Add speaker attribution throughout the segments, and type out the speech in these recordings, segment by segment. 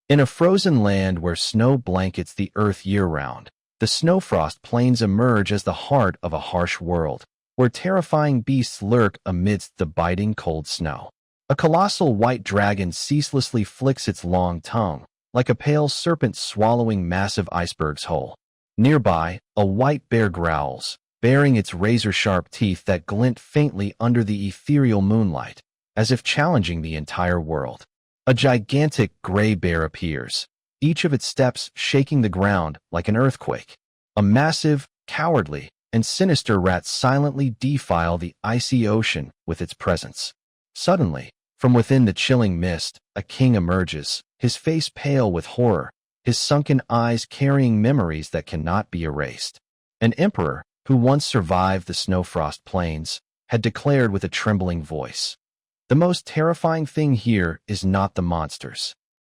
Speaker 1: In a frozen land where snow blankets the earth year-round, the snowfrost plains emerge as the heart of a harsh world, where terrifying beasts lurk amidst the biting cold snow. A colossal white dragon ceaselessly flicks its long tongue, like a pale serpent swallowing massive icebergs whole. Nearby, a white bear growls, baring its razor-sharp teeth that glint faintly under the ethereal moonlight, as if challenging the entire world. A gigantic gray bear appears, each of its steps shaking the ground like an earthquake. A massive, cowardly, and sinister rat silently defile the icy ocean with its presence. Suddenly, from within the chilling mist, a king emerges, his face pale with horror, his sunken eyes carrying memories that cannot be erased. An emperor, who once survived the snowfrost plains, had declared with a trembling voice, "The most terrifying thing here is not the monsters."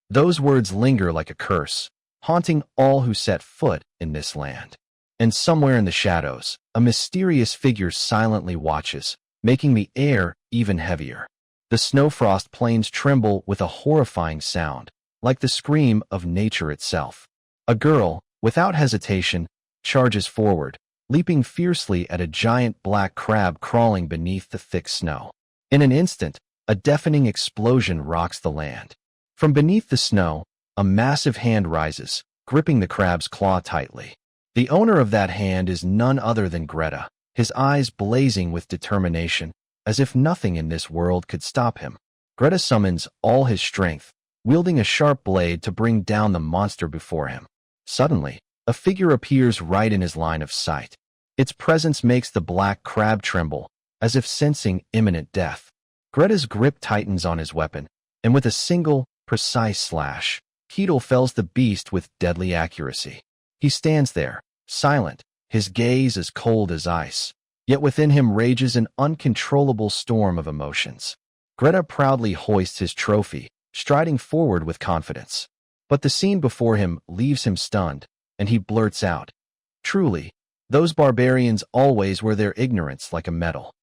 Speaker 1: Those words linger like a curse, haunting all who set foot in this land. And somewhere in the shadows, a mysterious figure silently watches, making the air even heavier. The snowfrost plains tremble with a horrifying sound, like the scream of nature itself. A girl, without hesitation, charges forward, leaping fiercely at a giant black crab crawling beneath the thick snow. In an instant, a deafening explosion rocks the land. From beneath the snow, a massive hand rises, gripping the crab's claw tightly. The owner of that hand is none other than Greta, his eyes blazing with determination, as if nothing in this world could stop him. Greta summons all his strength, wielding a sharp blade to bring down the monster before him. Suddenly, a figure appears right in his line of sight. Its presence makes the black crab tremble, as if sensing imminent death. Greta's grip tightens on his weapon, and with a single, precise slash, Keel fells the beast with deadly accuracy. He stands there, silent, his gaze as cold as ice, yet within him rages an uncontrollable storm of emotions. Greta proudly hoists his trophy, striding forward with confidence. But the scene before him leaves him stunned, and he blurts out, "Truly, those barbarians always wear their ignorance like a medal."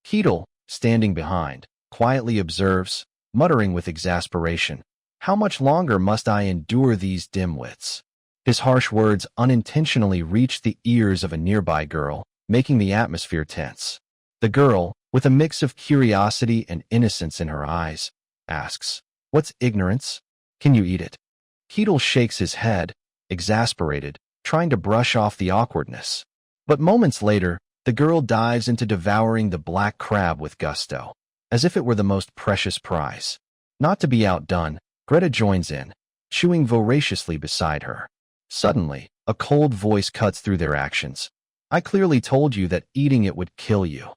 Speaker 1: Keel, standing behind, quietly observes, muttering with exasperation, "How much longer must I endure these dimwits?" His harsh words unintentionally reach the ears of a nearby girl, making the atmosphere tense. The girl, with a mix of curiosity and innocence in her eyes, asks, "What's ignorance? Can you eat it?" Keel shakes his head, exasperated, trying to brush off the awkwardness. But moments later, the girl dives into devouring the black crab with gusto, as if it were the most precious prize. Not to be outdone, Greta joins in, chewing voraciously beside her. Suddenly, a cold voice cuts through their actions. "I clearly told you that eating it would kill you."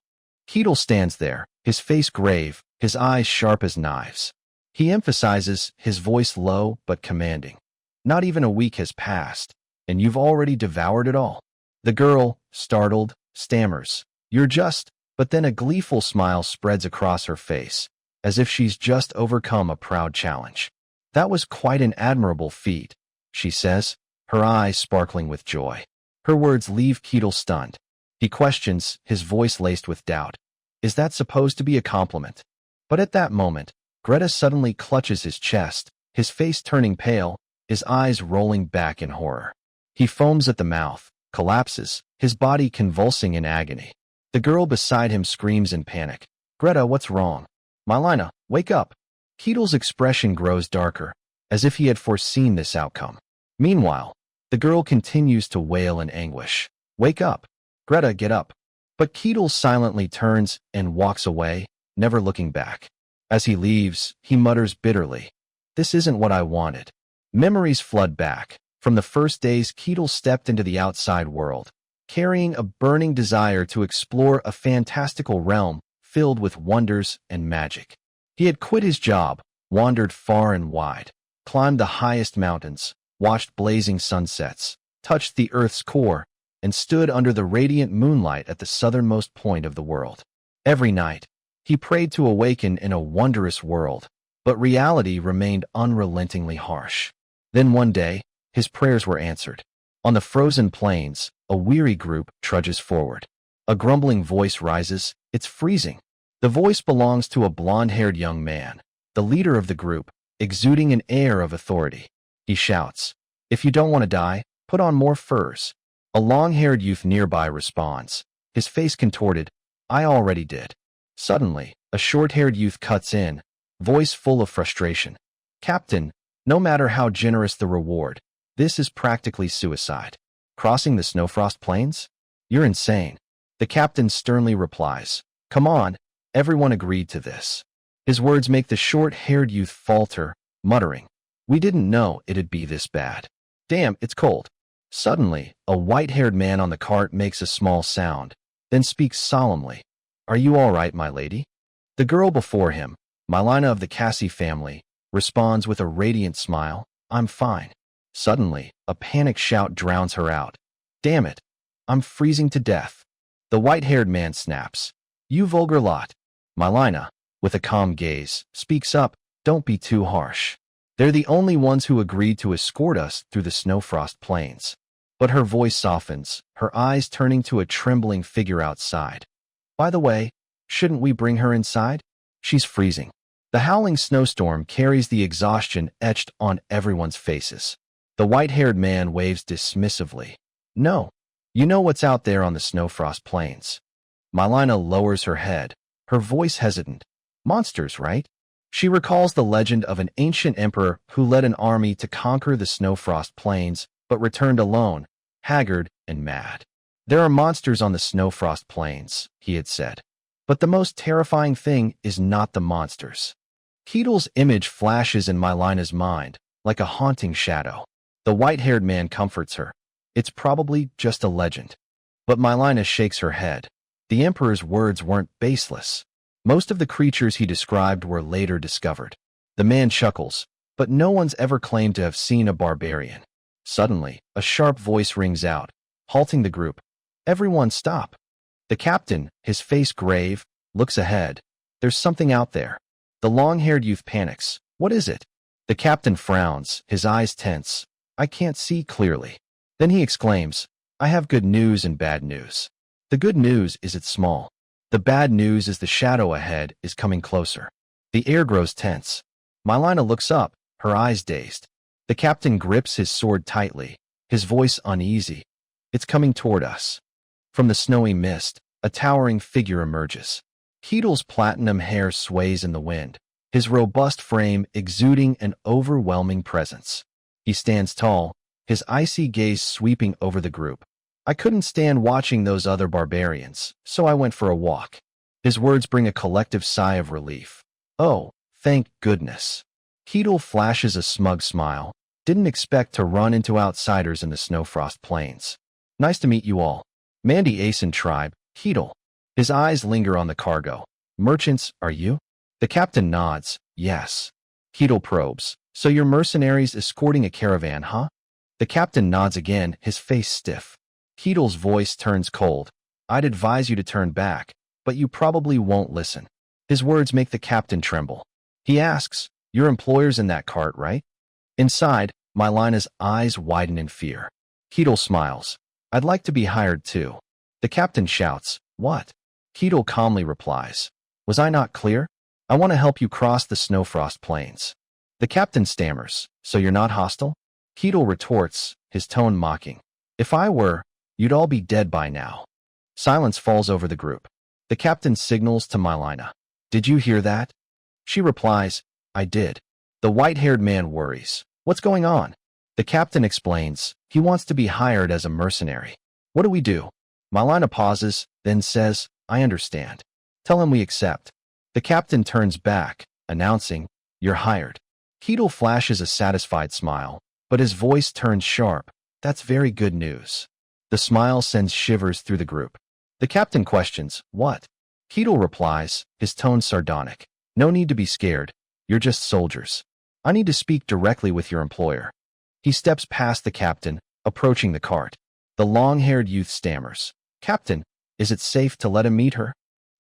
Speaker 1: Keel stands there, his face grave, his eyes sharp as knives. He emphasizes, his voice low but commanding, "Not even a week has passed, and you've already devoured it all." The girl, startled, stammers, "You're just," but then a gleeful smile spreads across her face, as if she's just overcome a proud challenge. "That was quite an admirable feat," she says, her eyes sparkling with joy. Her words leave Keel stunned. He questions, his voice laced with doubt, "Is that supposed to be a compliment?" But at that moment, Greta suddenly clutches his chest, his face turning pale, his eyes rolling back in horror. He foams at the mouth, collapses, his body convulsing in agony. The girl beside him screams in panic, "Greta, what's wrong? Milina, wake up!" Keel's expression grows darker, as if he had foreseen this outcome. Meanwhile, the girl continues to wail in anguish, "Wake up! Greta, get up!" But Keel silently turns and walks away, never looking back. As he leaves, he mutters bitterly, "This isn't what I wanted." Memories flood back. From the first days Keel stepped into the outside world, carrying a burning desire to explore a fantastical realm filled with wonders and magic. He had quit his job, wandered far and wide, climbed the highest mountains, watched blazing sunsets, touched the earth's core, and stood under the radiant moonlight at the southernmost point of the world. Every night, he prayed to awaken in a wondrous world, but reality remained unrelentingly harsh. Then one day, his prayers were answered. On the frozen plains, a weary group trudges forward. A grumbling voice rises, "It's freezing." The voice belongs to a blonde-haired young man, the leader of the group, exuding an air of authority. he shouts. If you don't want to die, put on more furs. A long-haired youth nearby responds, his face contorted. I already did. Suddenly, a short-haired youth cuts in, voice full of frustration. Captain, no matter how generous the reward, this is practically suicide. Crossing the Snowfrost Plains? You're insane. The captain sternly replies. Come on, everyone agreed to this. His words make the short-haired youth falter, muttering, we didn't know it'd be this bad. Damn, it's cold. Suddenly, a white-haired man on the cart makes a small sound, then speaks solemnly. Are you all right, my lady? The girl before him, Milina of the Cassie family, responds with a radiant smile. I'm fine. Suddenly, a panicked shout drowns her out. Damn it. I'm freezing to death. The white-haired man snaps. You vulgar lot. Milina, with a calm gaze, speaks up. Don't be too harsh. They're the only ones who agreed to escort us through the Snowfrost Plains. But her voice softens, her eyes turning to a trembling figure outside. By the way, shouldn't we bring her inside? She's freezing. The howling snowstorm carries the exhaustion etched on everyone's faces. The white-haired man waves dismissively. No. You know what's out there on the Snowfrost Plains. Milina lowers her head, her voice hesitant. Monsters, right? She recalls the legend of an ancient emperor who led an army to conquer the Snowfrost Plains, but returned alone, haggard and mad. There are monsters on the Snowfrost Plains, he had said. But the most terrifying thing is not the monsters. Keel's image flashes in Milina's mind, like a haunting shadow. The white-haired man comforts her. It's probably just a legend. But Milina shakes her head. The emperor's words weren't baseless. Most of the creatures he described were later discovered. The man chuckles, but no one's ever claimed to have seen a barbarian. Suddenly, a sharp voice rings out, halting the group. Everyone stop. The captain, his face grave, looks ahead. There's something out there. The long-haired youth panics. What is it? The captain frowns, his eyes tense. I can't see clearly. Then he exclaims, I have good news and bad news. The good news is it's small. The bad news is the shadow ahead is coming closer. The air grows tense. Milina looks up, her eyes dazed. The captain grips his sword tightly, his voice uneasy. It's coming toward us. From the snowy mist, a towering figure emerges. Keel's platinum hair sways in the wind, his robust frame exuding an overwhelming presence. He stands tall, his icy gaze sweeping over the group. I couldn't stand watching those other barbarians, so I went for a walk. His words bring a collective sigh of relief. Oh, thank goodness. Keel flashes a smug smile. Didn't expect to run into outsiders in the Snowfrost Plains. Nice to meet you all. Mandy Asen tribe, Keel. His eyes linger on the cargo. Merchants, are you? The captain nods. Yes. Keel probes. So you're mercenaries escorting a caravan, huh? The captain nods again, his face stiff. Keel's voice turns cold. I'd advise you to turn back, but you probably won't listen. His words make the captain tremble. He asks, your employer's in that cart, right? Inside, Milina's eyes widen in fear. Keel smiles. I'd like to be hired too. The captain shouts, what? Keel calmly replies, was I not clear? I want to help you cross the Snowfrost Plains. The captain stammers, so you're not hostile? Keel retorts, his tone mocking. If I were, you'd all be dead by now. Silence falls over the group. The captain signals to Milina. Did you hear that? She replies, I did. The white-haired man worries. What's going on? The captain explains, he wants to be hired as a mercenary. What do we do? Milina pauses, then says, I understand. Tell him we accept. The captain turns back, announcing, you're hired. Keel flashes a satisfied smile, but his voice turns sharp. That's very good news. The smile sends shivers through the group. The captain questions, what? Keel replies, his tone sardonic. No need to be scared. You're just soldiers. I need to speak directly with your employer. He steps past the captain, approaching the cart. The long-haired youth stammers. Captain, is it safe to let him meet her?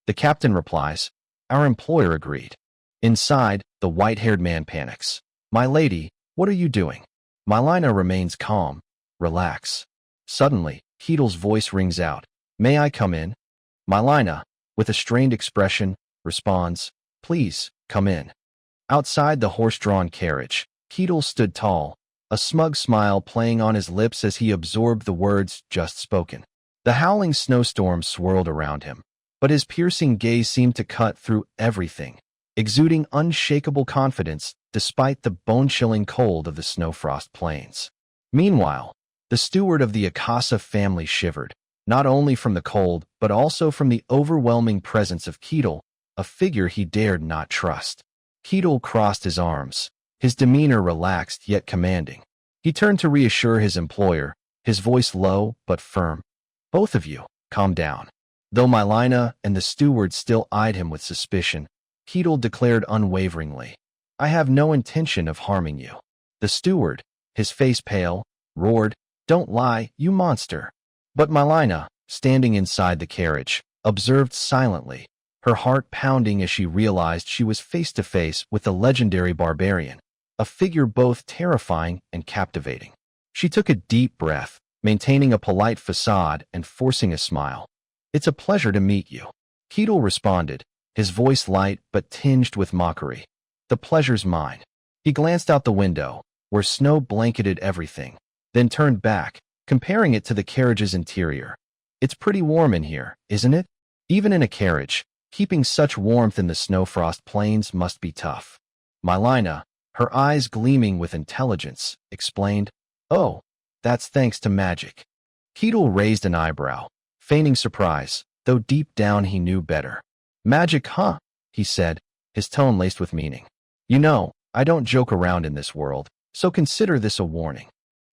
Speaker 1: The captain replies, our employer agreed. Inside, the white-haired man panics. My lady, what are you doing? Milina remains calm. Relax. Suddenly, Keel's voice rings out. May I come in? Milina, with a strained expression, responds, please, come in. Outside the horse-drawn carriage, Keel stood tall, a smug smile playing on his lips as he absorbed the words just spoken. The howling snowstorm swirled around him, but his piercing gaze seemed to cut through everything, exuding unshakable confidence despite the bone-chilling cold of the snowfrost plains. Meanwhile, the steward of the Aquaz family shivered, not only from the cold but also from the overwhelming presence of Keel, a figure he dared not trust. Keel crossed his arms, his demeanor relaxed yet commanding. He turned to reassure his employer, his voice low but firm. "Both of you, calm down." Though Milina and the steward still eyed him with suspicion, Keel declared unwaveringly, "I have no intention of harming you." The steward, his face pale, roared, "Don't lie, you monster." But Milina, standing inside the carriage, observed silently, her heart pounding as she realized she was face to face with the legendary Barbarian, a figure both terrifying and captivating. She took a deep breath, maintaining a polite facade and forcing a smile. "It's a pleasure to meet you," Keel responded, his voice light but tinged with mockery. "The pleasure's mine." He glanced out the window, where snow blanketed everything, then turned back, comparing it to the carriage's interior. "It's pretty warm in here, isn't it?" Even in a carriage, keeping such warmth in the snowfrost plains must be tough. Milina, her eyes gleaming with intelligence, explained, "Oh, that's thanks to magic." Keel raised an eyebrow, feigning surprise, though deep down he knew better. "Magic, huh?" he said, his tone laced with meaning. "You know, I don't joke around in this world, so consider this a warning."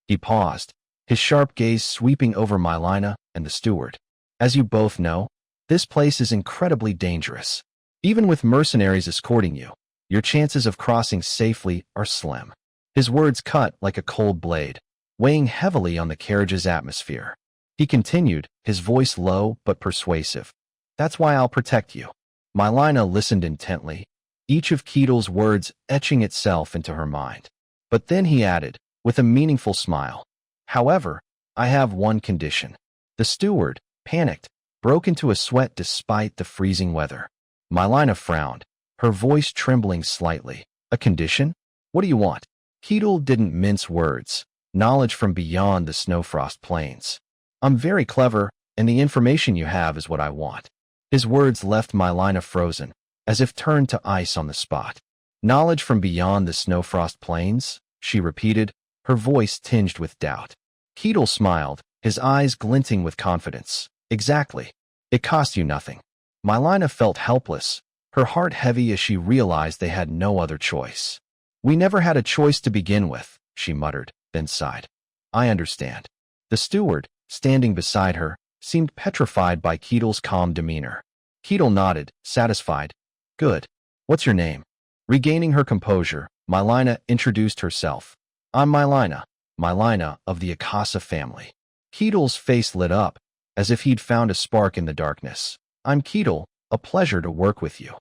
Speaker 1: He paused, his sharp gaze sweeping over Milina and the steward. "As you both know, this place is incredibly dangerous. Even with mercenaries escorting you, your chances of crossing safely are slim." His words cut like a cold blade, weighing heavily on the carriage's atmosphere. He continued, his voice low but persuasive. "That's why I'll protect you." Milina listened intently, each of Keel's words etching itself into her mind. But then he added, with a meaningful smile, "However, I have one condition." The steward, panicked, broke into a sweat despite the freezing weather. Milina frowned, her voice trembling slightly. "A condition? What do you want?" Keel didn't mince words, knowledge from beyond the snowfrost plains. "I'm very clever, and the information you have is what I want." His words left Milina frozen, as if turned to ice on the spot. "Knowledge from beyond the snowfrost plains?" she repeated, her voice tinged with doubt. Keel smiled, his eyes glinting with confidence. "Exactly. It cost you nothing." Milina felt helpless, her heart heavy as she realized they had no other choice. "We never had a choice to begin with," she muttered, then sighed. "I understand." The steward, standing beside her, seemed petrified by Keel's calm demeanor. Keel nodded, satisfied. "Good. What's your name?" Regaining her composure, Milina introduced herself. "I'm Milina, Milina of the Aquaz family." Keel's face lit up, as if he'd found a spark in the darkness. "I'm Keel, a pleasure to work with you."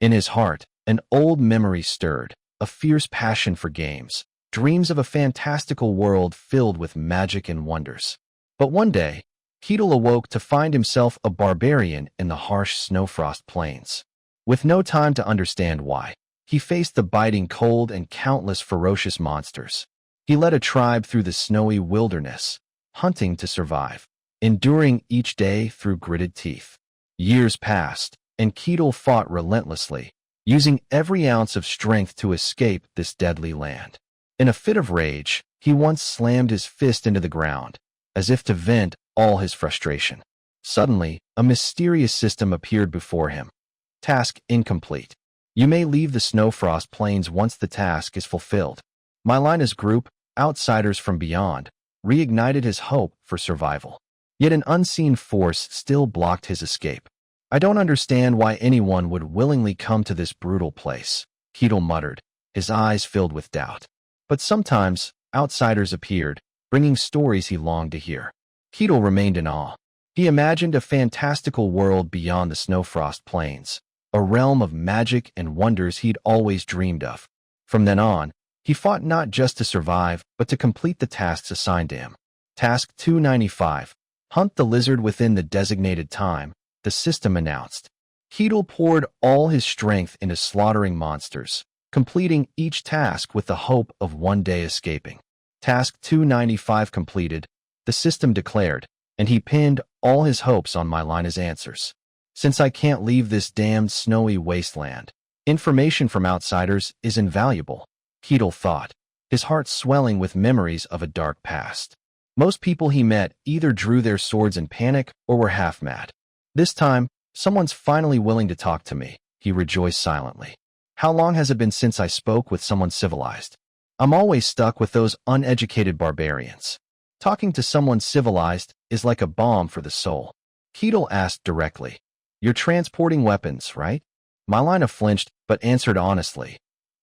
Speaker 1: In his heart, an old memory stirred, a fierce passion for games, dreams of a fantastical world filled with magic and wonders. But one day, Keel awoke to find himself a barbarian in the harsh snowfrost plains. With no time to understand why, he faced the biting cold and countless ferocious monsters. He led a tribe through the snowy wilderness, hunting to survive, enduring each day through gritted teeth. Years passed, and Keel fought relentlessly, using every ounce of strength to escape this deadly land. In a fit of rage, he once slammed his fist into the ground, as if to vent all his frustration. Suddenly, a mysterious system appeared before him. Task incomplete. You may leave the snowfrost plains once the task is fulfilled. Milina's group, outsiders from beyond, reignited his hope for survival. Yet an unseen force still blocked his escape. "I don't understand why anyone would willingly come to this brutal place," Keel muttered, his eyes filled with doubt. But sometimes, outsiders appeared, bringing stories he longed to hear. Keel remained in awe. He imagined a fantastical world beyond the snowfrost plains, a realm of magic and wonders he'd always dreamed of. From then on, he fought not just to survive, but to complete the tasks assigned to him. Task 295, hunt the lizard within the designated time, the system announced. Keel poured all his strength into slaughtering monsters, completing each task with the hope of one day escaping. Task 295 completed, the system declared, and he pinned all his hopes on Milina's answers. Since I can't leave this damned snowy wasteland, information from outsiders is invaluable, Keel thought, his heart swelling with memories of a dark past. Most people he met either drew their swords in panic or were half mad. This time, someone's finally willing to talk to me, he rejoiced silently. How long has it been since I spoke with someone civilized? I'm always stuck with those uneducated barbarians. Talking to someone civilized is like a balm for the soul. Keel asked directly. You're transporting weapons, right? Milina flinched but answered honestly.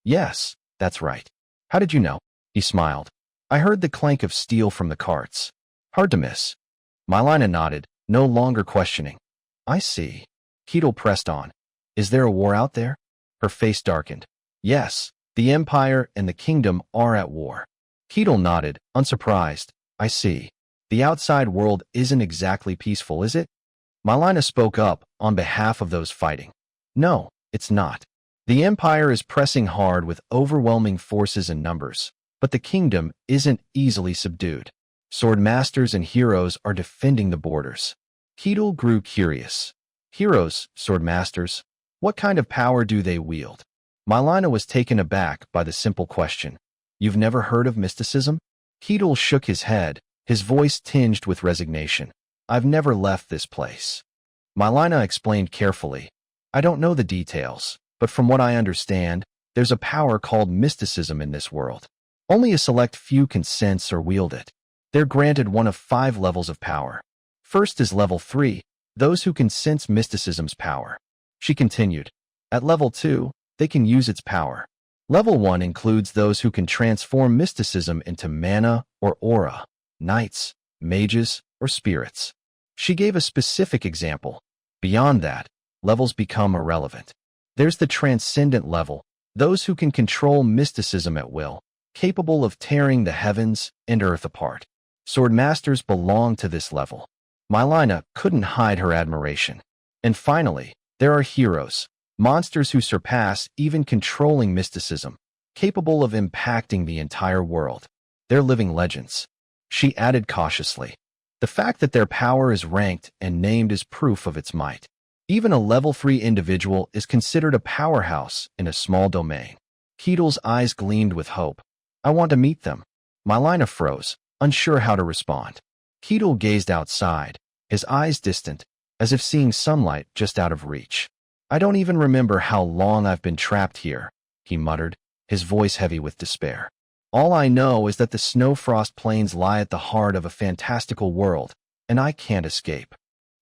Speaker 1: Yes, that's right. How did you know? He smiled. I heard the clank of steel from the carts. Hard to miss. Milina nodded, no longer questioning. I see. Keel pressed on. Is there a war out there? Her face darkened. Yes, the Empire and the Kingdom are at war. Keel nodded, unsurprised. I see. The outside world isn't exactly peaceful, is it? Milina spoke up on behalf of those fighting. No, it's not. The Empire is pressing hard with overwhelming forces and numbers, but the Kingdom isn't easily subdued. Sword masters and heroes are defending the borders. Keel grew curious. Heroes, sword masters, what kind of power do they wield? Milina was taken aback by the simple question. You've never heard of mysticism? Keel shook his head, his voice tinged with resignation. I've never left this place. Milina explained carefully. I don't know the details, but from what I understand, there's a power called mysticism in this world. Only a select few can sense or wield it. They're granted one of 5 levels of power. First is level 3, those who can sense mysticism's power. She continued. At level 2, they can use its power. Level 1 includes those who can transform mysticism into mana or aura, knights, mages, or spirits. She gave a specific example. Beyond that, levels become irrelevant. There's the transcendent level, those who can control mysticism at will, capable of tearing the heavens and earth apart. Sword masters belong to this level. Milina couldn't hide her admiration. And finally, there are heroes, monsters who surpass even controlling mysticism, capable of impacting the entire world. They're living legends. She added cautiously. The fact that their power is ranked and named is proof of its might. Even a level 3 individual is considered a powerhouse in a small domain. Keel's eyes gleamed with hope. I want to meet them. Milina froze, unsure how to respond. Keel gazed outside, his eyes distant, as if seeing sunlight just out of reach. I don't even remember how long I've been trapped here, he muttered, his voice heavy with despair. All I know is that the snow-frost plains lie at the heart of a fantastical world, and I can't escape.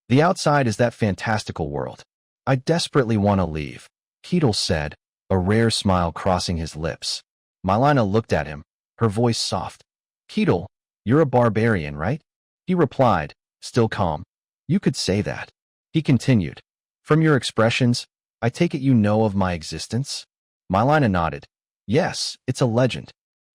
Speaker 1: The outside is that fantastical world. I desperately want to leave, Keel said, a rare smile crossing his lips. Milina looked at him, her voice soft. Keel, you're a barbarian, right? He replied, still calm. You could say that. He continued. From your expressions, I take it you know of my existence? Milina nodded. Yes, it's a legend.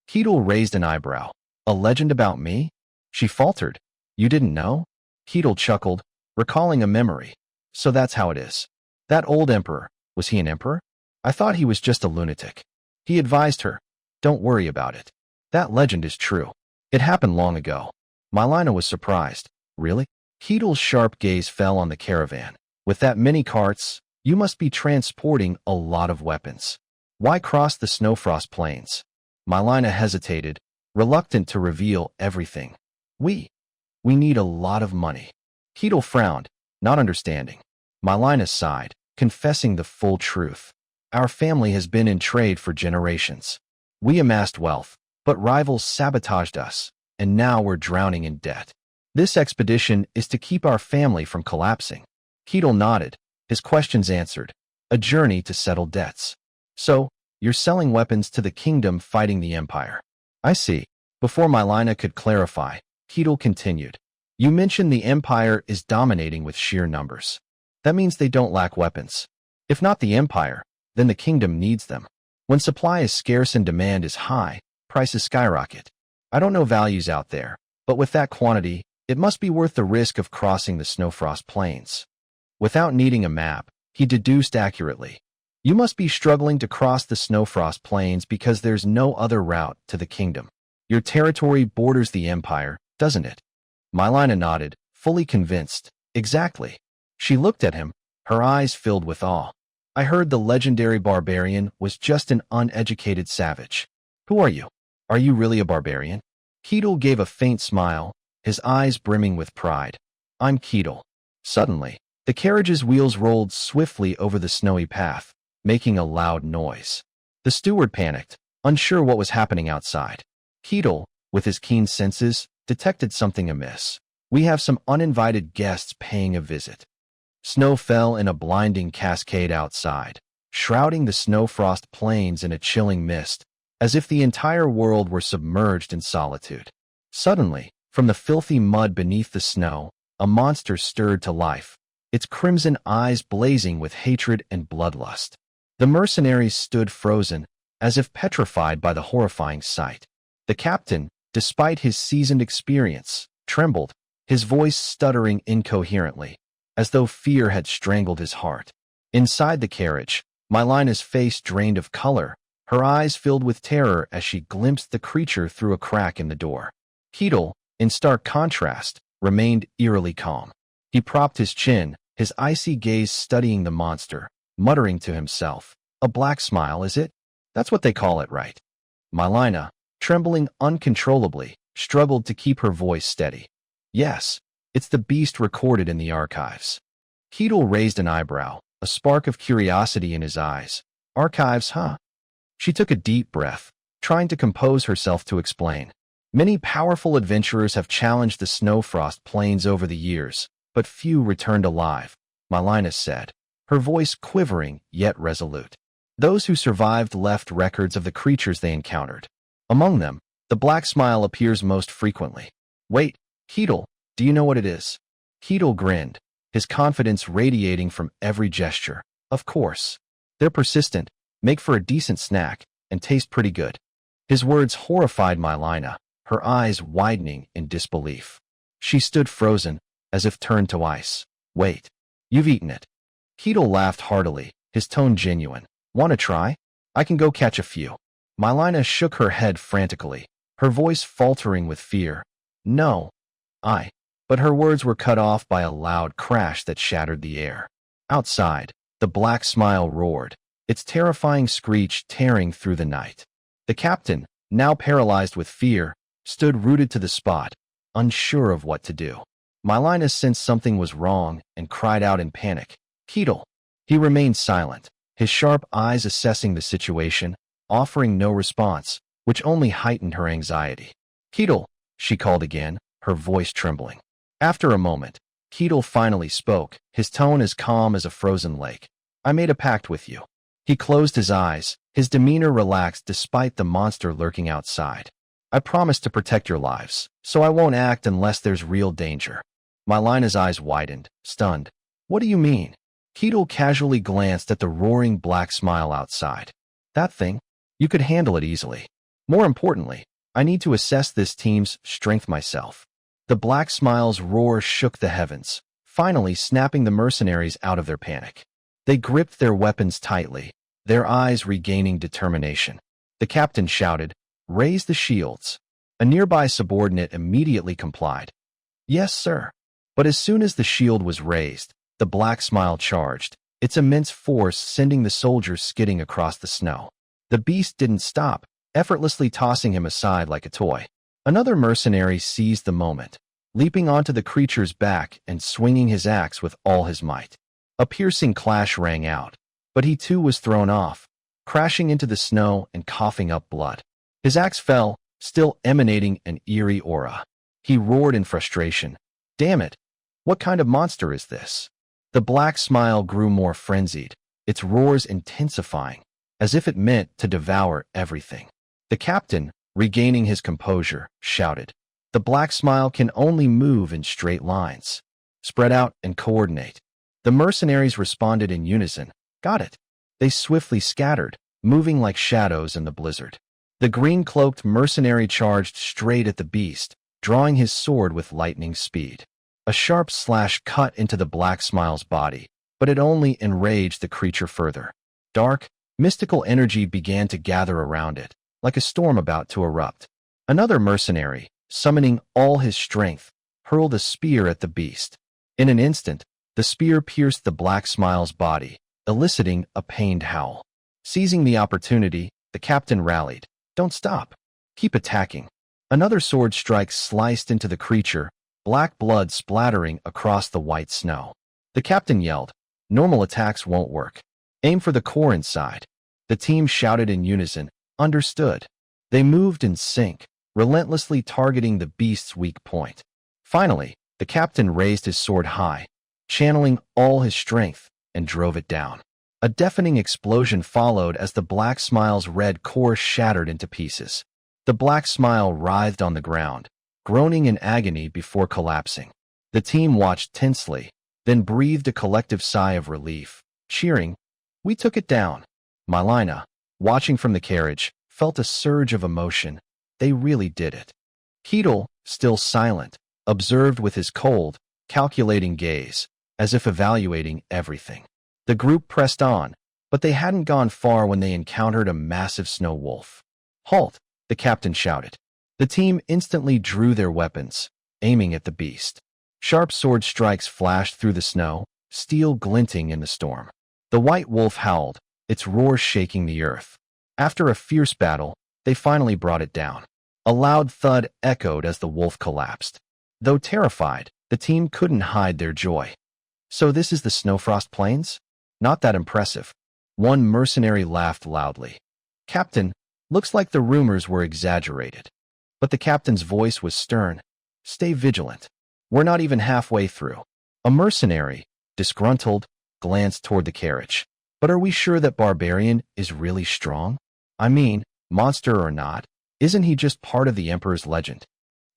Speaker 1: Keel raised an eyebrow. A legend about me? She faltered. You didn't know? Keel chuckled, recalling a memory. So that's how it is. That old emperor, was he an emperor? I thought he was just a lunatic. He advised her. Don't worry about it. That legend is true. It happened long ago. Milina was surprised. Really? Keel's sharp gaze fell on the caravan. With that many carts, you must be transporting a lot of weapons. Why cross the snowfrost plains? Milina hesitated, reluctant to reveal everything. We need a lot of money. Keel frowned, not understanding. Milina sighed, confessing the full truth. Our family has been in trade for generations. We amassed wealth, but rivals sabotaged us, and now we're drowning in debt. This expedition is to keep our family from collapsing. Keel nodded, his questions answered. A journey to settle debts. So, you're selling weapons to the kingdom fighting the empire. I see. Before Milina could clarify, Keel continued. You mentioned the empire is dominating with sheer numbers. That means they don't lack weapons. If not the empire, then the kingdom needs them. When supply is scarce and demand is high, prices skyrocket. I don't know values out there, but with that quantity, it must be worth the risk of crossing the snowfrost plains. Without needing a map, he deduced accurately. You must be struggling to cross the snowfrost plains because there's no other route to the kingdom. Your territory borders the Empire, doesn't it? Milina nodded, fully convinced. Exactly. She looked at him, her eyes filled with awe. I heard the legendary Barbarian was just an uneducated savage. Who are you? Are you really a barbarian? Keel gave a faint smile, his eyes brimming with pride. I'm Keel. Suddenly, the carriage's wheels rolled swiftly over the snowy path, making a loud noise. The steward panicked, unsure what was happening outside. Keel, with his keen senses, detected something amiss. We have some uninvited guests paying a visit. Snow fell in a blinding cascade outside, shrouding the snow-frost plains in a chilling mist, as if the entire world were submerged in solitude. Suddenly, from the filthy mud beneath the snow, a monster stirred to life, its crimson eyes blazing with hatred and bloodlust. The mercenaries stood frozen, as if petrified by the horrifying sight. The captain, despite his seasoned experience, trembled, his voice stuttering incoherently, as though fear had strangled his heart. Inside the carriage, Milina's face drained of color, her eyes filled with terror as she glimpsed the creature through a crack in the door. Keel, in stark contrast, remained eerily calm. He propped his chin, his icy gaze studying the monster, muttering to himself, "A black smile, is it? That's what they call it, right?" Milina, trembling uncontrollably, struggled to keep her voice steady. "Yes, it's the beast recorded in the archives." Keel raised an eyebrow, a spark of curiosity in his eyes. "Archives, huh?" She took a deep breath, trying to compose herself to explain. "Many powerful adventurers have challenged the Snowfrost plains over the years, but few returned alive," Milina said, her voice quivering yet resolute. "Those who survived left records of the creatures they encountered. Among them, the black smile appears most frequently." "Wait, Keel, do you know what it is?" Keel grinned, his confidence radiating from every gesture. "Of course. They're persistent, make for a decent snack, and taste pretty good." His words horrified Milina, her eyes widening in disbelief. She stood frozen, as if turned to ice. "Wait, you've eaten it." Keel laughed heartily, his tone genuine. "Want to try? I can go catch a few." Milina shook her head frantically, her voice faltering with fear. "No, But her words were cut off by a loud crash that shattered the air. Outside, the black smile roared, its terrifying screech tearing through the night. The captain, now paralyzed with fear, stood rooted to the spot, unsure of what to do. Milina sensed something was wrong and cried out in panic, "Keel!" He remained silent, his sharp eyes assessing the situation, offering no response, which only heightened her anxiety. "Keel!" she called again, her voice trembling. After a moment, Keel finally spoke, his tone as calm as a frozen lake. "I made a pact with you." He closed his eyes, his demeanor relaxed despite the monster lurking outside. "I promised to protect your lives, so I won't act unless there's real danger." Milina's eyes widened, stunned. "What do you mean?" Keel casually glanced at the roaring black smile outside. "That thing? You could handle it easily. More importantly, I need to assess this team's strength myself." The black smile's roar shook the heavens, finally snapping the mercenaries out of their panic. They gripped their weapons tightly, their eyes regaining determination. The captain shouted, "Raise the shields." A nearby subordinate immediately complied. "Yes, sir." But as soon as the shield was raised, the black smile charged, its immense force sending the soldiers skidding across the snow. The beast didn't stop, effortlessly tossing him aside like a toy. Another mercenary seized the moment, leaping onto the creature's back and swinging his axe with all his might. A piercing clash rang out, but he too was thrown off, crashing into the snow and coughing up blood. His axe fell, still emanating an eerie aura. He roared in frustration. "Damn it! What kind of monster is this?" The black smile grew more frenzied, its roars intensifying, as if it meant to devour everything. The captain, regaining his composure, shouted, "The black smile can only move in straight lines. Spread out and coordinate." The mercenaries responded in unison. "Got it." They swiftly scattered, moving like shadows in the blizzard. The green-cloaked mercenary charged straight at the beast, drawing his sword with lightning speed. A sharp slash cut into the black smile's body, but it only enraged the creature further. Dark, mystical energy began to gather around it, like a storm about to erupt. Another mercenary, summoning all his strength, hurled a spear at the beast. In an instant, the spear pierced the Black Smile's body, eliciting a pained howl. Seizing the opportunity, the captain rallied. "Don't stop. Keep attacking." Another sword strike sliced into the creature, black blood splattering across the white snow. The captain yelled, "Normal attacks won't work. Aim for the core inside." The team shouted in unison, "Understood." They moved in sync, relentlessly targeting the beast's weak point. Finally, the captain raised his sword high, channeling all his strength, and drove it down. A deafening explosion followed as the Black Smile's red core shattered into pieces. The Black Smile writhed on the ground, groaning in agony before collapsing. The team watched tensely, then breathed a collective sigh of relief, cheering, "We took it down." Milina, watching from the carriage, felt a surge of emotion. They really did it. Keel, still silent, observed with his cold, calculating gaze, as if evaluating everything. The group pressed on, but they hadn't gone far when they encountered a massive snow wolf. "Halt!" the captain shouted. The team instantly drew their weapons, aiming at the beast. Sharp sword strikes flashed through the snow, steel glinting in the storm. The white wolf howled, its roar shaking the earth. After a fierce battle, they finally brought it down. A loud thud echoed as the wolf collapsed. Though terrified, the team couldn't hide their joy. "So this is the Snowfrost Plains? Not that impressive." One mercenary laughed loudly. "Captain, looks like the rumors were exaggerated." But the captain's voice was stern. "Stay vigilant. We're not even halfway through." A mercenary, disgruntled, glanced toward the carriage. "But are we sure that Barbarian is really strong? I mean, monster or not, isn't he just part of the Emperor's legend?"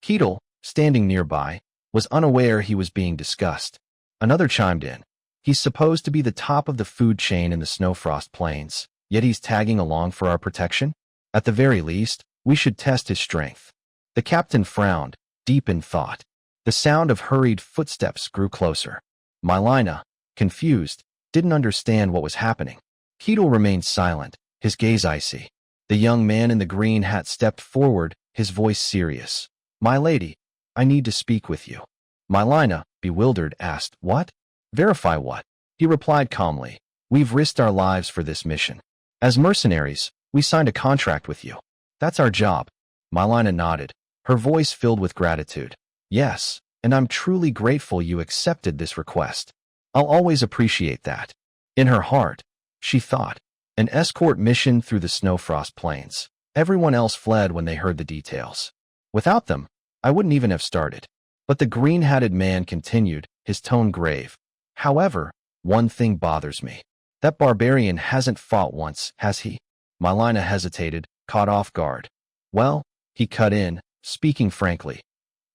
Speaker 1: Keel, standing nearby, was unaware he was being discussed. Another chimed in. "He's supposed to be the top of the food chain in the Snowfrost Plains, yet he's tagging along for our protection? At the very least, we should test his strength." The captain frowned, deep in thought. The sound of hurried footsteps grew closer. Milina, confused, didn't understand what was happening. Keel remained silent, his gaze icy. The young man in the green hat stepped forward, his voice serious. "My lady, I need to speak with you." Milina, bewildered, asked, "What?" "Verify what?" He replied calmly. "We've risked our lives for this mission. As mercenaries, we signed a contract with you. That's our job." Milina nodded, her voice filled with gratitude. "Yes, and I'm truly grateful you accepted this request. I'll always appreciate that." In her heart, she thought, an escort mission through the Snowfrost Plains. Everyone else fled when they heard the details. "Without them, I wouldn't even have started." But the green-hatted man continued, his tone grave. "However, one thing bothers me. That Barbarian hasn't fought once, has he?" Milina hesitated, caught off guard. "Well," he cut in, speaking frankly.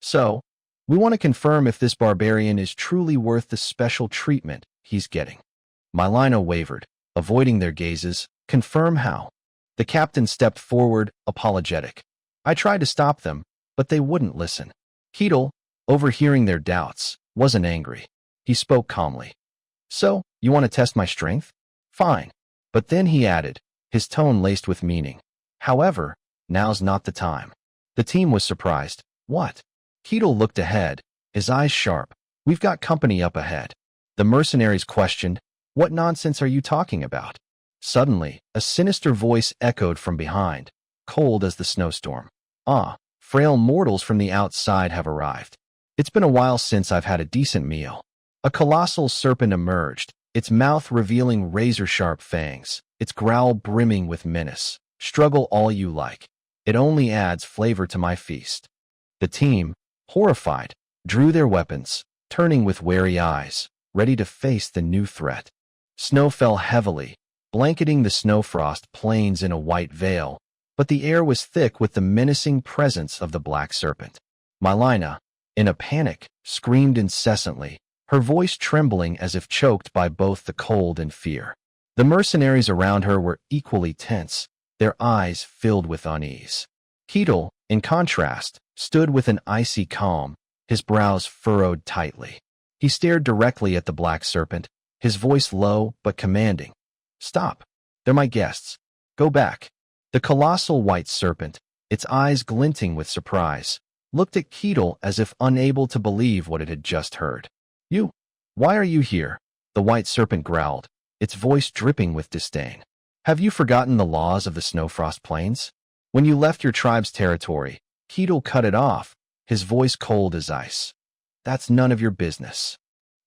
Speaker 1: "So, we want to confirm if this Barbarian is truly worth the special treatment he's getting." Milina wavered, avoiding their gazes. "Confirm how?" The captain stepped forward, apologetic. "I tried to stop them, but they wouldn't listen." Keel, overhearing their doubts, wasn't angry. He spoke calmly. "So, you want to test my strength? Fine." But then he added, his tone laced with meaning. "However, now's not the time." The team was surprised. "What?" Keel looked ahead, his eyes sharp. "We've got company up ahead." The mercenaries questioned, "What nonsense are you talking about?" Suddenly, a sinister voice echoed from behind, cold as the snowstorm. "Ah, frail mortals from the outside have arrived. It's been a while since I've had a decent meal." A colossal serpent emerged, its mouth revealing razor-sharp fangs, its growl brimming with menace. "Struggle all you like. It only adds flavor to my feast." The team, horrified, drew their weapons, turning with wary eyes, ready to face the new threat. Snow fell heavily, blanketing the Snowfrost Plains in a white veil, but the air was thick with the menacing presence of the black serpent. Milina, in a panic, screamed incessantly, her voice trembling as if choked by both the cold and fear. The mercenaries around her were equally tense, their eyes filled with unease. Keel, in contrast, stood with an icy calm, his brows furrowed tightly. He stared directly at the black serpent, his voice low but commanding. "Stop. They're my guests. Go back." The colossal white serpent, its eyes glinting with surprise, looked at Keel as if unable to believe what it had just heard. "You? Why are you here?" the white serpent growled, its voice dripping with disdain. "Have you forgotten the laws of the Snowfrost Plains? When you left your tribe's territory," Keel cut it off, his voice cold as ice. "That's none of your business."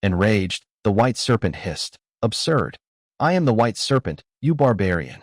Speaker 1: Enraged, the white serpent hissed, "Absurd. I am the white serpent, you barbarian."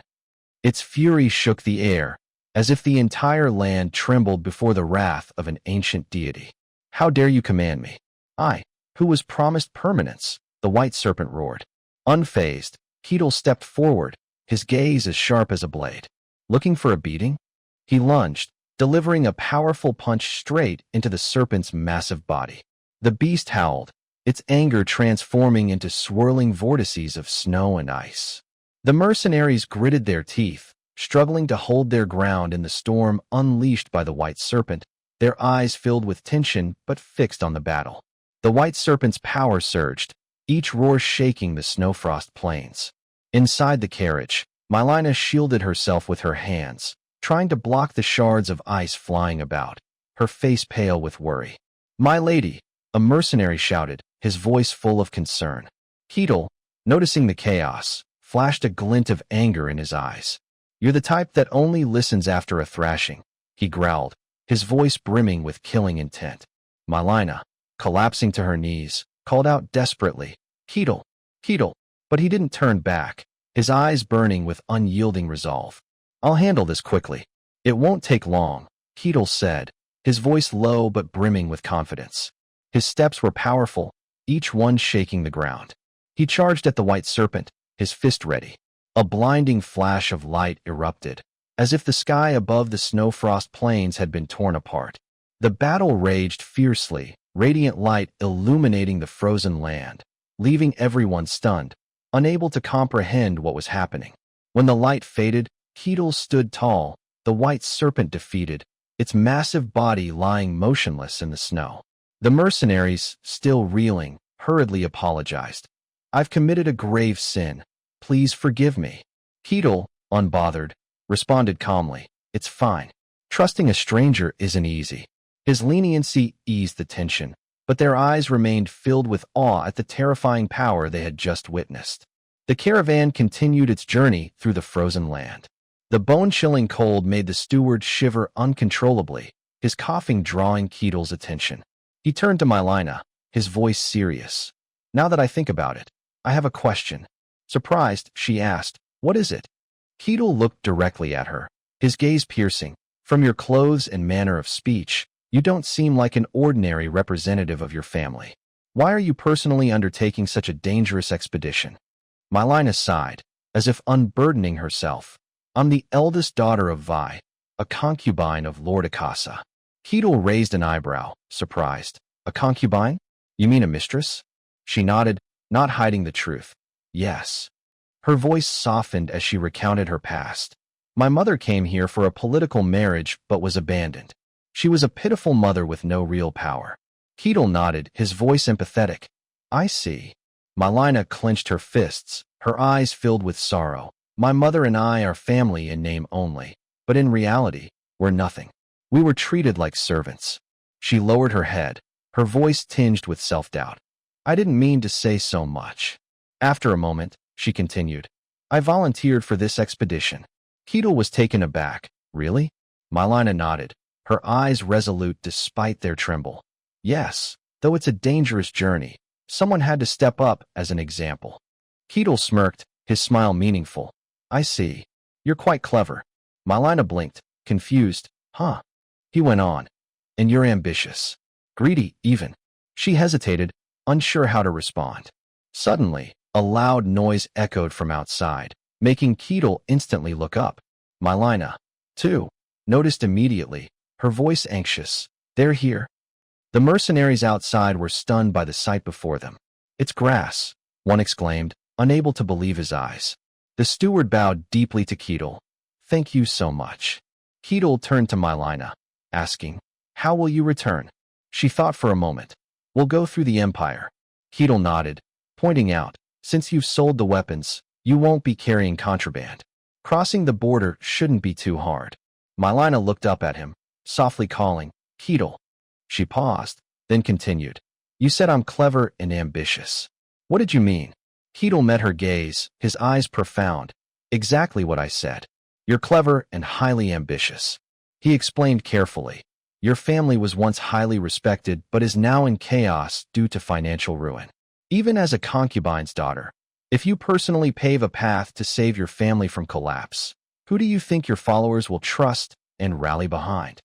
Speaker 1: Its fury shook the air, as if the entire land trembled before the wrath of an ancient deity. "How dare you command me? I, who was promised permanence," the white serpent roared. Unfazed, Keel stepped forward, his gaze as sharp as a blade. Looking for a beating? He lunged, delivering a powerful punch straight into the serpent's massive body. The beast howled, its anger transforming into swirling vortices of snow and ice. The mercenaries gritted their teeth, struggling to hold their ground in the storm unleashed by the white serpent, their eyes filled with tension but fixed on the battle. The white serpent's power surged, each roar shaking the Snowfrost Plains. Inside the carriage, Milina shielded herself with her hands, trying to block the shards of ice flying about, her face pale with worry. "My lady," a mercenary shouted, his voice full of concern. Keel, noticing the chaos, flashed a glint of anger in his eyes. "You're the type that only listens after a thrashing," he growled, his voice brimming with killing intent. Milina, collapsing to her knees, called out desperately, "Keel, Keel," but he didn't turn back, his eyes burning with unyielding resolve. "I'll handle this quickly. It won't take long," Keel said, his voice low but brimming with confidence. His steps were powerful, each one shaking the ground. He charged at the white serpent, his fist ready. A blinding flash of light erupted, as if the sky above the Snowfrost Plains had been torn apart. The battle raged fiercely, radiant light illuminating the frozen land, leaving everyone stunned, unable to comprehend what was happening. When the light faded, Keel stood tall, the white serpent defeated, its massive body lying motionless in the snow. The mercenaries, still reeling, hurriedly apologized. "I've committed a grave sin. Please forgive me." Keel, unbothered, responded calmly, "It's fine. Trusting a stranger isn't easy." His leniency eased the tension, but their eyes remained filled with awe at the terrifying power they had just witnessed. The caravan continued its journey through the frozen land. The bone-chilling cold made the steward shiver uncontrollably, his coughing drawing Keel's attention. He turned to Milina, his voice serious. "Now that I think about it, I have a question." Surprised, she asked, "What is it?" Keel looked directly at her, his gaze piercing. "From your clothes and manner of speech, you don't seem like an ordinary representative of your family. Why are you personally undertaking such a dangerous expedition?" Milina sighed, as if unburdening herself. "I'm the eldest daughter of Vi, a concubine of Lord Aquaz." Keel raised an eyebrow, surprised. "A concubine? You mean a mistress?" She nodded, not hiding the truth. "Yes." Her voice softened as she recounted her past. "My mother came here for a political marriage but was abandoned. She was a pitiful mother with no real power." Keel nodded, his voice empathetic. "I see." Milina clenched her fists, her eyes filled with sorrow. "My mother and I are family in name only, but in reality, we're nothing. We were treated like servants." She lowered her head, her voice tinged with self-doubt. "I didn't mean to say so much." After a moment, she continued, "I volunteered for this expedition." Keel was taken aback. "Really?" Milina nodded, her eyes resolute despite their tremble. "Yes, though it's a dangerous journey. Someone had to step up as an example." Keel smirked, his smile meaningful. "I see. You're quite clever." Milina blinked, confused. "Huh?" He went on. "And you're ambitious. Greedy, even." She hesitated, unsure how to respond. Suddenly, a loud noise echoed from outside, making Keel instantly look up. Milina, too, noticed immediately, her voice anxious. "They're here." The mercenaries outside were stunned by the sight before them. "It's grass," one exclaimed, unable to believe his eyes. The steward bowed deeply to Keel. "Thank you so much." Keel turned to Milina, asking, "How will you return?" She thought for a moment. "We'll go through the Empire." Keel nodded, pointing out, "Since you've sold the weapons, you won't be carrying contraband. Crossing the border shouldn't be too hard." Milina looked up at him, softly calling, Keel. She paused, then continued. You said I'm clever and ambitious. What did you mean? Keel met her gaze, his eyes profound. Exactly what I said. You're clever and highly ambitious. He explained carefully. Your family was once highly respected but is now in chaos due to financial ruin. Even as a concubine's daughter, if you personally pave a path to save your family from collapse, who do you think your followers will trust and rally behind?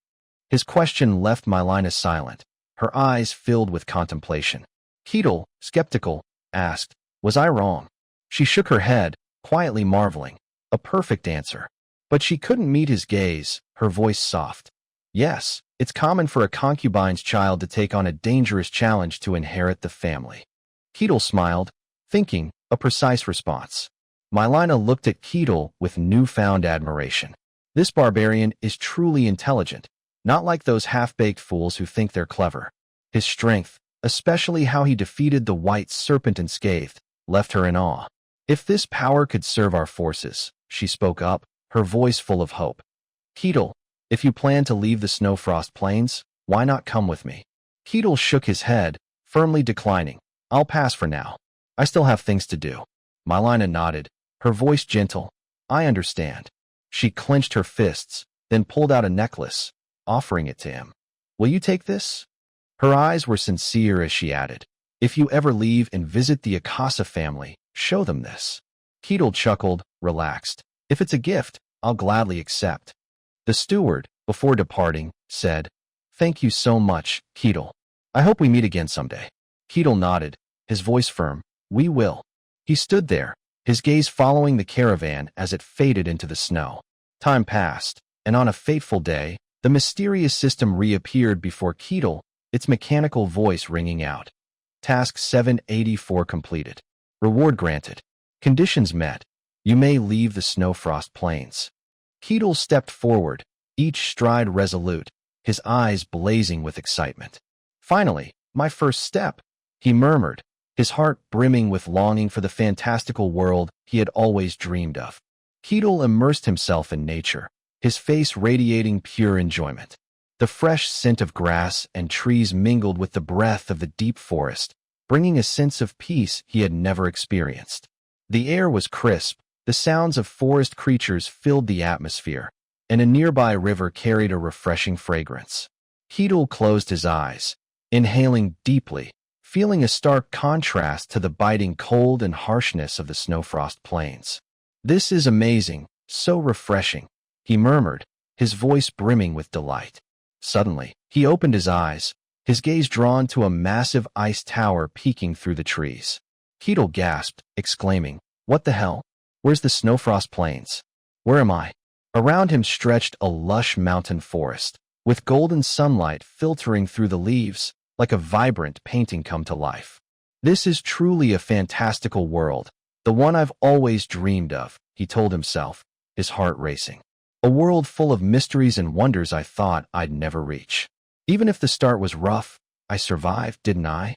Speaker 1: His question left Milina silent, her eyes filled with contemplation. Keel, skeptical, asked, Was I wrong? She shook her head, quietly marveling. A perfect answer. But she couldn't meet his gaze, her voice soft. Yes, it's common for a concubine's child to take on a dangerous challenge to inherit the family. Keel smiled, thinking, a precise response. Milina looked at Keel with newfound admiration. This barbarian is truly intelligent, not like those half-baked fools who think they're clever. His strength, especially how he defeated the white serpent unscathed, left her in awe. If this power could serve our forces, she spoke up, her voice full of hope. Keel, if you plan to leave the Snowfrost Plains, why not come with me? Keel shook his head, firmly declining. I'll pass for now. I still have things to do. Milina nodded, her voice gentle. I understand. She clenched her fists, then pulled out a necklace, offering it to him. Will you take this? Her eyes were sincere as she added, If you ever leave and visit the Aquaz family, show them this. Keel chuckled, relaxed. If it's a gift, I'll gladly accept. The steward, before departing, said, Thank you so much, Keel. I hope we meet again someday. Keel nodded, his voice firm. We will. He stood there, his gaze following the caravan as it faded into the snow. Time passed, and on a fateful day, the mysterious system reappeared before Keel, its mechanical voice ringing out. Task 784 completed. Reward granted. Conditions met. You may leave the Snowfrost Plains. Keel stepped forward, each stride resolute, his eyes blazing with excitement. Finally, my first step, he murmured, his heart brimming with longing for the fantastical world he had always dreamed of. Keel immersed himself in nature, his face radiating pure enjoyment. The fresh scent of grass and trees mingled with the breath of the deep forest, bringing a sense of peace he had never experienced. The air was crisp, the sounds of forest creatures filled the atmosphere, and a nearby river carried a refreshing fragrance. Keel closed his eyes, inhaling deeply, feeling a stark contrast to the biting cold and harshness of the Snowfrost Plains. This is amazing, so refreshing, he murmured, his voice brimming with delight. Suddenly, he opened his eyes, his gaze drawn to a massive ice tower peeking through the trees. Keel gasped, exclaiming, What the hell? Where's the Snowfrost Plains? Where am I? Around him stretched a lush mountain forest, with golden sunlight filtering through the leaves, like a vibrant painting come to life. This is truly a fantastical world, the one I've always dreamed of, he told himself, his heart racing. A world full of mysteries and wonders I thought I'd never reach. Even if the start was rough, I survived, didn't I?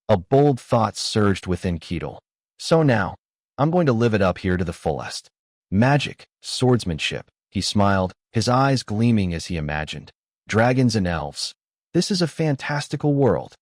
Speaker 1: A bold thought surged within Keel. So now, I'm going to live it up here to the fullest. Magic, swordsmanship, he smiled, his eyes gleaming as he imagined. Dragons and elves. This is a fantastical world.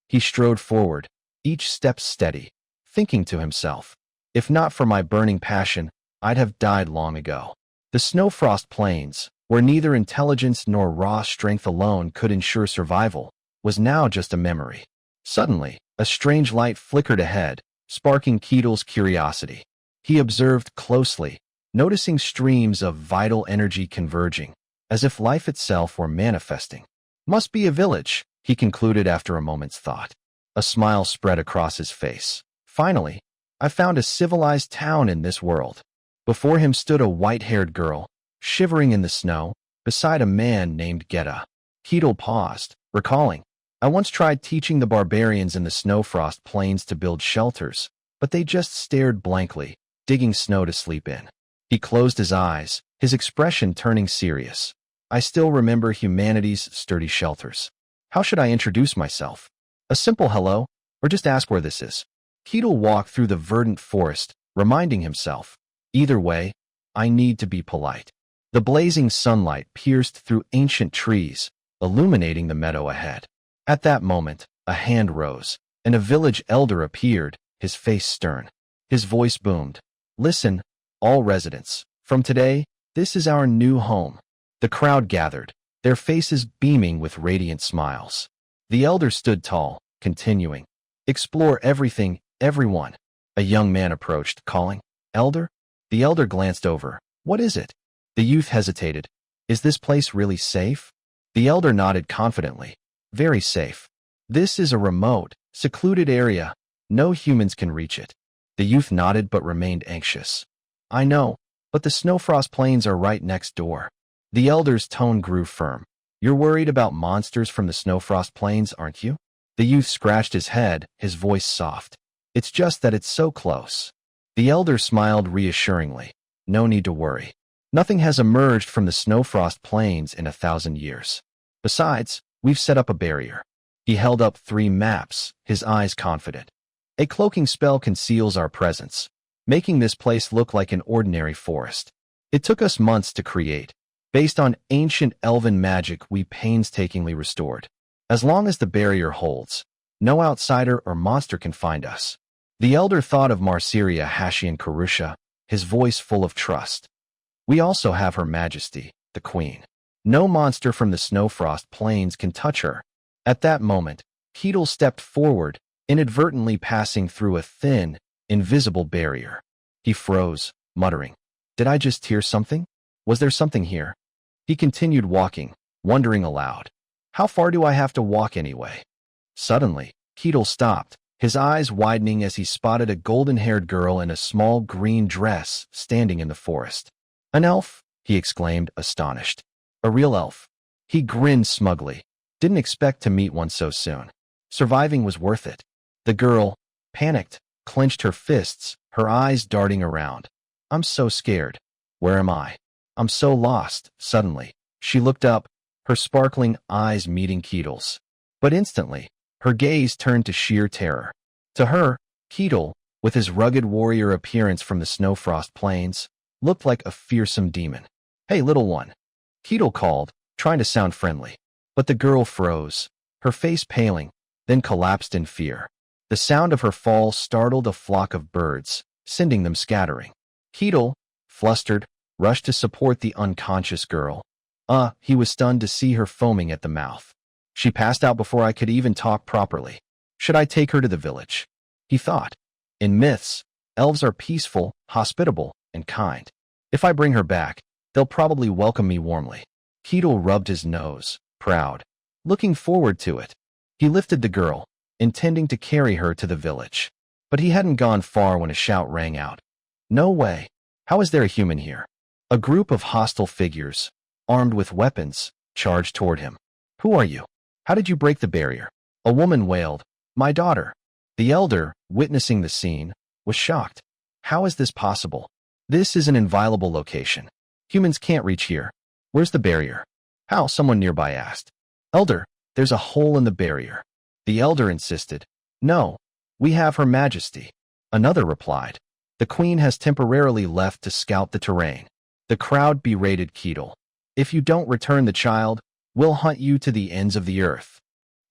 Speaker 1: He strode forward, each step steady, thinking to himself, if not for my burning passion, I'd have died long ago. The Snowfrost Plains, where neither intelligence nor raw strength alone could ensure survival, was now just a memory. Suddenly, a strange light flickered ahead, sparking Keel's curiosity. He observed closely, noticing streams of vital energy converging, as if life itself were manifesting. Must be a village, he concluded after a moment's thought. A smile spread across his face. Finally, I found a civilized town in this world. Before him stood a white-haired girl, shivering in the snow, beside a man named Greta. Keel paused, recalling, I once tried teaching the barbarians in the Snowfrost Plains to build shelters, but they just stared blankly, digging snow to sleep in. He closed his eyes, his expression turning serious. I still remember humanity's sturdy shelters. How should I introduce myself? A simple hello, or just ask where this is? Keel walked through the verdant forest, reminding himself, either way, I need to be polite. The blazing sunlight pierced through ancient trees, illuminating the meadow ahead. At that moment, a hand rose, and a village elder appeared, his face stern. His voice boomed. "Listen, all residents. From today, this is our new home." The crowd gathered, their faces beaming with radiant smiles. The elder stood tall, continuing, "Explore everything, everyone." A young man approached, calling, "Elder?" The elder glanced over. "What is it?" The youth hesitated. "Is this place really safe?" The elder nodded confidently. "Very safe. This is a remote, secluded area. No humans can reach it." The youth nodded but remained anxious. "I know, but the Snowfrost Plains are right next door." The elder's tone grew firm. "You're worried about monsters from the Snowfrost Plains, aren't you?" The youth scratched his head, his voice soft. "It's just that it's so close." The elder smiled reassuringly. "No need to worry. Nothing has emerged from the Snowfrost Plains in 1,000 years. Besides, we've set up a barrier." He held up 3 maps, his eyes confident. "A cloaking spell conceals our presence, making this place look like an ordinary forest. It took us months to create, based on ancient elven magic we painstakingly restored. As long as the barrier holds, no outsider or monster can find us." The elder thought of Marsiria Hashian Karusha, his voice full of trust. "We also have Her Majesty, the Queen. No monster from the Snowfrost Plains can touch her." At that moment, Keel stepped forward, inadvertently passing through a thin, invisible barrier. He froze, muttering, "Did I just hear something? Was there something here?" He continued walking, wondering aloud, "How far do I have to walk anyway?" Suddenly, Keel stopped, his eyes widening as he spotted a golden-haired girl in a small green dress standing in the forest. "An elf?" he exclaimed, astonished. "A real elf?" He grinned smugly. Didn't expect to meet one so soon. Surviving was worth it. The girl, panicked, clenched her fists, her eyes darting around. "I'm so scared. Where am I? I'm so lost." Suddenly, she looked up, her sparkling eyes meeting Keel's. But instantly, her gaze turned to sheer terror. To her, Keel, with his rugged warrior appearance from the Snowfrost Plains, looked like a fearsome demon. "Hey, little one," Keel called, trying to sound friendly. But the girl froze, her face paling, then collapsed in fear. The sound of her fall startled a flock of birds, sending them scattering. Keel, flustered, rushed to support the unconscious girl. He was stunned to see her foaming at the mouth. "She passed out before I could even talk properly. Should I take her to the village?" He thought. In myths, elves are peaceful, hospitable, and kind. If I bring her back, they'll probably welcome me warmly. Keel rubbed his nose, proud, looking forward to it. He lifted the girl, intending to carry her to the village. But he hadn't gone far when a shout rang out. "No way! How is there a human here?" A group of hostile figures, armed with weapons, charged toward him. "Who are you? How did you break the barrier?" A woman wailed, "My daughter." The elder, witnessing the scene, was shocked. "How is this possible? This is an inviolable location. Humans can't reach here. Where's the barrier?" "How?" someone nearby asked. "Elder, there's a hole in the barrier." The elder insisted. "No, we have Her Majesty." Another replied. "The Queen has temporarily left to scout the terrain." The crowd berated Keel. "If you don't return the child, we'll hunt you to the ends of the earth."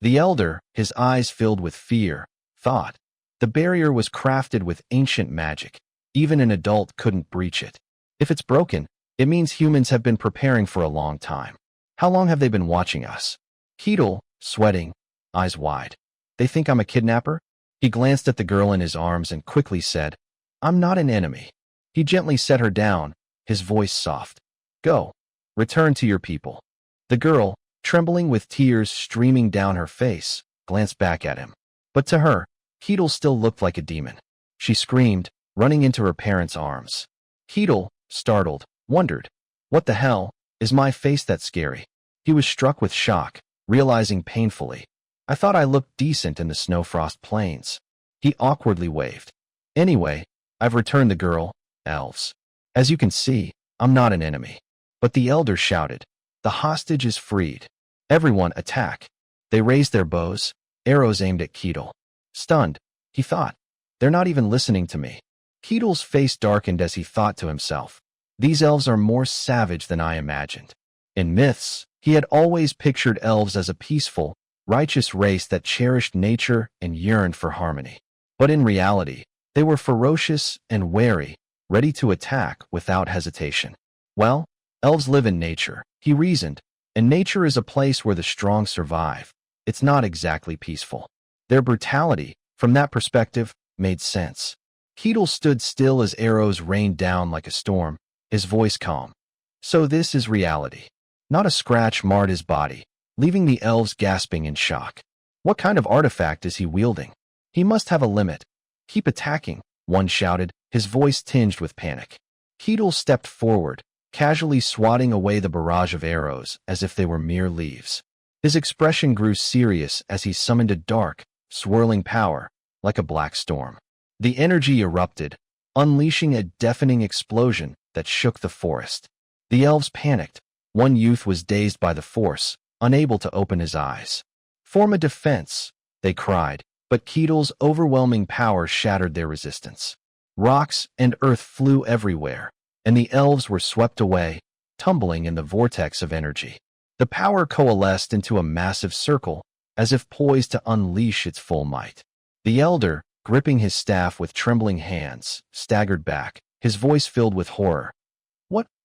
Speaker 1: The elder, his eyes filled with fear, thought. The barrier was crafted with ancient magic. Even an adult couldn't breach it. If it's broken, it means humans have been preparing for a long time. How long have they been watching us? Keel, sweating, eyes wide. "They think I'm a kidnapper?" He glanced at the girl in his arms and quickly said, "I'm not an enemy." He gently set her down, his voice soft. "Go. Return to your people." The girl, trembling with tears streaming down her face, glanced back at him. But to her, Keel still looked like a demon. She screamed, running into her parents' arms. Keel, startled, wondered, "What the hell? Is my face that scary?" He was struck with shock, realizing painfully, "I thought I looked decent in the Snowfrost Plains." He awkwardly waved. "Anyway, I've returned the girl, elves. As you can see, I'm not an enemy." But the elder shouted, "The hostage is freed. Everyone attack." They raised their bows, arrows aimed at Keel. Stunned, he thought, "They're not even listening to me." Keel's face darkened as he thought to himself, These elves are more savage than I imagined. In myths, he had always pictured elves as a peaceful, righteous race that cherished nature and yearned for harmony. But in reality, they were ferocious and wary, ready to attack without hesitation. Well, elves live in nature, he reasoned, and nature is a place where the strong survive. It's not exactly peaceful. Their brutality, from that perspective, made sense. Keel stood still as arrows rained down like a storm, his voice calm. So this is reality. Not a scratch marred his body, leaving the elves gasping in shock. What kind of artifact is he wielding? He must have a limit. Keep attacking, one shouted, his voice tinged with panic. Keel stepped forward, casually swatting away the barrage of arrows as if they were mere leaves. His expression grew serious as he summoned a dark, swirling power, like a black storm. The energy erupted, unleashing a deafening explosion that shook the forest. The elves panicked. One youth was dazed by the force, unable to open his eyes. Form a defense, they cried, but Keel's overwhelming power shattered their resistance. Rocks and earth flew everywhere, and the elves were swept away, tumbling in the vortex of energy. The power coalesced into a massive circle, as if poised to unleash its full might. The elder, gripping his staff with trembling hands, staggered back, his voice filled with horror.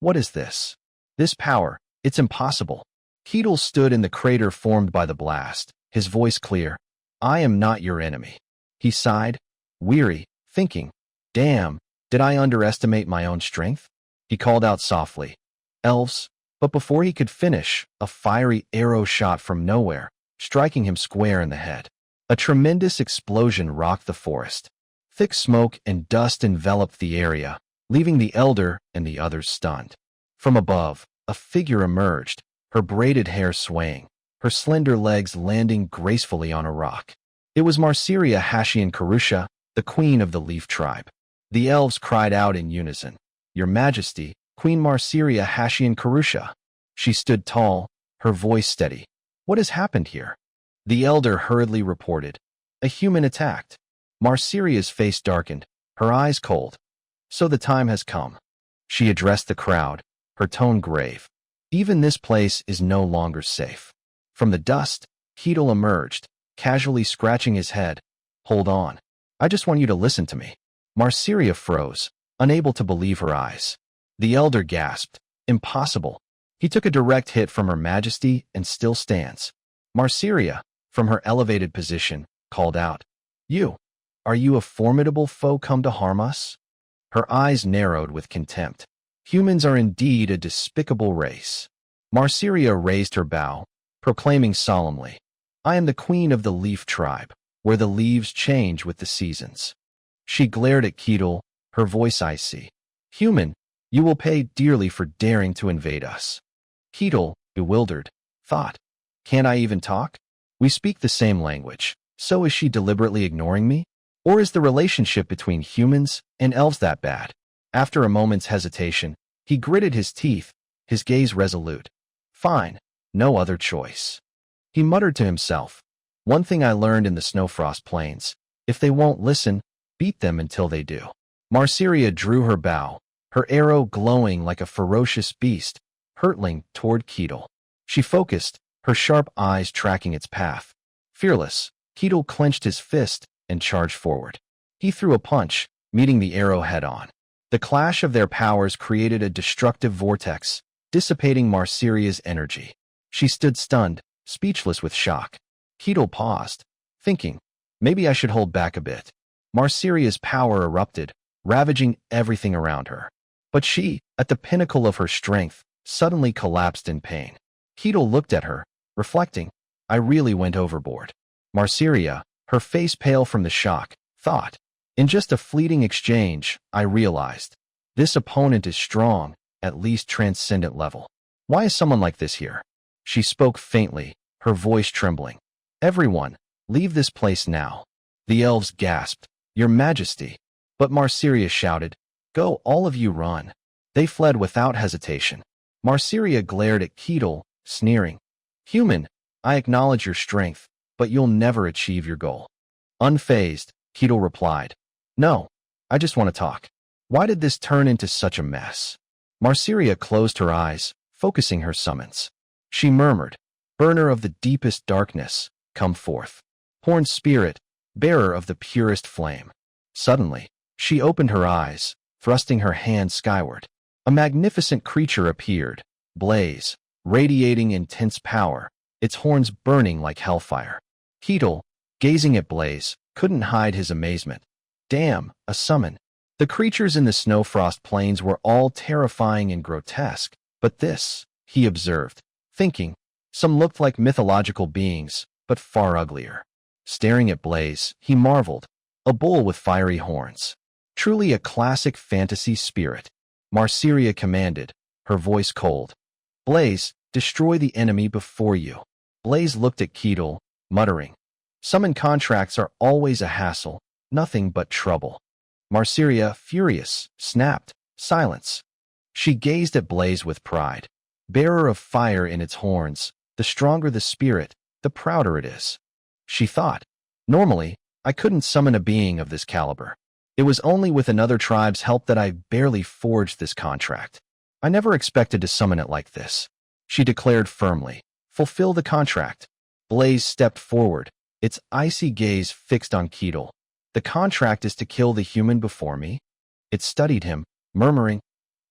Speaker 1: What is this? This power, it's impossible. Keel stood in the crater formed by the blast, his voice clear. I am not your enemy. He sighed, weary, thinking, damn, did I underestimate my own strength? He called out softly, elves, but before he could finish, a fiery arrow shot from nowhere, striking him square in the head. A tremendous explosion rocked the forest. Thick smoke and dust enveloped the area, leaving the elder and the others stunned. From above, a figure emerged, her braided hair swaying, her slender legs landing gracefully on a rock. It was Marsiria Hashian Karusha, the queen of the Leaf tribe. The elves cried out in unison, Your Majesty, Queen Marsiria Hashian Karusha. She stood tall, her voice steady. What has happened here? The elder hurriedly reported. A human attacked. Marsiria's face darkened, her eyes cold. So the time has come. She addressed the crowd, her tone grave. Even this place is no longer safe. From the dust, Keel emerged, casually scratching his head. Hold on. I just want you to listen to me. Marsiria froze, unable to believe her eyes. The elder gasped. Impossible. He took a direct hit from Her Majesty and still stands. Marsiria, from her elevated position, called out, Are you a formidable foe come to harm us? Her eyes narrowed with contempt. Humans are indeed a despicable race. Marsiria raised her bow, proclaiming solemnly, I am the queen of the Leaf tribe, where the leaves change with the seasons. She glared at Keel, her voice icy. Human, you will pay dearly for daring to invade us. Keel, bewildered, thought, Can't I even talk? We speak the same language, so is she deliberately ignoring me? Or is the relationship between humans and elves that bad? After a moment's hesitation, he gritted his teeth, his gaze resolute. Fine, no other choice. He muttered to himself, One thing I learned in the Snowfrost Plains, if they won't listen, beat them until they do. Marsiria drew her bow, her arrow glowing like a ferocious beast, hurtling toward Keel. She focused, her sharp eyes tracking its path. Fearless, Keel clenched his fist and charged forward. He threw a punch, meeting the arrow head-on. The clash of their powers created a destructive vortex, dissipating Marsiria's energy. She stood stunned, speechless with shock. Keel paused, thinking, maybe I should hold back a bit. Marsiria's power erupted, ravaging everything around her. But she, at the pinnacle of her strength, suddenly collapsed in pain. Keel looked at her, reflecting, I really went overboard. Marsiria, her face pale from the shock, thought, in just a fleeting exchange, I realized, this opponent is strong, at least transcendent level. Why is someone like this here? She spoke faintly, her voice trembling. Everyone, leave this place now. The elves gasped, Your Majesty. But Marsiria shouted, Go, all of you run. They fled without hesitation. Marsiria glared at Keel, sneering. Human, I acknowledge your strength, but you'll never achieve your goal. Unfazed, Keel replied, No, I just want to talk. Why did this turn into such a mess? Marsyria closed her eyes, focusing her summons. She murmured, "Burner of the deepest darkness, come forth. Horned spirit, bearer of the purest flame." Suddenly, she opened her eyes, thrusting her hand skyward. A magnificent creature appeared, Blaze, radiating intense power, its horns burning like hellfire. Keel, gazing at Blaze, couldn't hide his amazement. Damn, a summon. The creatures in the Snowfrost Plains were all terrifying and grotesque, but this, he observed, thinking, some looked like mythological beings, but far uglier. Staring at Blaze, he marveled, a bull with fiery horns. Truly a classic fantasy spirit. Marsyria commanded, her voice cold. "Blaze, destroy the enemy before you." Blaze looked at Keel, muttering, "Summon contracts are always a hassle, nothing but trouble." Marsyria, furious, snapped, "Silence." She gazed at Blaze with pride. Bearer of fire in its horns, the stronger the spirit, the prouder it is. She thought, normally, I couldn't summon a being of this caliber. It was only with another tribe's help that I barely forged this contract. I never expected to summon it like this. She declared firmly, "Fulfill the contract." Blaze stepped forward, its icy gaze fixed on Keel. "The contract is to kill the human before me?" It studied him, murmuring,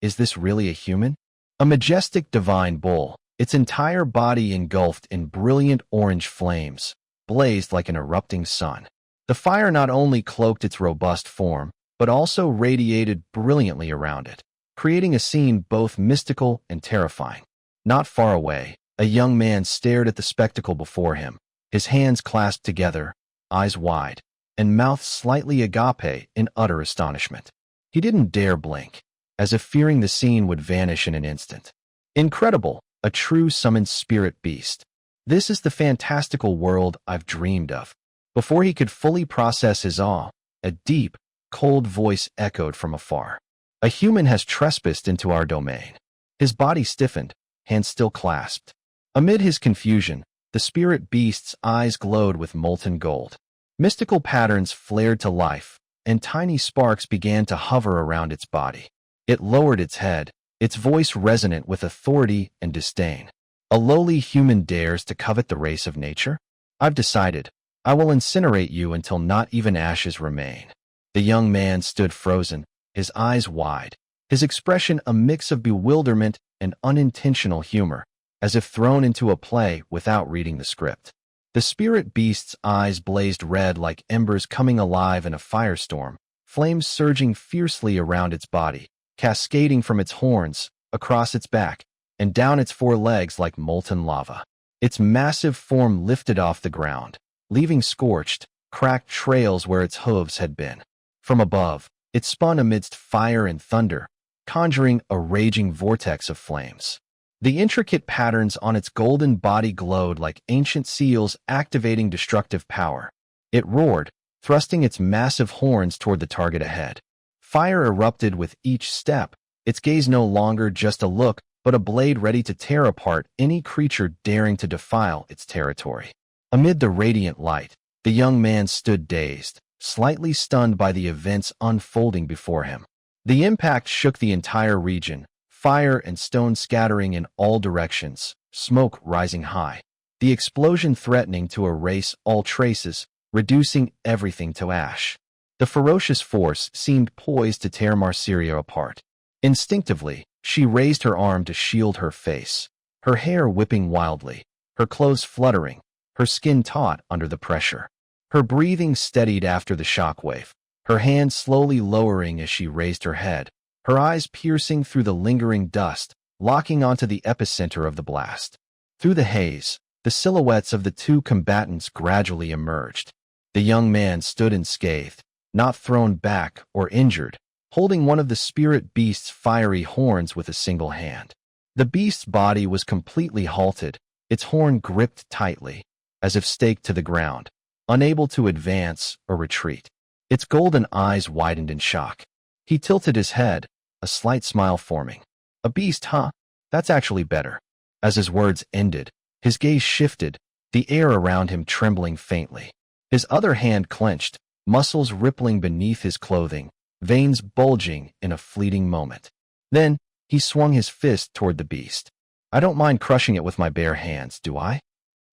Speaker 1: "Is this really a human?" A majestic divine bull, its entire body engulfed in brilliant orange flames, blazed like an erupting sun. The fire not only cloaked its robust form, but also radiated brilliantly around it, creating a scene both mystical and terrifying. Not far away, a young man stared at the spectacle before him, his hands clasped together, eyes wide, and mouth slightly agape in utter astonishment. He didn't dare blink, as if fearing the scene would vanish in an instant. Incredible, a true summoned spirit beast. This is the fantastical world I've dreamed of. Before he could fully process his awe, a deep, cold voice echoed from afar. "A human has trespassed into our domain." His body stiffened, hands still clasped. Amid his confusion, the spirit beast's eyes glowed with molten gold. Mystical patterns flared to life, and tiny sparks began to hover around its body. It lowered its head, its voice resonant with authority and disdain. "A lowly human dares to covet the race of nature? I've decided. I will incinerate you until not even ashes remain." The young man stood frozen, his eyes wide, his expression a mix of bewilderment and unintentional humor, as if thrown into a play without reading the script. The spirit beast's eyes blazed red like embers coming alive in a firestorm, flames surging fiercely around its body, cascading from its horns, across its back, and down its four legs like molten lava. Its massive form lifted off the ground, leaving scorched, cracked trails where its hooves had been. From above, it spun amidst fire and thunder, conjuring a raging vortex of flames. The intricate patterns on its golden body glowed like ancient seals activating destructive power. It roared, thrusting its massive horns toward the target ahead. Fire erupted with each step, its gaze no longer just a look, but a blade ready to tear apart any creature daring to defile its territory. Amid the radiant light, the young man stood dazed, slightly stunned by the events unfolding before him. The impact shook the entire region, fire and stone scattering in all directions, smoke rising high. The explosion threatening to erase all traces, reducing everything to ash. The ferocious force seemed poised to tear Marsyria apart. Instinctively, she raised her arm to shield her face, her hair whipping wildly, her clothes fluttering, her skin taut under the pressure. Her breathing steadied after the shockwave, her hand slowly lowering as she raised her head, her eyes piercing through the lingering dust, locking onto the epicenter of the blast. Through the haze, the silhouettes of the two combatants gradually emerged. The young man stood unscathed, not thrown back or injured, holding one of the spirit beast's fiery horns with a single hand. The beast's body was completely halted, its horn gripped tightly, as if staked to the ground, unable to advance or retreat. Its golden eyes widened in shock. He tilted his head, a slight smile forming. "A beast, huh? That's actually better." As his words ended, his gaze shifted, the air around him trembling faintly. His other hand clenched, muscles rippling beneath his clothing, veins bulging in a fleeting moment. Then, He swung his fist toward the beast. I don't mind crushing it with my bare hands, do I?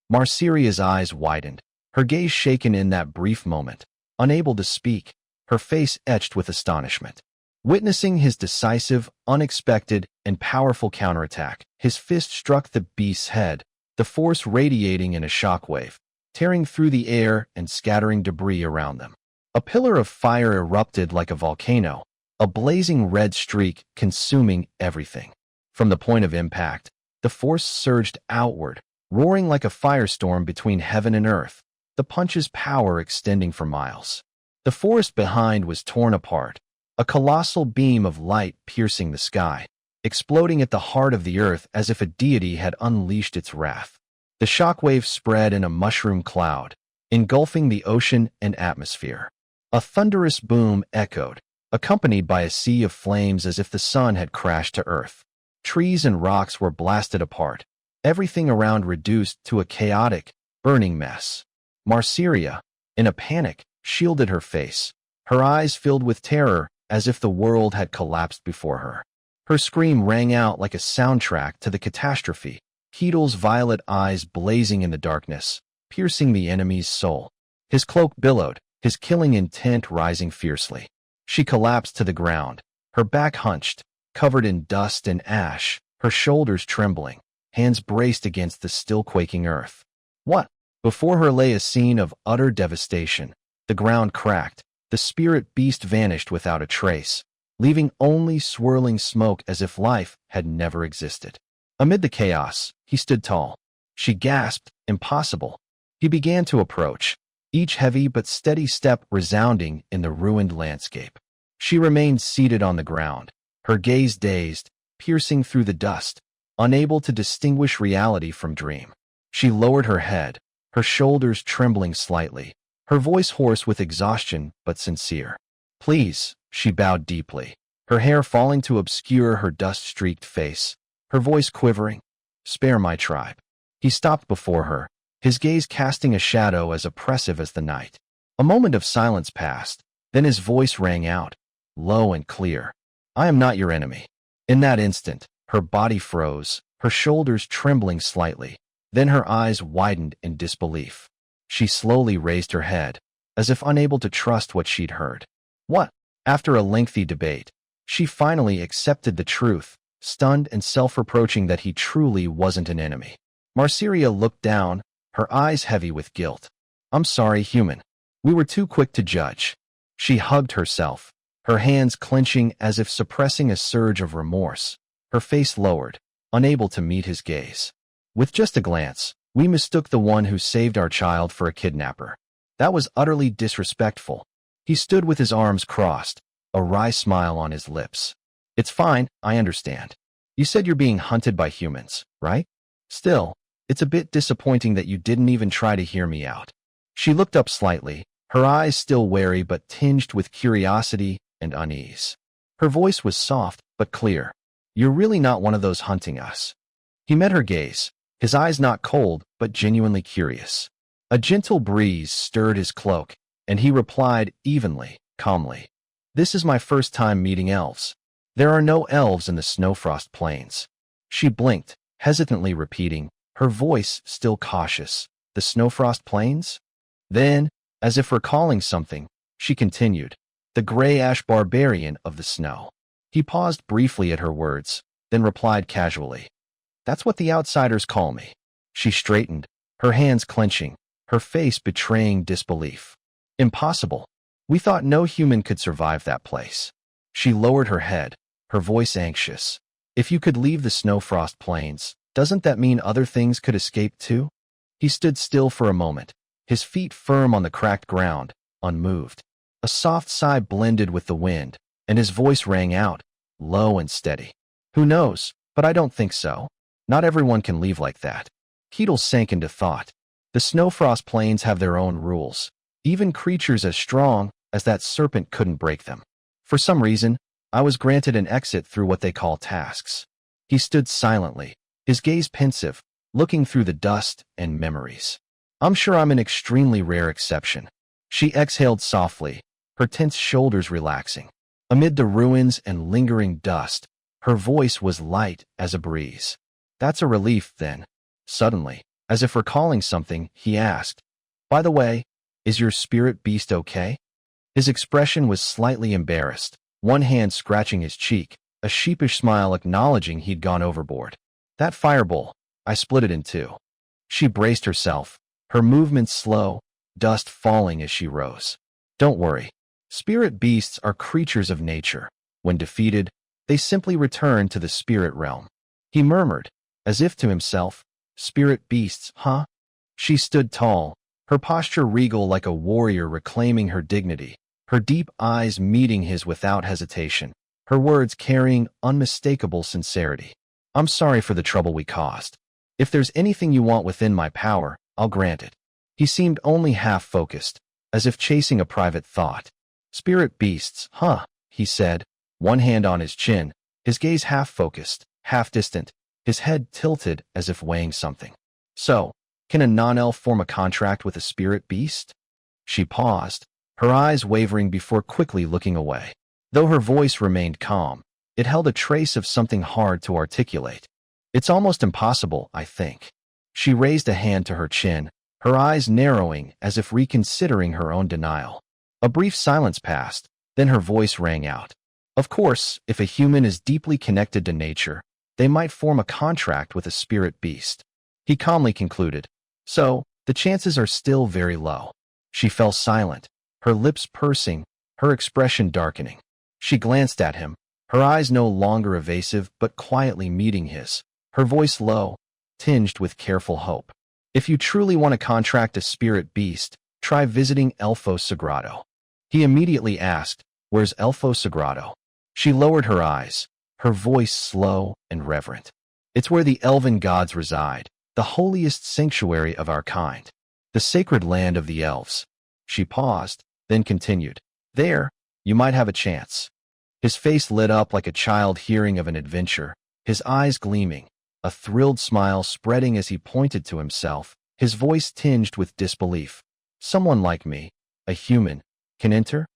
Speaker 1: Marceria's eyes widened, her gaze shaken in that brief moment. Unable to speak, her face etched with astonishment. Witnessing his decisive, unexpected, and powerful counterattack, his fist struck the beast's head, the force radiating in a shockwave, tearing through the air and scattering debris around them. A pillar of fire erupted like a volcano, a blazing red streak consuming everything. From the point of impact, the force surged outward, roaring like a firestorm between heaven and earth, the punch's power extending for miles. The forest behind was torn apart, a colossal beam of light piercing the sky, exploding at the heart of the earth as if a deity had unleashed its wrath. The shockwave spread in a mushroom cloud, engulfing the ocean and atmosphere. A thunderous boom echoed, accompanied by a sea of flames as if the sun had crashed to earth. Trees and rocks were blasted apart, everything around reduced to a chaotic, burning mess. Marceria, in a panic, shielded her face, her eyes filled with terror as if the world had collapsed before her. Her scream rang out like a soundtrack to the catastrophe, Keel's violet eyes blazing in the darkness, piercing the enemy's soul. His cloak billowed, his killing intent rising fiercely. She collapsed to the ground, her back hunched, covered in dust and ash, her shoulders trembling, hands braced against the still quaking earth. What? Before her lay a scene of utter devastation. The ground cracked, the spirit beast vanished without a trace, leaving only swirling smoke as if life had never existed. Amid the chaos, he stood tall. She gasped, impossible. He began to approach, each heavy but steady step resounding in the ruined landscape. She remained seated on the ground, her gaze dazed, piercing through the dust, unable to distinguish reality from dream. She lowered her head, her shoulders trembling slightly, her voice hoarse with exhaustion but sincere. Please, she bowed deeply, her hair falling to obscure her dust-streaked face, her voice quivering. Spare my tribe. He stopped before her, his gaze casting a shadow as oppressive as the night. A moment of silence passed, then his voice rang out, low and clear. I am not your enemy. In that instant, her body froze, her shoulders trembling slightly, then her eyes widened in disbelief. She slowly raised her head, as if unable to trust what she'd heard. What? After a lengthy debate, she finally accepted the truth, stunned and self-reproaching that he truly wasn't an enemy. Marceria looked down, her eyes heavy with guilt. I'm sorry, human. We were too quick to judge. She hugged herself, her hands clenching as if suppressing a surge of remorse, her face lowered, unable to meet his gaze. With just a glance, we mistook the one who saved our child for a kidnapper. That was utterly disrespectful. He stood with his arms crossed, a wry smile on his lips. It's fine, I understand. You said you're being hunted by humans, right? Still, it's a bit disappointing that you didn't even try to hear me out. She looked up slightly, her eyes still wary but tinged with curiosity and unease. Her voice was soft but clear. You're really not one of those hunting us. He met her gaze, his eyes not cold but genuinely curious. A gentle breeze stirred his cloak, and he replied evenly, calmly. This is my first time meeting elves. There are no elves in the Snowfrost Plains. She blinked, hesitantly repeating, her voice still cautious. The Snowfrost Plains? Then, as if recalling something, she continued, the gray-ash barbarian of the snow. He paused briefly at her words, then replied casually, That's what the outsiders call me. She straightened, her hands clenching, her face betraying disbelief. Impossible. We thought no human could survive that place. She lowered her head, her voice anxious. If you could leave the Snowfrost Plains, doesn't that mean other things could escape too? He stood still for a moment, his feet firm on the cracked ground, unmoved. A soft sigh blended with the wind, and his voice rang out, low and steady. Who knows, but I don't think so. Not everyone can leave like that. Keel sank into thought. The Snowfrost Plains have their own rules. Even creatures as strong as that serpent couldn't break them. For some reason, I was granted an exit through what they call tasks. He stood silently, his gaze pensive, looking through the dust and memories. I'm sure I'm an extremely rare exception. She exhaled softly, her tense shoulders relaxing. Amid the ruins and lingering dust, Her voice was light as a breeze. That's a relief, then. Suddenly, as if recalling something, he asked, "By the way, is your spirit beast okay?" His expression was slightly embarrassed, one hand scratching his cheek, a sheepish smile acknowledging he'd gone overboard. "That firebolt, I split it in two." She braced herself, her movements slow, dust falling as she rose. "Don't worry. Spirit beasts are creatures of nature. When defeated, they simply return to the spirit realm." He murmured, as if to himself, "Spirit beasts, huh?" She stood tall, her posture regal like a warrior reclaiming her dignity, her deep eyes meeting his without hesitation, her words carrying unmistakable sincerity. "I'm sorry for the trouble we caused. If there's anything you want within my power, I'll grant it." He seemed only half-focused, as if chasing a private thought. "Spirit beasts, huh?" he said, one hand on his chin, his gaze half-focused, half-distant, his head tilted as if weighing something. "So, can a non-elf form a contract with a spirit beast?" She paused, her eyes wavering before quickly looking away. Though her voice remained calm, it held a trace of something hard to articulate. "It's almost impossible, I think." She raised a hand to her chin, her eyes narrowing as if reconsidering her own denial. A brief silence passed, then her voice rang out. "Of course, if a human is deeply connected to nature, they might form a contract with a spirit beast." He calmly concluded, "So, the chances are still very low." She fell silent, her lips pursing, her expression darkening. She glanced at him, her eyes no longer evasive but quietly meeting his, her voice low, tinged with careful hope. "If you truly want to contract a spirit beast, try visiting Elfo Sagrado." He immediately asked, "Where's Elfo Sagrado?" She lowered her eyes, her voice slow and reverent. "It's where the elven gods reside, the holiest sanctuary of our kind, the sacred land of the elves." She paused, then continued, "There, you might have a chance." His face lit up like a child hearing of an adventure, his eyes gleaming, a thrilled smile spreading as he pointed to himself, his voice tinged with disbelief. "Someone like me, a human, can enter?"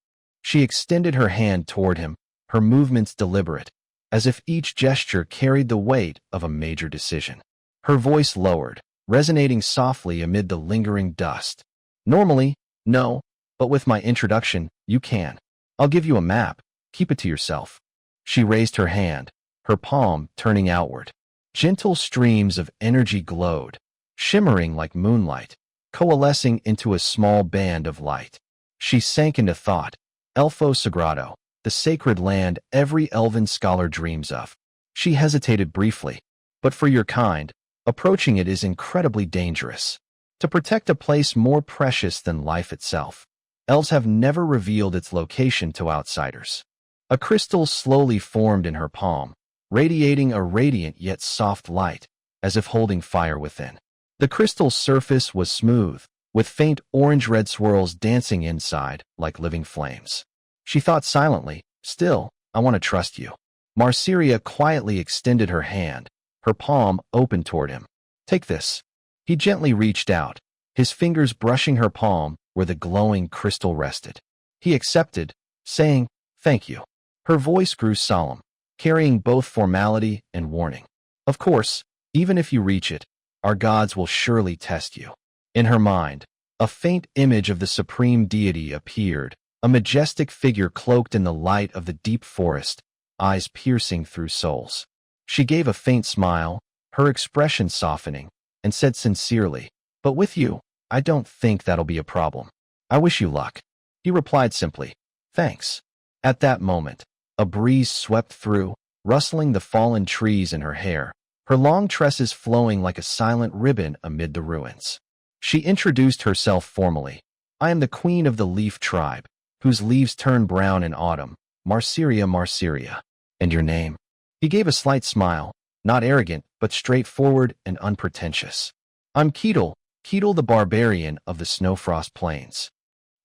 Speaker 1: She extended her hand toward him, her movements deliberate, as if each gesture carried the weight of a major decision. Her voice lowered, resonating softly amid the lingering dust. "Normally, no, but with my introduction, you can. I'll give you a map. Keep it to yourself." She raised her hand, her palm turning outward. Gentle streams of energy glowed, shimmering like moonlight, coalescing into a small band of light. She sank into thought. Elfo Sagrado, the sacred land every elven scholar dreams of. She hesitated briefly. "But for your kind, approaching it is incredibly dangerous. To protect a place more precious than life itself, elves have never revealed its location to outsiders." A crystal slowly formed in her palm, radiating a radiant yet soft light, as if holding fire within. The crystal's surface was smooth, with faint orange-red swirls dancing inside like living flames. She thought silently, "Still, I want to trust you." Marsyria quietly extended her hand, her palm open toward him. "Take this." He gently reached out, his fingers brushing her palm where the glowing crystal rested. He accepted, saying, "Thank you." Her voice grew solemn, carrying both formality and warning. "Of course, even if you reach it, our gods will surely test you." In her mind, a faint image of the supreme deity appeared, a majestic figure cloaked in the light of the deep forest, eyes piercing through souls. She gave a faint smile, her expression softening, and said sincerely, "But with you, I don't think that'll be a problem. I wish you luck." He replied simply, "Thanks." At that moment, a breeze swept through, rustling the fallen trees in her hair, her long tresses flowing like a silent ribbon amid the ruins. She introduced herself formally. "I am the queen of the leaf tribe, whose leaves turn brown in autumn, Marsyria Marsyria." "And your name?" He gave a slight smile, not arrogant, but straightforward and unpretentious. "I'm Keel, Keel the Barbarian of the Snowfrost Plains."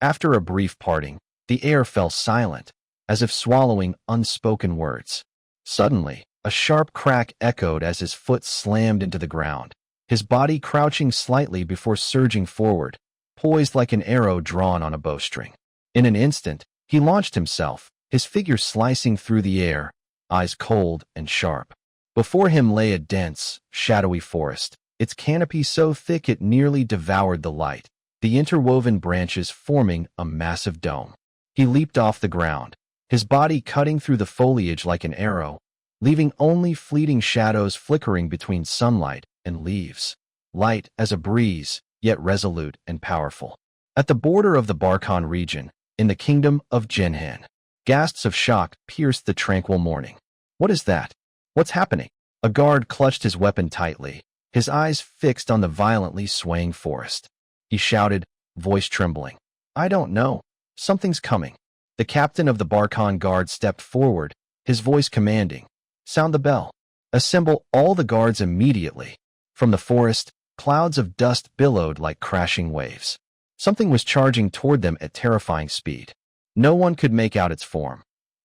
Speaker 1: After a brief parting, the air fell silent, as if swallowing unspoken words. Suddenly, a sharp crack echoed as his foot slammed into the ground, his body crouching slightly before surging forward, poised like an arrow drawn on a bowstring. In an instant, he launched himself, his figure slicing through the air, eyes cold and sharp. Before him lay a dense, shadowy forest, its canopy so thick it nearly devoured the light, the interwoven branches forming a massive dome. He leaped off the ground, his body cutting through the foliage like an arrow, leaving only fleeting shadows flickering between sunlight and leaves. Light as a breeze, yet resolute and powerful. At the border of the Barkan region, in the kingdom of Jinhan, gasps of shock pierced the tranquil morning. What is that? What's happening? A guard clutched his weapon tightly, his eyes fixed on the violently swaying forest. He shouted, voice trembling. I don't know. Something's coming. The captain of the Barkan guard stepped forward, his voice commanding. Sound the bell. Assemble all the guards immediately. From the forest, clouds of dust billowed like crashing waves. Something was charging toward them at terrifying speed. No one could make out its form.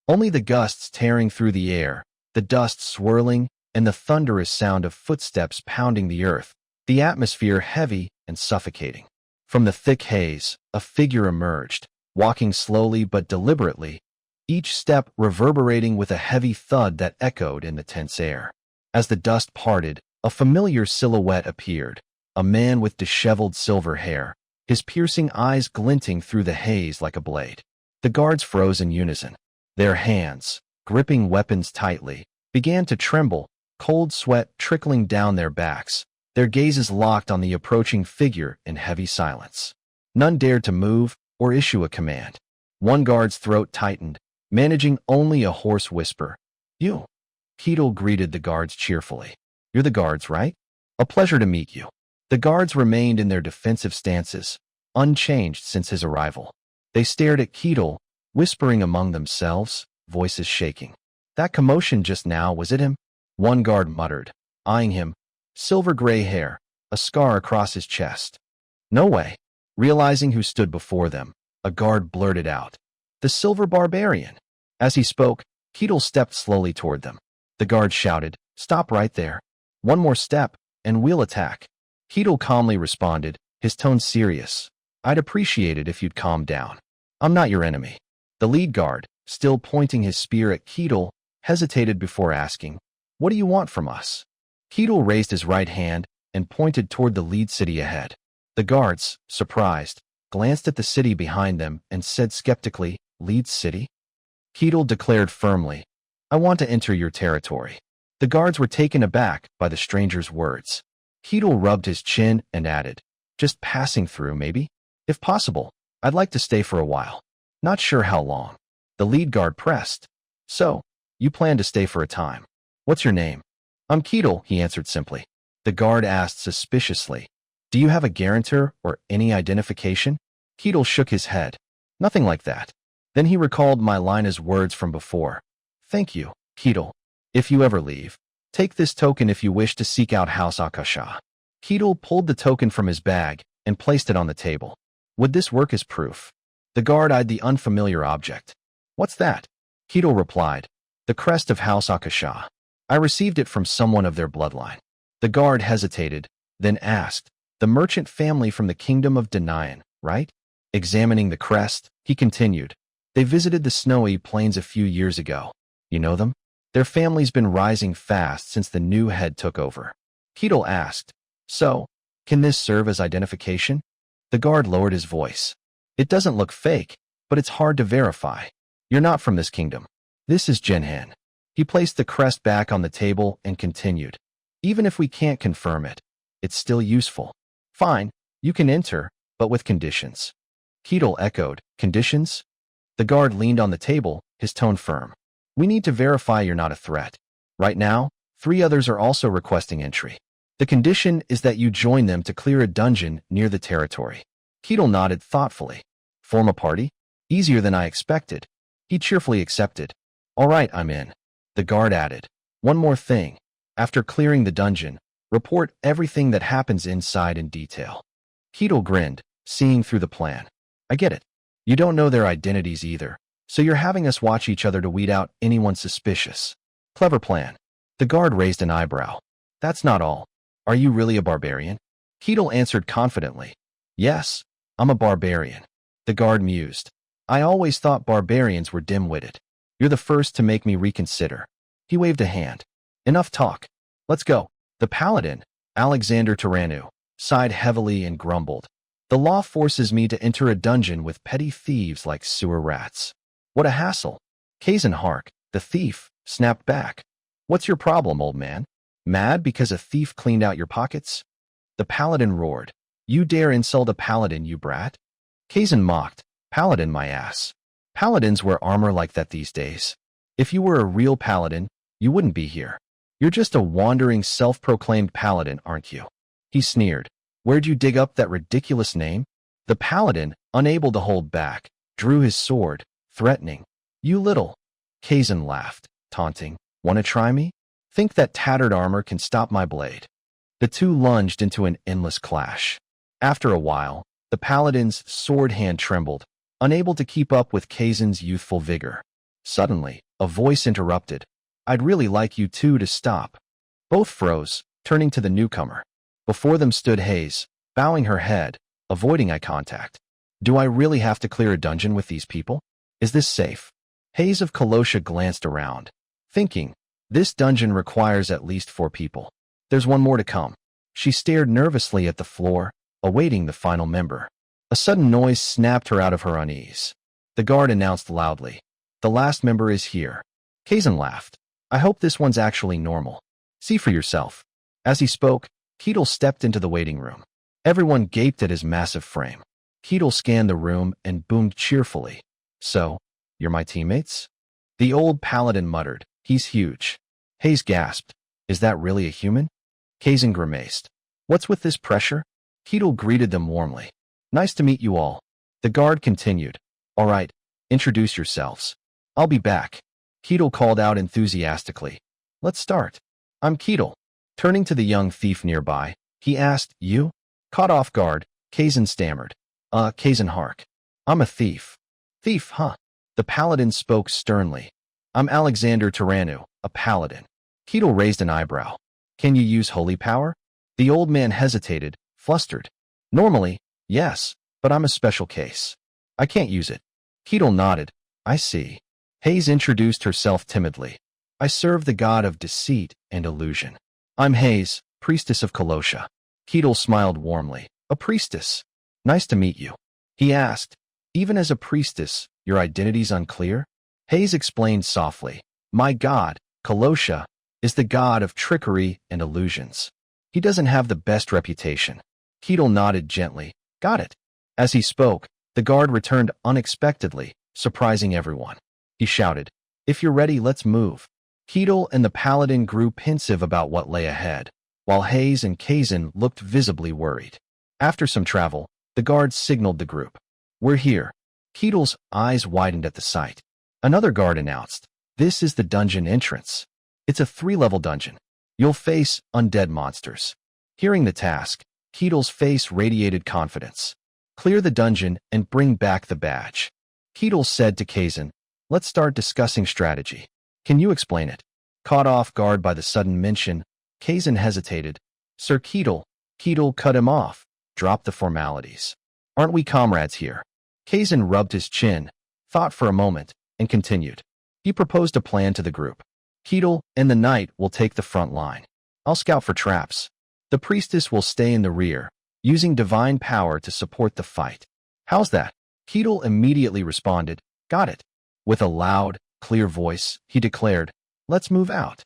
Speaker 1: Only the gusts tearing through the air, the dust swirling, and the thunderous sound of footsteps pounding the earth, the atmosphere heavy and suffocating. From the thick haze, a figure emerged, walking slowly but deliberately, each step reverberating with a heavy thud that echoed in the tense air. As the dust parted, a familiar silhouette appeared, a man with disheveled silver hair, his piercing eyes glinting through the haze like a blade. The guards froze in unison. Their hands, gripping weapons tightly, began to tremble, cold sweat trickling down their backs, their gazes locked on the approaching figure in heavy silence. None dared to move or issue a command. One guard's throat tightened, managing only a hoarse whisper. You. Keel greeted the guards cheerfully. You're the guards, right? A pleasure to meet you. The guards remained in their defensive stances, unchanged since his arrival. They stared at Keel, whispering among themselves, voices shaking. That commotion just now, was it him? One guard muttered, eyeing him. Silver gray hair, a scar across his chest. No way. Realizing who stood before them, a guard blurted out. The silver barbarian. As he spoke, Keel stepped slowly toward them. The guard shouted, stop right there. One more step, and we'll attack. Keel calmly responded, his tone serious. I'd appreciate it if you'd calm down. I'm not your enemy. The lead guard, still pointing his spear at Keel, hesitated before asking, what do you want from us? Keel raised his right hand and pointed toward the lead city ahead. The guards, surprised, glanced at the city behind them and said skeptically, lead city? Keel declared firmly, I want to enter your territory. The guards were taken aback by the stranger's words. Keel rubbed his chin and added, just passing through, maybe? If possible, I'd like to stay for a while. Not sure how long. The lead guard pressed. So, you plan to stay for a time. What's your name? I'm Keel, he answered simply. The guard asked suspiciously, do you have a guarantor or any identification? Keel shook his head. Nothing like that. Then he recalled Milina's words from before. Thank you, Keel. If you ever leave, take this token if you wish to seek out House Akasha. Keel pulled the token from his bag and placed it on the table. Would this work as proof? The guard eyed the unfamiliar object. What's that? Keel replied. The crest of House Akasha. I received it from someone of their bloodline. The guard hesitated, then asked, the merchant family from the kingdom of Denian, right? Examining the crest, he continued. They visited the snowy plains a few years ago. You know them? Their family's been rising fast since the new head took over. Keel asked, so, can this serve as identification? The guard lowered his voice. It doesn't look fake, but it's hard to verify. You're not from this kingdom. This is Jinhan. He placed the crest back on the table and continued. Even if we can't confirm it, it's still useful. Fine, you can enter, but with conditions. Keel echoed, conditions? The guard leaned on the table, his tone firm. We need to verify you're not a threat. Right now, 3 others are also requesting entry. The condition is that you join them to clear a dungeon near the territory. Keel nodded thoughtfully. Form a party? Easier than I expected. He cheerfully accepted. All right, I'm in. The guard added. One more thing. After clearing the dungeon, report everything that happens inside in detail. Keel grinned, seeing through the plan. I get it. You don't know their identities either, so you're having us watch each other to weed out anyone suspicious. Clever plan. The guard raised an eyebrow. That's not all. Are you really a barbarian? Keel answered confidently. Yes, I'm a barbarian. The guard mused. I always thought barbarians were dim-witted. You're the first to make me reconsider. He waved a hand. Enough talk. Let's go. The paladin, Alexander Tyrannus, sighed heavily and grumbled. The law forces me to enter a dungeon with petty thieves like sewer rats. What a hassle. Hark, the thief, snapped back. What's your problem, old man? Mad because a thief cleaned out your pockets? The paladin roared. You dare insult a paladin, you brat? Kazan mocked. Paladin, my ass. Paladins wear armor like that these days. If you were a real paladin, you wouldn't be here. You're just a wandering, self-proclaimed paladin, aren't you? He sneered. Where'd you dig up that ridiculous name? The paladin, unable to hold back, drew his sword, threatening. You little. Kazan laughed, taunting. Wanna try me? Think that tattered armor can stop my blade? The two lunged into an endless clash. After a while, the paladin's sword hand trembled, unable to keep up with Kazan's youthful vigor. Suddenly, a voice interrupted. I'd really like you two to stop. Both froze, turning to the newcomer. Before them stood Hayes, bowing her head, avoiding eye contact. Do I really have to clear a dungeon with these people? Is this safe? Hayes of Kolosha glanced around, thinking, this dungeon requires at least 4 people. There's one more to come. She stared nervously at the floor, awaiting the final member. A sudden noise snapped her out of her unease. The guard announced loudly, the last member is here. Kazan laughed. I hope this one's actually normal. See for yourself. As he spoke, Keel stepped into the waiting room. Everyone gaped at his massive frame. Keel scanned the room and boomed cheerfully. So, you're my teammates? The old paladin muttered. He's huge. Hayes gasped. Is that really a human? Kazan grimaced. What's with this pressure? Keel greeted them warmly. Nice to meet you all. The guard continued. All right, introduce yourselves. I'll be back. Keel called out enthusiastically. Let's start. I'm Keel. Turning to the young thief nearby, he asked, You? Caught off guard, Kazan stammered. Kazan hark. I'm a thief. Thief, huh? The paladin spoke sternly. I'm Alexander Tyrannus, a paladin. Keel raised an eyebrow. Can you use holy power? The old man hesitated, flustered. Normally, yes, but I'm a special case. I can't use it. Keel nodded. I see. Hayes introduced herself timidly. I serve the god of deceit and illusion. I'm Hayes, priestess of Kolosha. Keel smiled warmly. A priestess. Nice to meet you. He asked, even as a priestess, your identity's unclear? Hayes explained softly. My god, Kolosha, is the god of trickery and illusions. He doesn't have the best reputation. Keel nodded gently. Got it. As he spoke, the guard returned unexpectedly, surprising everyone. He shouted, If you're ready, let's move. Keel and the paladin grew pensive about what lay ahead, while Hayes and Kazan looked visibly worried. After some travel, the guard signaled the group. We're here. Keel's eyes widened at the sight. Another guard announced, This is the dungeon entrance. It's a 3-level dungeon. You'll face undead monsters. Hearing the task, Keel's face radiated confidence. Clear the dungeon and bring back the badge. Keel said to Kazan, Let's start discussing strategy. Can you explain it? Caught off guard by the sudden mention, Kazan hesitated. Sir Keel cut him off. Drop the formalities. Aren't we comrades here? Kazan rubbed his chin, thought for a moment, and continued. He proposed a plan to the group. Keel and the knight will take the front line. I'll scout for traps. The priestess will stay in the rear, using divine power to support the fight. How's that? Keel immediately responded, Got it. With a loud, clear voice, he declared, Let's move out.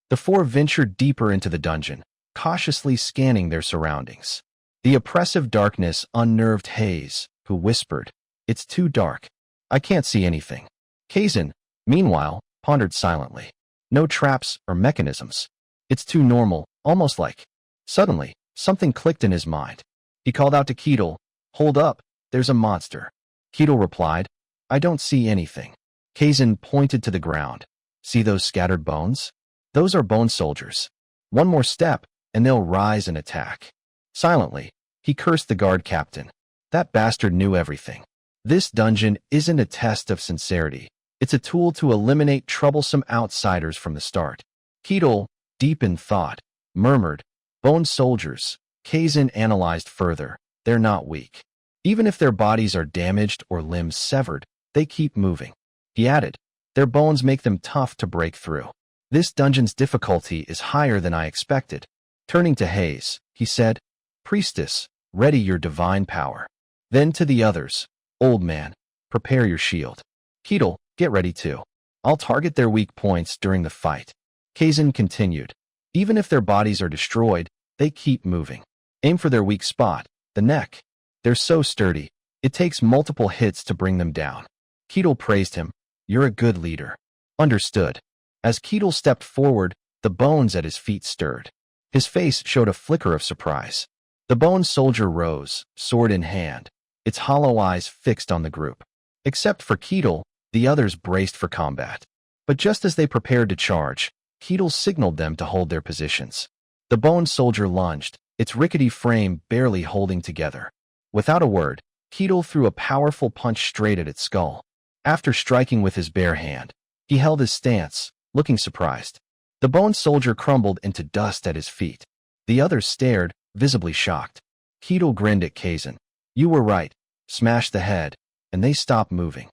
Speaker 1: The 4 ventured deeper into the dungeon, cautiously scanning their surroundings. The oppressive darkness unnerved Hayes, who whispered, It's too dark. I can't see anything. Kazan, meanwhile, pondered silently. No traps or mechanisms. It's too normal, almost like. Suddenly, something clicked in his mind. He called out to Keel, Hold up, there's a monster. Keel replied, I don't see anything. Kazan pointed to the ground. See those scattered bones? Those are bone soldiers. One more step, and they'll rise and attack. Silently, he cursed the guard captain. That bastard knew everything. This dungeon isn't a test of sincerity. It's a tool to eliminate troublesome outsiders from the start. Keel, deep in thought, murmured, Bone soldiers. Kazan analyzed further. They're not weak. Even if their bodies are damaged or limbs severed, they keep moving. He added, their bones make them tough to break through. This dungeon's difficulty is higher than I expected. Turning to Hayes, he said, Priestess, ready your divine power. Then to the others, Old Man, prepare your shield. Keel, get ready too. I'll target their weak points during the fight. Kazan continued. Even if their bodies are destroyed, they keep moving. Aim for their weak spot, the neck. They're so sturdy, it takes multiple hits to bring them down. Keel praised him. You're a good leader. Understood. As Keel stepped forward, the bones at his feet stirred. His face showed a flicker of surprise. The bone soldier rose, sword in hand, its hollow eyes fixed on the group. Except for Keel, the others braced for combat. But just as they prepared to charge, Keel signaled them to hold their positions. The bone soldier lunged, its rickety frame barely holding together. Without a word, Keel threw a powerful punch straight at its skull. After striking with his bare hand, he held his stance, looking surprised. The bone soldier crumbled into dust at his feet. The others stared, visibly shocked. Keel grinned at Kazan. You were right. Smash the head, and they stopped moving.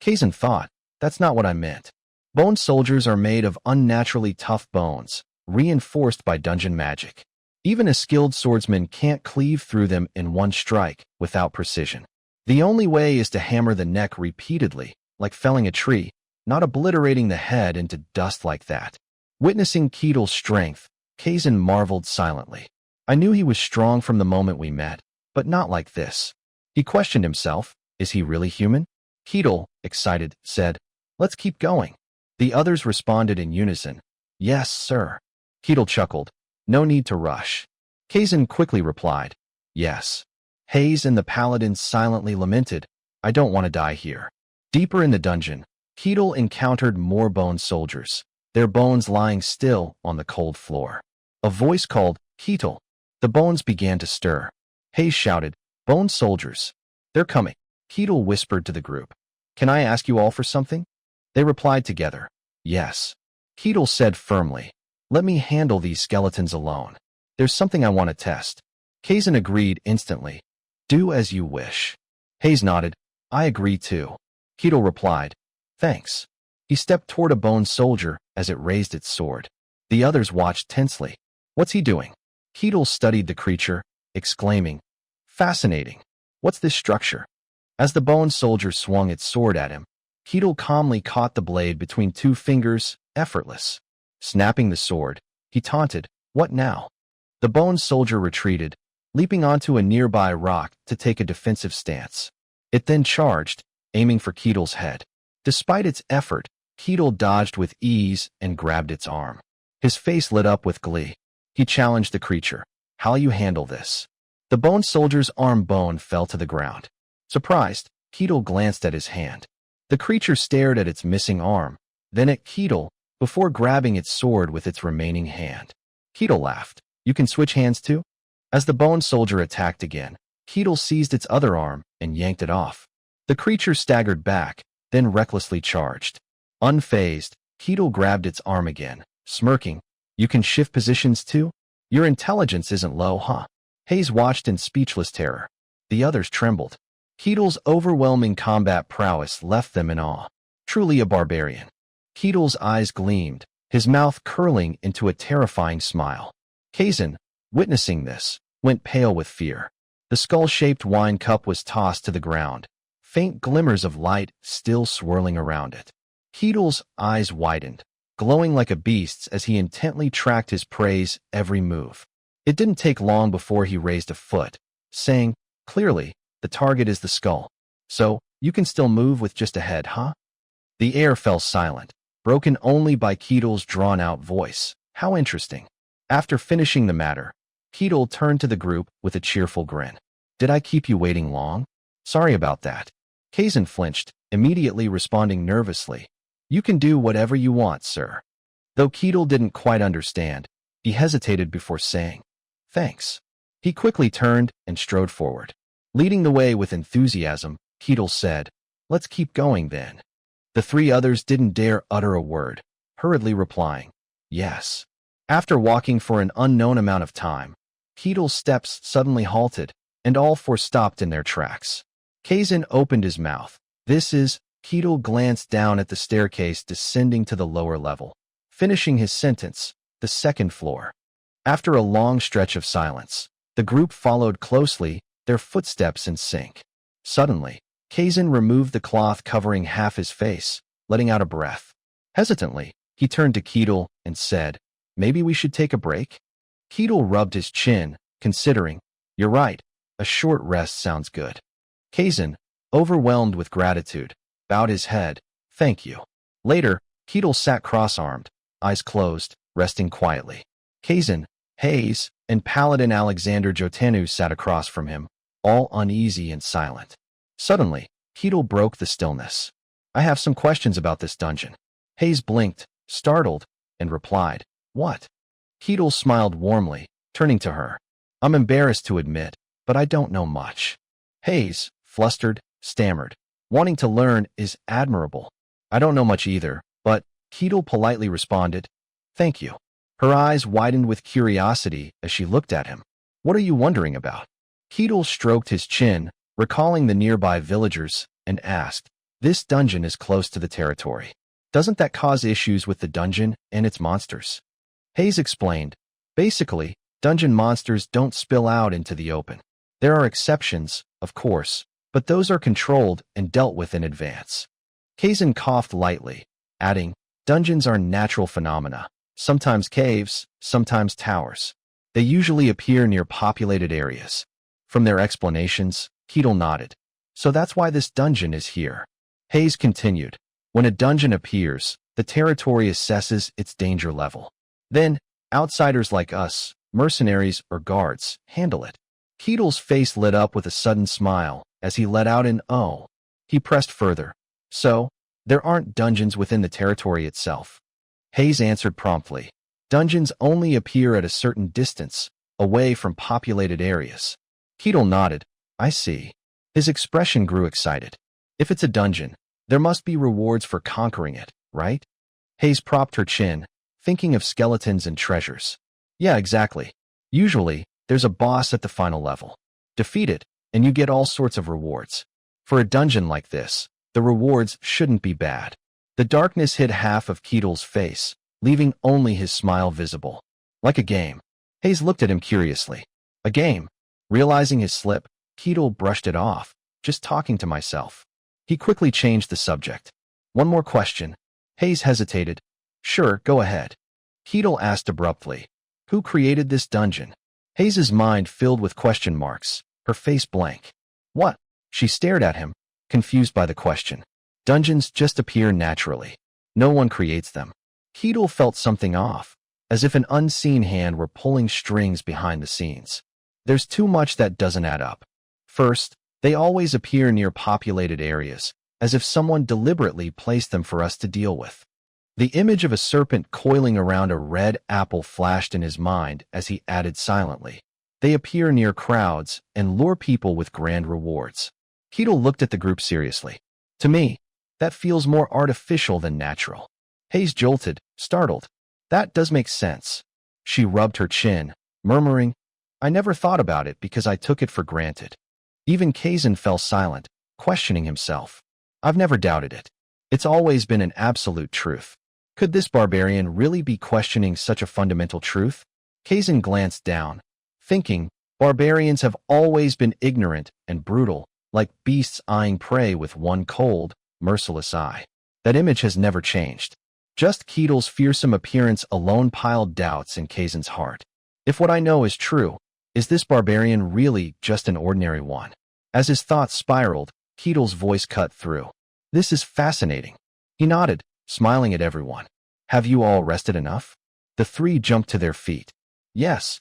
Speaker 1: Kazan thought, that's not what I meant. Bone soldiers are made of unnaturally tough bones, reinforced by dungeon magic. Even a skilled swordsman can't cleave through them in one strike without precision. The only way is to hammer the neck repeatedly, like felling a tree, not obliterating the head into dust like that. Witnessing Keel's strength, Kazan marveled silently. I knew he was strong from the moment we met, but not like this. He questioned himself, is he really human? Keel, excited, said, let's keep going. The others responded in unison. Yes, sir. Keel chuckled. No need to rush. Kazan quickly replied, yes. Hayes and the paladins silently lamented, I don't want to die here. Deeper in the dungeon, Keel encountered more bone soldiers, their bones lying still on the cold floor. A voice called, Keel. The bones began to stir. Hayes shouted, Bone soldiers. They're coming. Keel whispered to the group. Can I ask you all for something? They replied together. Yes. Keel said firmly. Let me handle these skeletons alone. There's something I want to test. Kazan agreed instantly. Do as you wish. Hayes nodded. I agree too. Keel replied. Thanks. He stepped toward a bone soldier as it raised its sword. The others watched tensely. What's he doing? Keel studied the creature, exclaiming, Fascinating. What's this structure? As the bone soldier swung its sword at him, Keel calmly caught the blade between two fingers, effortless. Snapping the sword, he taunted, What now? The bone soldier retreated, leaping onto a nearby rock to take a defensive stance. It then charged, aiming for Keel's head. Despite its effort, Keel dodged with ease and grabbed its arm. His face lit up with glee. He challenged the creature. How'll you handle this? The bone soldier's arm bone fell to the ground. Surprised, Keel glanced at his hand. The creature stared at its missing arm, then at Keel, before grabbing its sword with its remaining hand. Keel laughed. You can switch hands too? As the bone soldier attacked again, Keel seized its other arm and yanked it off. The creature staggered back, then recklessly charged. Unfazed, Keel grabbed its arm again, smirking. You can shift positions too? Your intelligence isn't low, huh? Hayes watched in speechless terror. The others trembled. Keel's overwhelming combat prowess left them in awe. Truly a barbarian. Keel's eyes gleamed, his mouth curling into a terrifying smile. Kazan, witnessing this, went pale with fear. The skull-shaped wine cup was tossed to the ground, faint glimmers of light still swirling around it. Keel's eyes widened, glowing like a beast's as he intently tracked his prey's every move. It didn't take long before he raised a foot, saying, Clearly, the target is the skull. So, you can still move with just a head, huh? The air fell silent, broken only by Keel's drawn-out voice. How interesting. After finishing the matter, Keel turned to the group with a cheerful grin. Did I keep you waiting long? Sorry about that. Kazan flinched, immediately responding nervously. You can do whatever you want, sir. Though Keel didn't quite understand, he hesitated before saying, Thanks. He quickly turned and strode forward. Leading the way with enthusiasm, Keel said, Let's keep going then. The three others didn't dare utter a word, hurriedly replying, Yes. After walking for an unknown amount of time, Keel's steps suddenly halted, and all four stopped in their tracks. Kazan opened his mouth. This is, Keel glanced down at the staircase descending to the lower level. finishing his sentence, the second floor. After a long stretch of silence, the group followed closely, their footsteps in sync. Suddenly, Kazan removed the cloth covering half his face, letting out a breath. Hesitantly, he turned to Keel and said, "Maybe we should take a break?" Keel rubbed his chin, considering, "You're right, a short rest sounds good." Kazan, overwhelmed with gratitude, bowed his head, "Thank you." Later, Keel sat cross-armed, eyes closed, resting quietly. Kazan, Hayes, and Paladin Alexander Jotenu sat across from him, all uneasy and silent. Suddenly, Keel broke the stillness. "I have some questions about this dungeon." Hayes blinked, startled, and replied, "What?" Keel smiled warmly, turning to her. "I'm embarrassed to admit, but I don't know much." Hayes, flustered, stammered. "Wanting to learn is admirable. I don't know much either, but," Keel politely responded, "Thank you." Her eyes widened with curiosity as she looked at him. "What are you wondering about?" Keel stroked his chin, recalling the nearby villagers, and asked, "This dungeon is close to the territory. Doesn't that cause issues with the dungeon and its monsters?" Hayes explained, "Basically, dungeon monsters don't spill out into the open. There are exceptions, of course, but those are controlled and dealt with in advance." Kazan coughed lightly, adding, "Dungeons are natural phenomena, sometimes caves, sometimes towers. They usually appear near populated areas." From their explanations, Keel nodded. "So that's why this dungeon is here." Hayes continued, "When a dungeon appears, the territory assesses its danger level. Then, outsiders like us, mercenaries or guards, handle it." Keel's face lit up with a sudden smile as he let out an "oh." He pressed further. "So, there aren't dungeons within the territory itself?" Hayes answered promptly. "Dungeons only appear at a certain distance, away from populated areas." Keel nodded. "I see." His expression grew excited. "If it's a dungeon, there must be rewards for conquering it, right?" Hayes propped her chin, thinking of skeletons and treasures. "Yeah, exactly. Usually, there's a boss at the final level. Defeat it, and you get all sorts of rewards. For a dungeon like this, the rewards shouldn't be bad." The darkness hid half of Keel's face, leaving only his smile visible. "Like a game." Hayes looked at him curiously. "A game?" Realizing his slip, Keel brushed it off, "Just talking to myself." He quickly changed the subject. "One more question." Hayes hesitated. "Sure, go ahead." Keel asked abruptly, "Who created this dungeon?" Hayes's mind filled with question marks, her face blank. "What?" She stared at him, confused by the question. "Dungeons just appear naturally. No one creates them." Keel felt something off, as if an unseen hand were pulling strings behind the scenes. "There's too much that doesn't add up. First, they always appear near populated areas, as if someone deliberately placed them for us to deal with." The image of a serpent coiling around a red apple flashed in his mind as he added silently, "They appear near crowds and lure people with grand rewards." Keel looked at the group seriously. "To me, that feels more artificial than natural." Hayes jolted, startled. "That does make sense." She rubbed her chin, murmuring, "I never thought about it because I took it for granted." Even Kazan fell silent, questioning himself. "I've never doubted it. It's always been an absolute truth." Could this barbarian really be questioning such a fundamental truth? Kazan glanced down, thinking, barbarians have always been ignorant and brutal, like beasts eyeing prey with one cold, merciless eye. That image has never changed. Just Keel's fearsome appearance alone piled doubts in Kazan's heart. If what I know is true, is this barbarian really just an ordinary one? As his thoughts spiraled, Keel's voice cut through. "This is fascinating." He nodded, smiling at everyone. "Have you all rested enough?" The three jumped to their feet. "Yes."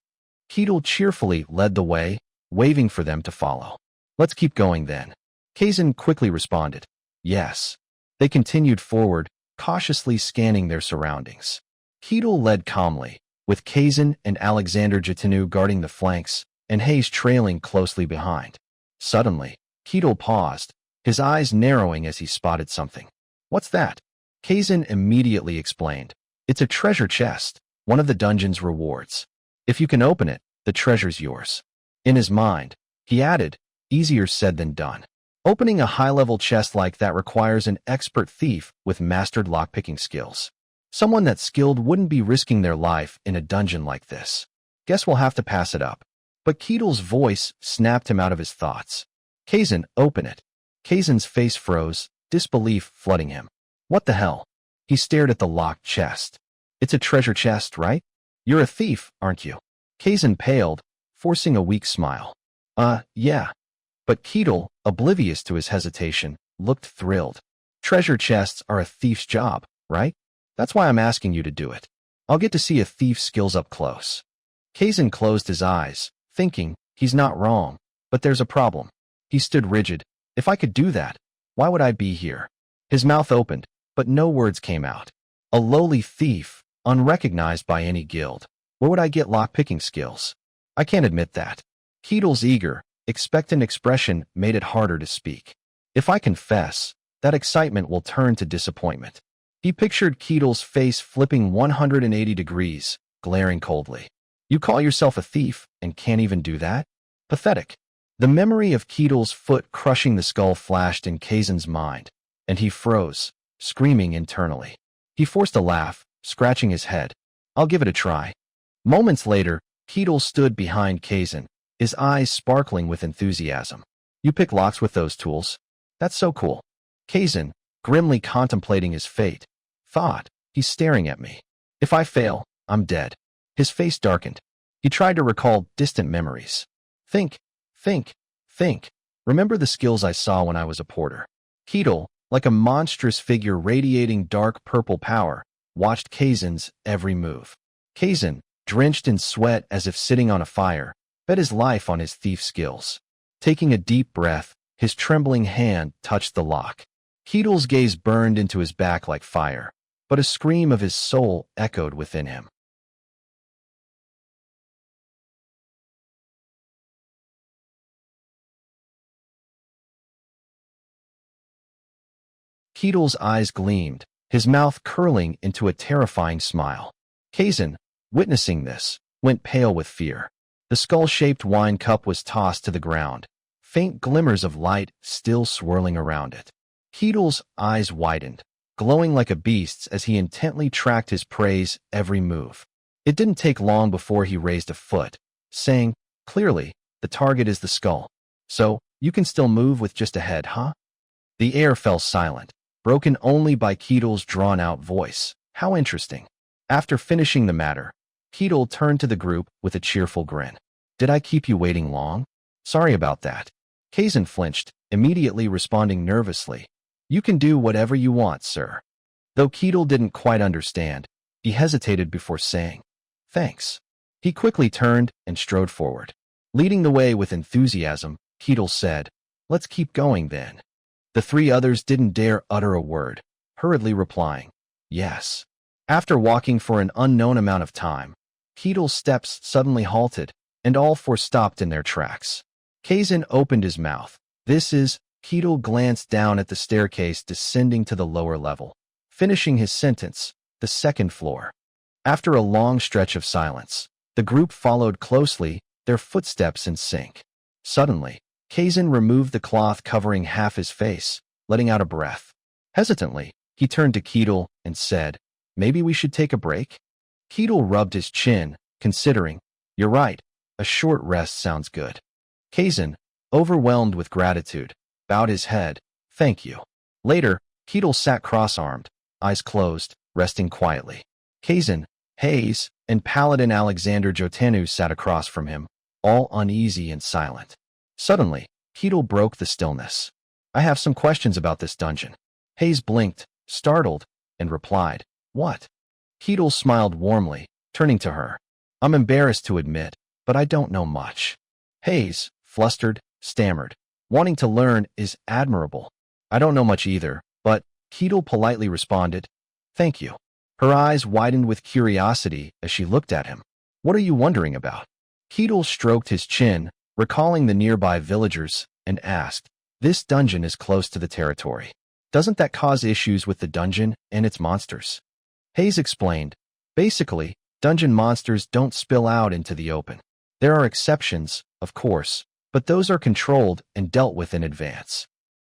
Speaker 1: Keel cheerfully led the way, waving for them to follow. "Let's keep going then." Kazan quickly responded, "Yes." They continued forward, cautiously scanning their surroundings. Keel led calmly, with Kazan and Alexander Jotenu guarding the flanks, and Hayes trailing closely behind. Suddenly, Keel paused, his eyes narrowing as he spotted something. "What's that?" Kazan immediately explained. "It's a treasure chest, one of the dungeon's rewards. If you can open it, the treasure's yours." In his mind, he added, "Easier said than done." Opening a high-level chest like that requires an expert thief with mastered lockpicking skills. Someone that skilled wouldn't be risking their life in a dungeon like this. Guess we'll have to pass it up. But Keel's voice snapped him out of his thoughts. Kazan, open it. Kazan's face froze, disbelief flooding him. What the hell? He stared at the locked chest. It's a treasure chest, right? You're a thief, aren't you? Kazan paled, forcing a weak smile. Yeah. But Keel, oblivious to his hesitation, looked thrilled. Treasure chests are a thief's job, right? That's why I'm asking you to do it. I'll get to see a thief's skills up close. Kazan closed his eyes, thinking, he's not wrong, but there's a problem. He stood rigid. If I could do that, why would I be here? His mouth opened, but no words came out. A lowly thief, unrecognized by any guild. Where would I get lockpicking skills? I can't admit that. Keel's eager, expectant expression made it harder to speak. If I confess, that excitement will turn to disappointment. He pictured Keel's face flipping 180 degrees, glaring coldly. You call yourself a thief and can't even do that? Pathetic. The memory of Keel's foot crushing the skull flashed in Kazan's mind, and he froze, screaming internally. He forced a laugh, scratching his head. I'll give it a try. Moments later, Keel stood behind Kazan, his eyes sparkling with enthusiasm. You pick locks with those tools? That's so cool. Kazan, grimly contemplating his fate, thought, he's staring at me. If I fail, I'm dead. His face darkened. He tried to recall distant memories. Think. Remember the skills I saw when I was a porter. Keel, like a monstrous figure radiating dark purple power, watched Kazan's every move. Kazan, drenched in sweat as if sitting on a fire, bet his life on his thief skills. Taking a deep breath, his trembling hand touched the lock. Keel's gaze burned into his back like fire, but a scream of his soul echoed within him. Keel's eyes gleamed, his mouth curling into a terrifying smile. Kazan, witnessing this, went pale with fear. The skull-shaped wine cup was tossed to the ground, faint glimmers of light still swirling around it. Keel's eyes widened, glowing like a beast's as he intently tracked his prey's every move. It didn't take long before he raised a foot, saying, clearly, the target is the skull. So, you can still move with just a head, huh? The air fell silent, broken only by Keel's drawn-out voice. How interesting. After finishing the matter, Keel turned to the group with a cheerful grin. Did I keep you waiting long? Sorry about that. Kazan flinched, immediately responding nervously. You can do whatever you want, sir. Though Keel didn't quite understand, he hesitated before saying, thanks. He quickly turned and strode forward. Leading the way with enthusiasm, Keel said, let's keep going then. The three others didn't dare utter a word, hurriedly replying, yes. After walking for an unknown amount of time, Keel's steps suddenly halted, and all four stopped in their tracks. Kazan opened his mouth. Keel glanced down at the staircase descending to the lower level, finishing his sentence, the second floor. After a long stretch of silence, the group followed closely, their footsteps in sync. Suddenly, Kazan removed the cloth covering half his face, letting out a breath. Hesitantly, he turned to Keel and said, maybe we should take a break? Keel rubbed his chin, considering, you're right, a short rest sounds good. Kazan, overwhelmed with gratitude, bowed his head, thank you. Later, Keel sat cross-armed, eyes closed, resting quietly. Kazan, Hayes, and Paladin Alexander Jotenu sat across from him, all uneasy and silent. Suddenly, Keel broke the stillness. I have some questions about this dungeon. Hayes blinked, startled, and replied, what? Keel smiled warmly, turning to her. I'm embarrassed to admit, but I don't know much. Hayes, flustered, stammered. Wanting to learn is admirable. I don't know much either, but, Keel politely responded, thank you. Her eyes widened with curiosity as she looked at him. What are you wondering about? Keel stroked his chin, recalling the nearby villagers, and asked, this dungeon is close to the territory. Doesn't that cause issues with the dungeon and its monsters? Hayes explained, basically, dungeon monsters don't spill out into the open. There are exceptions, of course, but those are controlled and dealt with in advance.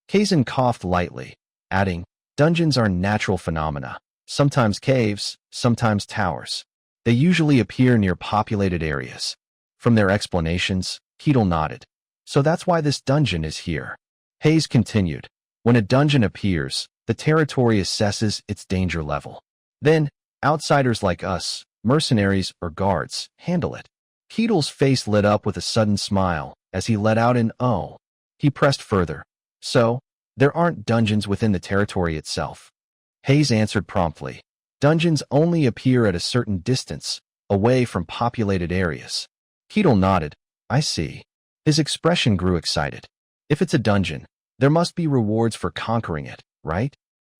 Speaker 1: Kazan coughed lightly, adding, dungeons are natural phenomena. Sometimes caves, sometimes towers. They usually appear near populated areas. From their explanations, Keel nodded. So that's why this dungeon is here. Hayes continued. When a dungeon appears, the territory assesses its danger level. Then, outsiders like us, mercenaries or guards, handle it. Keel's face lit up with a sudden smile as he let out an "oh." He pressed further. So, there aren't dungeons within the territory itself. Hayes answered promptly. Dungeons only appear at a certain distance, away from populated areas. Keel nodded. I see. His expression grew excited. If it's a dungeon, there must be rewards for conquering it, right?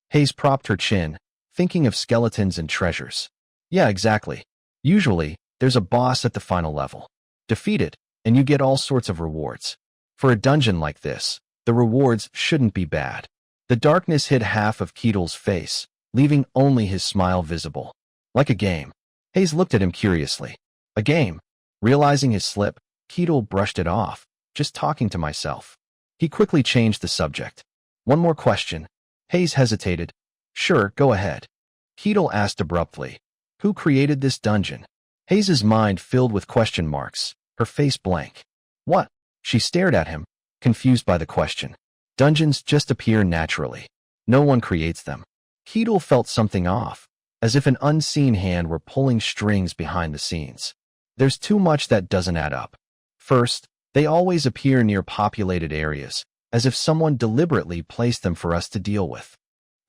Speaker 1: Hayes propped her chin, thinking of skeletons and treasures. Yeah, exactly. Usually, there's a boss at the final level. Defeat it, and you get all sorts of rewards. For a dungeon like this, the rewards shouldn't be bad. The darkness hid half of Keel's face, leaving only his smile visible. Like a game. Hayes looked at him curiously. A game? Realizing his slip, Keel brushed it off. Just talking to myself. He quickly changed the subject. One more question. Hayes hesitated. Sure, go ahead. Keel asked abruptly. Who created this dungeon? Hayes's mind filled with question marks, her face blank. What? She stared at him, confused by the question. Dungeons just appear naturally. No one creates them. Keel felt something off, as if an unseen hand were pulling strings behind the scenes. There's too much that doesn't add up. First, they always appear near populated areas, as if someone deliberately placed them for us to deal with.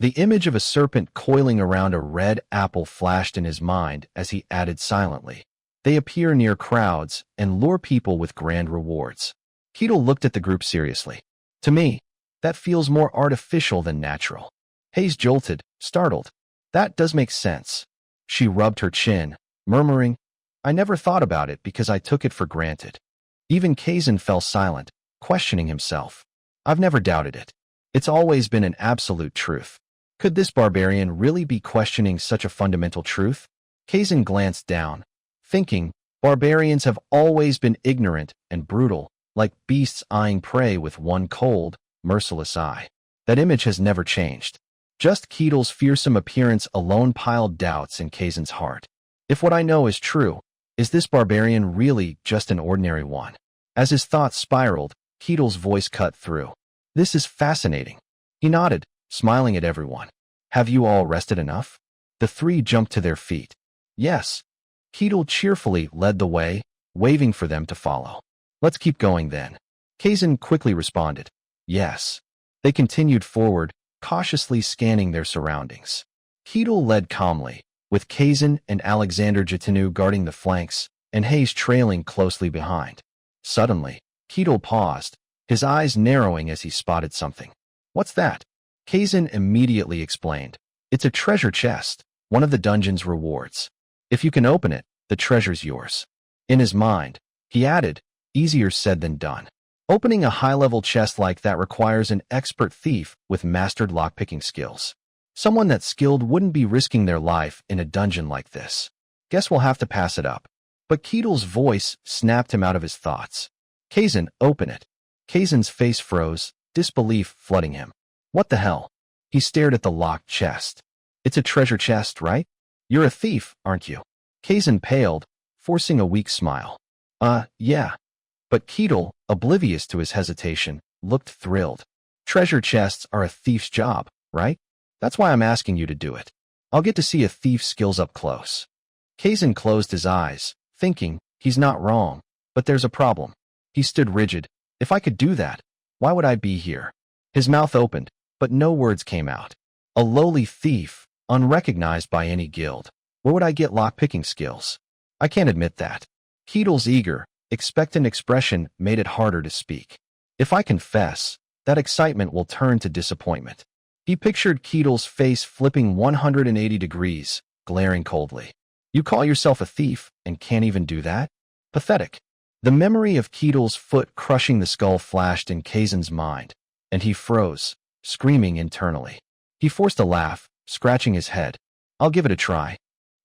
Speaker 1: The image of a serpent coiling around a red apple flashed in his mind as he added silently. They appear near crowds and lure people with grand rewards. Keel looked at the group seriously. To me, that feels more artificial than natural. Hayes jolted, startled. That does make sense. She rubbed her chin, murmuring, I never thought about it because I took it for granted. Even Kazan fell silent, questioning himself. I've never doubted it. It's always been an absolute truth. Could this barbarian really be questioning such a fundamental truth? Kazan glanced down, thinking, barbarians have always been ignorant and brutal, like beasts eyeing prey with one cold, merciless eye. That image has never changed. Just Keel's fearsome appearance alone piled doubts in Kazan's heart. If what I know is true, is this barbarian really just an ordinary one? As his thoughts spiraled, Keel's voice cut through. This is fascinating. He nodded, smiling at everyone. Have you all rested enough? The three jumped to their feet. Yes. Keel cheerfully led the way, waving for them to follow. Let's keep going then. Kazan quickly responded. Yes. They continued forward, cautiously scanning their surroundings. Keel led calmly, with Kazan and Alexander Jatinu guarding the flanks, and Hayes trailing closely behind. Suddenly, Keel paused, his eyes narrowing as he spotted something. What's that? Kazan immediately explained. It's a treasure chest, one of the dungeon's rewards. If you can open it, the treasure's yours. In his mind, he added, easier said than done. Opening a high-level chest like that requires an expert thief with mastered lockpicking skills. Someone that's skilled wouldn't be risking their life in a dungeon like this. Guess we'll have to pass it up. But Keel's voice snapped him out of his thoughts. Kazan, open it. Kazan's face froze, disbelief flooding him. What the hell? He stared at the locked chest. It's a treasure chest, right? You're a thief, aren't you? Kazan paled, forcing a weak smile. Yeah. But Keel, oblivious to his hesitation, looked thrilled. Treasure chests are a thief's job, right? That's why I'm asking you to do it. I'll get to see a thief's skills up close. Kazan closed his eyes, thinking, he's not wrong, but there's a problem. He stood rigid. If I could do that, why would I be here? His mouth opened, but no words came out. A lowly thief, unrecognized by any guild. Where would I get lockpicking skills? I can't admit that. Keel's eager, expectant expression made it harder to speak. If I confess, that excitement will turn to disappointment. He pictured Keel's face flipping 180 degrees, glaring coldly. You call yourself a thief and can't even do that? Pathetic. The memory of Keel's foot crushing the skull flashed in Kazan's mind, and he froze, screaming internally. He forced a laugh, scratching his head. I'll give it a try.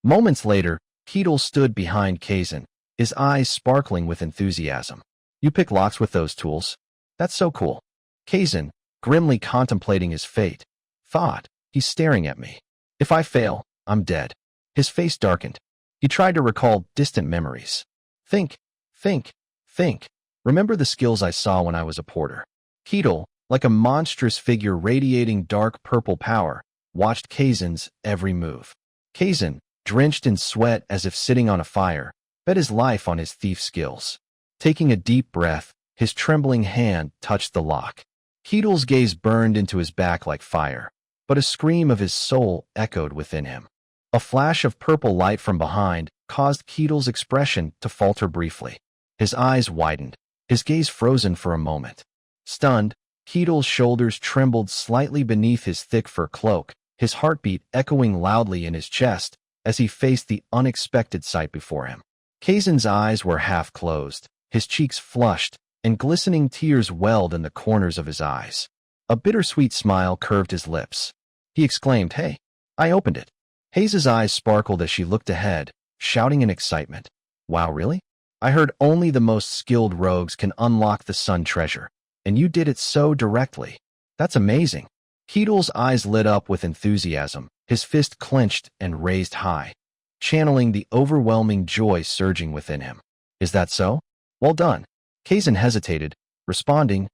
Speaker 1: Moments later, Keel stood behind Kazan, his eyes sparkling with enthusiasm. You pick locks with those tools? That's so cool. Kazan, grimly contemplating his fate, thought, he's staring at me. If I fail, I'm dead. His face darkened. He tried to recall distant memories. Think, think, think. Remember the skills I saw when I was a porter. Keel, like a monstrous figure radiating dark purple power, watched Kazan's every move. Kazan, drenched in sweat as if sitting on a fire, bet his life on his thief skills. Taking a deep breath, his trembling hand touched the lock. Keel's gaze burned into his back like fire, but a scream of his soul echoed within him. A flash of purple light from behind caused Keel's expression to falter briefly. His eyes widened, his gaze frozen for a moment. Stunned, Keel's shoulders trembled slightly beneath his thick fur cloak, his heartbeat echoing loudly in his chest as he faced the unexpected sight before him. Kazan's eyes were half closed, his cheeks flushed, and glistening tears welled in the corners of his eyes. A bittersweet smile curved his lips. He exclaimed, "Hey!" I opened it. Hayes's eyes sparkled as she looked ahead, shouting in excitement. "Wow, really? I heard only the most skilled rogues can unlock the sun treasure, and you did it so directly. That's amazing." Keel's eyes lit up with enthusiasm, his fist clenched and raised high, channeling the overwhelming joy surging within him. "Is that so? Well done." Kazan hesitated, responding,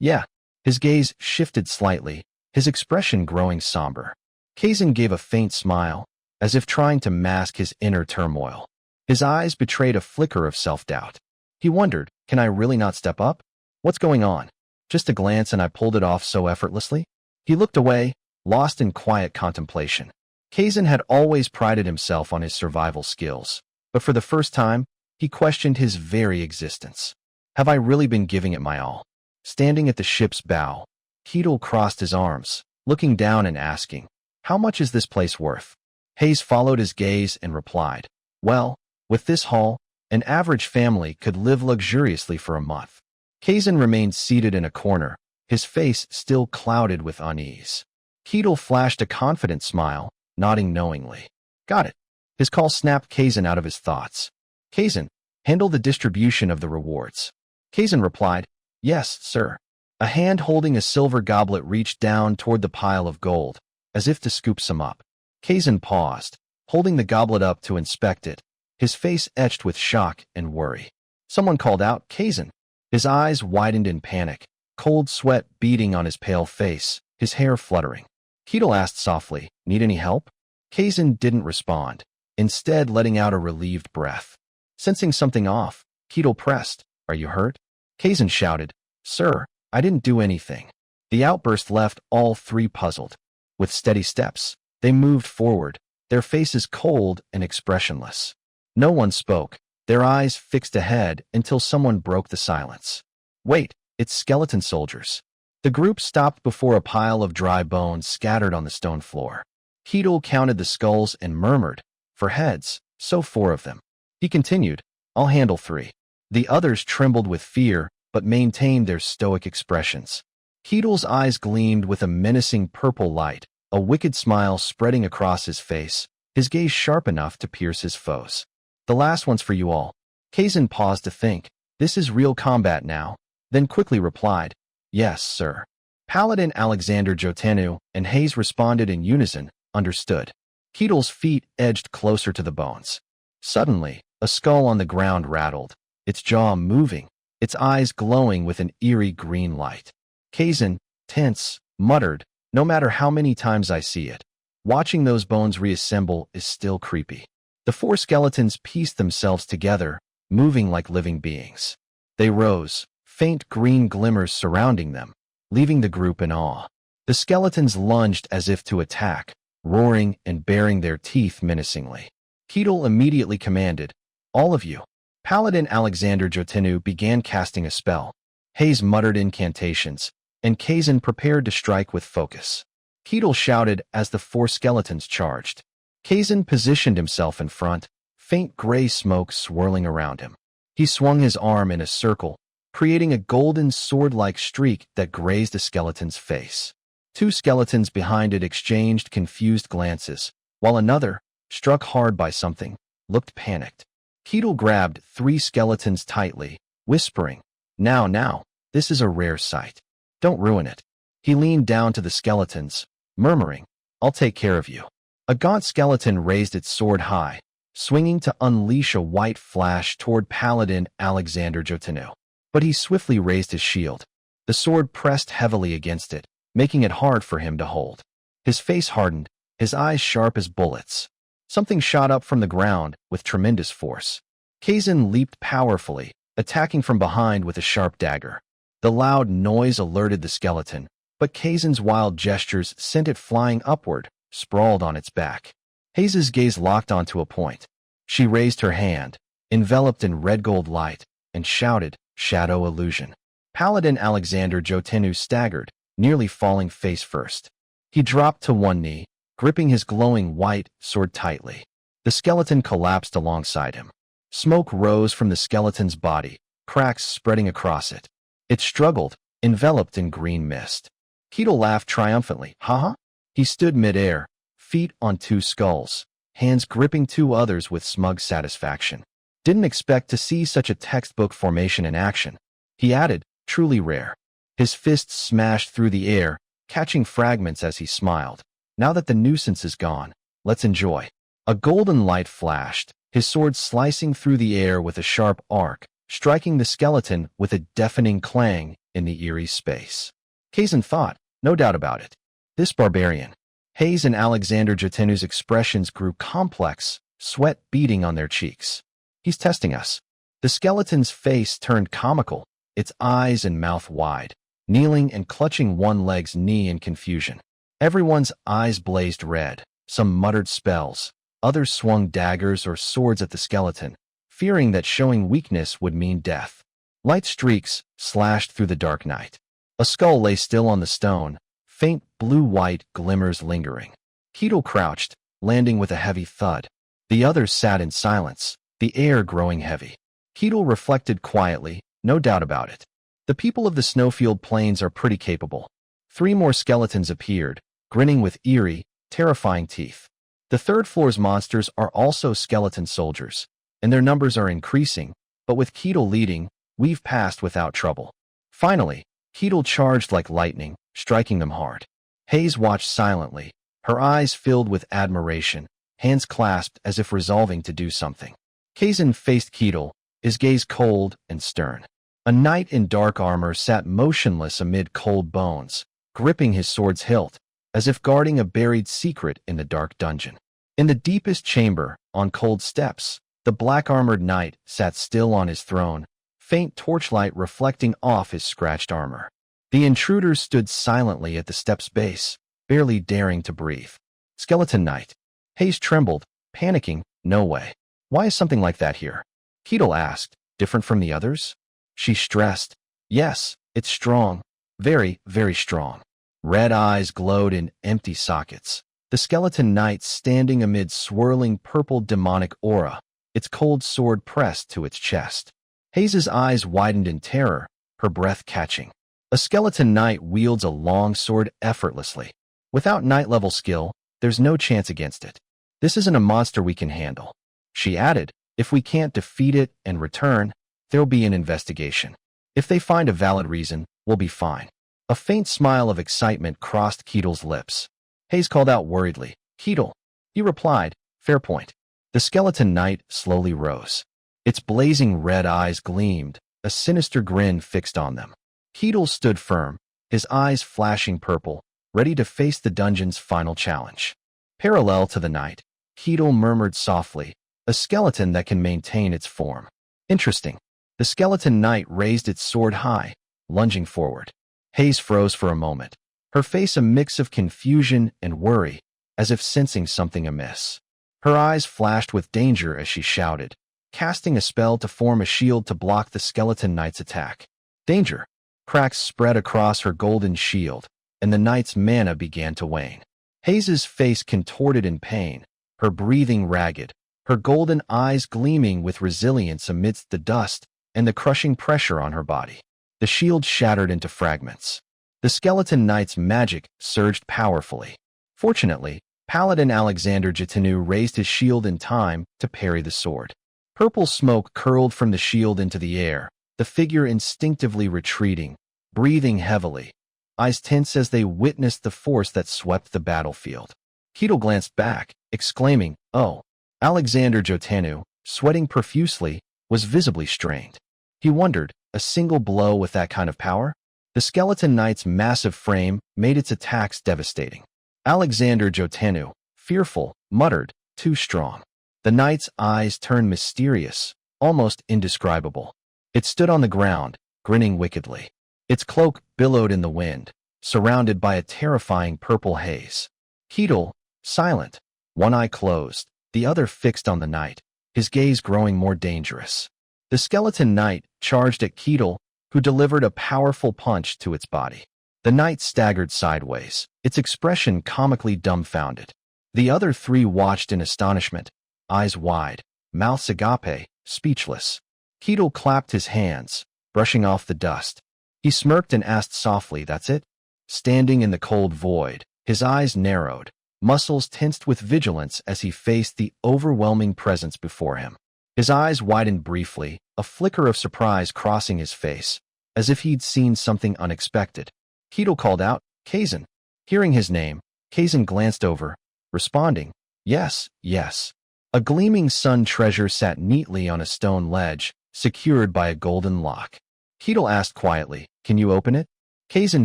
Speaker 1: yeah. His gaze shifted slightly, his expression growing somber. Kazan gave a faint smile, as if trying to mask his inner turmoil. His eyes betrayed a flicker of self-doubt. He wondered, can I really not step up? What's going on? Just a glance and I pulled it off so effortlessly? He looked away, lost in quiet contemplation. Kazan had always prided himself on his survival skills, but for the first time, he questioned his very existence. Have I really been giving it my all? Standing at the ship's bow, Keel crossed his arms, looking down and asking, "How much is this place worth?" Hayes followed his gaze and replied, "Well, with this haul, an average family could live luxuriously for a month." Kazan remained seated in a corner, his face still clouded with unease. Keel flashed a confident smile, nodding knowingly. "Got it." His call snapped Kazan out of his thoughts. "Kazan, handle the distribution of the rewards." Kazan replied, "Yes, sir." A hand holding a silver goblet reached down toward the pile of gold, as if to scoop some up. Kazan paused, holding the goblet up to inspect it, his face etched with shock and worry. Someone called out, "Kazan." His eyes widened in panic, cold sweat beading on his pale face, his hair fluttering. Keel asked softly, "Need any help?" Kazan didn't respond, instead letting out a relieved breath. Sensing something off, Keel pressed, "Are you hurt?" Kazan shouted, "Sir, I didn't do anything." The outburst left all three puzzled. With steady steps, they moved forward, their faces cold and expressionless. No one spoke, their eyes fixed ahead until someone broke the silence. "Wait, it's skeleton soldiers." The group stopped before a pile of dry bones scattered on the stone floor. Keel counted the skulls and murmured, "For heads, so 4 of them." He continued, "I'll handle 3. The others trembled with fear, but maintained their stoic expressions. Keel's eyes gleamed with a menacing purple light, a wicked smile spreading across his face, his gaze sharp enough to pierce his foes. "The last one's for you all." Kazan paused to think, "This is real combat now," then quickly replied, "Yes, sir." Paladin Alexander Jotenu and Hayes responded in unison, "Understood." Keel's feet edged closer to the bones. Suddenly, a skull on the ground rattled, its jaw moving, its eyes glowing with an eerie green light. Kazan, tense, muttered, "No matter how many times I see it, watching those bones reassemble is still creepy." The 4 skeletons pieced themselves together, moving like living beings. They rose, faint green glimmers surrounding them, leaving the group in awe. The skeletons lunged as if to attack, roaring and baring their teeth menacingly. Keel immediately commanded, "All of you." Paladin Alexander Jotenu began casting a spell. Hayes muttered incantations, and Kazan prepared to strike with focus. Keel shouted as the 4 skeletons charged. Kazan positioned himself in front, faint gray smoke swirling around him. He swung his arm in a circle, creating a golden sword-like streak that grazed the skeleton's face. 2 skeletons behind it exchanged confused glances, while another, struck hard by something, looked panicked. Keel grabbed 3 skeletons tightly, whispering, Now, this is a rare sight. Don't ruin it." He leaned down to the skeletons, murmuring, I'll take care of you. A gaunt skeleton raised its sword high, swinging to unleash a white flash toward Paladin Alexander Jotenu. But he swiftly raised his shield. The sword pressed heavily against it, making it hard for him to hold. His face hardened, his eyes sharp as bullets. Something shot up from the ground with tremendous force. Kazan leaped powerfully, attacking from behind with a sharp dagger. The loud noise alerted the skeleton, but Kazan's wild gestures sent it flying upward, sprawled on its back. Hayes' gaze locked onto a point. She raised her hand, enveloped in red-gold light, and shouted, "Shadow illusion." Paladin Alexander Jotenu staggered, nearly falling face first. He dropped to one knee, gripping his glowing white sword tightly. The skeleton collapsed alongside him. Smoke rose from the skeleton's body, cracks spreading across it. It struggled, enveloped in green mist. Keel laughed triumphantly. "Ha-ha?" He stood midair, feet on two skulls, hands gripping two others with smug satisfaction. "Didn't expect to see such a textbook formation in action," he added, "truly rare." His fists smashed through the air, catching fragments as he smiled. "Now that the nuisance is gone, let's enjoy." A golden light flashed, his sword slicing through the air with a sharp arc, striking the skeleton with a deafening clang in the eerie space. Kazan thought, no doubt about it. This barbarian. Hayes and Alexander Jotenu's expressions grew complex, sweat beading on their cheeks. "He's testing us." The skeleton's face turned comical, its eyes and mouth wide, kneeling and clutching one leg's knee in confusion. Everyone's eyes blazed red. Some muttered spells. Others swung daggers or swords at the skeleton, fearing that showing weakness would mean death. Light streaks slashed through the dark night. A skull lay still on the stone, faint blue-white glimmers lingering. Keel crouched, landing with a heavy thud. The others sat in silence, the air growing heavy. Keel reflected quietly, no doubt about it. The people of the snowfield plains are pretty capable. 3 more skeletons appeared, grinning with eerie, terrifying teeth. The third floor's monsters are also skeleton soldiers, and their numbers are increasing, but with Keel leading, we've passed without trouble. Finally, Keel charged like lightning, striking them hard. Hayes watched silently, her eyes filled with admiration, hands clasped as if resolving to do something. Kazan faced Keel, his gaze cold and stern. A knight in dark armor sat motionless amid cold bones, gripping his sword's hilt, as if guarding a buried secret in the dark dungeon. In the deepest chamber, on cold steps, the black-armored knight sat still on his throne, faint torchlight reflecting off his scratched armor. The intruders stood silently at the step's base, barely daring to breathe. "Skeleton Knight." Hayes trembled, panicking, "No way. Why is something like that here?" Keel asked, "Different from the others?" She stressed, "Yes, it's strong. Very, very strong." Red eyes glowed in empty sockets. The skeleton knight standing amid swirling purple demonic aura, its cold sword pressed to its chest. Hayes' eyes widened in terror, her breath catching. A skeleton knight wields a long sword effortlessly. Without knight-level skill, there's no chance against it. This isn't a monster we can handle. She added, "If we can't defeat it and return, there'll be an investigation. If they find a valid reason, we'll be fine." A faint smile of excitement crossed Keel's lips. Hayes called out worriedly, "Keel." He replied, "Fair point." The skeleton knight slowly rose. Its blazing red eyes gleamed, a sinister grin fixed on them. Keel stood firm, his eyes flashing purple, ready to face the dungeon's final challenge. Parallel to the knight, Keel murmured softly, "A skeleton that can maintain its form." Interesting. The skeleton knight raised its sword high, lunging forward. Hayes froze for a moment, her face a mix of confusion and worry, as if sensing something amiss. Her eyes flashed with danger as she shouted, casting a spell to form a shield to block the skeleton knight's attack. Danger! Cracks spread across her golden shield, and the knight's mana began to wane. Hayes' face contorted in pain, her breathing ragged, her golden eyes gleaming with resilience amidst the dust and the crushing pressure on her body. The shield shattered into fragments. The skeleton knight's magic surged powerfully. Fortunately, Paladin Alexander Jotenu raised his shield in time to parry the sword. Purple smoke curled from the shield into the air, the figure instinctively retreating, breathing heavily, eyes tense as they witnessed the force that swept the battlefield. Keel glanced back, exclaiming, "Oh." Alexander Jotanu, sweating profusely, was visibly strained. He wondered, a single blow with that kind of power? The skeleton knight's massive frame made its attacks devastating. Alexander Jotanu, fearful, muttered, "Too strong." The knight's eyes turned mysterious, almost indescribable. It stood on the ground, grinning wickedly. Its cloak billowed in the wind, surrounded by a terrifying purple haze. Keel, silent, one eye closed, the other fixed on the knight, his gaze growing more dangerous. The skeleton knight charged at Keel, who delivered a powerful punch to its body. The knight staggered sideways, its expression comically dumbfounded. The other three watched in astonishment, eyes wide, mouths agape, speechless. Keel clapped his hands, brushing off the dust. He smirked and asked softly, "That's it?" Standing in the cold void, his eyes narrowed, muscles tensed with vigilance as he faced the overwhelming presence before him. His eyes widened briefly, a flicker of surprise crossing his face, as if he'd seen something unexpected. Keel called out, "Kazan." Hearing his name, Kazan glanced over, responding, "Yes, yes." A gleaming sun treasure sat neatly on a stone ledge, secured by a golden lock. Keel asked quietly, "Can you open it?" Kazan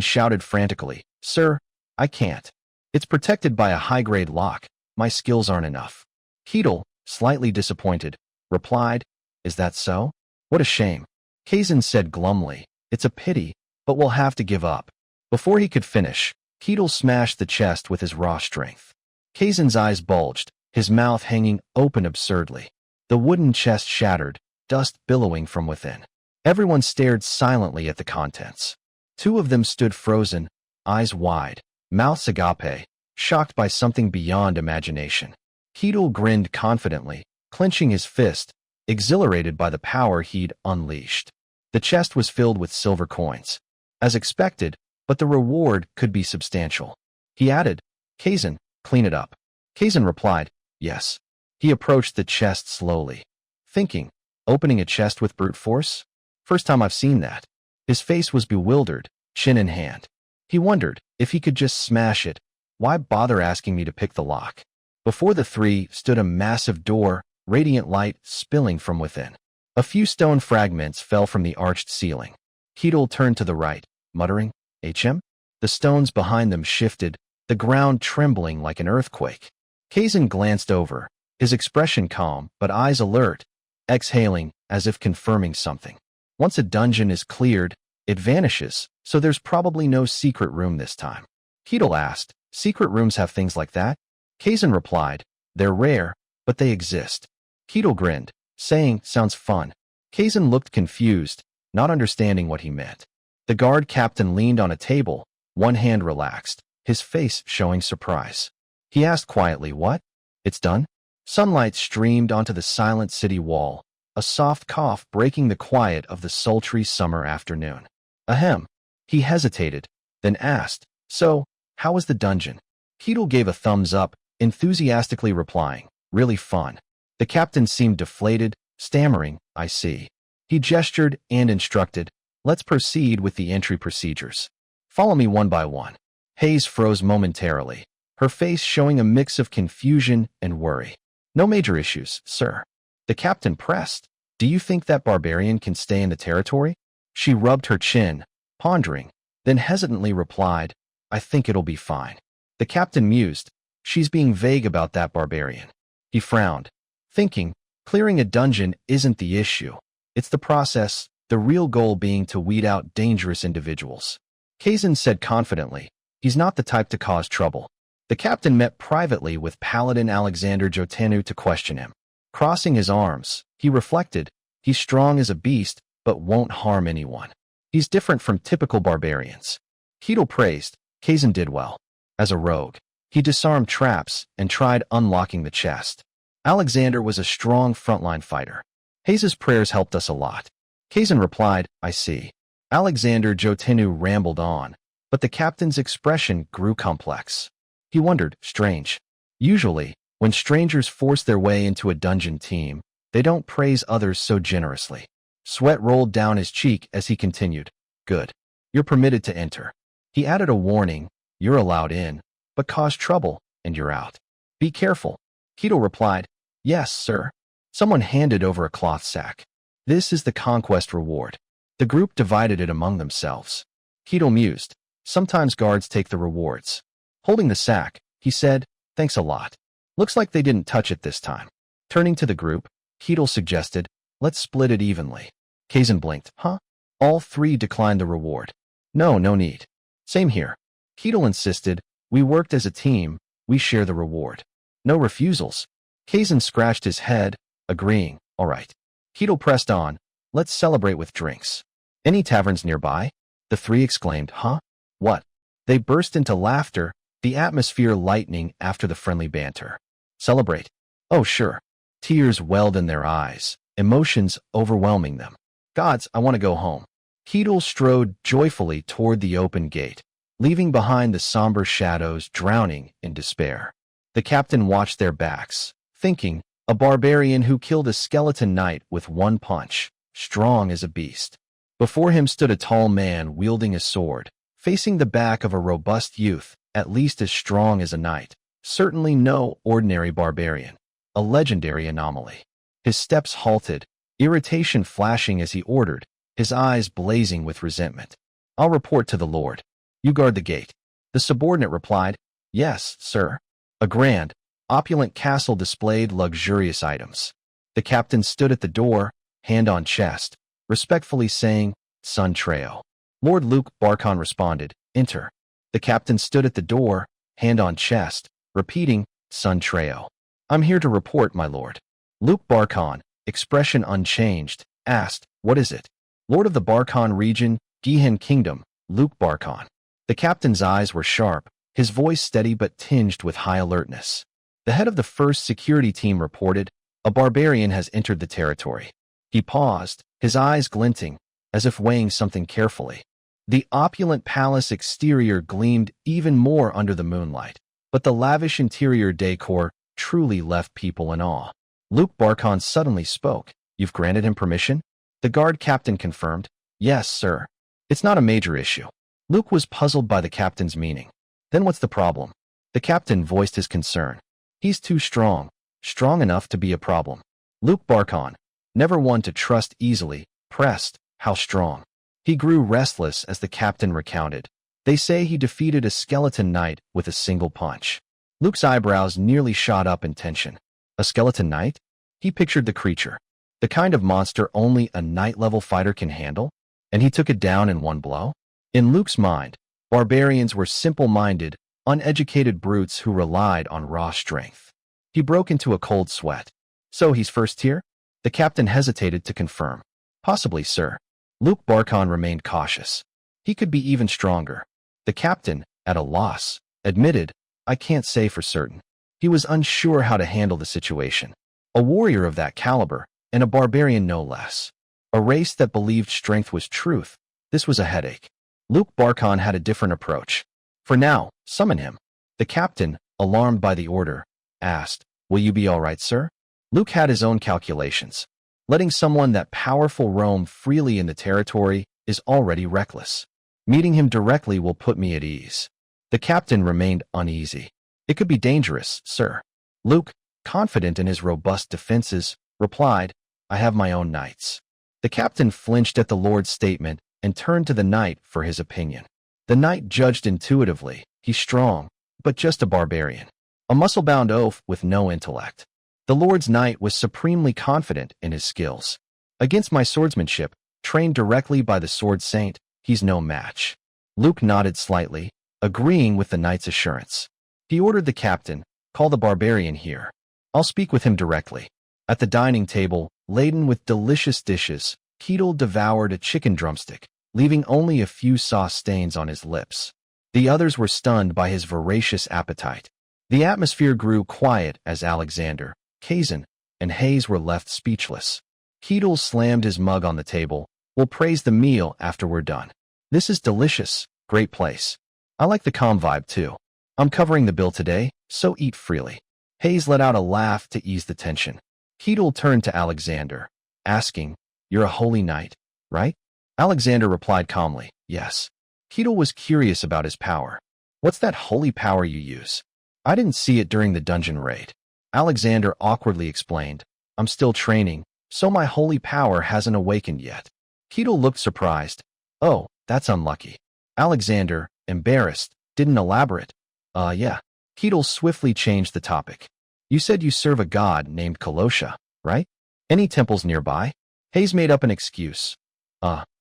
Speaker 1: shouted frantically, "Sir, I can't. It's protected by a high-grade lock. My skills aren't enough." Keel, slightly disappointed, replied, "Is that so? What a shame." Kazan said glumly, "It's a pity, but we'll have to give up." Before he could finish, Keel smashed the chest with his raw strength. Kazan's eyes bulged, his mouth hanging open absurdly. The wooden chest shattered, dust billowing from within. Everyone stared silently at the contents. Two of them stood frozen, eyes wide, mouths agape, shocked by something beyond imagination. Keel grinned confidently, clenching his fist, exhilarated by the power he'd unleashed. The chest was filled with silver coins. As expected, but the reward could be substantial. He added, "Kazan, clean it up." Kazan replied, "Yes." He approached the chest slowly, thinking, opening a chest with brute force? First time I've seen that. His face was bewildered, chin in hand. He wondered, if he could just smash it, why bother asking me to pick the lock? Before the three stood a massive door, radiant light spilling from within. A few stone fragments fell from the arched ceiling. Keel turned to the right, muttering, "HM?" The stones behind them shifted, the ground trembling like an earthquake. Kazan glanced over, his expression calm but eyes alert, exhaling as if confirming something. Once a dungeon is cleared, it vanishes, so there's probably no secret room this time. Keel asked, "Secret rooms have things like that?" Kazan replied, "They're rare, but they exist." Keel grinned, saying, "Sounds fun." Kazan looked confused, not understanding what he meant. The guard captain leaned on a table, one hand relaxed, his face showing surprise. He asked quietly, "What? It's done?" Sunlight streamed onto the silent city wall, a soft cough breaking the quiet of the sultry summer afternoon. Ahem. He hesitated, then asked, "So, how was the dungeon?" Keel gave a thumbs up, enthusiastically replying, "Really fun." The captain seemed deflated, stammering, "I see." He gestured and instructed, "Let's proceed with the entry procedures. Follow me one by one." Hayes froze momentarily, her face showing a mix of confusion and worry. "No major issues, sir." The captain pressed, "Do you think that Barbarian can stay in the territory?" She rubbed her chin, pondering, then hesitantly replied, "I think it'll be fine." The captain mused, "She's being vague about that Barbarian." He frowned, thinking, clearing a dungeon isn't the issue. It's the process, the real goal being to weed out dangerous individuals. Kazan said confidently, "He's not the type to cause trouble." The captain met privately with Paladin Alexander Jotanu to question him. Crossing his arms, he reflected, "He's strong as a beast, but won't harm anyone. He's different from typical barbarians." Keel praised, "Kazan did well. As a rogue, he disarmed traps and tried unlocking the chest. Alexander was a strong frontline fighter. Hayes' prayers helped us a lot." Kazan replied, "I see." Alexander Jotanu rambled on, but the captain's expression grew complex. He wondered, strange. Usually, when strangers force their way into a dungeon team, they don't praise others so generously. Sweat rolled down his cheek as he continued, "Good. You're permitted to enter." He added a warning, "You're allowed in, but cause trouble, and you're out." Be careful. Keel replied, Yes, sir. Someone handed over a cloth sack. This is the conquest reward. The group divided it among themselves. Keel mused. Sometimes guards take the rewards. Holding the sack, he said, Thanks a lot. Looks like they didn't touch it this time. Turning to the group, Keel suggested, Let's split it evenly. Kazan blinked. Huh? All three declined the reward. No need. Same here. Keel insisted, We worked as a team, we share the reward. No refusals. Kazan scratched his head, agreeing, All right. Keel pressed on, Let's celebrate with drinks. Any taverns nearby? The three exclaimed, Huh? What? They burst into laughter, the atmosphere lightening after the friendly banter. Celebrate. Oh, sure. Tears welled in their eyes, emotions overwhelming them. Gods, I want to go home. Keel strode joyfully toward the open gate, leaving behind the somber shadows drowning in despair. The captain watched their backs, thinking, a barbarian who killed a skeleton knight with one punch, strong as a beast. Before him stood a tall man wielding a sword, facing the back of a robust youth, at least as strong as a knight. Certainly no ordinary barbarian, a legendary anomaly. His steps halted, irritation flashing as he ordered, his eyes blazing with resentment. I'll report to the Lord. You guard the gate. The subordinate replied, Yes, sir. A grand, opulent castle displayed luxurious items. The captain stood at the door, hand on chest, respectfully saying, Son Treo. Lord Luke Barkon responded, Enter. The captain stood at the door, hand on chest, repeating, Son Treo. I'm here to report, my lord. Luke Barkon, expression unchanged, asked, What is it? Lord of the Barkon region, Gihen Kingdom, Luke Barkon. The captain's eyes were sharp, his voice steady but tinged with high alertness. The head of the first security team reported, A barbarian has entered the territory. He paused, his eyes glinting, as if weighing something carefully. The opulent palace exterior gleamed even more under the moonlight, but the lavish interior decor truly left people in awe. Luke Barkon suddenly spoke. You've granted him permission? The guard captain confirmed. Yes, sir. It's not a major issue. Luke was puzzled by the captain's meaning. Then what's the problem? The captain voiced his concern. He's too strong enough to be a problem. Luke Barkon, never one to trust easily, pressed, How strong? He grew restless as the captain recounted. They say he defeated a skeleton knight with a single punch. Luke's eyebrows nearly shot up in tension. A skeleton knight? He pictured the creature. The kind of monster only a knight-level fighter can handle? And he took it down in one blow? In Luke's mind, barbarians were simple-minded, uneducated brutes who relied on raw strength. He broke into a cold sweat. So he's first tier? The captain hesitated to confirm. Possibly, sir. Luke Barkon remained cautious. He could be even stronger. The captain, at a loss, admitted, I can't say for certain. He was unsure how to handle the situation. A warrior of that caliber, and a barbarian no less. A race that believed strength was truth. This was a headache. Luke Barkon had a different approach. For now, summon him. The captain, alarmed by the order, asked, Will you be all right, sir? Luke had his own calculations. Letting someone that powerful roam freely in the territory is already reckless. Meeting him directly will put me at ease. The captain remained uneasy. It could be dangerous, sir. Luke, confident in his robust defenses, replied, I have my own knights. The captain flinched at the Lord's statement and turned to the knight for his opinion. The knight judged intuitively. He's strong, but just a barbarian. A muscle-bound oaf with no intellect. The Lord's knight was supremely confident in his skills. Against my swordsmanship, trained directly by the sword saint, he's no match. Luke nodded slightly, agreeing with the knight's assurance. He ordered the captain, Call the barbarian here. I'll speak with him directly. At the dining table, laden with delicious dishes, Keel devoured a chicken drumstick, leaving only a few sauce stains on his lips. The others were stunned by his voracious appetite. The atmosphere grew quiet as Alexander, Kazan, and Hayes were left speechless. Keel slammed his mug on the table. We'll praise the meal after we're done. This is delicious. Great place. I like the calm vibe too. I'm covering the bill today, so eat freely. Hayes let out a laugh to ease the tension. Keel turned to Alexander, asking, You're a holy knight, right? Alexander replied calmly, Yes. Keel was curious about his power. What's that holy power you use? I didn't see it during the dungeon raid. Alexander awkwardly explained. I'm still training, so my holy power hasn't awakened yet. Keel looked surprised. Oh, that's unlucky. Alexander, embarrassed, didn't elaborate. Yeah. Keel swiftly changed the topic. You said you serve a god named Kalosha, right? Any temples nearby? Hayes made up an excuse.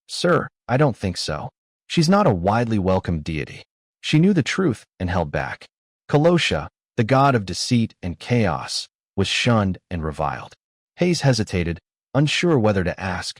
Speaker 1: Sir, I don't think so. She's not a widely welcomed deity. She knew the truth and held back. Kalosha, the god of deceit and chaos, was shunned and reviled. Hayes hesitated, unsure whether to ask.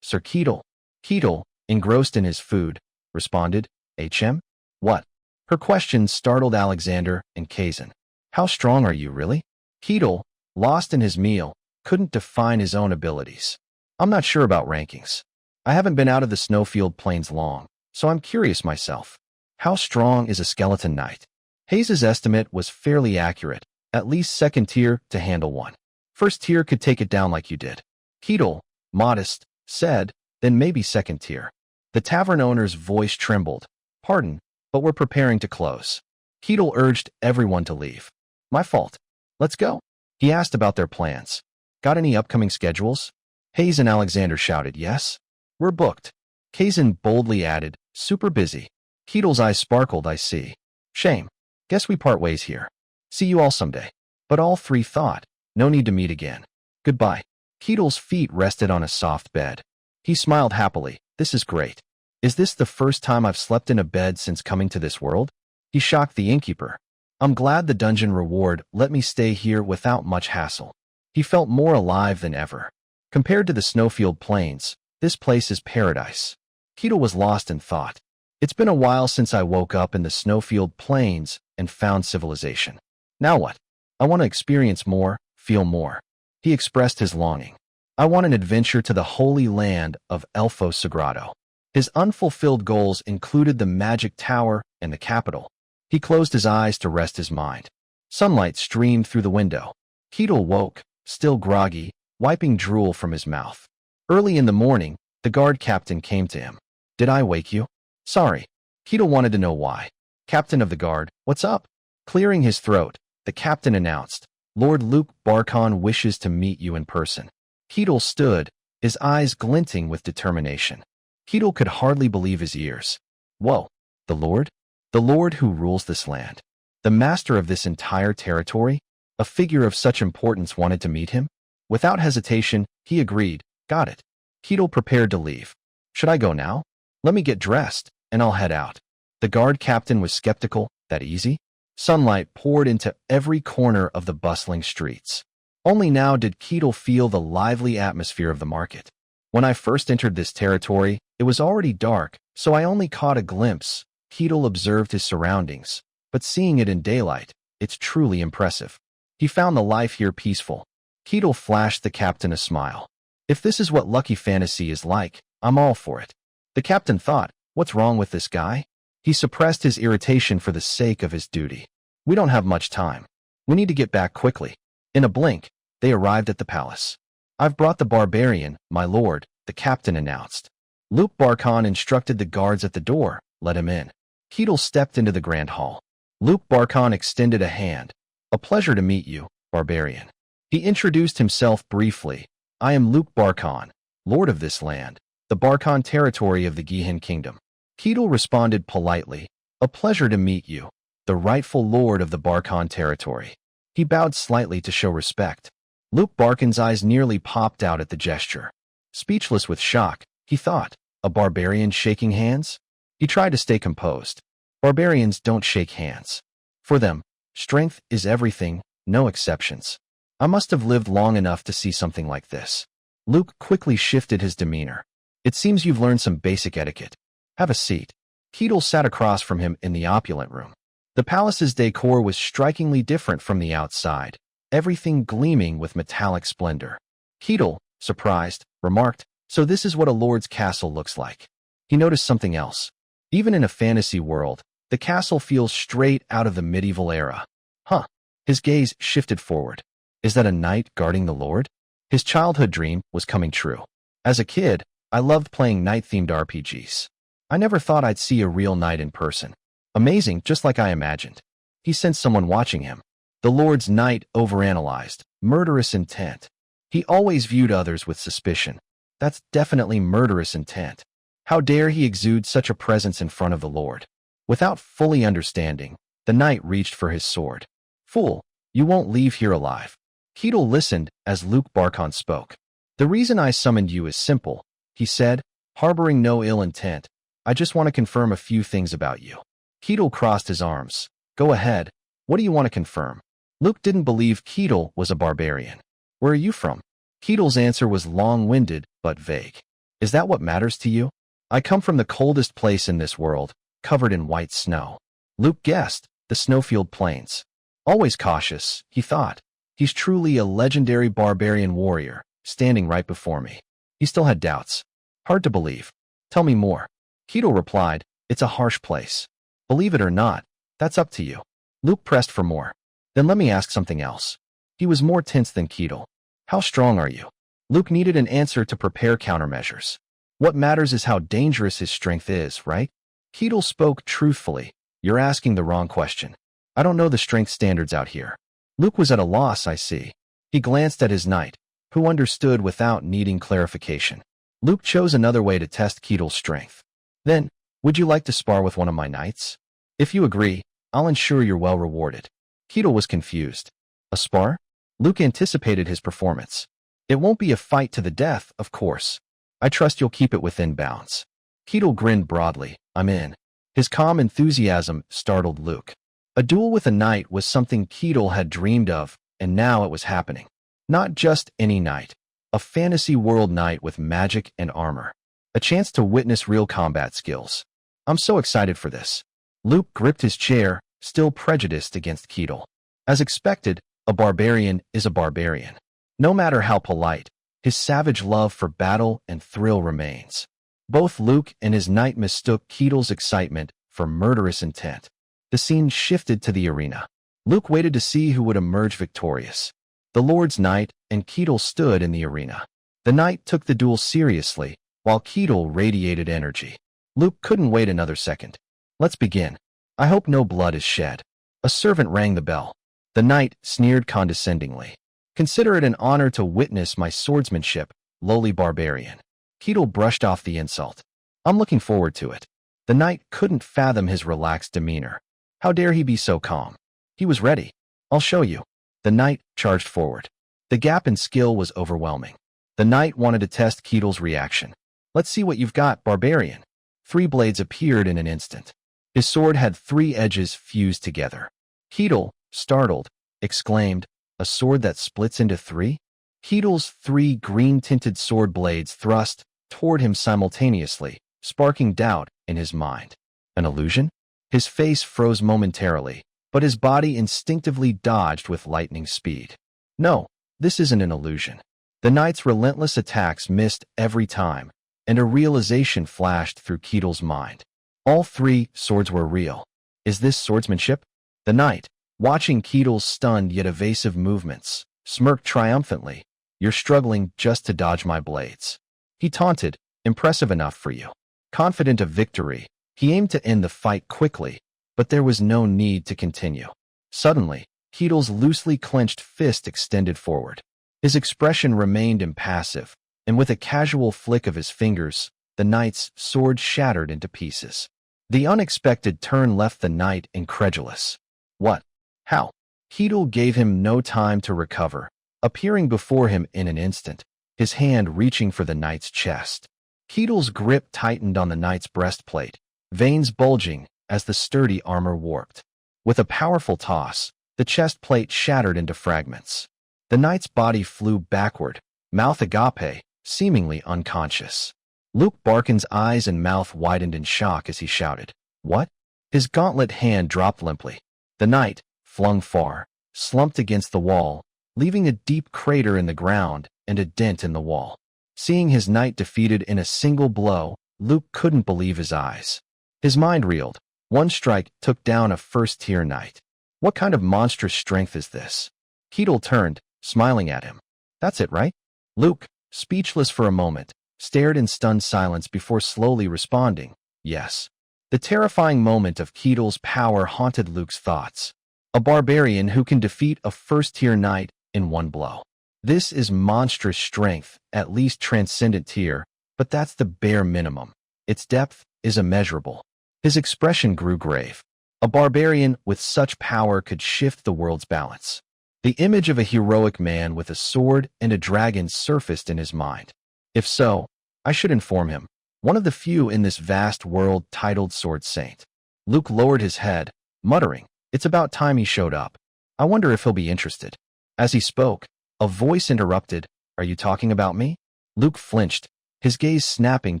Speaker 1: Sir Keel. Keel, engrossed in his food, responded, HM? What? Her question startled Alexander and Kazan. How strong are you, really? Keel, lost in his meal, couldn't define his own abilities. I'm not sure about rankings. I haven't been out of the snowfield plains long, so I'm curious myself. How strong is a skeleton knight? Hayes' estimate was fairly accurate, at least second tier to handle one. First tier could take it down like you did. Keel, modest, said, then maybe second tier. The tavern owner's voice trembled. Pardon, but we're preparing to close. Keel urged everyone to leave. My fault. Let's go. He asked about their plans. Got any upcoming schedules? Hayes and Alexander shouted, yes. We're booked. Kazan boldly added, super busy. Keel's eyes sparkled, I see. Shame. Guess we part ways here. See you all someday. But all three thought, no need to meet again. Goodbye. Keel's feet rested on a soft bed. He smiled happily. This is great. Is this the first time I've slept in a bed since coming to this world? He shocked the innkeeper. I'm glad the dungeon reward let me stay here without much hassle. He felt more alive than ever. Compared to the snowfield plains, this place is paradise. Keel was lost in thought. It's been a while since I woke up in the snowfield plains and found civilization. Now what? I want to experience more, feel more. He expressed his longing. I want an adventure to the holy land of Elfo Sagrado. His unfulfilled goals included the magic tower and the capital. He closed his eyes to rest his mind. Sunlight streamed through the window. Keel woke, still groggy, wiping drool from his mouth. Early in the morning, the guard captain came to him. Did I wake you? Sorry. Keel wanted to know why. Captain of the guard, what's up? Clearing his throat, the captain announced, Lord Luke Barkon wishes to meet you in person. Keel stood, his eyes glinting with determination. Keel could hardly believe his ears. Whoa, the Lord? The Lord who rules this land. The master of this entire territory? A figure of such importance wanted to meet him? Without hesitation, he agreed. Got it. Keel prepared to leave. Should I go now? Let me get dressed, and I'll head out. The guard captain was skeptical. That easy? Sunlight poured into every corner of the bustling streets. Only now did Keel feel the lively atmosphere of the market. When I first entered this territory, it was already dark, so I only caught a glimpse. Keel observed his surroundings, but seeing it in daylight, it's truly impressive. He found the life here peaceful. Keel flashed the captain a smile. If this is what lucky fantasy is like, I'm all for it. The captain thought, what's wrong with this guy? He suppressed his irritation for the sake of his duty. We don't have much time. We need to get back quickly. In a blink, they arrived at the palace. I've brought the Barbarian, my lord, the captain announced. Luke Barkon instructed the guards at the door, let him in. Keel stepped into the grand hall. Luke Barkon extended a hand. A pleasure to meet you, Barbarian. He introduced himself briefly. I am Luke Barkon, lord of this land, the Barkon territory of the Gihin kingdom. Keel responded politely. A pleasure to meet you, the rightful lord of the Barkon territory. He bowed slightly to show respect. Luke Barkon's eyes nearly popped out at the gesture. Speechless with shock, he thought, a barbarian shaking hands? He tried to stay composed. Barbarians don't shake hands. For them, strength is everything, no exceptions. I must have lived long enough to see something like this. Luke quickly shifted his demeanor. It seems you've learned some basic etiquette. Have a seat. Keel sat across from him in the opulent room. The palace's decor was strikingly different from the outside, everything gleaming with metallic splendor. Keel, surprised, remarked, so this is what a lord's castle looks like. He noticed something else. Even in a fantasy world, the castle feels straight out of the medieval era. Huh. His gaze shifted forward. Is that a knight guarding the lord? His childhood dream was coming true. As a kid, I loved playing knight-themed RPGs. I never thought I'd see a real knight in person. Amazing, just like I imagined. He sensed someone watching him. The Lord's Knight overanalyzed, murderous intent. He always viewed others with suspicion. That's definitely murderous intent. How dare he exude such a presence in front of the Lord? Without fully understanding, the knight reached for his sword. Fool, you won't leave here alive. Keel listened as Luke Barkon spoke. The reason I summoned you is simple, he said, harboring no ill intent. I just want to confirm a few things about you. Keel crossed his arms. Go ahead. What do you want to confirm? Luke didn't believe Keel was a barbarian. Where are you from? Keel's answer was long-winded but vague. Is that what matters to you? I come from the coldest place in this world, covered in white snow. Luke guessed, the snowfield plains. Always cautious, he thought. He's truly a legendary barbarian warrior, standing right before me. He still had doubts. Hard to believe. Tell me more. Keel replied, it's a harsh place. Believe it or not, that's up to you. Luke pressed for more. Then let me ask something else. He was more tense than Keel. How strong are you? Luke needed an answer to prepare countermeasures. What matters is how dangerous his strength is, right? Keel spoke truthfully. You're asking the wrong question. I don't know the strength standards out here. Luke was at a loss, I see. He glanced at his knight, who understood without needing clarification. Luke chose another way to test Keel's strength. Then, would you like to spar with one of my knights? If you agree, I'll ensure you're well rewarded. Keel was confused. A spar? Luke anticipated his performance. It won't be a fight to the death, of course. I trust you'll keep it within bounds. Keel grinned broadly. I'm in. His calm enthusiasm startled Luke. A duel with a knight was something Keel had dreamed of, and now it was happening. Not just any knight. A fantasy world knight with magic and armor. A chance to witness real combat skills. I'm so excited for this. Luke gripped his chair, still prejudiced against Keel. As expected, a barbarian is a barbarian. No matter how polite, his savage love for battle and thrill remains. Both Luke and his knight mistook Keel's excitement for murderous intent. The scene shifted to the arena. Luke waited to see who would emerge victorious. The Lord's Knight and Keel stood in the arena. The knight took the duel seriously, while Keel radiated energy. Luke couldn't wait another second. Let's begin. I hope no blood is shed. A servant rang the bell. The knight sneered condescendingly. Consider it an honor to witness my swordsmanship, lowly barbarian. Keel brushed off the insult. I'm looking forward to it. The knight couldn't fathom his relaxed demeanor. How dare he be so calm? He was ready. I'll show you. The knight charged forward. The gap in skill was overwhelming. The knight wanted to test Keel's reaction. Let's see what you've got, barbarian. 3 blades appeared in an instant. His sword had 3 edges fused together. Keel, startled, exclaimed, a sword that splits into 3? Keel's 3 green-tinted sword blades thrust toward him simultaneously, sparking doubt in his mind. An illusion? His face froze momentarily, but his body instinctively dodged with lightning speed. No, this isn't an illusion. The knight's relentless attacks missed every time, and a realization flashed through Keel's mind. All 3 swords were real. Is this swordsmanship? The knight, watching Keel's stunned yet evasive movements, smirked triumphantly. You're struggling just to dodge my blades. He taunted, impressive enough for you. Confident of victory, he aimed to end the fight quickly, but there was no need to continue. Suddenly, Keel's loosely clenched fist extended forward. His expression remained impassive, and with a casual flick of his fingers, the knight's sword shattered into pieces. The unexpected turn left the knight incredulous. What? How? Keel gave him no time to recover, appearing before him in an instant, his hand reaching for the knight's chest. Keel's grip tightened on the knight's breastplate, veins bulging as the sturdy armor warped. With a powerful toss, the chest plate shattered into fragments. The knight's body flew backward, mouth agape, seemingly unconscious. Luke Barkin's eyes and mouth widened in shock as he shouted, "What?" His gauntlet hand dropped limply. The knight, flung far, slumped against the wall, leaving a deep crater in the ground and a dent in the wall. Seeing his knight defeated in a single blow, Luke couldn't believe his eyes. His mind reeled. One strike took down a first-tier knight. What kind of monstrous strength is this? Keel turned, smiling at him. That's it, right? Luke, speechless for a moment, stared in stunned silence before slowly responding, yes. The terrifying moment of Keel's power haunted Luke's thoughts. A barbarian who can defeat a first-tier knight in one blow. This is monstrous strength, at least transcendent tier, but that's the bare minimum. Its depth is immeasurable. His expression grew grave. A barbarian with such power could shift the world's balance. The image of a heroic man with a sword and a dragon surfaced in his mind. If so, I should inform him. One of the few in this vast world titled Sword Saint. Luke lowered his head, muttering, "It's about time he showed up. I wonder if he'll be interested." As he spoke, a voice interrupted, "Are you talking about me?" Luke flinched, his gaze snapping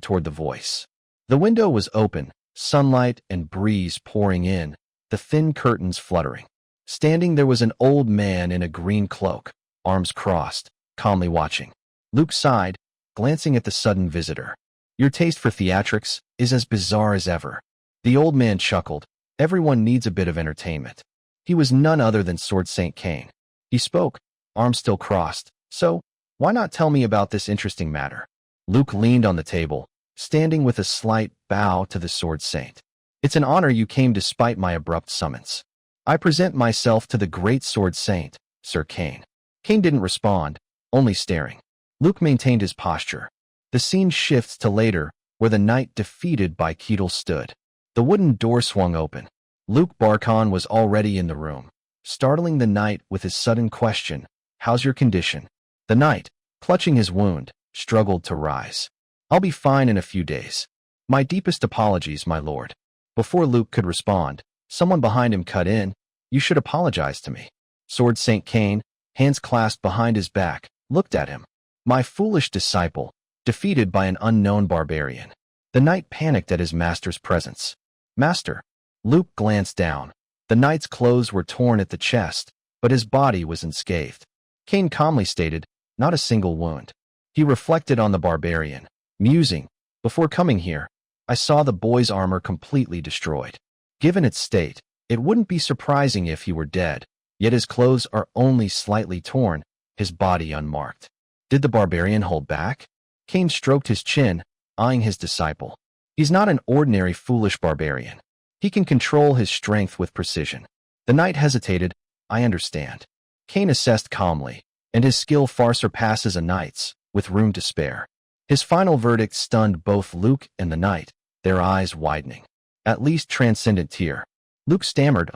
Speaker 1: toward the voice. The window was open, sunlight and breeze pouring in, the thin curtains fluttering. Standing there was an old man in a green cloak, arms crossed, calmly watching. Luke sighed, glancing at the sudden visitor. "Your taste for theatrics is as bizarre as ever." The old man chuckled. Everyone needs a bit of entertainment. He was none other than Sword Saint Kane. He spoke, arms still crossed. "So, why not tell me about this interesting matter?" Luke leaned on the table, standing with a slight bow to the Sword Saint. "It's an honor you came despite my abrupt summons. I present myself to the great Sword Saint, Sir Kane." Kane didn't respond, only staring. Luke maintained his posture. The scene shifts to later, where the knight defeated by Keel stood. The wooden door swung open. Luke Barkon was already in the room, startling the knight with his sudden question, "How's your condition?" The knight, clutching his wound, struggled to rise. "I'll be fine in a few days. My deepest apologies, my lord." Before Luke could respond, someone behind him cut in, "You should apologize to me." Sword Saint Kane, hands clasped behind his back, looked at him. "My foolish disciple, defeated by an unknown barbarian." The knight panicked at his master's presence. "Master." Luke glanced down. The knight's clothes were torn at the chest, but his body was unscathed. Kane calmly stated, "Not a single wound." He reflected on the barbarian, musing, "Before coming here, I saw the boy's armor completely destroyed. Given its state, it wouldn't be surprising if he were dead, yet his clothes are only slightly torn, his body unmarked. Did the barbarian hold back?" Kane stroked his chin, eyeing his disciple. "He's not an ordinary foolish barbarian. He can control his strength with precision." The knight hesitated. "I understand." Kane assessed calmly, "And his skill far surpasses a knight's, with room to spare." His final verdict stunned both Luke and the knight, their eyes widening. "At least transcendent tier." Luke stammered,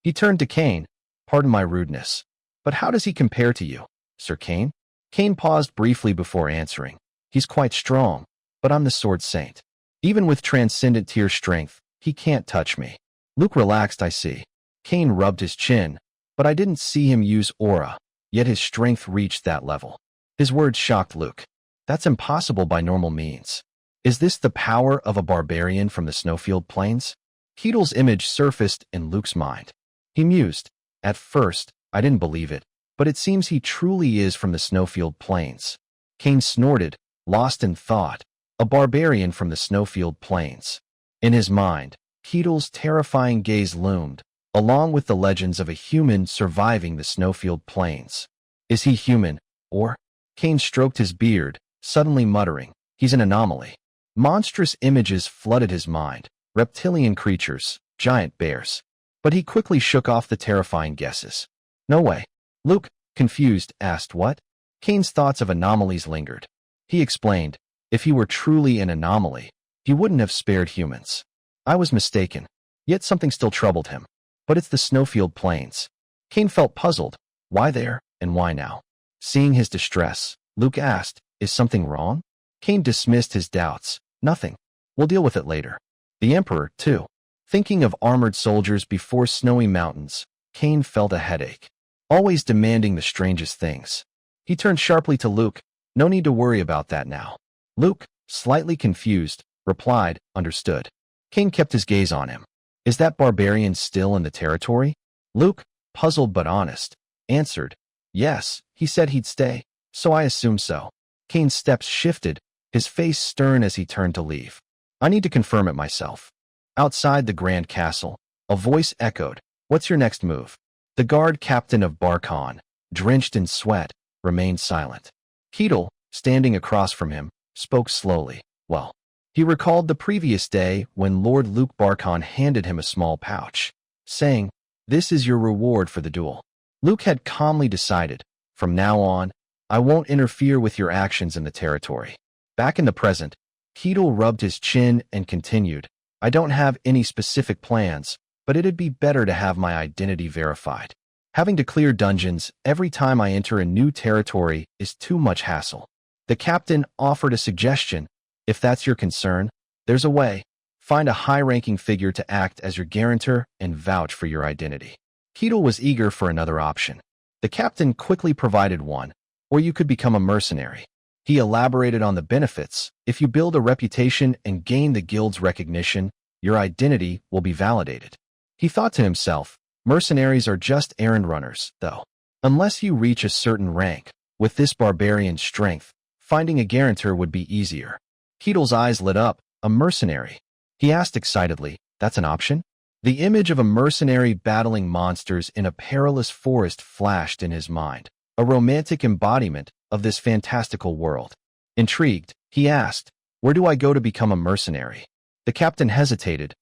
Speaker 1: He turned to Kane. "Pardon my rudeness, but how does he compare to you, Sir Kane?" Kane paused briefly before answering. "He's quite strong, but I'm the Sword Saint. Even with transcendent tier strength, he can't touch me." Luke relaxed, "I see." Kane rubbed his chin, "But I didn't see him use aura, yet his strength reached that level." His words shocked Luke. "That's impossible by normal means. Is this the power of a barbarian from the snowfield plains?" Keel's image surfaced in Luke's mind. He mused, "At first, I didn't believe it, but it seems he truly is from the snowfield plains." Kane snorted, lost in thought. A barbarian from the snowfield plains. In his mind, Keel's terrifying gaze loomed, along with the legends of a human surviving the snowfield plains. Is he human, or? Kane stroked his beard, suddenly muttering, "He's an anomaly." Monstrous images flooded his mind, reptilian creatures, giant bears. But he quickly shook off the terrifying guesses. "No way." Luke, confused, asked what? Kane's thoughts of anomalies lingered. He explained, "If he were truly an anomaly, he wouldn't have spared humans. I was mistaken." Yet something still troubled him. "But it's the snowfield plains." Kane felt puzzled. Why there, and why now? Seeing his distress, Luke asked, "Is something wrong?" Kane dismissed his doubts. "Nothing. We'll deal with it later." The Emperor, too. Thinking of armored soldiers before snowy mountains, Kane felt a headache. Always demanding the strangest things. He turned sharply to Luke. "No need to worry about that now." Luke, slightly confused, replied, "Understood." Kane kept his gaze on him. "Is that barbarian still in the territory?" Luke, puzzled but honest, answered, "Yes, he said he'd stay, so I assume so." Kane's steps shifted, his face stern as he turned to leave. "I need to confirm it myself." Outside the grand castle, a voice echoed, "What's your next move?" The guard captain of Barkon, drenched in sweat, remained silent. Keel, standing across from him, spoke slowly. "Well." He recalled the previous day when Lord Luke Barkon handed him a small pouch, saying, This is your reward for the duel. Luke had calmly decided, from now on, I won't interfere with your actions in the territory. Back in the present, Keel rubbed his chin and continued, I don't have any specific plans, but it'd be better to have my identity verified. Having to clear dungeons every time I enter a new territory is too much hassle. The captain offered a suggestion. If that's your concern, there's a way. Find a high-ranking figure to act as your guarantor and vouch for your identity. Keel was eager for another option. The captain quickly provided one, or you could become a mercenary. He elaborated on the benefits. If you build a reputation and gain the guild's recognition, your identity will be validated. He thought to himself, mercenaries are just errand runners, though. Unless you reach a certain rank, with this barbarian strength, finding a guarantor would be easier. Keel's eyes lit up. A mercenary. He asked excitedly, that's an option? The image of a mercenary battling monsters in a perilous forest flashed in his mind, a romantic embodiment of this fantastical world. Intrigued, he asked, where do I go to become a mercenary? The captain hesitated.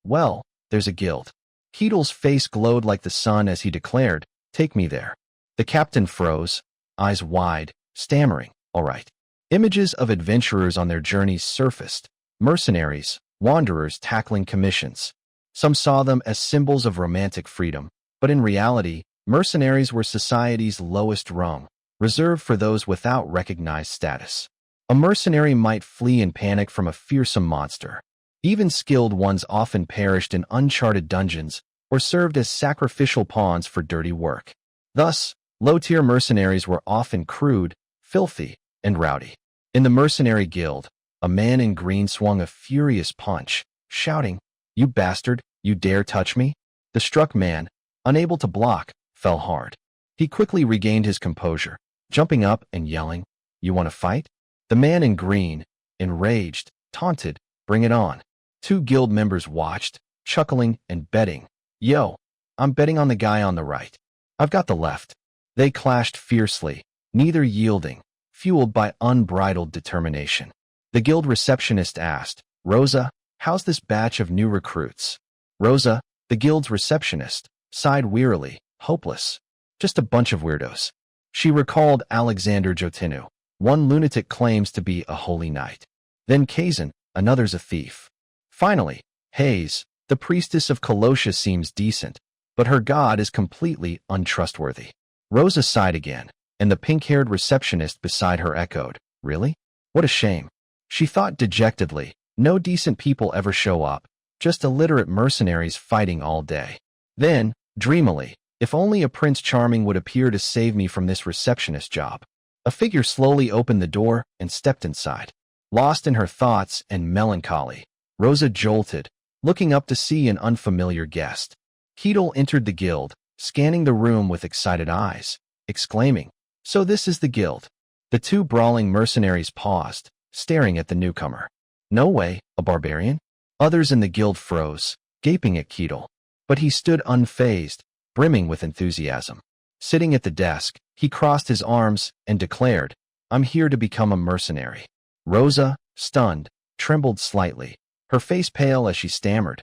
Speaker 1: Well, there's a guild. Keel's face glowed like the sun as he declared, take me there. The captain froze, eyes wide, stammering, all right. Images of adventurers on their journeys surfaced, mercenaries, wanderers tackling commissions. Some saw them as symbols of romantic freedom, but in reality, mercenaries were society's lowest rung, reserved for those without recognized status. A mercenary might flee in panic from a fearsome monster. Even skilled ones often perished in uncharted dungeons or served as sacrificial pawns for dirty work. Thus, low-tier mercenaries were often crude, filthy, and rowdy. In the mercenary guild, a man in green swung a furious punch, shouting, you bastard, you dare touch me? The struck man, unable to block, fell hard. He quickly regained his composure, jumping up and yelling, you want to fight? The man in green, enraged, taunted, bring it on. Two guild members watched, chuckling and betting. Yo, I'm betting on the guy on the right. I've got the left. They clashed fiercely, neither yielding, fueled by unbridled determination. The guild receptionist asked, Rosa, how's this batch of new recruits? Rosa, the guild's receptionist, sighed wearily, hopeless. Just a bunch of weirdos. She recalled Alexander Jotinu. One lunatic claims to be a holy knight. Then Kazan, another's a thief. Finally, Hayes, the priestess of Colossus seems decent, but her god is completely untrustworthy. Rosa sighed again, and the pink-haired receptionist beside her echoed, really? What a shame. She thought dejectedly, no decent people ever show up, just illiterate mercenaries fighting all day. Then, dreamily, if only a Prince Charming would appear to save me from this receptionist job. A figure slowly opened the door and stepped inside. Lost in her thoughts and melancholy, Rosa jolted, looking up to see an unfamiliar guest. Keel entered the guild, scanning the room with excited eyes, exclaiming, so this is the guild. The two brawling mercenaries paused, staring at the newcomer. No way, a barbarian? Others in the guild froze, gaping at Keel. But he stood unfazed, brimming with enthusiasm. Sitting at the desk, he crossed his arms and declared, I'm here to become a mercenary. Rosa, stunned, trembled slightly, her face pale as she stammered.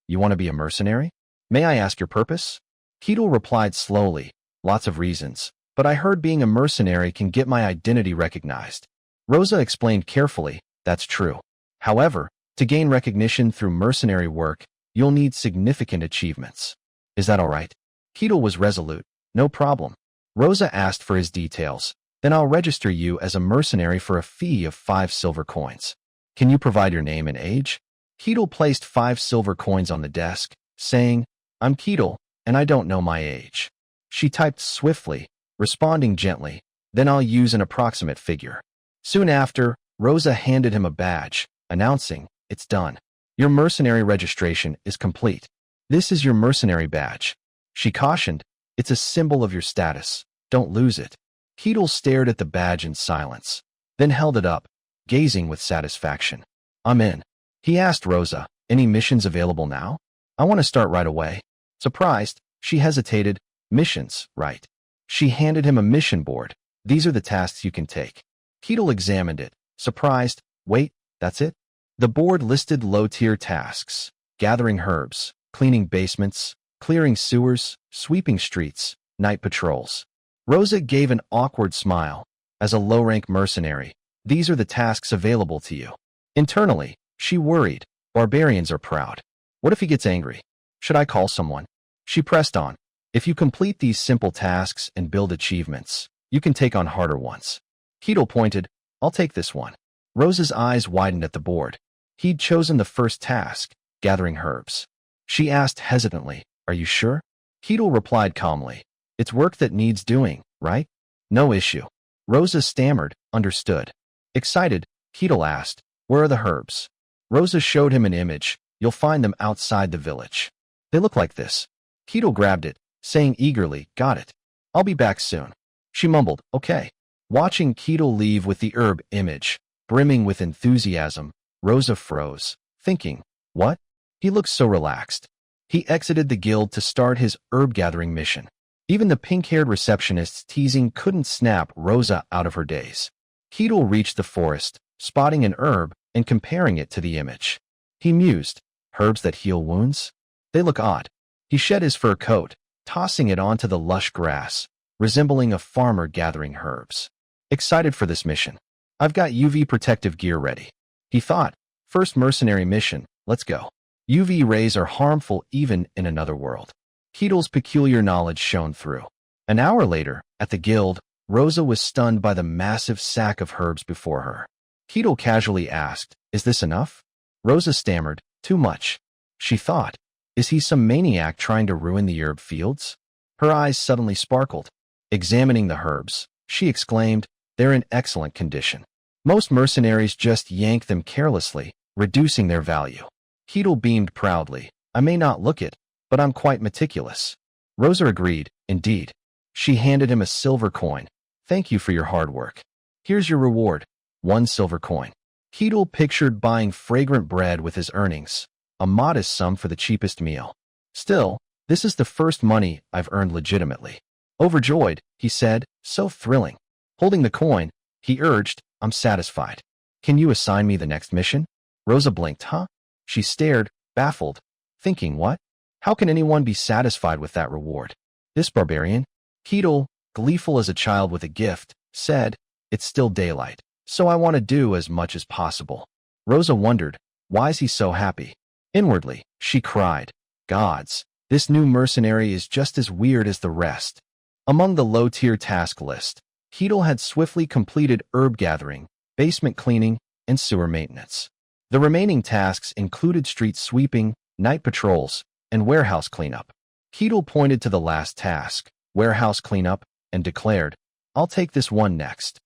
Speaker 1: You want to be a mercenary? May I ask your purpose? Keel replied slowly, lots of reasons, but I heard being a mercenary can get my identity recognized. Rosa explained carefully, that's true. However, to gain recognition through mercenary work, you'll need significant achievements. Is that all right? Keel was resolute. No problem. Rosa asked for his details. Then I'll register you as a mercenary for a fee of 5 silver coins. Can you provide your name and age? Keel placed 5 silver coins on the desk, saying, I'm Keel, and I don't know my age. She typed swiftly, responding gently, then I'll use an approximate figure. Soon after, Rosa handed him a badge, announcing, it's done. Your mercenary registration is complete. This is your mercenary badge. She cautioned, it's a symbol of your status. Don't lose it. Keel stared at the badge in silence, then held it up, gazing with satisfaction. I'm in. He asked Rosa, any missions available now? I want to start right away. Surprised, she hesitated. Missions, right. She handed him a mission board. These are the tasks you can take. Keel examined it, surprised. Wait, that's it? The board listed low-tier tasks, gathering herbs, cleaning basements, clearing sewers, sweeping streets, night patrols. Rosa gave an awkward smile. As a low-rank mercenary, these are the tasks available to you. Internally, she worried. Barbarians are proud. What if he gets angry? Should I call someone? She pressed on. If you complete these simple tasks and build achievements, you can take on harder ones. Keel pointed. I'll take this one. Rosa's eyes widened at the board. He'd chosen the first task, gathering herbs. She asked hesitantly, are you sure? Keel replied calmly. It's work that needs doing, right? No issue. Rosa stammered, understood. Excited, Keel asked, where are the herbs? Rosa showed him an image. You'll find them outside the village. They look like this. Keel grabbed it, saying eagerly, got it. I'll be back soon. She mumbled, okay. Watching Keel leave with the herb image, brimming with enthusiasm, Rosa froze, thinking, what? He looked so relaxed. He exited the guild to start his herb-gathering mission. Even the pink-haired receptionist's teasing couldn't snap Rosa out of her daze. Keel reached the forest, spotting an herb and comparing it to the image. He mused, herbs that heal wounds? They look odd. He shed his fur coat, tossing it onto the lush grass, resembling a farmer gathering herbs. Excited for this mission. I've got UV protective gear ready. He thought, first mercenary mission, let's go. UV rays are harmful even in another world. Keel's peculiar knowledge shone through. An hour later, at the guild, Rosa was stunned by the massive sack of herbs before her. Keel casually asked, is this enough? Rosa stammered, too much. She thought, is he some maniac trying to ruin the herb fields? Her eyes suddenly sparkled. Examining the herbs, she exclaimed, they're in excellent condition. Most mercenaries just yank them carelessly, reducing their value. Keel beamed proudly. I may not look it, but I'm quite meticulous. Rosa agreed, indeed. She handed him a silver coin. Thank you for your hard work. Here's your reward, 1 silver coin. Keel pictured buying fragrant bread with his earnings, a modest sum for the cheapest meal. Still, this is the first money I've earned legitimately. Overjoyed, he said, so thrilling. Holding the coin, he urged, I'm satisfied. Can you assign me the next mission? Rosa blinked, huh? She stared, baffled, thinking what? How can anyone be satisfied with that reward? This barbarian? Keel, gleeful as a child with a gift, said, it's still daylight, so I want to do as much as possible. Rosa wondered, why is he so happy? Inwardly, she cried, gods, this new mercenary is just as weird as the rest. Among the low-tier task list, Keel had swiftly completed herb gathering, basement cleaning, and sewer maintenance. The remaining tasks included street sweeping, night patrols, and warehouse cleanup. Keel pointed to the last task, warehouse cleanup, and declared, I'll take this one next.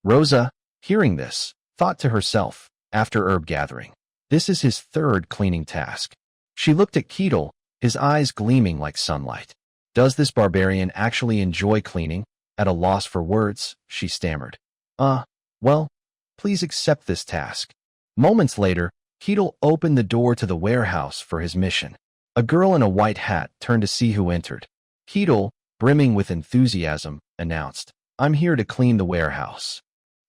Speaker 1: Rosa, hearing this, thought to herself, after herb gathering, this is his third cleaning task. She looked at Keel, his eyes gleaming like sunlight. Does this barbarian actually enjoy cleaning? At a loss for words, she stammered. Well, please accept this task. Moments later, Keel opened the door to the warehouse for his mission. A girl in a white hat turned to see who entered. Keel, brimming with enthusiasm, announced, I'm here to clean the warehouse.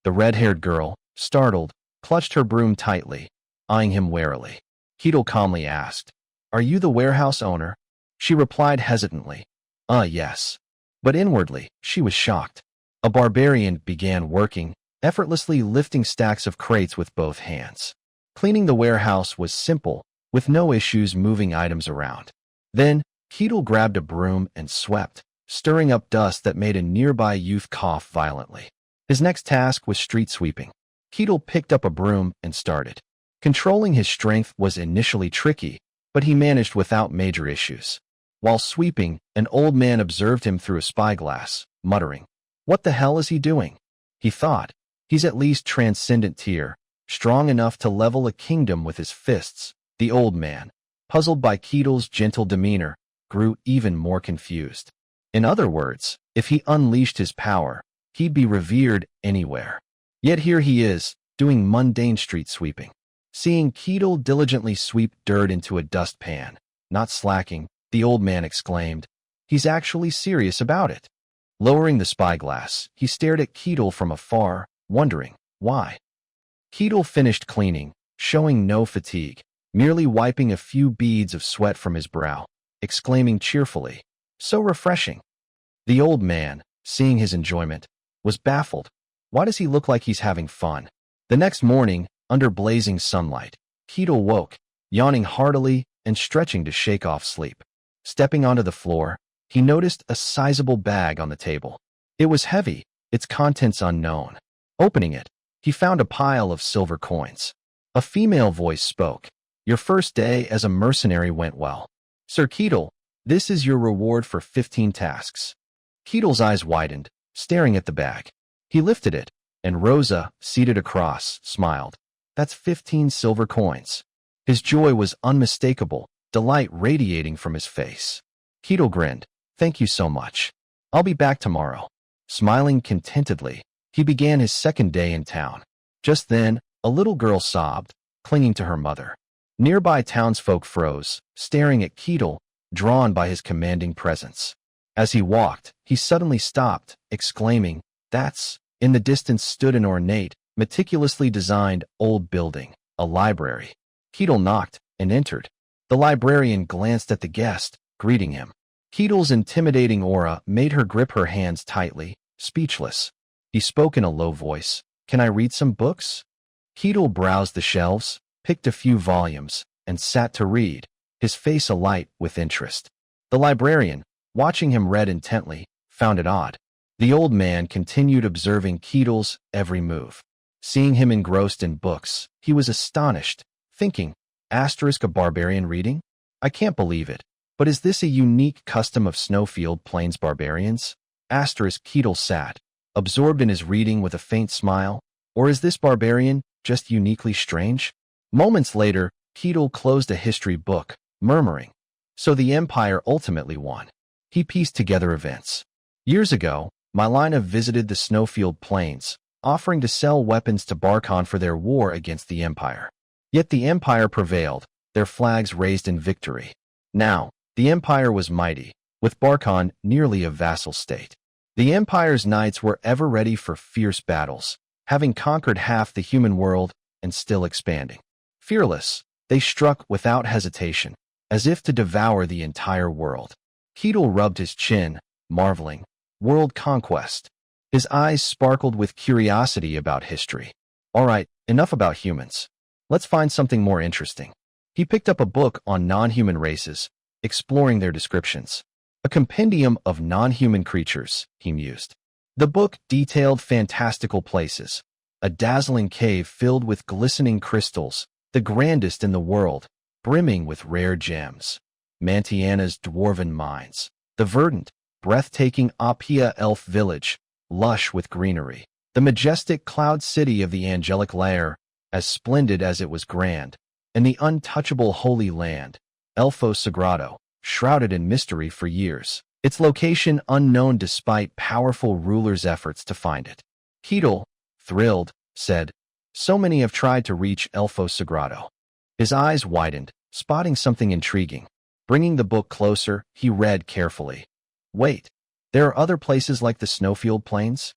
Speaker 1: The red-haired girl, startled, clutched her broom tightly, eyeing him warily. Keel calmly asked, Are you the warehouse owner? She replied hesitantly, yes. But inwardly, she was shocked. A barbarian began working, effortlessly lifting stacks of crates with both hands. Cleaning the warehouse was simple, with no issues moving items around. Then, Keel grabbed a broom and swept, stirring up dust that made a nearby youth cough violently. His next task was street sweeping. Keel picked up a broom and started. Controlling his strength was initially tricky, but he managed without major issues. While sweeping, an old man observed him through a spyglass, muttering, What the hell is he doing? He thought, he's at least transcendent tier, strong enough to level a kingdom with his fists. The old man, puzzled by Keel's gentle demeanor, grew even more confused. In other words, if he unleashed his power, he'd be revered anywhere. Yet here he is, doing mundane street sweeping. Seeing Keel diligently sweep dirt into a dustpan, not slacking, the old man exclaimed, He's actually serious about it. Lowering the spyglass, he stared at Keel from afar, wondering, why? Keel finished cleaning, showing no fatigue, merely wiping a few beads of sweat from his brow. exclaiming cheerfully, "So refreshing." The old man, seeing his enjoyment, was baffled. Why does he look like he's having fun? The next morning, under blazing sunlight, Keel woke, yawning heartily and stretching to shake off sleep. Stepping onto the floor, he noticed a sizable bag on the table. It was heavy, its contents unknown. Opening it, he found a pile of silver coins. A female voice spoke. "Your first day as a mercenary went well. Sir Keel, this is your reward for 15 tasks." Keel's eyes widened, staring at the bag. He lifted it, and Rosa, seated across, smiled. "That's 15 silver coins." His joy was unmistakable, delight radiating from his face. Keel grinned. "Thank you so much. I'll be back tomorrow." Smiling contentedly, he began his second day in town. Just then, a little girl sobbed, clinging to her mother. Nearby townsfolk froze, staring at Keel, drawn by his commanding presence. As he walked, he suddenly stopped, exclaiming, "That's..." In the distance stood an ornate, meticulously designed old building, a library. Keel knocked and entered. The librarian glanced at the guest, greeting him. Keel's intimidating aura made her grip her hands tightly, speechless. He spoke in a low voice. "Can I read some books?" Keel browsed the shelves, picked a few volumes, and sat to read, his face alight with interest. The librarian, watching him read intently, found it odd. The old man continued observing Keel's every move. Seeing him engrossed in books, he was astonished, thinking, "A barbarian reading? I can't believe it. But is this a unique custom of Snowfield Plains barbarians?" Keel sat, absorbed in his reading with a faint smile. Or is this barbarian just uniquely strange? Moments later, Keel closed a history book, murmuring, "So the Empire ultimately won." He pieced together events. Years ago, Milina visited the Snowfield Plains, offering to sell weapons to Barkon for their war against the Empire. Yet the Empire prevailed, their flags raised in victory. Now, the Empire was mighty, with Barkon nearly a vassal state. The Empire's knights were ever ready for fierce battles, having conquered half the human world and still expanding. Fearless, they struck without hesitation, as if to devour the entire world. Keel rubbed his chin, marveling. World conquest. His eyes sparkled with curiosity about history. All right, enough about humans. Let's find something more interesting. He picked up a book on non-human races, exploring their descriptions. A compendium of non-human creatures, he mused. The book detailed fantastical places. A dazzling cave filled with glistening crystals, the grandest in the world, brimming with rare gems. Mantiana's dwarven mines. The verdant, breathtaking Apia elf village, lush with greenery. The majestic cloud city of the angelic lair, as splendid as it was grand. And the untouchable holy land, Elfo Sagrado, shrouded in mystery for years. Its location unknown despite powerful rulers' efforts to find it. Keel, thrilled, said, "So many have tried to reach Elfo Sagrado." His eyes widened, spotting something intriguing. Bringing the book closer, he read carefully. "Wait, there are other places like the Snowfield Plains?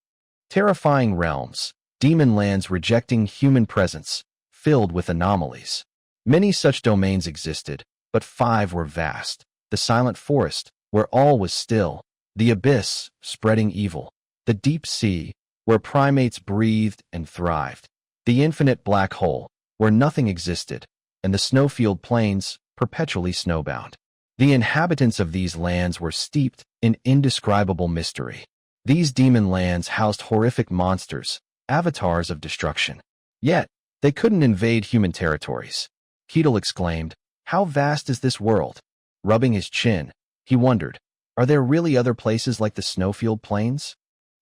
Speaker 1: Terrifying realms, demon lands rejecting human presence, filled with anomalies. Many such domains existed, but 5 were vast. The silent forest, where all was still. The abyss, spreading evil. The deep sea, where primates breathed and thrived. The infinite black hole, where nothing existed. And the Snowfield Plains, perpetually snowbound. The inhabitants of these lands were steeped in indescribable mystery. These demon lands housed horrific monsters, avatars of destruction. Yet, they couldn't invade human territories." Keel exclaimed, "How vast is this world?" Rubbing his chin, he wondered, are there really other places like the Snowfield Plains?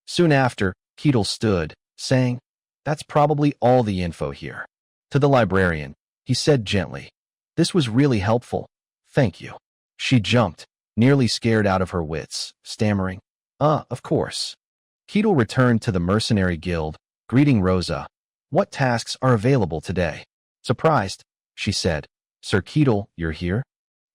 Speaker 1: Soon after, Keel stood, saying, "That's probably all the info here." To the librarian, he said gently, "This was really helpful. Thank you." She jumped, nearly scared out of her wits, stammering, Of course." Keel returned to the mercenary guild, greeting Rosa. "What tasks are available today?" Surprised, she said, "Sir Keel, you're here?"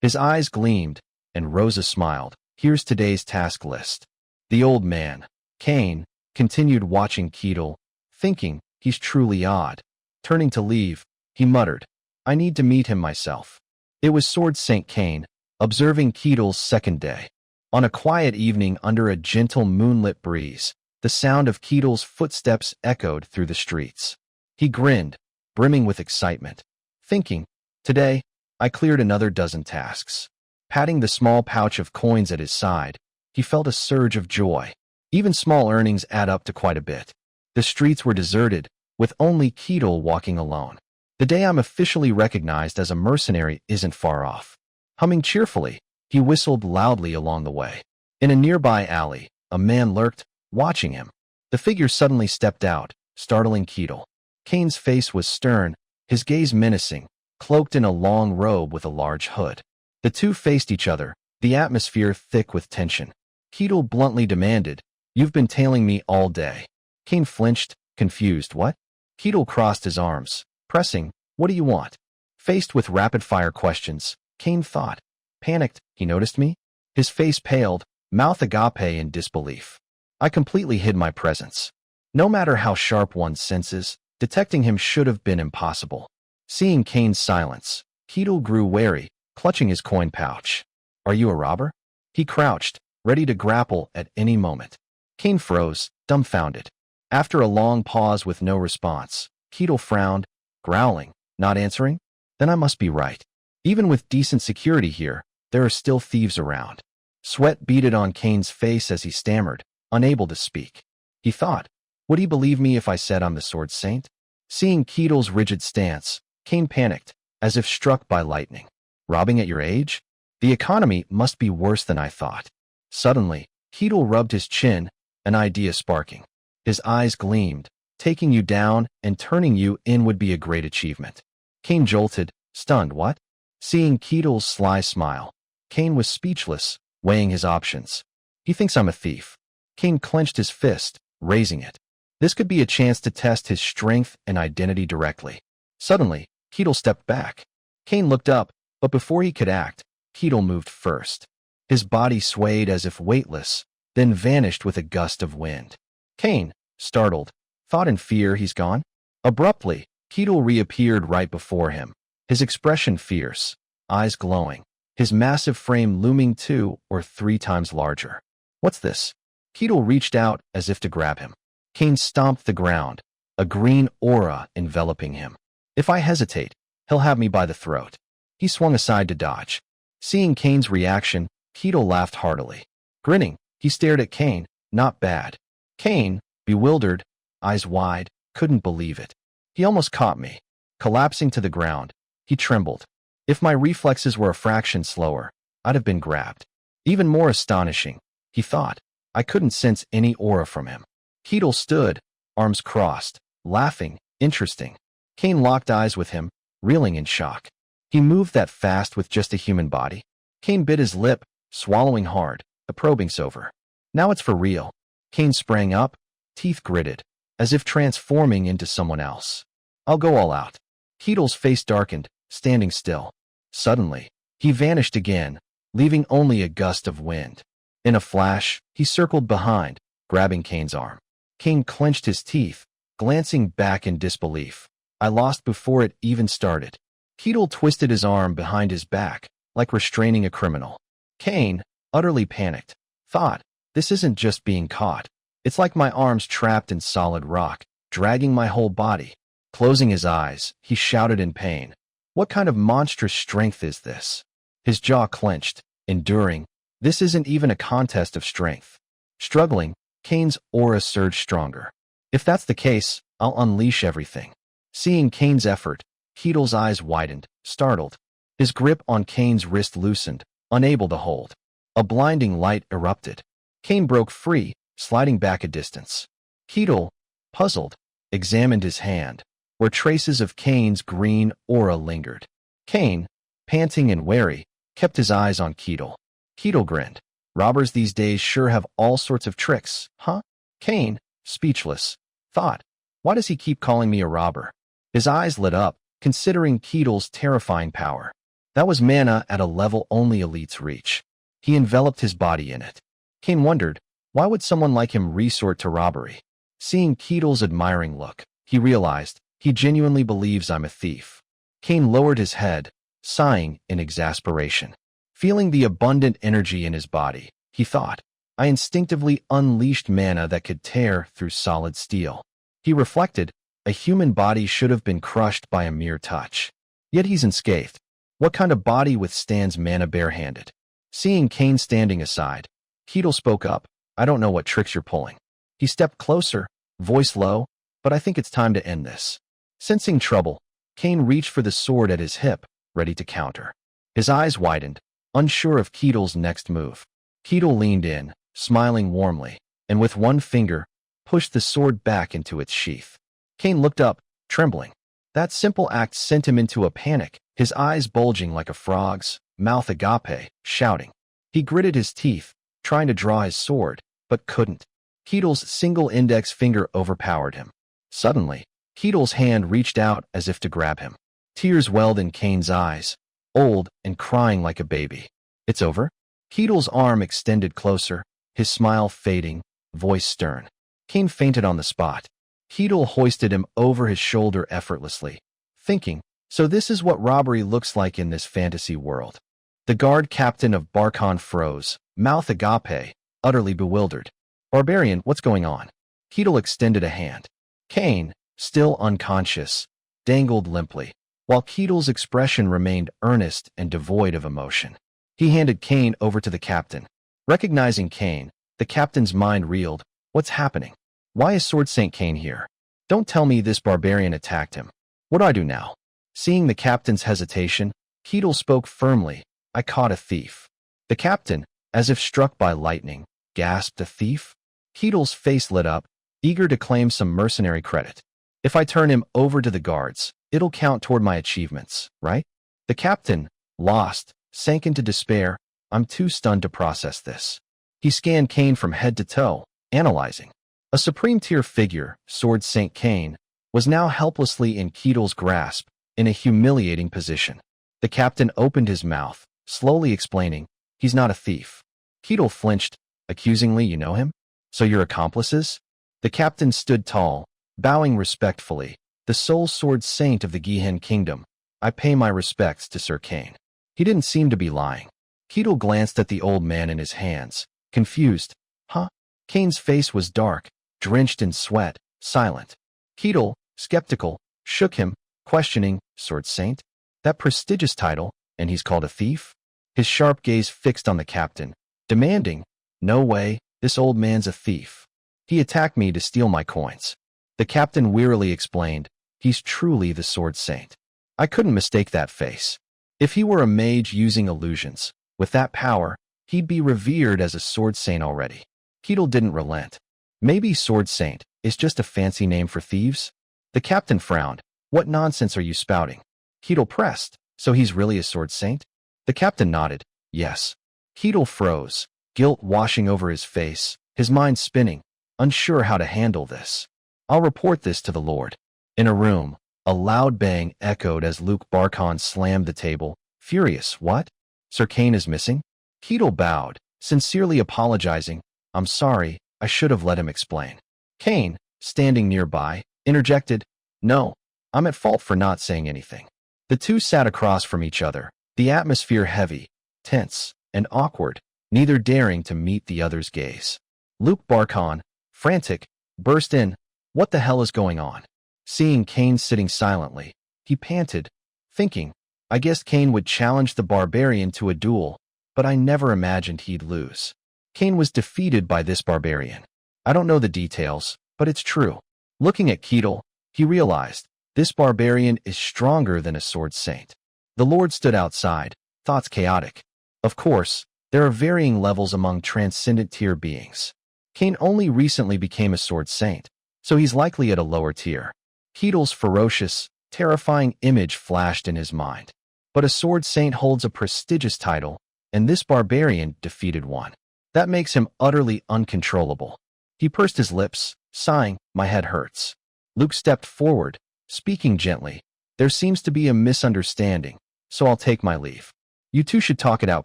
Speaker 1: His eyes gleamed, and Rosa smiled. "Here's today's task list." The old man, Kane, continued watching Keel, thinking he's truly odd. Turning to leave, he muttered, "I need to meet him myself." It was Sword Saint Kane, observing Keel's second day. On a quiet evening under a gentle moonlit breeze, the sound of Keel's footsteps echoed through the streets. He grinned, brimming with excitement, thinking, "Today, I cleared another dozen tasks." Patting the small pouch of coins at his side, he felt a surge of joy. Even small earnings add up to quite a bit. The streets were deserted, with only Keel walking alone. The day I'm officially recognized as a mercenary isn't far off. Humming cheerfully, he whistled loudly along the way. In a nearby alley, a man lurked, watching him. The figure suddenly stepped out, startling Keel. Kane's face was stern, his gaze menacing, cloaked in a long robe with a large hood. The two faced each other, the atmosphere thick with tension. Keel bluntly demanded, "You've been tailing me all day." Kane flinched, confused. "What?" Keel crossed his arms, pressing, "What do you want?" Faced with rapid-fire questions, Kane thought. Panicked, he noticed me? His face paled, mouth agape in disbelief. I completely hid my presence. No matter how sharp one's senses, detecting him should have been impossible. Seeing Kane's silence, Keel grew wary, clutching his coin pouch. "Are you a robber?" He crouched, ready to grapple at any moment. Kane froze, dumbfounded. After a long pause with no response, Keel frowned, growling, "Not answering? Then I must be right. Even with decent security here, there are still thieves around." Sweat beaded on Kane's face as he stammered, unable to speak. He thought, would he believe me if I said I'm the Sword Saint? Seeing Keel's rigid stance, Kane panicked, as if struck by lightning. "Robbing at your age? The economy must be worse than I thought." Suddenly, Keel rubbed his chin, an idea sparking. His eyes gleamed. "Taking you down and turning you in would be a great achievement." Kane jolted, stunned. "What?" Seeing Keel's sly smile, Kane was speechless, weighing his options. "He thinks I'm a thief." Kane clenched his fist, raising it. This could be a chance to test his strength and identity directly. Suddenly, Keel stepped back. Kane looked up, but before he could act, Keel moved first. His body swayed as if weightless, then vanished with a gust of wind. Kane, startled, thought in fear he's gone. Abruptly, Keel reappeared right before him, his expression fierce, eyes glowing, his massive frame looming 2 or 3 times larger. "What's this?" Keel reached out as if to grab him. Kane stomped the ground, a green aura enveloping him. "If I hesitate, he'll have me by the throat." He swung aside to dodge. Seeing Kane's reaction, Keel laughed heartily. Grinning, he stared at Kane. "Not bad." Kane, bewildered, eyes wide, couldn't believe it. "He almost caught me." Collapsing to the ground, he trembled. If my reflexes were a fraction slower, I'd have been grabbed. Even more astonishing, he thought, I couldn't sense any aura from him. Keel stood, arms crossed, laughing. "Interesting." Kane locked eyes with him, reeling in shock. He moved that fast with just a human body? Kane bit his lip, swallowing hard. The probing's over. Now it's for real. Kane sprang up, teeth gritted, as if transforming into someone else. "I'll go all out." Keel's face darkened, standing still. Suddenly, he vanished again, leaving only a gust of wind. In a flash, he circled behind, grabbing Kane's arm. Kane clenched his teeth, glancing back in disbelief. "I lost before it even started." Keel twisted his arm behind his back, like restraining a criminal. Kane, utterly panicked, thought, this isn't just being caught. It's like my arms trapped in solid rock, dragging my whole body. Closing his eyes, he shouted in pain. What kind of monstrous strength is this? His jaw clenched, enduring. This isn't even a contest of strength. Struggling, Kane's aura surged stronger. If that's the case, I'll unleash everything. Seeing Kane's effort, Keel's eyes widened, startled. His grip on Kane's wrist loosened, unable to hold. A blinding light erupted. Kane broke free, sliding back a distance. Keel, puzzled, examined his hand, where traces of Kane's green aura lingered. Kane, panting and wary, kept his eyes on Keel. Keel grinned. Robbers these days sure have all sorts of tricks, huh? Kane, speechless, thought, why does he keep calling me a robber? His eyes lit up, considering Keel's terrifying power. That was mana at a level only elites reach. He enveloped his body in it. Kane wondered, why would someone like him resort to robbery? Seeing Keel's admiring look, he realized, he genuinely believes I'm a thief. Kane lowered his head, sighing in exasperation. Feeling the abundant energy in his body, he thought, I instinctively unleashed mana that could tear through solid steel. He reflected, a human body should have been crushed by a mere touch. Yet he's unscathed. What kind of body withstands mana barehanded? Seeing Kane standing aside, Keel spoke up, I don't know what tricks you're pulling. He stepped closer, voice low, but I think it's time to end this. Sensing trouble, Kane reached for the sword at his hip, ready to counter. His eyes widened, unsure of Keel's next move. Keel leaned in, smiling warmly, and with one finger, pushed the sword back into its sheath. Kane looked up, trembling. That simple act sent him into a panic, his eyes bulging like a frog's, mouth agape, shouting. He gritted his teeth, trying to draw his sword, but couldn't. Keel's single index finger overpowered him. Suddenly, Keel's hand reached out as if to grab him. Tears welled in Kane's eyes, old and crying like a baby. It's over? Keel's arm extended closer, his smile fading, voice stern. Kane fainted on the spot. Keel hoisted him over his shoulder effortlessly, thinking, so this is what robbery looks like in this fantasy world. The guard captain of Barkon froze, mouth agape, utterly bewildered. Barbarian, what's going on? Keel extended a hand. Kane, still unconscious, dangled limply, while Keel's expression remained earnest and devoid of emotion. He handed Kane over to the captain. Recognizing Kane, the captain's mind reeled. What's happening? Why is Sword Saint Kane here? Don't tell me this barbarian attacked him. What do I do now? Seeing the captain's hesitation, Keel spoke firmly. I caught a thief. The captain, as if struck by lightning, gasped, a thief? Keel's face lit up, eager to claim some mercenary credit. If I turn him over to the guards, it'll count toward my achievements, right? The captain, lost, sank into despair. I'm too stunned to process this. He scanned Kane from head to toe, analyzing. A supreme-tier figure, Sword Saint Kane, was now helplessly in Keel's grasp, in a humiliating position. The captain opened his mouth, slowly explaining, he's not a thief. Keel flinched, accusingly, you know him? So you're accomplices? The captain stood tall, bowing respectfully, the sole sword saint of the Gihen kingdom. I pay my respects to Sir Kane. He didn't seem to be lying. Keel glanced at the old man in his hands, confused. Huh? Kane's face was dark, drenched in sweat, silent. Keel, skeptical, shook him, questioning, Sword Saint? That prestigious title, and he's called a thief? His sharp gaze fixed on the captain, demanding, no way, this old man's a thief. He attacked me to steal my coins. The captain wearily explained, he's truly the Sword Saint. I couldn't mistake that face. If he were a mage using illusions, with that power, he'd be revered as a Sword Saint already. Keel didn't relent. Maybe Sword Saint is just a fancy name for thieves? The captain frowned. What nonsense are you spouting? Keel pressed. So he's really a Sword Saint? The captain nodded. Yes. Keel froze, guilt washing over his face, his mind spinning, unsure how to handle this. I'll report this to the Lord. In a room, a loud bang echoed as Luke Barkon slammed the table. Furious, what? Sir Kane is missing? Keel bowed, sincerely apologizing. I'm sorry, I should have let him explain. Kane, standing nearby, interjected, no, I'm at fault for not saying anything. The two sat across from each other, the atmosphere heavy, tense, and awkward, neither daring to meet the other's gaze. Luke Barkon, frantic, burst in. What the hell is going on? Seeing Kane sitting silently, he panted, thinking, I guessed Kane would challenge the barbarian to a duel, but I never imagined he'd lose. Kane was defeated by this barbarian. I don't know the details, but it's true. Looking at Keel, he realized, this barbarian is stronger than a Sword Saint. The Lord stood outside, thoughts chaotic. Of course, there are varying levels among transcendent tier beings. Kane only recently became a Sword Saint, so he's likely at a lower tier. Keel's ferocious, terrifying image flashed in his mind. But a Sword Saint holds a prestigious title, and this barbarian defeated one. That makes him utterly uncontrollable. He pursed his lips, sighing, my head hurts. Luke stepped forward, speaking gently. There seems to be a misunderstanding, so I'll take my leave. You two should talk it out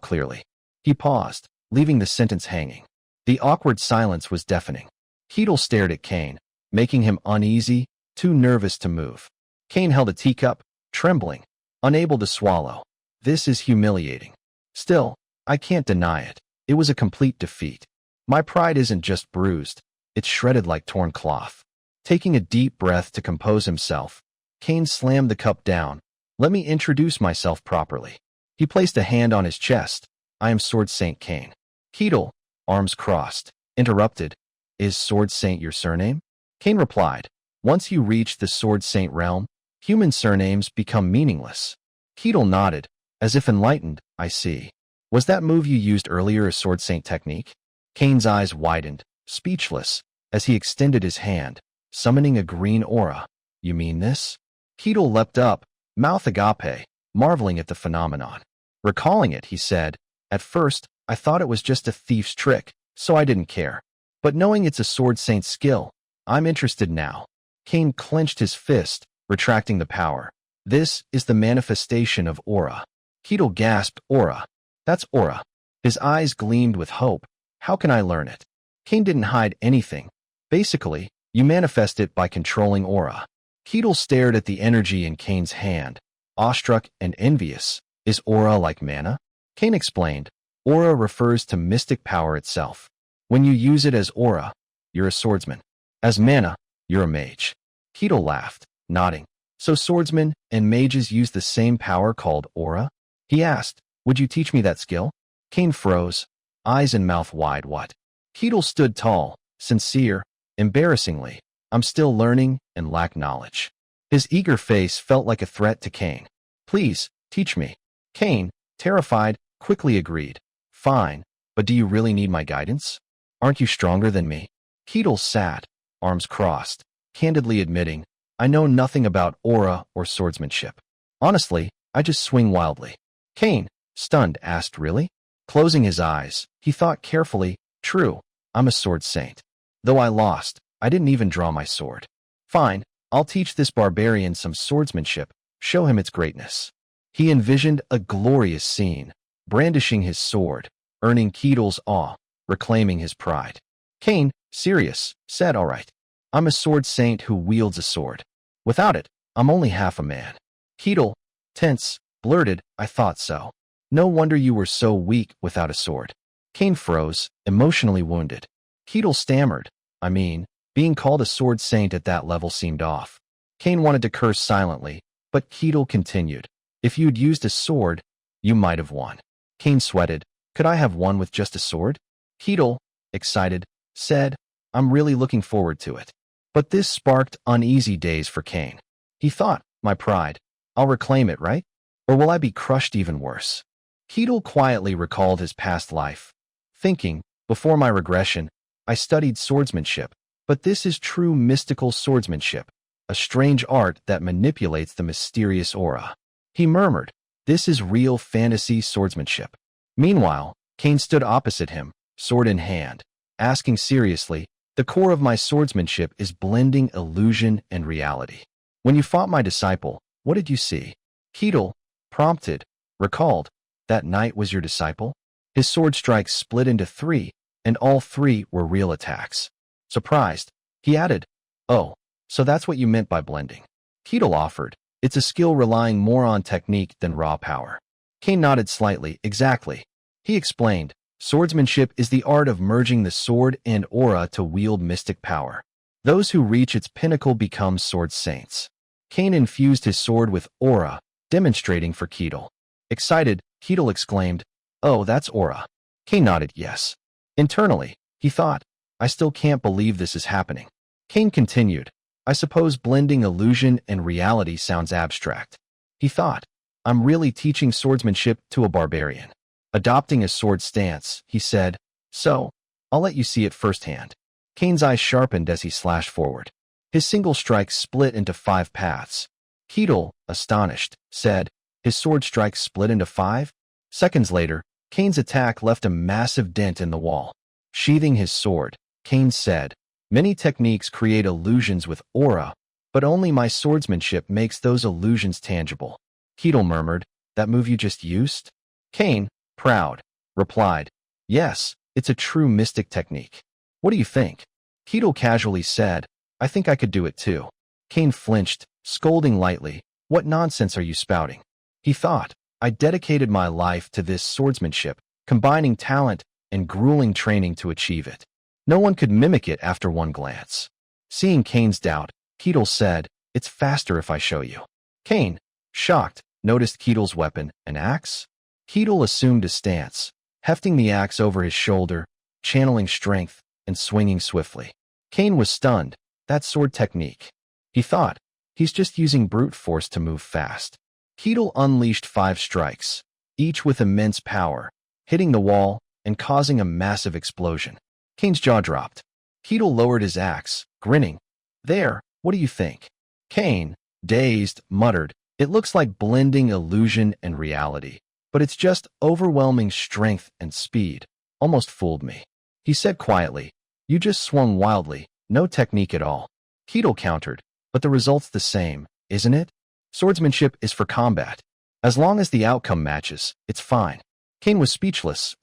Speaker 1: clearly. He paused, leaving the sentence hanging. The awkward silence was deafening. Keel stared at Kane, making him uneasy, too nervous to move. Kane held a teacup, trembling, unable to swallow. This is humiliating. Still, I can't deny it. It was a complete defeat. My pride isn't just bruised, it's shredded like torn cloth. Taking a deep breath to compose himself, Cain slammed the cup down. Let me introduce myself properly. He placed a hand on his chest. I am Sword Saint Cain. Keel, arms crossed, interrupted. Is Sword Saint your surname? Cain replied. Once you reach the Sword Saint realm, human surnames become meaningless. Keel nodded, as if enlightened. I see. Was that move you used earlier a Sword Saint technique? Cain's eyes widened, speechless, as he extended his hand, summoning a green aura. You mean this? Keel leapt up, mouth agape, marveling at the phenomenon. Recalling it, he said, At first, I thought it was just a thief's trick, so I didn't care. But knowing it's a Sword Saint's skill, I'm interested now. Cain clenched his fist, retracting the power. This is the manifestation of aura. Keel gasped, Aura. That's aura. His eyes gleamed with hope. How can I learn it? Cain didn't hide anything. Basically, you manifest it by controlling aura. Keel stared at the energy in Cain's hand, awestruck and envious. Is aura like mana? Cain explained. Aura refers to mystic power itself. When you use it as aura, you're a swordsman. As mana, you're a mage. Keel laughed, nodding. So swordsmen and mages use the same power called aura? He asked, Would you teach me that skill? Cain froze, eyes and mouth wide. What? Keel stood tall, sincere, embarrassingly. I'm still learning and lack knowledge. His eager face felt like a threat to Cain. Please, teach me. Cain, terrified, quickly agreed. Fine, but do you really need my guidance? Aren't you stronger than me? Keel sat, arms crossed, candidly admitting, I know nothing about aura or swordsmanship. Honestly, I just swing wildly. Cain, stunned, asked, Really? Closing his eyes, he thought carefully, True, I'm a sword saint. Though I lost, I didn't even draw my sword. Fine, I'll teach this barbarian some swordsmanship, show him its greatness. He envisioned a glorious scene, brandishing his sword, earning Keel's awe, reclaiming his pride. Cain, serious, said, All right. I'm a sword saint who wields a sword. Without it, I'm only half a man. Keel, tense, blurted, I thought so. No wonder you were so weak without a sword. Cain froze, emotionally wounded. Keel stammered, I mean, being called a sword saint at that level seemed off. Cain wanted to curse silently, but Keel continued. If you'd used a sword, you might have won. Cain sweated. Could I have won with just a sword? Keel, excited, said, I'm really looking forward to it. But this sparked uneasy days for Cain. He thought, my pride. I'll reclaim it, right? Or will I be crushed even worse? Keel quietly recalled his past life, thinking, before my regression, I studied swordsmanship, but this is true mystical swordsmanship, a strange art that manipulates the mysterious aura. He murmured, This is real fantasy swordsmanship. Meanwhile, Cain stood opposite him, sword in hand, asking seriously, The core of my swordsmanship is blending illusion and reality. When you fought my disciple, what did you see? Keel, prompted, recalled, That knight was your disciple? His sword strikes split into 3, and all 3 were real attacks. Surprised, he added, Oh, so that's what you meant by blending. Keel offered, It's a skill relying more on technique than raw power. Cain nodded slightly, Exactly. He explained, Swordsmanship is the art of merging the sword and aura to wield mystic power. Those who reach its pinnacle become sword saints. Cain infused his sword with aura, demonstrating for Keel. Excited, Keel exclaimed, Oh, that's aura. Cain nodded, yes. Internally, he thought, I still can't believe this is happening. Cain continued, I suppose blending illusion and reality sounds abstract. He thought, I'm really teaching swordsmanship to a barbarian. Adopting a sword stance, he said, So, I'll let you see it firsthand. Cain's eyes sharpened as he slashed forward. His single strike split into 5 paths. Keel, astonished, said, His sword strike split into 5? Seconds later, Cain's attack left a massive dent in the wall. Sheathing his sword, Cain said, Many techniques create illusions with aura, but only my swordsmanship makes those illusions tangible. Keel murmured, That move you just used? Cain, proud, replied, Yes, it's a true mystic technique. What do you think? Keel casually said, I think I could do it too. Cain flinched, scolding lightly, What nonsense are you spouting? He thought, I dedicated my life to this swordsmanship, combining talent and grueling training to achieve it. No one could mimic it after one glance. Seeing Kane's doubt, Keel said, "It's faster if I show you." Kane, shocked, noticed Keel's weapon, an axe. Keel assumed a stance, hefting the axe over his shoulder, channeling strength, and swinging swiftly. Kane was stunned. That sword technique. He thought, he's just using brute force to move fast. Keel unleashed 5 strikes, each with immense power, hitting the wall and causing a massive explosion. Kane's jaw dropped. Keel lowered his axe, grinning. "There, what do you think?" Kane, dazed, muttered, "It looks like blending illusion and reality, but it's just overwhelming strength and speed. Almost fooled me." He said quietly, "You just swung wildly, no technique at all." Keel countered, "But the result's the same, isn't it? Swordsmanship is for combat. As long as the outcome matches, it's fine." Kane was speechless.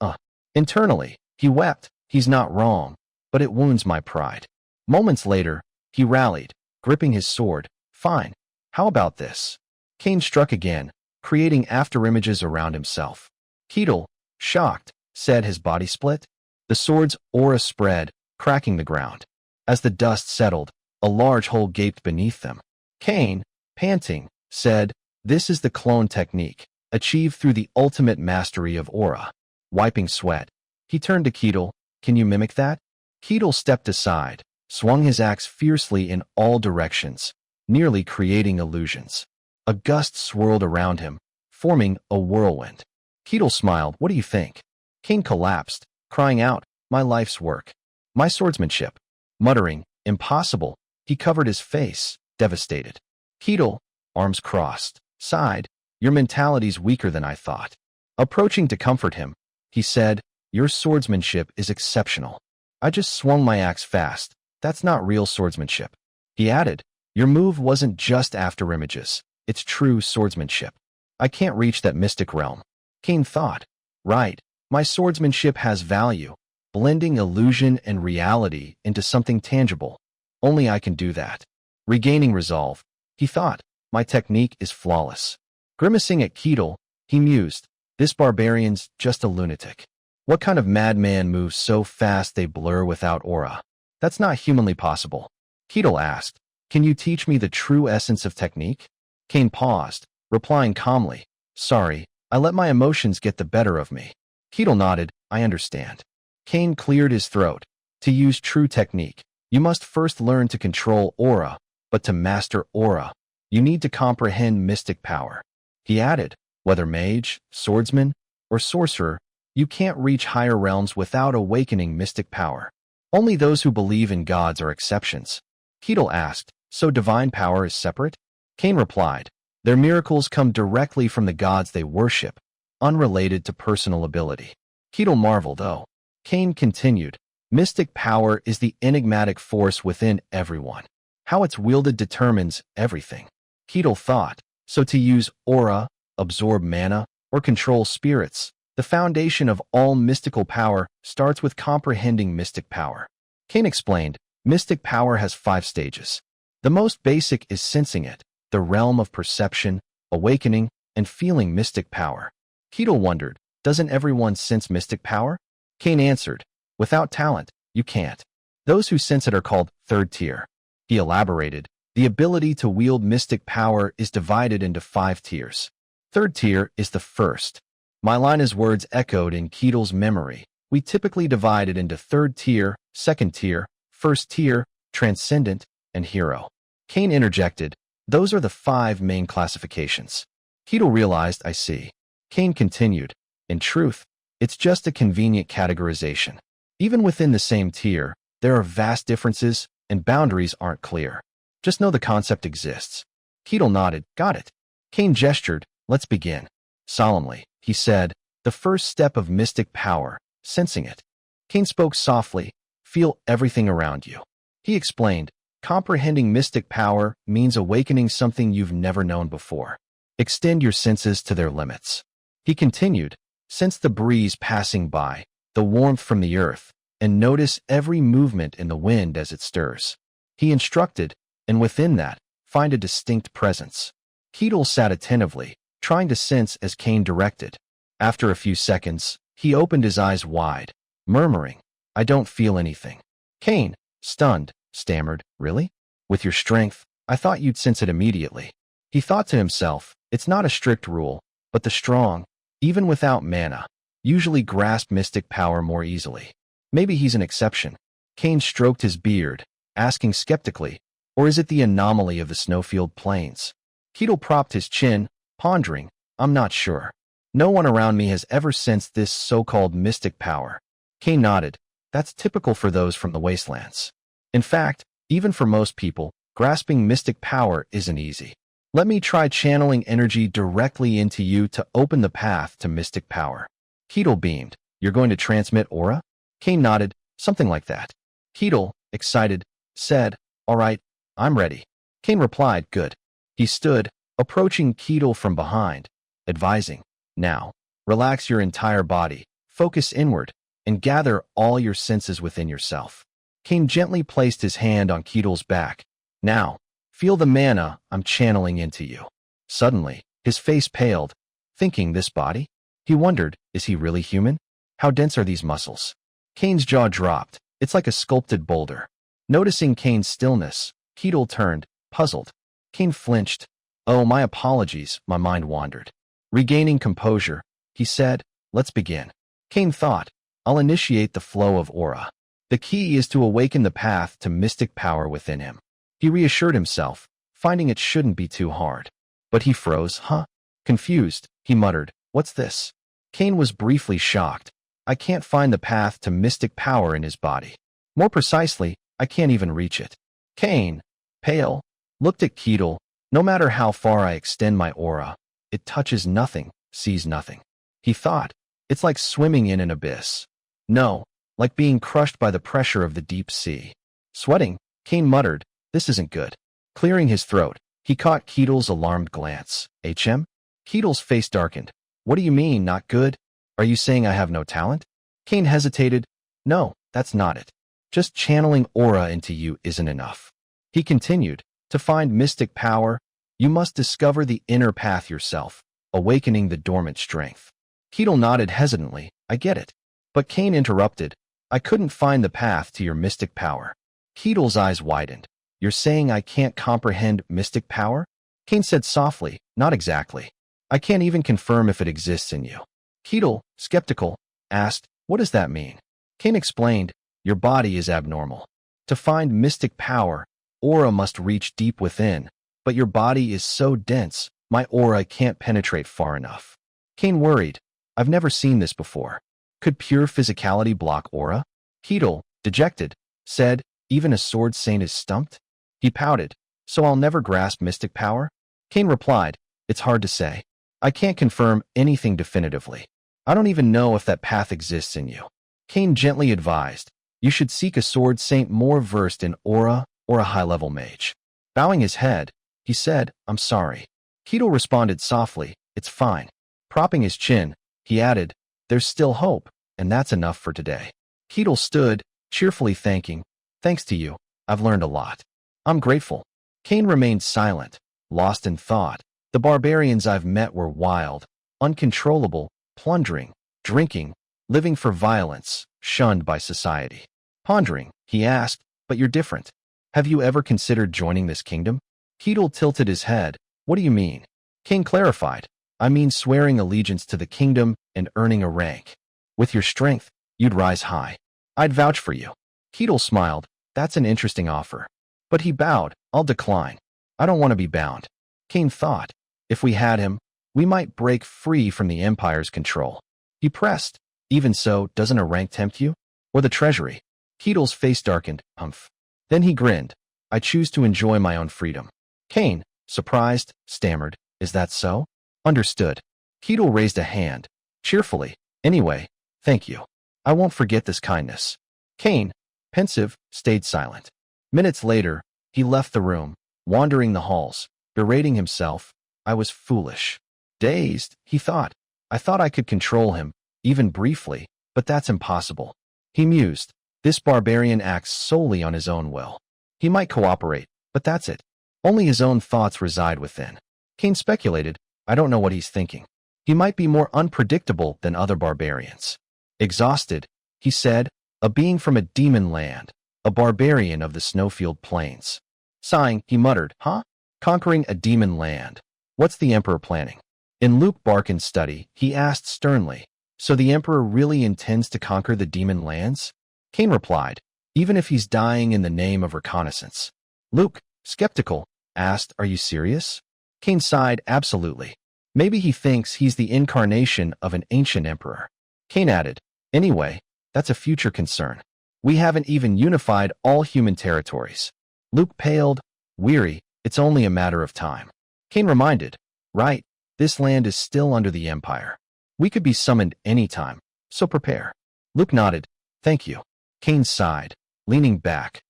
Speaker 1: Internally, he wept. He's not wrong, but it wounds my pride. Moments later, he rallied, gripping his sword. "Fine. How about this?" Kane struck again, creating afterimages around himself. Keel, shocked, said his body split. The sword's aura spread, cracking the ground. As the dust settled, a large hole gaped beneath them. Kane, panting, said, "This is the clone technique, achieved through the ultimate mastery of aura." Wiping sweat, he turned to Keel. "Can you mimic that?" Keel stepped aside, swung his axe fiercely in all directions, nearly creating illusions. A gust swirled around him, forming a whirlwind. Keel smiled. "What do you think?" Kane collapsed, crying out, "My life's work. My swordsmanship." Muttering, "Impossible," he covered his face, devastated. Keel, arms crossed, sighed, "Your mentality's weaker than I thought." Approaching to comfort him, he said, "Your swordsmanship is exceptional. I just swung my axe fast. That's not real swordsmanship." He added, "Your move wasn't just afterimages. It's true swordsmanship. I can't reach that mystic realm." Kane thought, "Right, my swordsmanship has value, blending illusion and reality into something tangible. Only I can do that." Regaining resolve, he thought, "My technique is flawless." Grimacing at Keel, he mused, "This barbarian's just a lunatic. What kind of madman moves so fast they blur without aura? That's not humanly possible." Keel asked, "Can you teach me the true essence of technique?" Kane paused, replying calmly, "Sorry, I let my emotions get the better of me." Keel nodded, "I understand." Kane cleared his throat. "To use true technique, you must first learn to control aura, but to master aura, you need to comprehend mystic power." He added, "Whether mage, swordsman, or sorcerer, you can't reach higher realms without awakening mystic power. Only those who believe in gods are exceptions." Keel asked, "So divine power is separate?" Kane replied, "Their miracles come directly from the gods they worship, unrelated to personal ability." Keel marveled, "Oh." Kane continued, "Mystic power is the enigmatic force within everyone. How it's wielded determines everything." Keel thought, "So to use aura, absorb mana, or control spirits, the foundation of all mystical power starts with comprehending mystic power." Kane explained, "Mystic power has 5 stages. The most basic is sensing it, the realm of perception, awakening, and feeling mystic power." Keel wondered, "Doesn't everyone sense mystic power?" Kane answered, "Without talent, you can't. Those who sense it are called third tier." He elaborated, "The ability to wield mystic power is divided into 5 tiers. Third tier is the first." Milina's words echoed in Keel's memory. "We typically divide it into third tier, second tier, first tier, transcendent, and hero." Kane interjected, "Those are the 5 main classifications." Keel realized, "I see." Kane continued, "In truth, it's just a convenient categorization. Even within the same tier, there are vast differences and boundaries aren't clear. Just know the concept exists." Keel nodded, "Got it." Kane gestured, "Let's begin." Solemnly, he said, "The first step of mystic power, sensing it." Kane spoke softly, "Feel everything around you." He explained, "Comprehending mystic power means awakening something you've never known before. Extend your senses to their limits." He continued, "Sense the breeze passing by, the warmth from the earth, and notice every movement in the wind as it stirs." He instructed, "And within that, find a distinct presence." Keel sat attentively, trying to sense as Kane directed. After a few seconds, He opened his eyes wide, murmuring, I don't feel anything. Kane, stunned, stammered, really? With your strength, I thought you'd sense it immediately. He thought to himself, it's not a strict rule, but the strong, even without mana, usually grasp mystic power more easily. Maybe he's an exception. Kane stroked his beard, asking skeptically, or is it the anomaly of the snowfield plains? Keel propped his chin, pondering, I'm not sure. No one around me has ever sensed this so-called mystic power. Kane nodded. That's typical for those from the wastelands. In fact, even for most people, grasping mystic power isn't easy. Let me try channeling energy directly into you to open the path to mystic power. Keel beamed. You're going to transmit aura? Kane nodded, something like that. Keel, excited, said, all right, I'm ready. Kane replied, good. He stood, approaching Keel from behind, advising, now, relax your entire body, focus inward, and gather all your senses within yourself. Kane gently placed his hand on Keel's back. Now, feel the mana I'm channeling into you. Suddenly, his face paled, thinking this body? He wondered, is he really human? How dense are these muscles? Kane's jaw dropped. It's like a sculpted boulder. Noticing Kane's stillness, Keel turned, puzzled. Kane flinched. Oh, my apologies, my mind wandered. Regaining composure, he said, let's begin. Kane thought, I'll initiate the flow of aura. The key is to awaken the path to mystic power within him. He reassured himself, finding it shouldn't be too hard. But he froze, huh? Confused, he muttered, what's this? Kane was briefly shocked. I can't find the path to mystic power in his body. More precisely, I can't even reach it. Kane, pale, looked at Keel. No matter how far I extend my aura, it touches nothing, sees nothing. He thought, it's like swimming in an abyss. No, like being crushed by the pressure of the deep sea. Sweating, Kane muttered, this isn't good. Clearing his throat, he caught Keel's alarmed glance. HM? Keel's face darkened. What do you mean, not good? Are you saying I have no talent? Kane hesitated. No, that's not it. Just channeling aura into you isn't enough. He continued, to find mystic power, you must discover the inner path yourself, awakening the dormant strength. Keel nodded hesitantly. I get it. But Kane interrupted. I couldn't find the path to your mystic power. Keel's eyes widened. You're saying I can't comprehend mystic power? Kane said softly, not exactly. I can't even confirm if it exists in you. Keel, skeptical, asked, what does that mean? Kane explained, your body is abnormal. To find mystic power, aura must reach deep within, but your body is so dense, my aura can't penetrate far enough. Kane worried, I've never seen this before. Could pure physicality block aura? Keel, dejected, said, even a sword saint is stumped? He pouted, so I'll never grasp mystic power? Kane replied, it's hard to say. I can't confirm anything definitively. I don't even know if that path exists in you. Kane gently advised, you should seek a sword saint more versed in aura or a high-level mage. Bowing his head, he said, I'm sorry. Keel responded softly, it's fine. Propping his chin, he added, there's still hope, and that's enough for today. Keel stood, cheerfully thanking, thanks to you, I've learned a lot. I'm grateful. Kane remained silent, lost in thought. The barbarians I've met were wild, uncontrollable, plundering, drinking, living for violence, shunned by society. Pondering, he asked, but you're different. Have you ever considered joining this kingdom? Keel tilted his head. What do you mean? Kane clarified. I mean swearing allegiance to the kingdom and earning a rank. With your strength, you'd rise high. I'd vouch for you. Keel smiled. That's an interesting offer. But he bowed. I'll decline. I don't want to be bound. Kane thought, if we had him, we might break free from the Empire's control. He pressed. Even so, doesn't a rank tempt you? Or the treasury? Keel's face darkened. Humph. Then he grinned. I choose to enjoy my own freedom. Kane, surprised, stammered. Is that so? Understood. Keel raised a hand. Cheerfully. Anyway, thank you. I won't forget this kindness. Kane, pensive, stayed silent. Minutes later, he left the room, wandering the halls, berating himself. I was foolish. Dazed, he thought. I thought I could control him, even briefly, but that's impossible. He mused. This barbarian acts solely on his own will. He might cooperate, but that's it. Only his own thoughts reside within. Kane speculated, I don't know what he's thinking. He might be more unpredictable than other barbarians. Exhausted, he said, a being from a demon land, a barbarian of the snowfield plains. Sighing, he muttered, huh? Conquering a demon land. What's the Emperor planning? In Luke Barkin's study, he asked sternly, so the Emperor really intends to conquer the demon lands? Kane replied, even if he's dying in the name of reconnaissance. Luke, skeptical, asked, are you serious? Kane sighed, absolutely. Maybe he thinks he's the incarnation of an ancient emperor. Kane added, anyway, that's a future concern. We haven't even unified all human territories. Luke paled, weary, it's only a matter of time. Kane reminded, right, this land is still under the Empire. We could be summoned any time, so prepare. Luke nodded, thank you. Kane sighed, leaning back,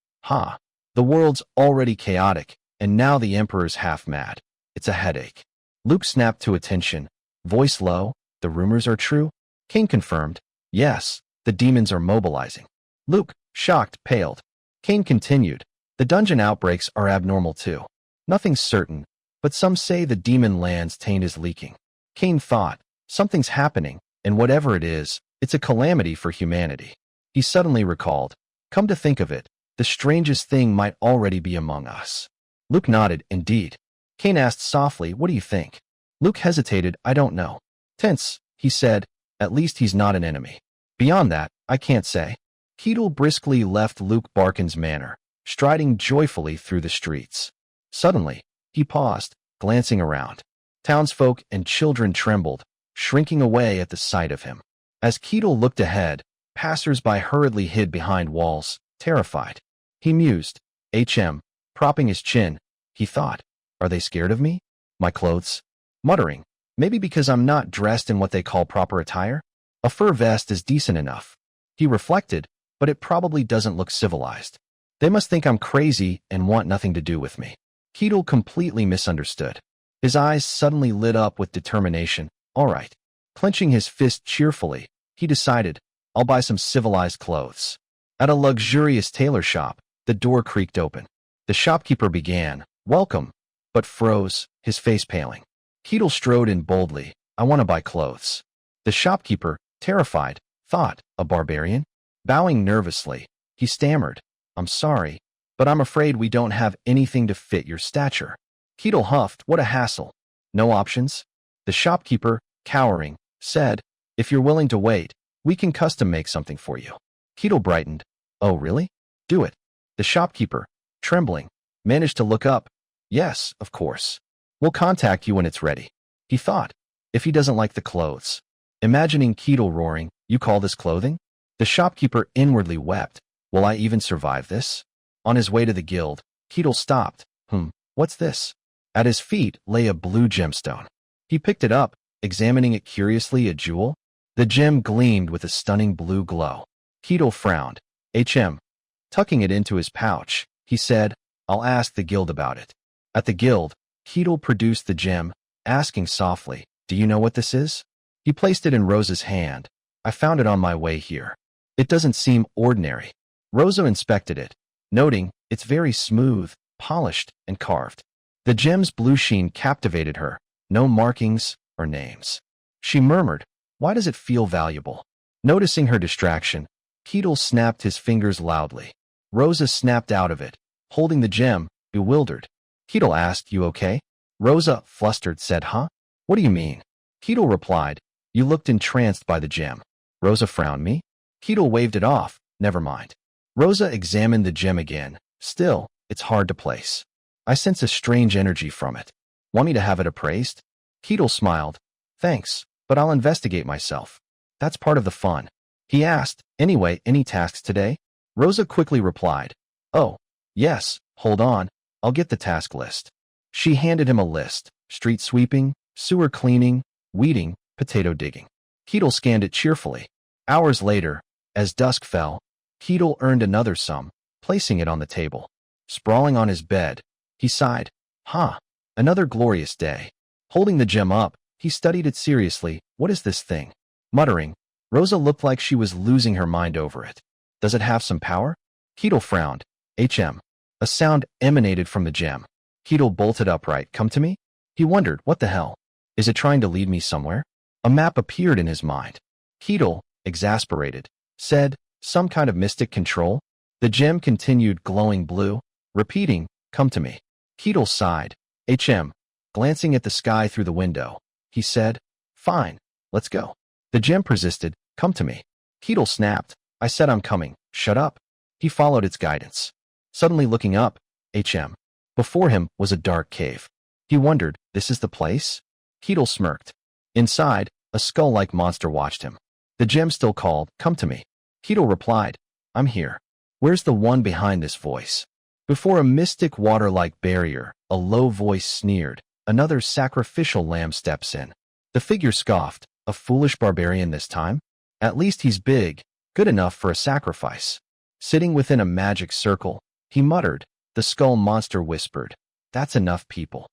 Speaker 1: the world's already chaotic, and now the Emperor's half mad. It's a headache. Luke snapped to attention, voice low, the rumors are true? Kane confirmed, yes, the demons are mobilizing. Luke, shocked, paled. Kane continued, the dungeon outbreaks are abnormal too. Nothing's certain, but some say the demon land's taint is leaking. Kane thought, something's happening, and whatever it is, it's a calamity for humanity. He suddenly recalled, come to think of it, the strangest thing might already be among us. Luke nodded, indeed. Kane asked softly, what do you think? Luke hesitated, I don't know. Tense, he said, at least he's not an enemy. Beyond that, I can't say. Keel briskly left Luke Barkin's manor, striding joyfully through the streets. Suddenly, he paused, glancing around. Townsfolk and children trembled, shrinking away at the sight of him. As Keel looked ahead, passers-by hurriedly hid behind walls, terrified. He mused, propping his chin. He thought, are they scared of me? My clothes? Muttering, maybe because I'm not dressed in what they call proper attire? A fur vest is decent enough. He reflected, but it probably doesn't look civilized. They must think I'm crazy and want nothing to do with me. Keel completely misunderstood. His eyes suddenly lit up with determination. All right. Clenching his fist cheerfully, he decided, I'll buy some civilized clothes. At a luxurious tailor shop, the door creaked open. The shopkeeper began, welcome, but froze, his face paling. Keel strode in boldly, I want to buy clothes. The shopkeeper, terrified, thought, a barbarian? Bowing nervously, he stammered, I'm sorry, but I'm afraid we don't have anything to fit your stature. Keel huffed, what a hassle. No options? The shopkeeper, cowering, said, if you're willing to wait, we can custom make something for you. Keel brightened, oh really? Do it. The shopkeeper, trembling, managed to look up. Yes, of course. We'll contact you when it's ready. He thought, if he doesn't like the clothes. Imagining Keel roaring, you call this clothing? The shopkeeper inwardly wept, will I even survive this? On his way to the guild, Keel stopped, what's this? At his feet lay a blue gemstone. He picked it up, examining it curiously, a jewel. The gem gleamed with a stunning blue glow. Keel frowned, tucking it into his pouch, he said, I'll ask the guild about it. At the guild, Keel produced the gem, asking softly, do you know what this is? He placed it in Rosa's hand. I found it on my way here. It doesn't seem ordinary. Rosa inspected it, noting it's very smooth, polished, and carved. The gem's blue sheen captivated her, no markings or names. She murmured, why does it feel valuable? Noticing her distraction, Keel snapped his fingers loudly. Rosa snapped out of it, holding the gem, bewildered. Keel asked, you okay? Rosa, flustered, said, huh? What do you mean? Keel replied, you looked entranced by the gem. Rosa frowned, me? Keel waved it off, never mind. Rosa examined the gem again. Still, it's hard to place. I sense a strange energy from it. Want me to have it appraised? Keel smiled. Thanks, but I'll investigate myself. That's part of the fun. He asked, anyway, any tasks today? Rosa quickly replied, oh, yes, hold on, I'll get the task list. She handed him a list, street sweeping, sewer cleaning, weeding, potato digging. Keel scanned it cheerfully. Hours later, as dusk fell, Keel earned another sum, placing it on the table. Sprawling on his bed, he sighed, another glorious day. Holding the gem up, he studied it seriously. What is this thing? Muttering, Rosa looked like she was losing her mind over it. Does it have some power? Keel frowned. A sound emanated from the gem. Keel bolted upright. Come to me? He wondered, what the hell? Is it trying to lead me somewhere? A map appeared in his mind. Keel, exasperated, said, "Some kind of mystic control?" The gem continued glowing blue, repeating, "Come to me." Keel sighed. Glancing at the sky through the window, he said, "Fine, let's go." The gem persisted, "Come to me." Keel snapped, "I said I'm coming, shut up." He followed its guidance. Suddenly looking up, before him was a dark cave. He wondered, "This is the place?" Keel smirked. Inside, a skull-like monster watched him. The gem still called, "Come to me." Keel replied, "I'm here." "Where's the one behind this voice?" Before a mystic water-like barrier, a low voice sneered, "Another sacrificial lamb steps in." The figure scoffed, "A foolish barbarian this time? At least he's big, good enough for a sacrifice." Sitting within a magic circle, he muttered. The skull monster whispered, "That's enough, people.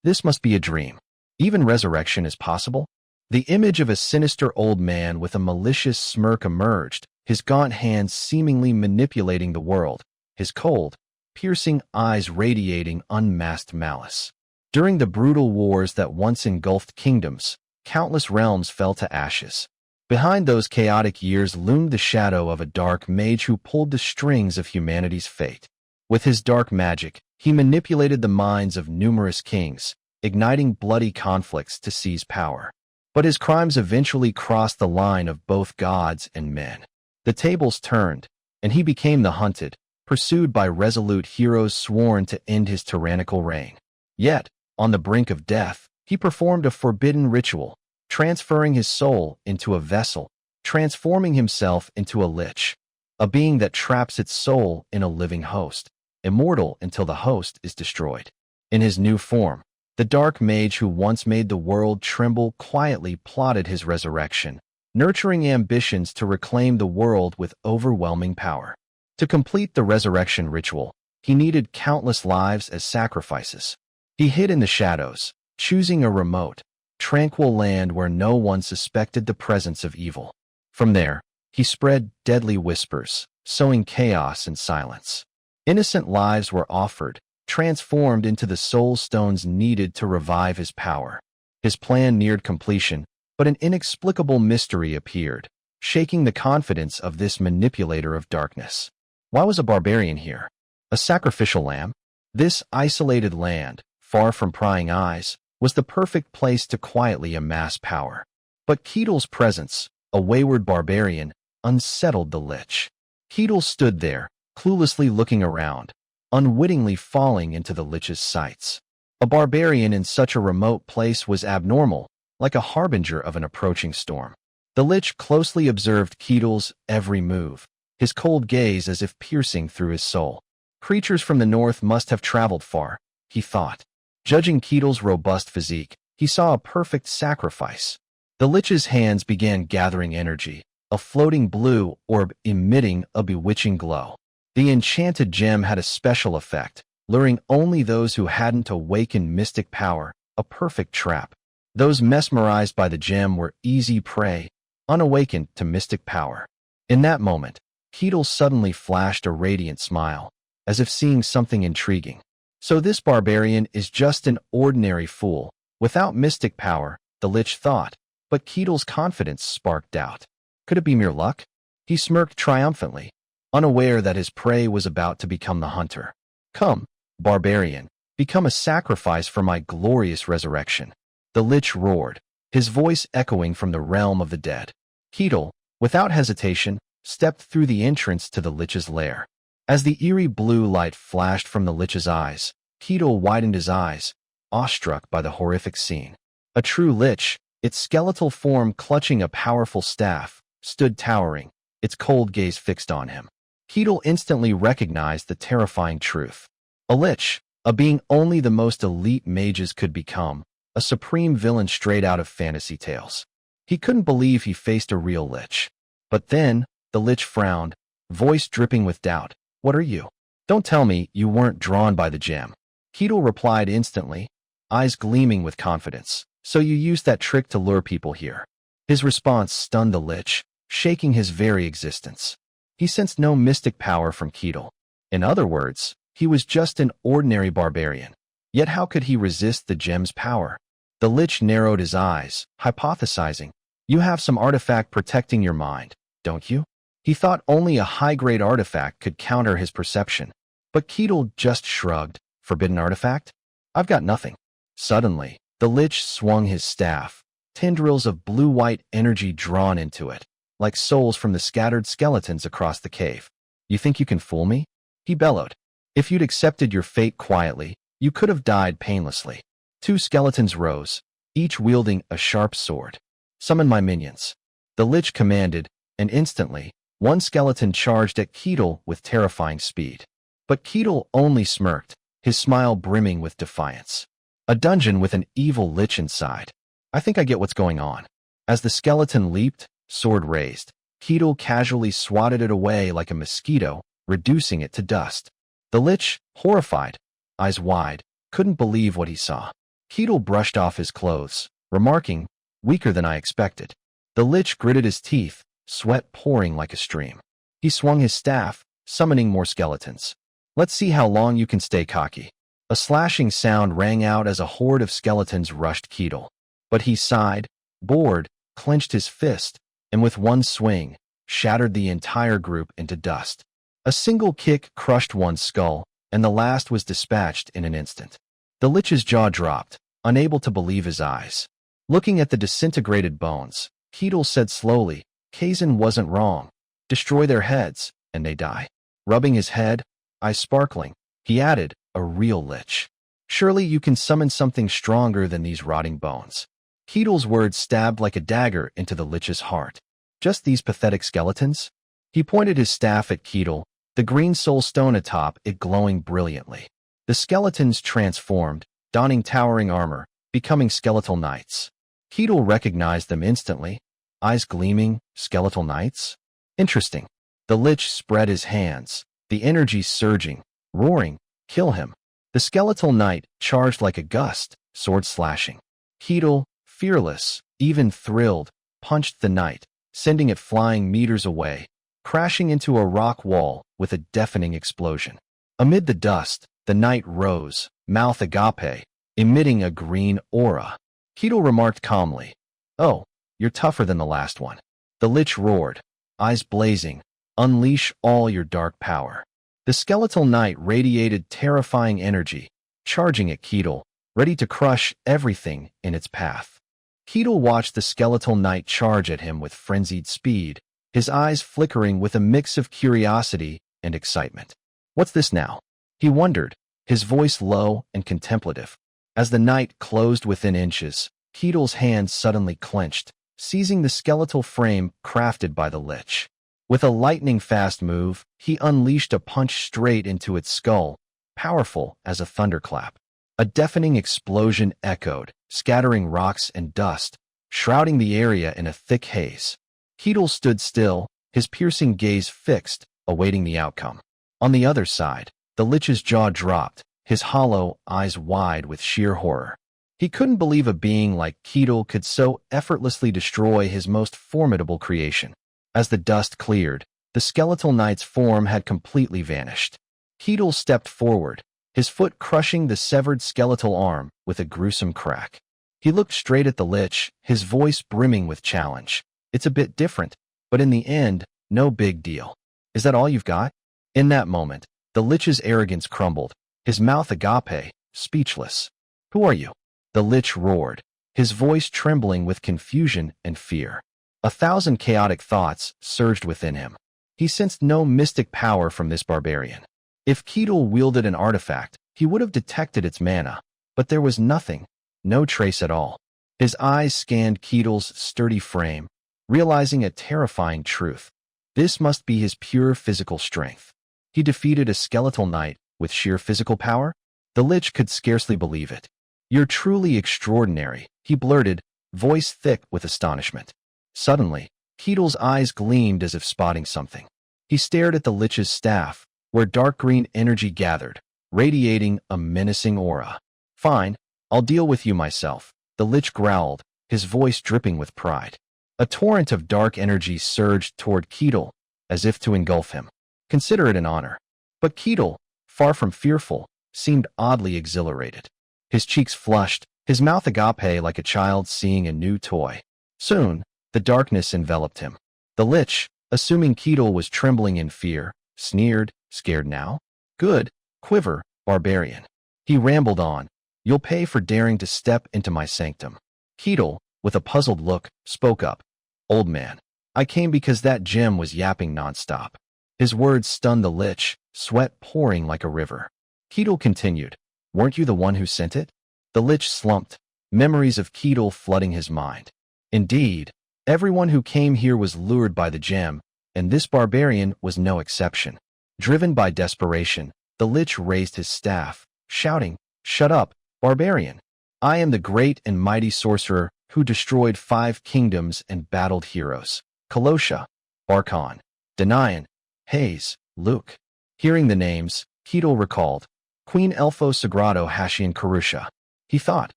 Speaker 1: This must be a dream. Even resurrection is possible." The image of a sinister old man with a malicious smirk emerged, his gaunt hands seemingly manipulating the world, his cold, piercing eyes radiating unmasked malice. During the brutal wars that once engulfed kingdoms, countless realms fell to ashes. Behind those chaotic years loomed the shadow of a dark mage who pulled the strings of humanity's fate. With his dark magic, he manipulated the minds of numerous kings, igniting bloody conflicts to seize power. But his crimes eventually crossed the line of both gods and men. The tables turned, and he became the hunted, pursued by resolute heroes sworn to end his tyrannical reign. Yet, on the brink of death, he performed a forbidden ritual, transferring his soul into a vessel, transforming himself into a lich, a being that traps its soul in a living host, immortal until the host is destroyed. In his new form, the dark mage who once made the world tremble quietly plotted his resurrection, nurturing ambitions to reclaim the world with overwhelming power. To complete the resurrection ritual, he needed countless lives as sacrifices. He hid in the shadows, choosing a remote, tranquil land where no one suspected the presence of evil. From there, he spread deadly whispers, sowing chaos and silence. Innocent lives were offered, transformed into the soul stones needed to revive his power. His plan neared completion, but an inexplicable mystery appeared, shaking the confidence of this manipulator of darkness. Why was a barbarian here? A sacrificial lamb? This isolated land, far from prying eyes, was the perfect place to quietly amass power. But Keel's presence, a wayward barbarian, unsettled the Lich. Keel stood there, cluelessly looking around, unwittingly falling into the Lich's sights. A barbarian in such a remote place was abnormal, like a harbinger of an approaching storm. The Lich closely observed Keel's every move, his cold gaze as if piercing through his soul. Creatures from the north must have traveled far, he thought. Judging Keel's robust physique, he saw a perfect sacrifice. The Lich's hands began gathering energy, a floating blue orb emitting a bewitching glow. The enchanted gem had a special effect, luring only those who hadn't awakened mystic power, a perfect trap. Those mesmerized by the gem were easy prey, unawakened to mystic power. In that moment, Keel suddenly flashed a radiant smile, as if seeing something intriguing. So this barbarian is just an ordinary fool, without mystic power, the Lich thought, but Keel's confidence sparked doubt. Could it be mere luck? He smirked triumphantly, unaware that his prey was about to become the hunter. "Come, barbarian, become a sacrifice for my glorious resurrection." The Lich roared, his voice echoing from the realm of the dead. Keel, without hesitation, stepped through the entrance to the Lich's lair. As the eerie blue light flashed from the Lich's eyes, Keel widened his eyes, awestruck by the horrific scene. A true Lich, its skeletal form clutching a powerful staff, stood towering, its cold gaze fixed on him. Keel instantly recognized the terrifying truth. A Lich, a being only the most elite mages could become, a supreme villain straight out of fantasy tales. He couldn't believe he faced a real Lich. But then, the Lich frowned, voice dripping with doubt. "What are you? Don't tell me you weren't drawn by the gem." Keel replied instantly, eyes gleaming with confidence. "So you used that trick to lure people here." His response stunned the Lich, shaking his very existence. He sensed no mystic power from Keel. In other words, he was just an ordinary barbarian. Yet how could he resist the gem's power? The Lich narrowed his eyes, hypothesizing, "You have some artifact protecting your mind, don't you? He thought only a high-grade artifact could counter his perception. But Keel just shrugged. Forbidden artifact? I've got nothing. Suddenly, the Lich swung his staff, tendrils of blue-white energy drawn into it, like souls from the scattered skeletons across the cave. You think you can fool me? He bellowed. If you'd accepted your fate quietly, you could have died painlessly. 2 skeletons rose, each wielding a sharp sword. Summon my minions. The Lich commanded, and instantly, 1 skeleton charged at Keel with terrifying speed. But Keel only smirked, his smile brimming with defiance. A dungeon with an evil Lich inside. I think I get what's going on. As the skeleton leaped, sword raised, Keel casually swatted it away like a mosquito, reducing it to dust. The Lich, horrified, eyes wide, couldn't believe what he saw. Keel brushed off his clothes, remarking, weaker than I expected. The Lich gritted his teeth, sweat pouring like a stream. He swung his staff, summoning more skeletons. Let's see how long you can stay cocky. A slashing sound rang out as a horde of skeletons rushed Keel. But he sighed, bored, clenched his fist, and with one swing, shattered the entire group into dust. A single kick crushed one skull, and the last was dispatched in an instant. The Lich's jaw dropped, unable to believe his eyes. Looking at the disintegrated bones, Keel said slowly, Kazan wasn't wrong. Destroy their heads, and they die. Rubbing his head, eyes sparkling, he added, a real Lich. Surely you can summon something stronger than these rotting bones. Keel's words stabbed like a dagger into the Lich's heart. Just these pathetic skeletons? He pointed his staff at Keel, the green soul stone atop it glowing brilliantly. The skeletons transformed, donning towering armor, becoming skeletal knights. Keel recognized them instantly, eyes gleaming, skeletal knights? Interesting. The Lich spread his hands, the energy surging, roaring, kill him. The skeletal knight charged like a gust, sword slashing. Keel, fearless, even thrilled, punched the knight, sending it flying meters away, crashing into a rock wall with a deafening explosion. Amid the dust, the knight rose, mouth agape, emitting a green aura. Keel remarked calmly, "Oh, you're tougher than the last one." The Lich roared, eyes blazing, "Unleash all your dark power." The skeletal knight radiated terrifying energy, charging at Keel, ready to crush everything in its path. Keel watched the skeletal knight charge at him with frenzied speed, his eyes flickering with a mix of curiosity and excitement. What's this now? He wondered, his voice low and contemplative. As the knight closed within inches, Keel's hands suddenly clenched, seizing the skeletal frame crafted by the Lich. With a lightning-fast move, he unleashed a punch straight into its skull, powerful as a thunderclap. A deafening explosion echoed, scattering rocks and dust, shrouding the area in a thick haze. Keel stood still, his piercing gaze fixed, awaiting the outcome. On the other side, the Lich's jaw dropped, his hollow eyes wide with sheer horror. He couldn't believe a being like Keel could so effortlessly destroy his most formidable creation. As the dust cleared, the skeletal knight's form had completely vanished. Keel stepped forward, his foot crushing the severed skeletal arm with a gruesome crack. He looked straight at the Lich, his voice brimming with challenge. It's a bit different, but in the end, no big deal. Is that all you've got? In that moment, the Lich's arrogance crumbled, his mouth agape, speechless. Who are you? The Lich roared, his voice trembling with confusion and fear. 1,000 chaotic thoughts surged within him. He sensed no mystic power from this barbarian. If Keel wielded an artifact, he would have detected its mana, but there was nothing, no trace at all. His eyes scanned Keel's sturdy frame, realizing a terrifying truth. This must be his pure physical strength. He defeated a skeletal knight with sheer physical power? The Lich could scarcely believe it. You're truly extraordinary, he blurted, voice thick with astonishment. Suddenly, Keel's eyes gleamed as if spotting something. He stared at the Lich's staff, where dark green energy gathered, radiating a menacing aura. Fine, I'll deal with you myself, the Lich growled, his voice dripping with pride. A torrent of dark energy surged toward Keel, as if to engulf him. Consider it an honor. But Keel, far from fearful, seemed oddly exhilarated. His cheeks flushed, his mouth agape like a child seeing a new toy. Soon, the darkness enveloped him. The Lich, assuming Keel was trembling in fear, sneered, "Scared now? Good, quiver, barbarian." He rambled on, "You'll pay for daring to step into my sanctum." Keel, with a puzzled look, spoke up, "Old man, I came because that gem was yapping nonstop." His words stunned the Lich, sweat pouring like a river. Keel continued, "Weren't you the one who sent it?" The Lich slumped, memories of Keel flooding his mind. Indeed, everyone who came here was lured by the gem, and this barbarian was no exception. Driven by desperation, the Lich raised his staff, shouting, "Shut up, barbarian! I am the great and mighty sorcerer who destroyed 5 kingdoms and battled heroes. Kolosha, Barkon, Denian, Hayes, Luke." Hearing the names, Keel recalled, "Queen Elfo Sagrado Hashian Karusha." He thought,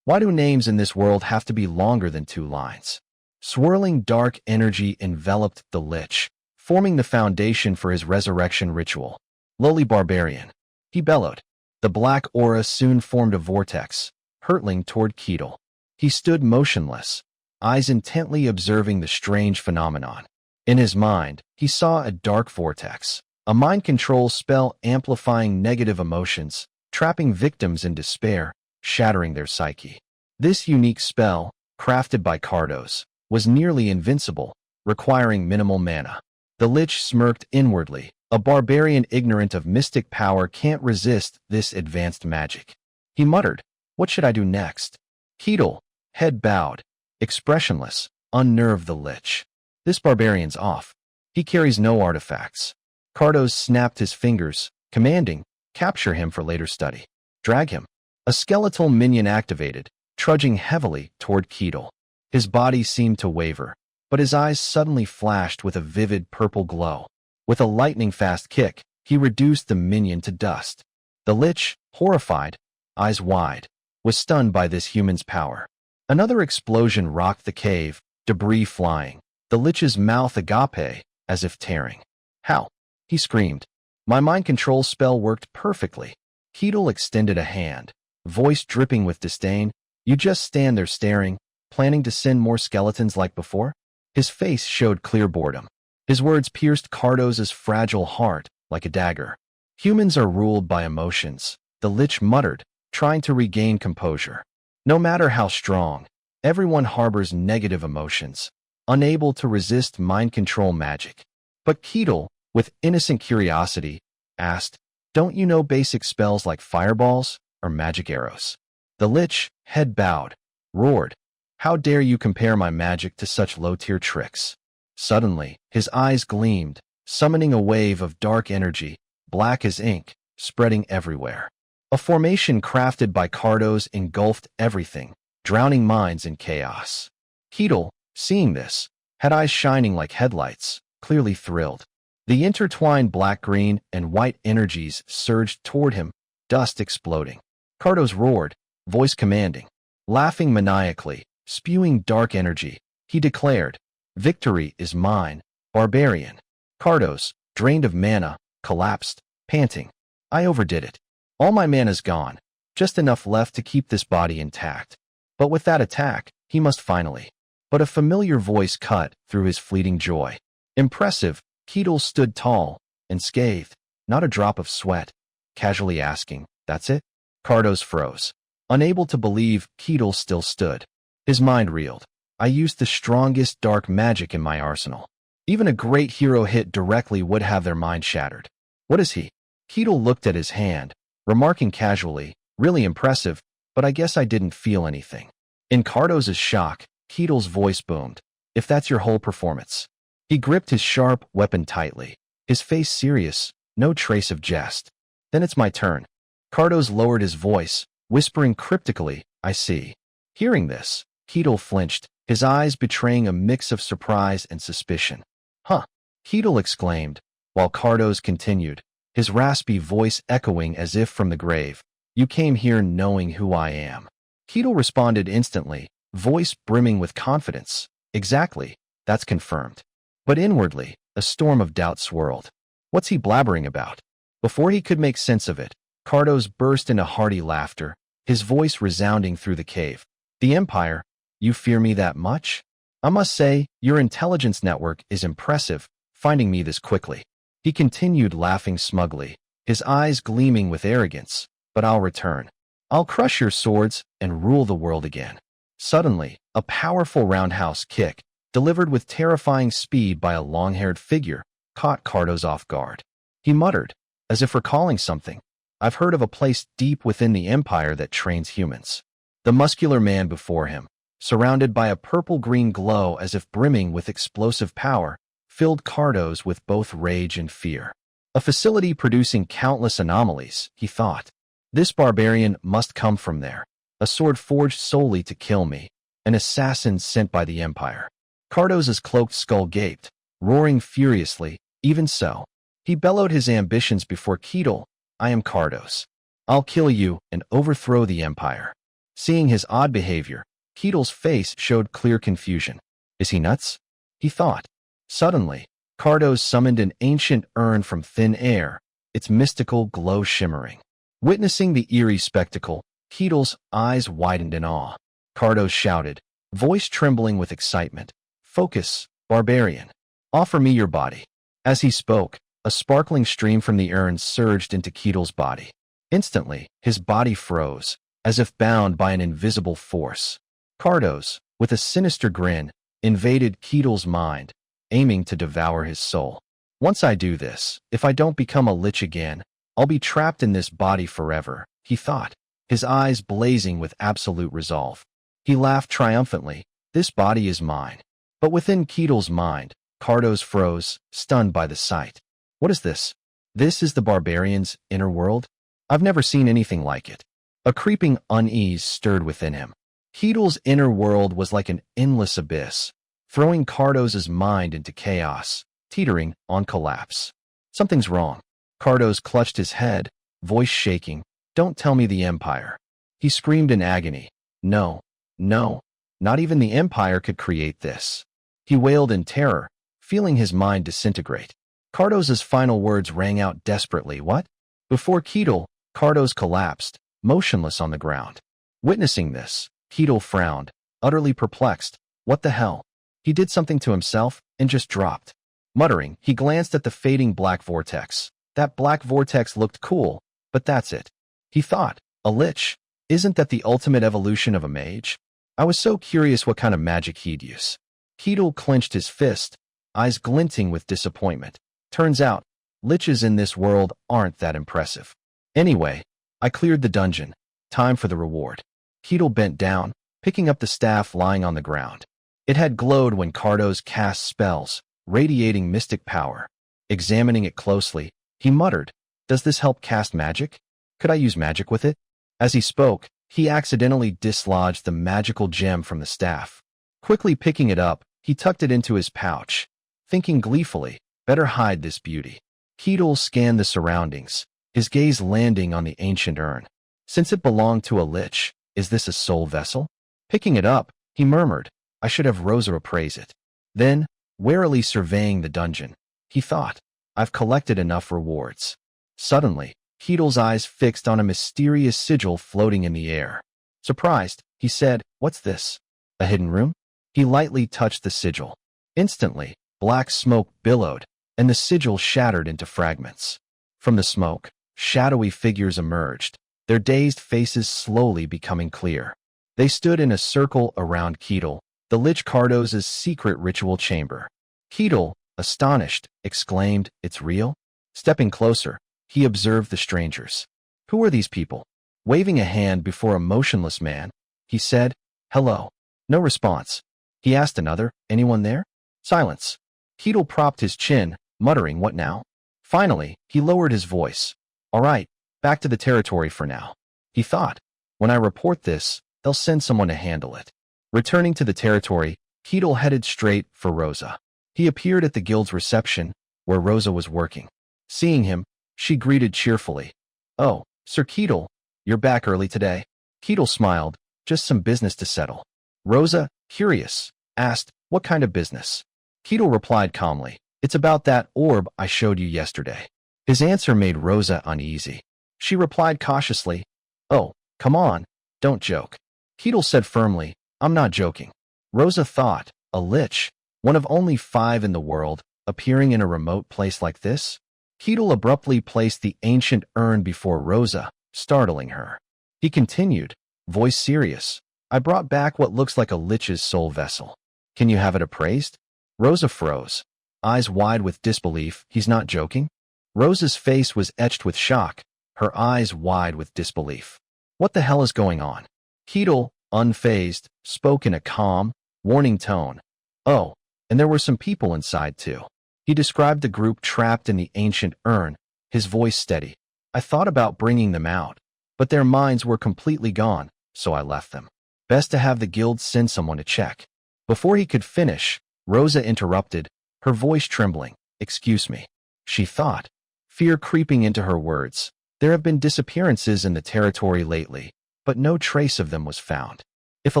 Speaker 1: why do names in this world have to be longer than 2 lines? Swirling dark energy enveloped the Lich, forming the foundation for his resurrection ritual. "Lowly barbarian," he bellowed. The black aura soon formed a vortex, hurtling toward Keel. He stood motionless, eyes intently observing the strange phenomenon. In his mind, he saw a dark vortex, a mind control spell amplifying negative emotions, trapping victims in despair, shattering their psyche. This unique spell, crafted by Cardos, was nearly invincible, requiring minimal mana. The Lich smirked inwardly. A barbarian ignorant of mystic power can't resist this advanced magic. He muttered, "What should I do next?" Keel, head bowed, expressionless, unnerved the Lich. "This barbarian's off. He carries no artifacts." Cardos snapped his fingers, commanding, "Capture him for later study. Drag him." A skeletal minion activated, trudging heavily toward Keel. His body seemed to waver, but his eyes suddenly flashed with a vivid purple glow. With a lightning-fast kick, he reduced the minion to dust. The Lich, horrified, eyes wide, was stunned by this human's power. Another explosion rocked the cave, debris flying, the Lich's mouth agape, as if tearing. "How?" he screamed. "My mind control spell worked perfectly." Keel extended a hand, voice dripping with disdain. "You just stand there staring, planning to send more skeletons like before?" His face showed clear boredom. His words pierced Cardos's fragile heart like a dagger. "Humans are ruled by emotions," the Lich muttered, trying to regain composure. "No matter how strong, everyone harbors negative emotions, unable to resist mind control magic." But Keel, with innocent curiosity, asked, "Don't you know basic spells like fireballs or magic arrows?" The Lich, head bowed, roared, "How dare you compare my magic to such low-tier tricks?" Suddenly, his eyes gleamed, summoning a wave of dark energy, black as ink, spreading everywhere. A formation crafted by Cardos engulfed everything, drowning minds in chaos. Keel, seeing this, had eyes shining like headlights, clearly thrilled. The intertwined black-green and white energies surged toward him, dust exploding. Cardos roared, voice commanding. Laughing maniacally, spewing dark energy, he declared, "Victory is mine, barbarian." Cardos, drained of mana, collapsed, panting. "I overdid it. All my mana's gone, just enough left to keep this body intact. But with that attack, he must finally." But a familiar voice cut through his fleeting joy. Impressive, Keel stood tall and scathed, not a drop of sweat, casually asking, "That's it?" Cardos froze, unable to believe Keel still stood. His mind reeled. "I used the strongest dark magic in my arsenal. Even a great hero hit directly would have their mind shattered. What is he?" Keel looked at his hand, remarking casually, "Really impressive, but I guess I didn't feel anything." In Cardos's shock, Keel's voice boomed, "If that's your whole performance." He gripped his sharp weapon tightly, his face serious, no trace of jest. "Then it's my turn." Cardos lowered his voice, whispering cryptically, "I see." Hearing this, Keel flinched, his eyes betraying a mix of surprise and suspicion. "Huh," Keel exclaimed, while Cardos continued, his raspy voice echoing as if from the grave, "You came here knowing who I am." Keel responded instantly, voice brimming with confidence, "Exactly, that's confirmed." But inwardly, a storm of doubt swirled. What's he blabbering about? Before he could make sense of it, Cardos burst into hearty laughter, his voice resounding through the cave. "The Empire? You fear me that much? I must say, your intelligence network is impressive, finding me this quickly." He continued laughing smugly, his eyes gleaming with arrogance. "But I'll return. I'll crush your swords and rule the world again." Suddenly, a powerful roundhouse kick, delivered with terrifying speed by a long-haired figure, caught Cardos off guard. He muttered, as if recalling something, "I've heard of a place deep within the Empire that trains humans." The muscular man before him, surrounded by a purple-green glow as if brimming with explosive power, filled Cardos with both rage and fear. A facility producing countless anomalies, he thought. This barbarian must come from there. A sword forged solely to kill me. An assassin sent by the Empire. Cardos's cloaked skull gaped, roaring furiously. Even so, he bellowed his ambitions before Keel. "I am Cardos. I'll kill you and overthrow the Empire." Seeing his odd behavior, Keel's face showed clear confusion. Is he nuts? He thought. Suddenly, Cardos summoned an ancient urn from thin air, its mystical glow shimmering. Witnessing the eerie spectacle, Keel's eyes widened in awe. Cardos shouted, voice trembling with excitement, "Focus, barbarian. Offer me your body." As he spoke, a sparkling stream from the urn surged into Keel's body. Instantly, his body froze, as if bound by an invisible force. Cardos, with a sinister grin, invaded Keel's mind, aiming to devour his soul. "Once I do this, if I don't become a lich again, I'll be trapped in this body forever," he thought, his eyes blazing with absolute resolve. He laughed triumphantly. "This body is mine." But within Keel's mind, Cardos froze, stunned by the sight. What is this? This is the barbarian's inner world? I've never seen anything like it. A creeping unease stirred within him. Keel's inner world was like an endless abyss, throwing Cardos's mind into chaos, teetering on collapse. Something's wrong. Cardos clutched his head, voice shaking. "Don't tell me the Empire." He screamed in agony. No, no, not even the Empire could create this. He wailed in terror, feeling his mind disintegrate. Cardos's final words rang out desperately. "What?" Before Keel, Cardos collapsed, motionless on the ground. Witnessing this, Keel frowned, utterly perplexed. What the hell? He did something to himself and just dropped. Muttering, he glanced at the fading black vortex. That black vortex looked cool, but that's it. He thought, a lich? Isn't that the ultimate evolution of a mage? I was so curious what kind of magic he'd use. Keel clenched his fist, eyes glinting with disappointment. Turns out, liches in this world aren't that impressive. Anyway, I cleared the dungeon. Time for the reward. Keel bent down, picking up the staff lying on the ground. It had glowed when Cardos cast spells, radiating mystic power. Examining it closely, he muttered, "Does this help cast magic? Could I use magic with it?" As he spoke, he accidentally dislodged the magical gem from the staff. Quickly picking it up, he tucked it into his pouch, thinking gleefully, better hide this beauty. Keel scanned the surroundings, his gaze landing on the ancient urn. Since it belonged to a lich, is this a soul vessel? Picking it up, he murmured, "I should have Rosa appraise it." Then, warily surveying the dungeon, he thought, "I've collected enough rewards." Suddenly, Keel's eyes fixed on a mysterious sigil floating in the air. Surprised, he said, "What's this? A hidden room?" He lightly touched the sigil. Instantly, black smoke billowed, and the sigil shattered into fragments. From the smoke, shadowy figures emerged, their dazed faces slowly becoming clear. They stood in a circle around Keel, the Lich Cardos's secret ritual chamber. Keel, astonished, exclaimed, "It's real?" Stepping closer, he observed the strangers. Who are these people? Waving a hand before a motionless man, he said, "Hello." No response. He asked another, "Anyone there?" Silence. Keel propped his chin, muttering, "What now?" Finally, he lowered his voice. "All right, back to the territory for now." He thought, "When I report this, they'll send someone to handle it." Returning to the territory, Keel headed straight for Rosa. He appeared at the guild's reception, where Rosa was working. Seeing him, she greeted cheerfully. "Oh, Sir Keel, you're back early today." Keel smiled, "Just some business to settle." Rosa, curious, asked, "What kind of business?" Keel replied calmly, "It's about that orb I showed you yesterday." His answer made Rosa uneasy. She replied cautiously, "Oh, come on, don't joke." Keel said firmly, "I'm not joking." Rosa thought, a lich, one of only 5 in the world, appearing in a remote place like this? Keel abruptly placed the ancient urn before Rosa, startling her. He continued, voice serious. I brought back what looks like a Lich's soul vessel. Can you have it appraised? Rosa froze, eyes wide with disbelief. He's not joking? Rosa's face was etched with shock, her eyes wide with disbelief. What the hell is going on? Keel, unfazed, spoke in a calm, warning tone. Oh, and there were some people inside too. He described the group trapped in the ancient urn, his voice steady. I thought about bringing them out, but their minds were completely gone, so I left them. Best to have the guild send someone to check. Before he could finish, Rosa interrupted, her voice trembling. Excuse me. She thought, fear creeping into her words. There have been disappearances in the territory lately, but no trace of them was found. If a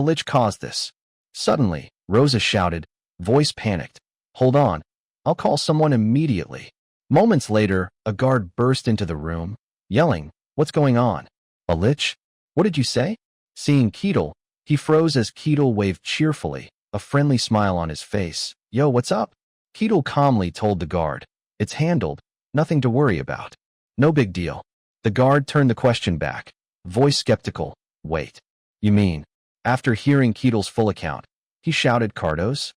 Speaker 1: Lich caused this. Suddenly, Rosa shouted, voice panicked. Hold on. I'll call someone immediately. Moments later, a guard burst into the room, yelling, what's going on? A Lich? What did you say? Seeing Keel, he froze as Keel waved cheerfully, a friendly smile on his face. Yo, what's up? Keel calmly told the guard. It's handled, nothing to worry about. No big deal. The guard turned the question back, voice skeptical. Wait. You mean? After hearing Keel's full account, he shouted Cardos?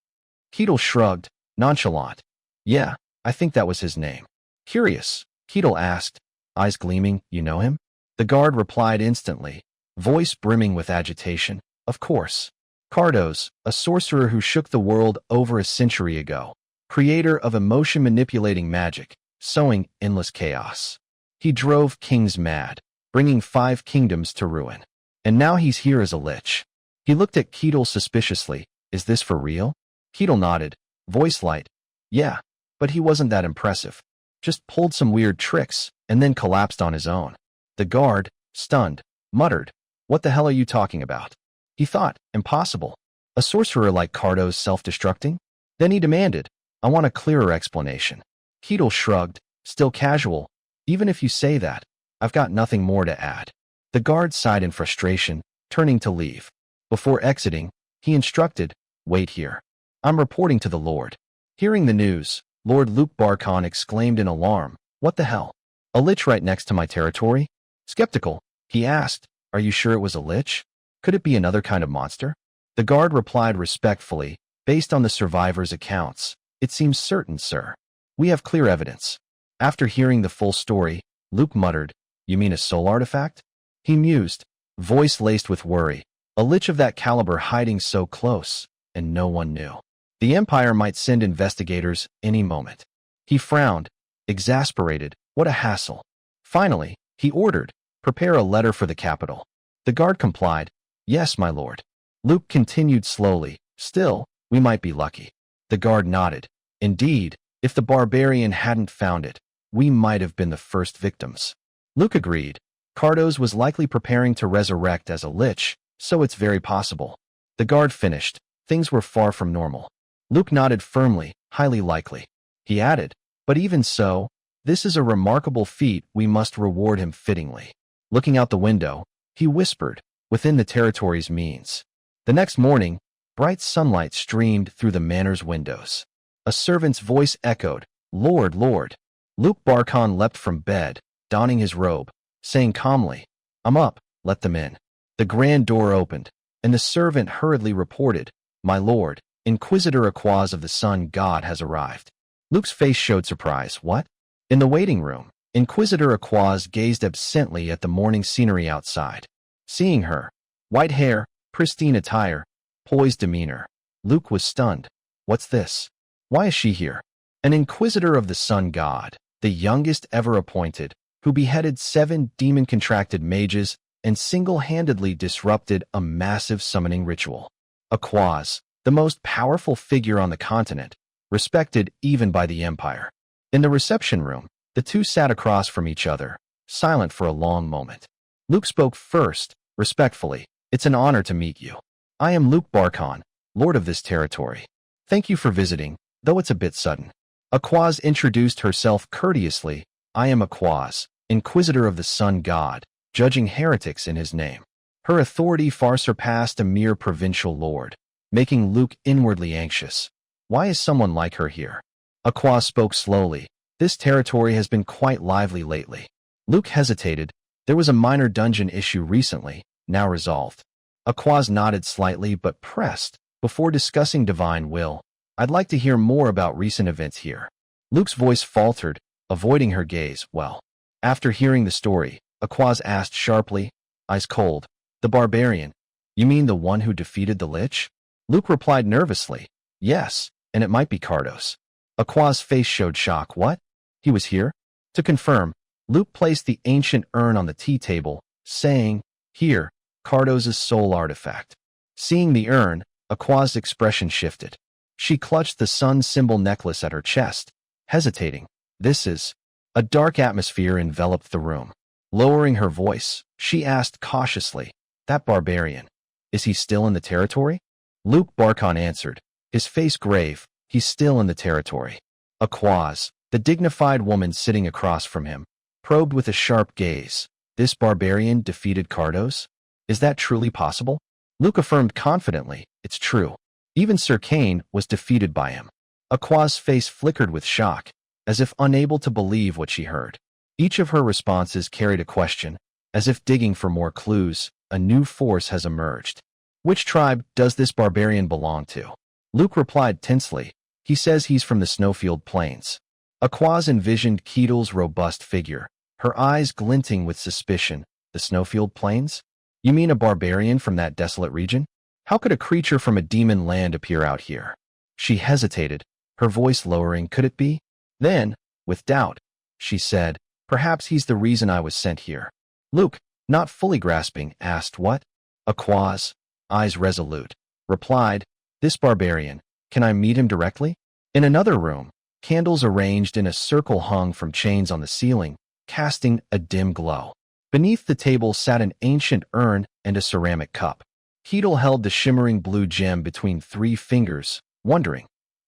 Speaker 1: Keel shrugged, nonchalant. Yeah, I think that was his name. Curious, Keel asked, eyes gleaming. You know him? The guard replied instantly, voice brimming with agitation. Of course. Cardos, a sorcerer who shook the world over a century ago, creator of emotion-manipulating magic, sowing endless chaos. He drove kings mad, bringing 5 kingdoms to ruin. And now he's here as a Lich. He looked at Keel suspiciously. Is this for real? Keel nodded, voice light. Yeah, but he wasn't that impressive. Just pulled some weird tricks, and then collapsed on his own. The guard, stunned, muttered, what the hell are you talking about? He thought, impossible. A sorcerer like Cardos self-destructing? Then he demanded, I want a clearer explanation. Keel shrugged, still casual. Even if you say that, I've got nothing more to add. The guard sighed in frustration, turning to leave. Before exiting, he instructed, wait here. I'm reporting to the Lord. Hearing the news, Lord Luke Barkon exclaimed in alarm, what the hell? A Lich right next to my territory? Skeptical, he asked, are you sure it was a Lich? Could it be another kind of monster? The guard replied respectfully, based on the survivors' accounts, it seems certain, sir. We have clear evidence. After hearing the full story, Luke muttered, you mean a soul artifact? He mused, voice laced with worry, a Lich of that caliber hiding so close, and no one knew. The Empire might send investigators any moment. He frowned, exasperated, what a hassle. Finally, he ordered, prepare a letter for the capital. The guard complied, yes, my lord. Luke continued slowly, still, we might be lucky. The guard nodded. Indeed, if the Barbarian hadn't found it, we might have been the first victims. Luke agreed. Cardos was likely preparing to resurrect as a Lich, so it's very possible. The guard finished. Things were far from normal. Luke nodded firmly, highly likely. He added, but even so, this is a remarkable feat, we must reward him fittingly. Looking out the window, he whispered, within the territory's means. The next morning, bright sunlight streamed through the manor's windows. A servant's voice echoed, Lord, Lord. Luke Barkon leapt from bed, donning his robe, saying calmly, I'm up, let them in. The grand door opened, and the servant hurriedly reported, my lord, Inquisitor Aquaz of the Sun God has arrived. Luke's face showed surprise. What? In the waiting room, Inquisitor Aquaz gazed absently at the morning scenery outside. Seeing her, white hair, pristine attire, poised demeanor, Luke was stunned. What's this? Why is she here? An Inquisitor of the Sun God, the youngest ever appointed, who beheaded 7 demon-contracted mages and single-handedly disrupted a massive summoning ritual. Aquaz, the most powerful figure on the continent, respected even by the Empire. In the reception room, the two sat across from each other, silent for a long moment. Luke spoke first, respectfully. It's an honor to meet you. I am Luke Barkon, lord of this territory. Thank you for visiting, though it's a bit sudden. Aquaz introduced herself courteously. I am Aquaz, Inquisitor of the Sun God, judging heretics in his name. Her authority far surpassed a mere provincial lord, making Luke inwardly anxious. Why is someone like her here? Aquaz spoke slowly. This territory has been quite lively lately. Luke hesitated. There was a minor dungeon issue recently, now resolved. Aquaz nodded slightly but pressed. Before discussing divine will, I'd like to hear more about recent events here. Luke's voice faltered, avoiding her gaze. Well, after hearing the story, Aquaz asked sharply, eyes cold, the Barbarian, you mean the one who defeated the Lich? Luke replied nervously, yes, and it might be Cardos. Aquaz's face showed shock. What? He was here? To confirm, Luke placed the ancient urn on the tea table, saying, here, Cardos' soul artifact. Seeing the urn, Aquaz's expression shifted. She clutched the sun symbol necklace at her chest, hesitating. This is... A dark atmosphere enveloped the room. Lowering her voice, she asked cautiously, that Barbarian, is he still in the territory? Luke Barkon answered, his face grave, he's still in the territory. Aquaz, the dignified woman sitting across from him, probed with a sharp gaze. This Barbarian defeated Cardos? Is that truly possible? Luke affirmed confidently, it's true. Even Sir Kane was defeated by him. Aquaz's face flickered with shock, as if unable to believe what she heard. Each of her responses carried a question, as if digging for more clues. A new force has emerged. Which tribe does this Barbarian belong to? Luke replied tensely, he says he's from the Snowfield Plains. Aquaz envisioned Keel's robust figure, her eyes glinting with suspicion. The Snowfield Plains? You mean a barbarian from that desolate region? How could a creature from a demon land appear out here? She hesitated, her voice lowering. Could it be? Then, with doubt, she said, perhaps he's the reason I was sent here. Luke, not fully grasping, asked what? Aquaz, eyes resolute, replied, this Barbarian, can I meet him directly? In another room, candles arranged in a circle hung from chains on the ceiling, casting a dim glow. Beneath the table sat an ancient urn and a ceramic cup. Keel held the shimmering blue gem between 3 fingers, wondering,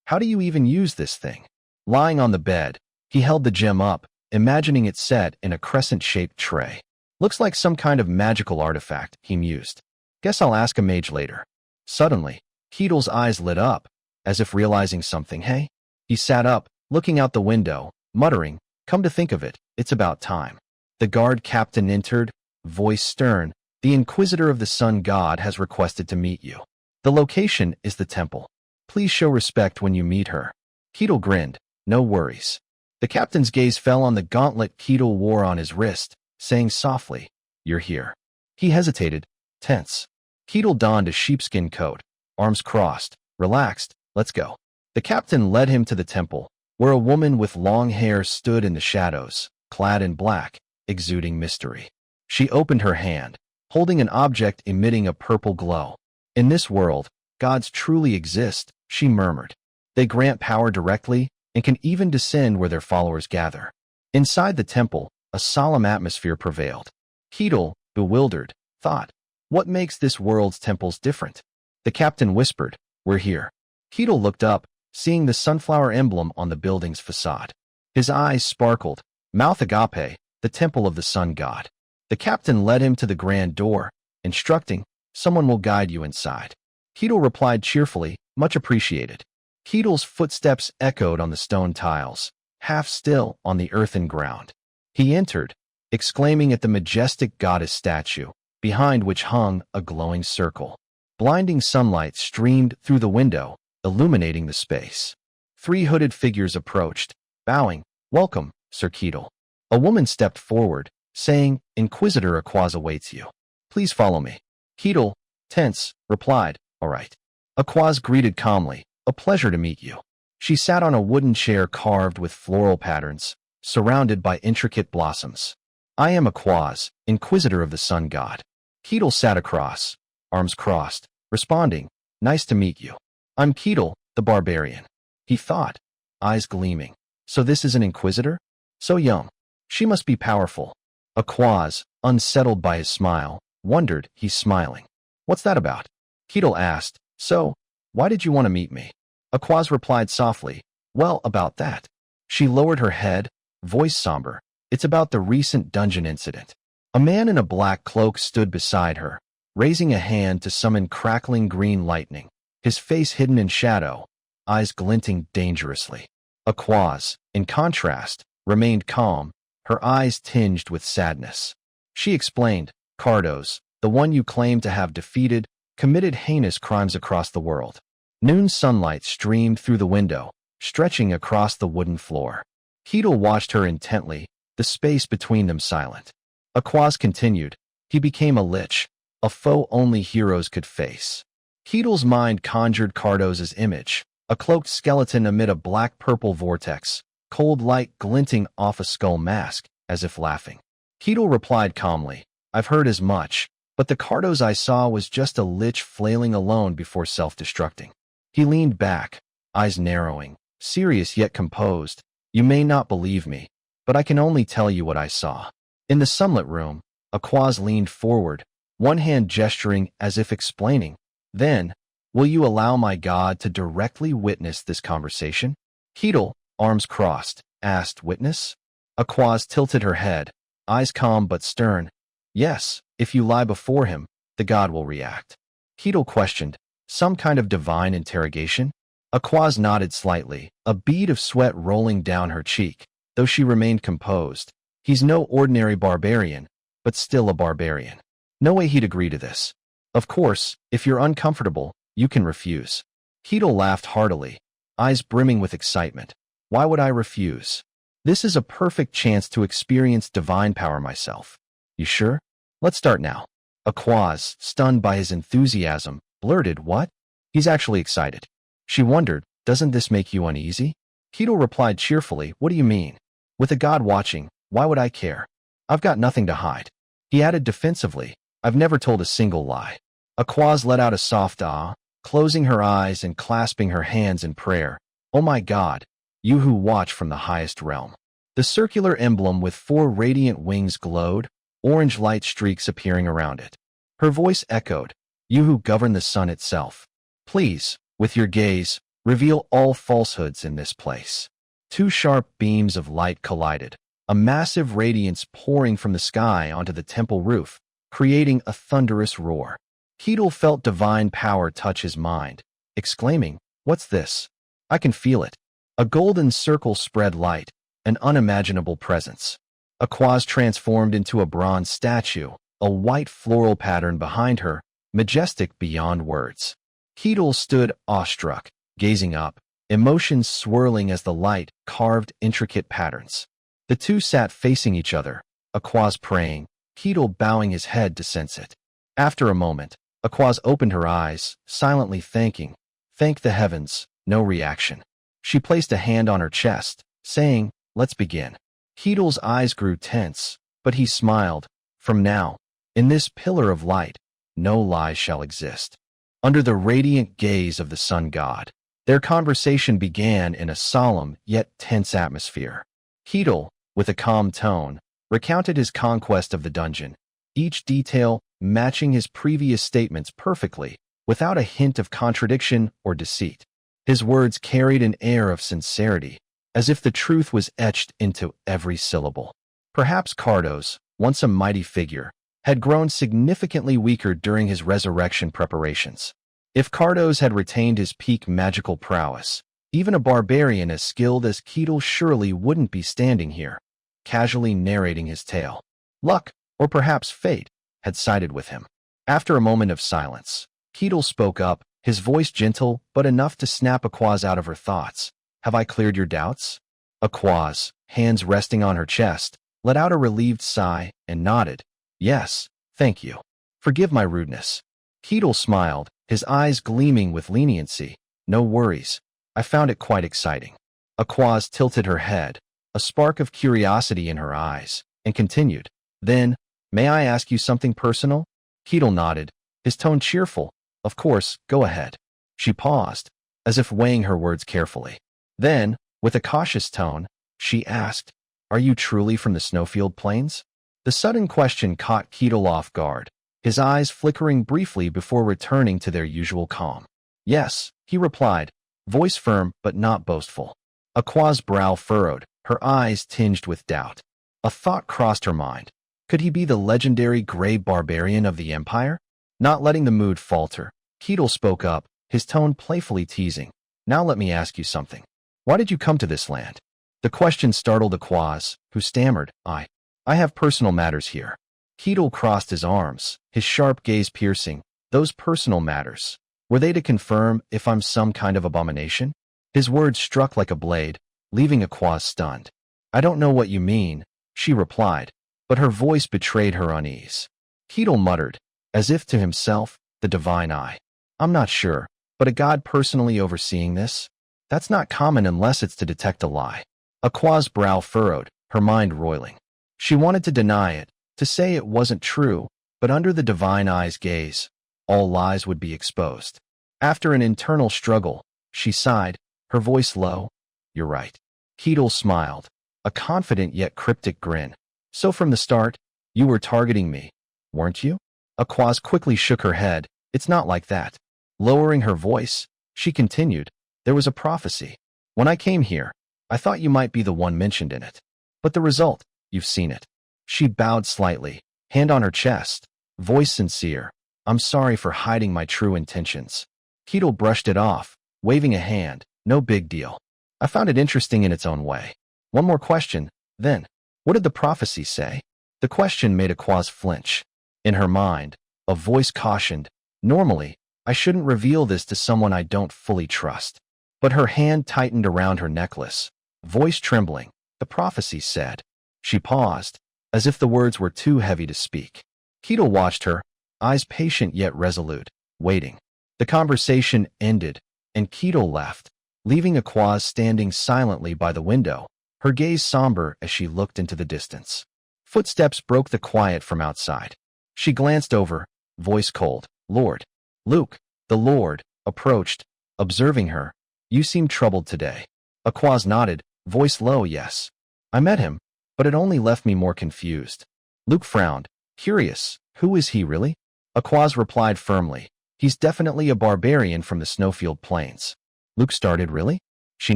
Speaker 1: how do you even use this thing? Lying on the bed, he held the gem up, imagining it set in a crescent-shaped tray. Looks like some kind of magical artifact, he mused. Guess I'll ask a mage later. Suddenly, Keel's eyes lit up, as if realizing something. Hey? He sat up, looking out the window, muttering, come to think of it, it's about time. The guard captain entered, voice stern. The Inquisitor of the Sun God has requested to meet you. The location is the temple. Please show respect when you meet her. Keel grinned. No worries. The captain's gaze fell on the gauntlet Keel wore on his wrist, saying softly, you're here. He hesitated, tense. Keel donned a sheepskin coat, arms crossed, relaxed. Let's go. The captain led him to the temple, where a woman with long hair stood in the shadows, clad in black, exuding mystery. She opened her hand, holding an object emitting a purple glow. In this world, gods truly exist, she murmured. They grant power directly, and can even descend where their followers gather. Inside the temple, a solemn atmosphere prevailed. Keel, bewildered, thought, what makes this world's temples different? The captain whispered, we're here. Keel looked up, seeing the sunflower emblem on the building's facade. His eyes sparkled. Mouth agape, the temple of the sun god. The captain led him to the grand door, instructing, someone will guide you inside. Keel replied cheerfully, much appreciated. Keel's footsteps echoed on the stone tiles, half still on the earthen ground. He entered, exclaiming at the majestic goddess statue, behind which hung a glowing circle. Blinding sunlight streamed through the window, illuminating the space. 3 hooded figures approached, bowing, welcome, Sir Keel. A woman stepped forward, saying, Inquisitor Aquaz awaits you. Please follow me. Keel, tense, replied, all right. Aquaz greeted calmly, a pleasure to meet you. She sat on a wooden chair carved with floral patterns, surrounded by intricate blossoms. I am Aquaz, Inquisitor of the Sun God. Keel sat across, arms crossed, responding, nice to meet you. I'm Keel, the Barbarian. He thought, eyes gleaming. So this is an Inquisitor? So young. She must be powerful. Aquaz, unsettled by his smile, wondered, he's smiling. What's that about? Keel asked, so, why did you want to meet me? Aquaz replied softly, well, about that. She lowered her head, voice somber. It's about the recent dungeon incident. A man in a black cloak stood beside her, raising a hand to summon crackling green lightning, his face hidden in shadow, eyes glinting dangerously. Aquaz, in contrast, remained calm, her eyes tinged with sadness. She explained, Cardos, the one you claim to have defeated, committed heinous crimes across the world. Noon sunlight streamed through the window, stretching across the wooden floor. Keel watched her intently, the space between them silent. Aquaz continued, he became a lich, a foe only heroes could face. Keel's mind conjured Cardos's image, a cloaked skeleton amid a black-purple vortex, cold light glinting off a skull mask, as if laughing. Keel replied calmly, I've heard as much, but the Cardos I saw was just a lich flailing alone before self-destructing. He leaned back, eyes narrowing, serious yet composed. You may not believe me, but I can only tell you what I saw. In the sunlit room, Aquaz leaned forward, one hand gesturing as if explaining. Then, will you allow my god to directly witness this conversation? Keel, arms crossed, asked witness. Aquaz tilted her head, eyes calm but stern. Yes, if you lie before him, the god will react. Keel questioned, some kind of divine interrogation? Aquaz nodded slightly, a bead of sweat rolling down her cheek, though she remained composed. He's no ordinary barbarian, but still a barbarian. No way he'd agree to this. Of course, if you're uncomfortable, you can refuse. Keel laughed heartily, eyes brimming with excitement. Why would I refuse? This is a perfect chance to experience divine power myself. You sure? Let's start now. Aquaz, stunned by his enthusiasm, blurted, what? He's actually excited. She wondered, doesn't this make you uneasy? Keel replied cheerfully, what do you mean? With a god watching, why would I care? I've got nothing to hide. He added defensively, I've never told a single lie. Aquaz let out a soft ah, closing her eyes and clasping her hands in prayer. Oh my god, you who watch from the highest realm. The circular emblem with 4 radiant wings glowed, orange light streaks appearing around it. Her voice echoed, you who govern the sun itself. Please, with your gaze, reveal all falsehoods in this place. 2 sharp beams of light collided, a massive radiance pouring from the sky onto the temple roof, creating a thunderous roar. Keel felt divine power touch his mind, exclaiming, what's this? I can feel it. A golden circle spread light, an unimaginable presence. Aquaz transformed into a bronze statue, a white floral pattern behind her, majestic beyond words. Keel stood awestruck, gazing up, emotions swirling as the light carved intricate patterns. The two sat facing each other, Aquaz praying, Keel bowing his head to sense it. After a moment, Aquaz opened her eyes, silently thanking. Thank the heavens, no reaction. She placed a hand on her chest, saying, let's begin. Keel's eyes grew tense, but he smiled. From now, in this pillar of light, no lies shall exist. Under the radiant gaze of the sun god, their conversation began in a solemn yet tense atmosphere. Keel, with a calm tone, recounted his conquest of the dungeon, each detail matching his previous statements perfectly, without a hint of contradiction or deceit. His words carried an air of sincerity, as if the truth was etched into every syllable. Perhaps Cardos, once a mighty figure, had grown significantly weaker during his resurrection preparations. If Cardos had retained his peak magical prowess, even a barbarian as skilled as Keel surely wouldn't be standing here, casually narrating his tale. Luck, or perhaps fate, had sided with him. After a moment of silence, Keel spoke up, his voice gentle but enough to snap Aquaz out of her thoughts. Have I cleared your doubts? Aquaz, hands resting on her chest, let out a relieved sigh and nodded. Yes, thank you. Forgive my rudeness. Keel smiled, his eyes gleaming with leniency. No worries. I found it quite exciting. Aquaz tilted her head, a spark of curiosity in her eyes, and continued. Then, may I ask you something personal? Keel nodded, his tone cheerful. Of course, go ahead. She paused, as if weighing her words carefully. Then, with a cautious tone, she asked, Are you truly from the snowfield plains? The sudden question caught Keel off guard, his eyes flickering briefly before returning to their usual calm. Yes, he replied, voice firm but not boastful. Aquaz's brow furrowed, her eyes tinged with doubt. A thought crossed her mind. Could he be the legendary gray barbarian of the Empire? Not letting the mood falter, Keel spoke up, his tone playfully teasing. Now let me ask you something. Why did you come to this land? The question startled Aquaz, who stammered, I have personal matters here. Keel crossed his arms, his sharp gaze piercing. Those personal matters. Were they to confirm if I'm some kind of abomination? His words struck like a blade, leaving Aquaz stunned. I don't know what you mean, she replied, but her voice betrayed her unease. Keel muttered, as if to himself, the divine eye. I'm not sure, but a god personally overseeing this? That's not common unless it's to detect a lie. Aquaz's brow furrowed, her mind roiling. She wanted to deny it, to say it wasn't true, but under the divine eye's gaze, all lies would be exposed. After an internal struggle, she sighed, her voice low. You're right. Keel smiled, a confident yet cryptic grin. So from the start, you were targeting me, weren't you? Aquaz quickly shook her head. It's not like that. Lowering her voice, she continued, there was a prophecy. When I came here, I thought you might be the one mentioned in it. But the result, you've seen it. She bowed slightly, hand on her chest, voice sincere. I'm sorry for hiding my true intentions. Keel brushed it off, waving a hand. No big deal. I found it interesting in its own way. One more question, then. What did the prophecy say? The question made Aquaz flinch. In her mind, a voice cautioned, normally, I shouldn't reveal this to someone I don't fully trust. But her hand tightened around her necklace, voice trembling. The prophecy said. She paused, as if the words were too heavy to speak. Keel watched her, eyes patient yet resolute, waiting. The conversation ended, and Keel left, leaving Aquaz standing silently by the window, her gaze somber as she looked into the distance. Footsteps broke the quiet from outside. She glanced over, voice cold. Lord. Luke, the Lord, approached, observing her. You seem troubled today. Aquaz nodded, voice low. Yes. I met him, but it only left me more confused. Luke frowned, curious. Who is he really? Aquaz replied firmly. He's definitely a barbarian from the snowfield plains. Luke started, really? She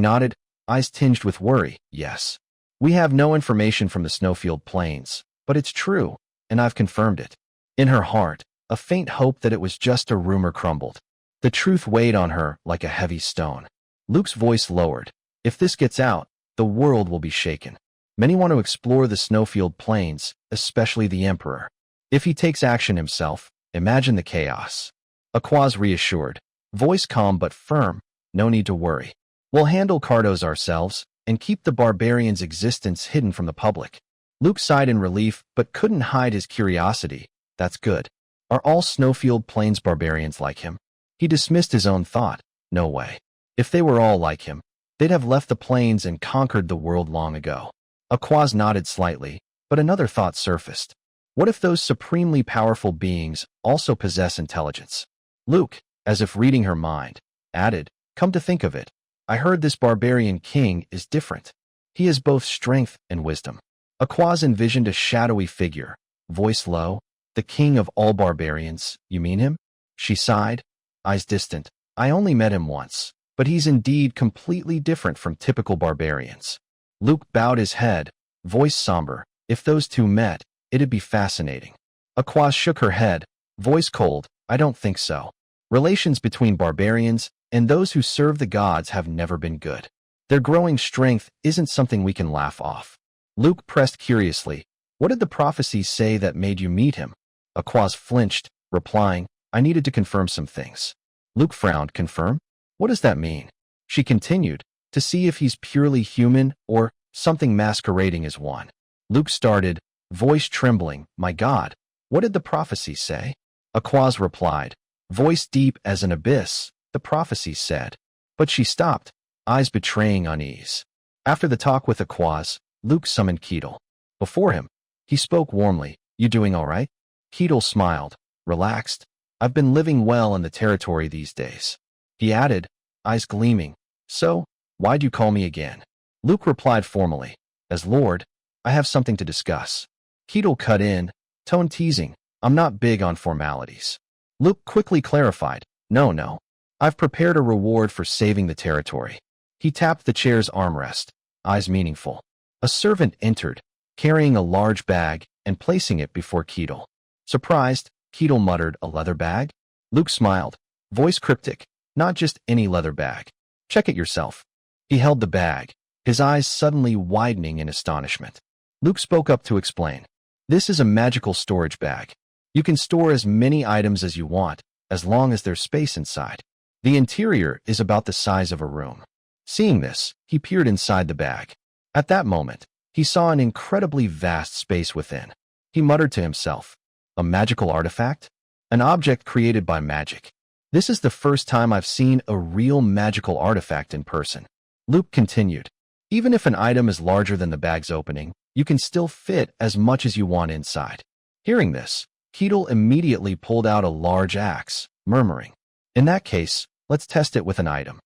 Speaker 1: nodded, eyes tinged with worry. Yes. We have no information from the snowfield plains, but it's true, and I've confirmed it. In her heart, a faint hope that it was just a rumor crumbled. The truth weighed on her like a heavy stone. Luke's voice lowered. If this gets out, the world will be shaken. Many want to explore the snowfield plains, especially the Emperor. If he takes action himself, imagine the chaos. Aquaz reassured, voice calm but firm. No need to worry. We'll handle Cardos ourselves and keep the barbarian's existence hidden from the public. Luke sighed in relief but couldn't hide his curiosity. That's good. Are all snowfield plains barbarians like him? He dismissed his own thought. No way. If they were all like him, they'd have left the plains and conquered the world long ago. Aquaz nodded slightly, but another thought surfaced. What if those supremely powerful beings also possess intelligence? Luke, as if reading her mind, added, come to think of it, I heard this barbarian king is different. He has both strength and wisdom. Aquaz envisioned a shadowy figure, voice low. The king of all barbarians, you mean him? She sighed, eyes distant. I only met him once, but he's indeed completely different from typical barbarians. Luke bowed his head, voice somber. If those two met, it'd be fascinating. Aquaz shook her head, voice cold. I don't think so. Relations between barbarians and those who serve the gods have never been good. Their growing strength isn't something we can laugh off. Luke pressed curiously. What did the prophecies say that made you meet him? Aquaz flinched, replying, I needed to confirm some things. Luke frowned. Confirm? What does that mean? She continued, to see if he's purely human or something masquerading as one. Luke started, voice trembling. My God, what did the prophecy say? Aquaz replied, voice deep as an abyss. The prophecy said. But she stopped, eyes betraying unease. After the talk with Aquaz, Luke summoned Keel. Before him, he spoke warmly. You doing all right? Keel smiled, relaxed. I've been living well in the territory these days. He added, eyes gleaming. So, why'd you call me again? Luke replied formally, as Lord, I have something to discuss. Keel cut in, tone teasing. I'm not big on formalities. Luke quickly clarified, no. I've prepared a reward for saving the territory. He tapped the chair's armrest, eyes meaningful. A servant entered, carrying a large bag and placing it before Keel. Surprised, Keel muttered, a leather bag? Luke smiled, voice cryptic, not just any leather bag. Check it yourself. He held the bag, his eyes suddenly widening in astonishment. Luke spoke up to explain. This is a magical storage bag. You can store as many items as you want, as long as there's space inside. The interior is about the size of a room. Seeing this, he peered inside the bag. At that moment, he saw an incredibly vast space within. He muttered to himself, "A magical artifact? An object created by magic. This is the first time I've seen a real magical artifact in person." Luke continued, "Even if an item is larger than the bag's opening, you can still fit as much as you want inside." Hearing this, Keel immediately pulled out a large axe, murmuring, "In that case, let's test it with an item."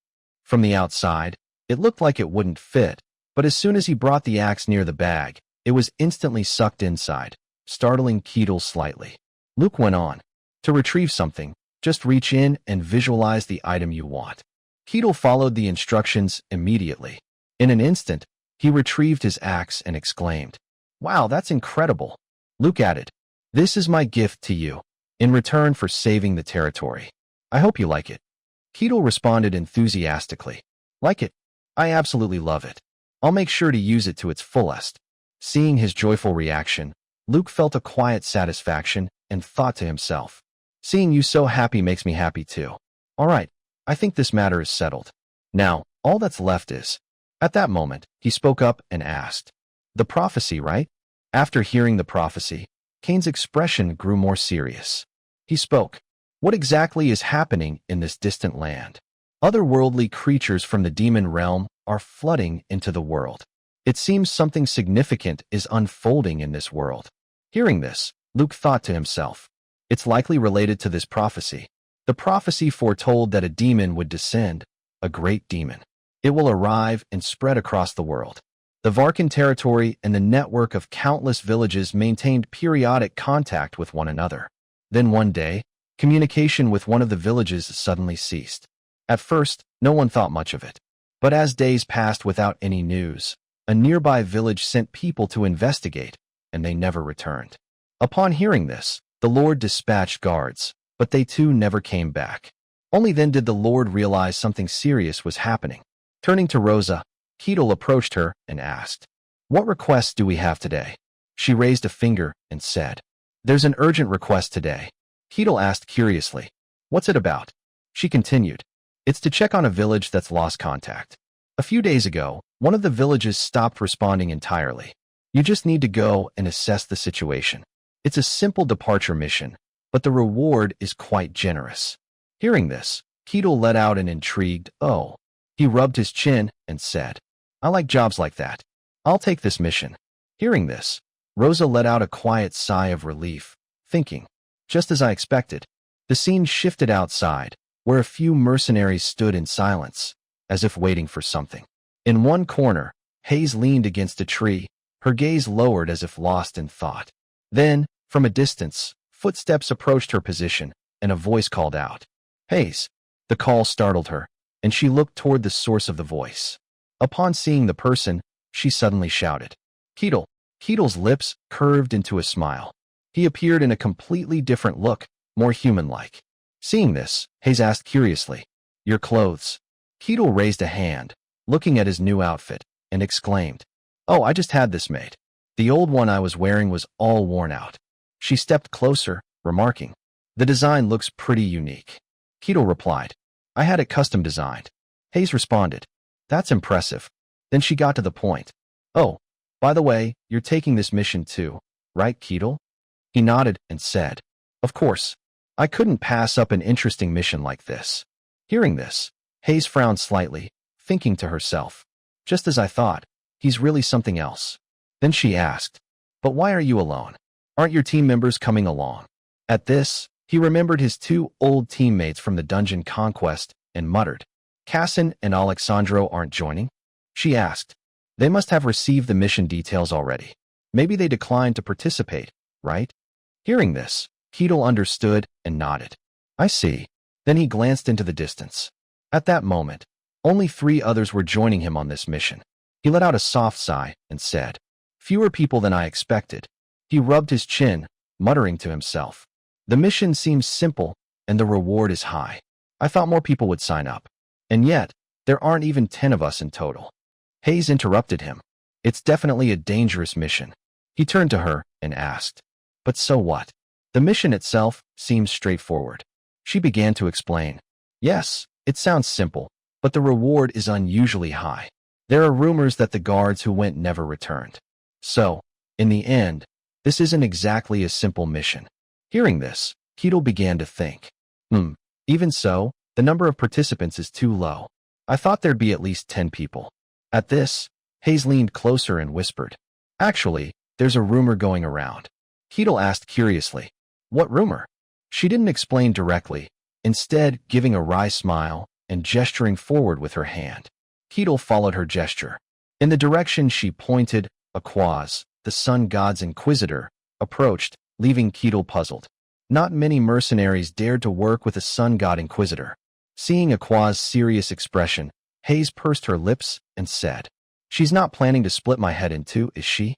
Speaker 1: From the outside, it looked like it wouldn't fit, but as soon as he brought the axe near the bag, it was instantly sucked inside, startling Keel slightly. Luke went on, "To retrieve something, just reach in and visualize the item you want." Keel followed the instructions immediately. In an instant, he retrieved his axe and exclaimed, "Wow, that's incredible." Luke added, "This is my gift to you, in return for saving the territory. I hope you like it." Keel responded enthusiastically, "Like it? I absolutely love it. I'll make sure to use it to its fullest." Seeing his joyful reaction, Luke felt a quiet satisfaction and thought to himself, "Seeing you so happy makes me happy too. All right, I think this matter is settled. Now, all that's left is..." At that moment, he spoke up and asked, "The prophecy, right?" After hearing the prophecy, Kane's expression grew more serious. He spoke, "What exactly is happening in this distant land? Otherworldly creatures from the demon realm are flooding into the world. It seems something significant is unfolding in this world." Hearing this, Luke thought to himself, "It's likely related to this prophecy. The prophecy foretold that a demon would descend, a great demon. It will arrive and spread across the world." The Varkan territory and the network of countless villages maintained periodic contact with one another. Then one day, communication with one of the villages suddenly ceased. At first, no one thought much of it. But as days passed without any news, a nearby village sent people to investigate, and they never returned. Upon hearing this, the Lord dispatched guards, but they too never came back. Only then did the Lord realize something serious was happening. Turning to Rosa, Keel approached her and asked, "What requests do we have today?" She raised a finger and said, "There's an urgent request today." Keel asked curiously, "What's it about?" She continued, "It's to check on a village that's lost contact. A few days ago, one of the villages stopped responding entirely. You just need to go and assess the situation. It's a simple departure mission, but the reward is quite generous." Hearing this, Keel let out an intrigued, "Oh." He rubbed his chin and said, "I like jobs like that. I'll take this mission." Hearing this, Rosa let out a quiet sigh of relief, thinking, "Just as I expected." The scene shifted outside, where a few mercenaries stood in silence, as if waiting for something. In one corner, Hayes leaned against a tree, her gaze lowered as if lost in thought. Then, from a distance, footsteps approached her position, and a voice called out, "Hayes." The call startled her, and she looked toward the source of the voice. Upon seeing the person, she suddenly shouted, "Keel." Keel's lips curved into a smile. He appeared in a completely different look, more human-like. Seeing this, Hayes asked curiously, "Your clothes?" Keel raised a hand, looking at his new outfit, and exclaimed, "Oh, I just had this made. The old one I was wearing was all worn out." She stepped closer, remarking, "The design looks pretty unique." Keel replied, "I had it custom designed." Hayes responded, "That's impressive." Then she got to the point. "Oh, by the way, you're taking this mission too, right, Keel?" He nodded and said, "Of course. I couldn't pass up an interesting mission like this." Hearing this, Hayes frowned slightly, thinking to herself, "Just as I thought, he's really something else." Then she asked, "But why are you alone? Aren't your team members coming along?" At this, he remembered his two old teammates from the dungeon conquest and muttered, "Cassin and Alexandro aren't joining?" She asked, "They must have received the mission details already. Maybe they declined to participate, right?" Hearing this, Keel understood and nodded. "I see." Then he glanced into the distance. At that moment, only 3 others were joining him on this mission. He let out a soft sigh and said, "Fewer people than I expected." He rubbed his chin, muttering to himself, "The mission seems simple and the reward is high. I thought more people would sign up. And yet, There aren't even 10 of us in total. Hayes interrupted him. It's definitely a dangerous mission. He turned to her and asked, but so what? The mission itself seems straightforward. She began to explain. Yes, it sounds simple, but the reward is unusually high. There are rumors that the guards who went never returned. So, in the end, this isn't exactly a simple mission. Hearing this, Keel began to think. Even so, the number of participants is too low. I thought there'd be at least 10 people. At this, Hayes leaned closer and whispered. Actually, there's a rumor going around. Keel asked curiously. What rumor? She didn't explain directly, instead giving a wry smile and gesturing forward with her hand. Keel followed her gesture. In the direction she pointed, Aquaz, the sun god's inquisitor, approached, leaving Keel puzzled. Not many mercenaries dared to work with a sun god inquisitor. Seeing Aquaz's serious expression, Hayes pursed her lips and said, She's not planning to split my head in two, is she?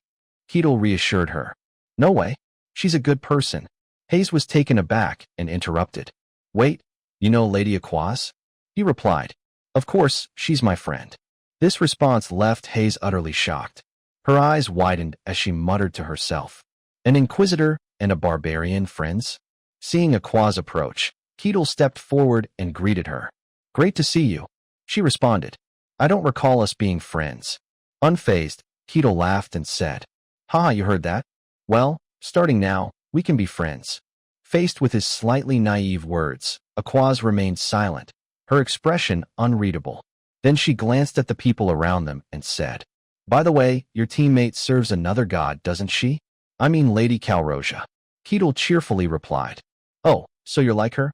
Speaker 1: Keel reassured her. No way. She's a good person. Hayes was taken aback and interrupted. Wait, you know Lady Aquaz? He replied. Of course, she's my friend. This response left Hayes utterly shocked. Her eyes widened as she muttered to herself. An inquisitor and a barbarian friends? Seeing Aquaz approach, Keel stepped forward and greeted her. Great to see you, she responded. I don't recall us being friends. Unfazed, Keel laughed and said, Ha, you heard that? Well, starting now, we can be friends. Faced with his slightly naive words, Aquaz remained silent, her expression unreadable. Then she glanced at the people around them and said, By the way, your teammate serves another god, doesn't she? I mean Lady Calrosia. Keel cheerfully replied. Oh, so you're like her?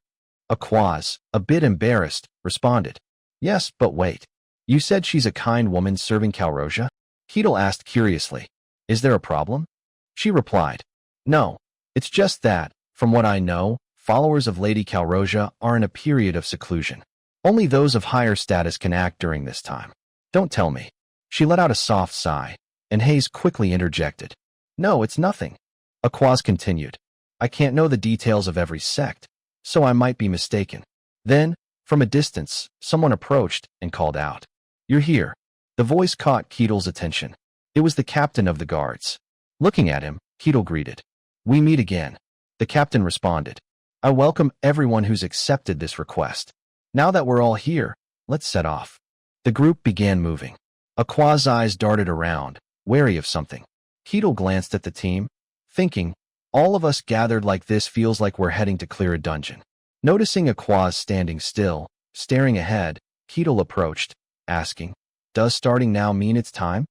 Speaker 1: Aquaz, a bit embarrassed, responded. Yes, but wait. You said she's a kind woman serving Calrosia? Keel asked curiously. Is there a problem? She replied. No, it's just that, from what I know, followers of Lady Calrosia are in a period of seclusion. Only those of higher status can act during this time. Don't tell me. She let out a soft sigh, and Hayes quickly interjected. No, it's nothing. Aquaz continued. I can't know the details of every sect, so I might be mistaken. Then, from a distance, someone approached and called out. You're here. The voice caught Keel's attention. It was the captain of the guards. Looking at him, Keel greeted. We meet again. The captain responded. I welcome everyone who's accepted this request. Now that we're all here, let's set off. The group began moving. Aquaz's eyes darted around, wary of something. Keel glanced at the team, thinking, all of us gathered like this feels like we're heading to clear a dungeon. Noticing Aquaz standing still, staring ahead, Keel approached, asking, Does starting now mean it's time?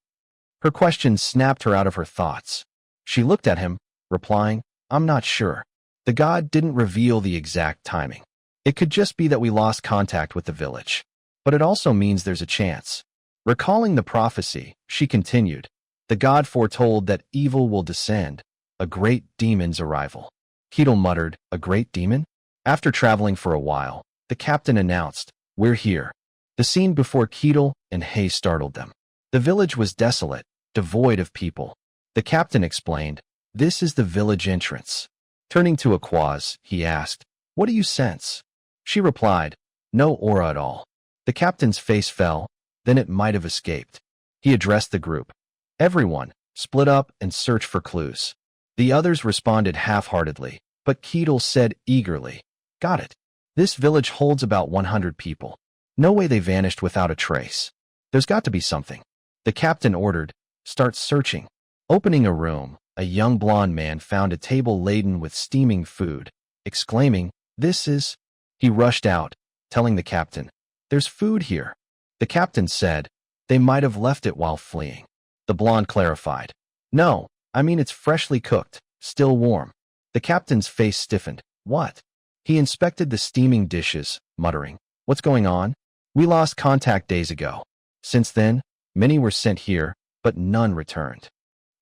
Speaker 1: Her question snapped her out of her thoughts. She looked at him, replying, I'm not sure. The god didn't reveal the exact timing. It could just be that we lost contact with the village. But it also means there's a chance. Recalling the prophecy, she continued, the god foretold that evil will descend, a great demon's arrival. Keel muttered, a great demon? After traveling for a while, the captain announced, We're here. The scene before Keel and Hayes startled them. The village was desolate, devoid of people. The captain explained, This is the village entrance. Turning to Aquaz, he asked, What do you sense? She replied, No aura at all. The captain's face fell, then it might have escaped. He addressed the group. Everyone, split up and search for clues. The others responded half-heartedly, but Keel said eagerly, Got it. This village holds about 100 people. No way they vanished without a trace. There's got to be something. The captain ordered, Start searching. Opening a room, a young blonde man found a table laden with steaming food. Exclaiming, This is... He rushed out, telling the captain, There's food here. The captain said, They might have left it while fleeing. The blonde clarified, No, I mean it's freshly cooked, still warm. The captain's face stiffened. What? He inspected the steaming dishes, muttering, What's going on? We lost contact days ago. Since then, many were sent here, but none returned.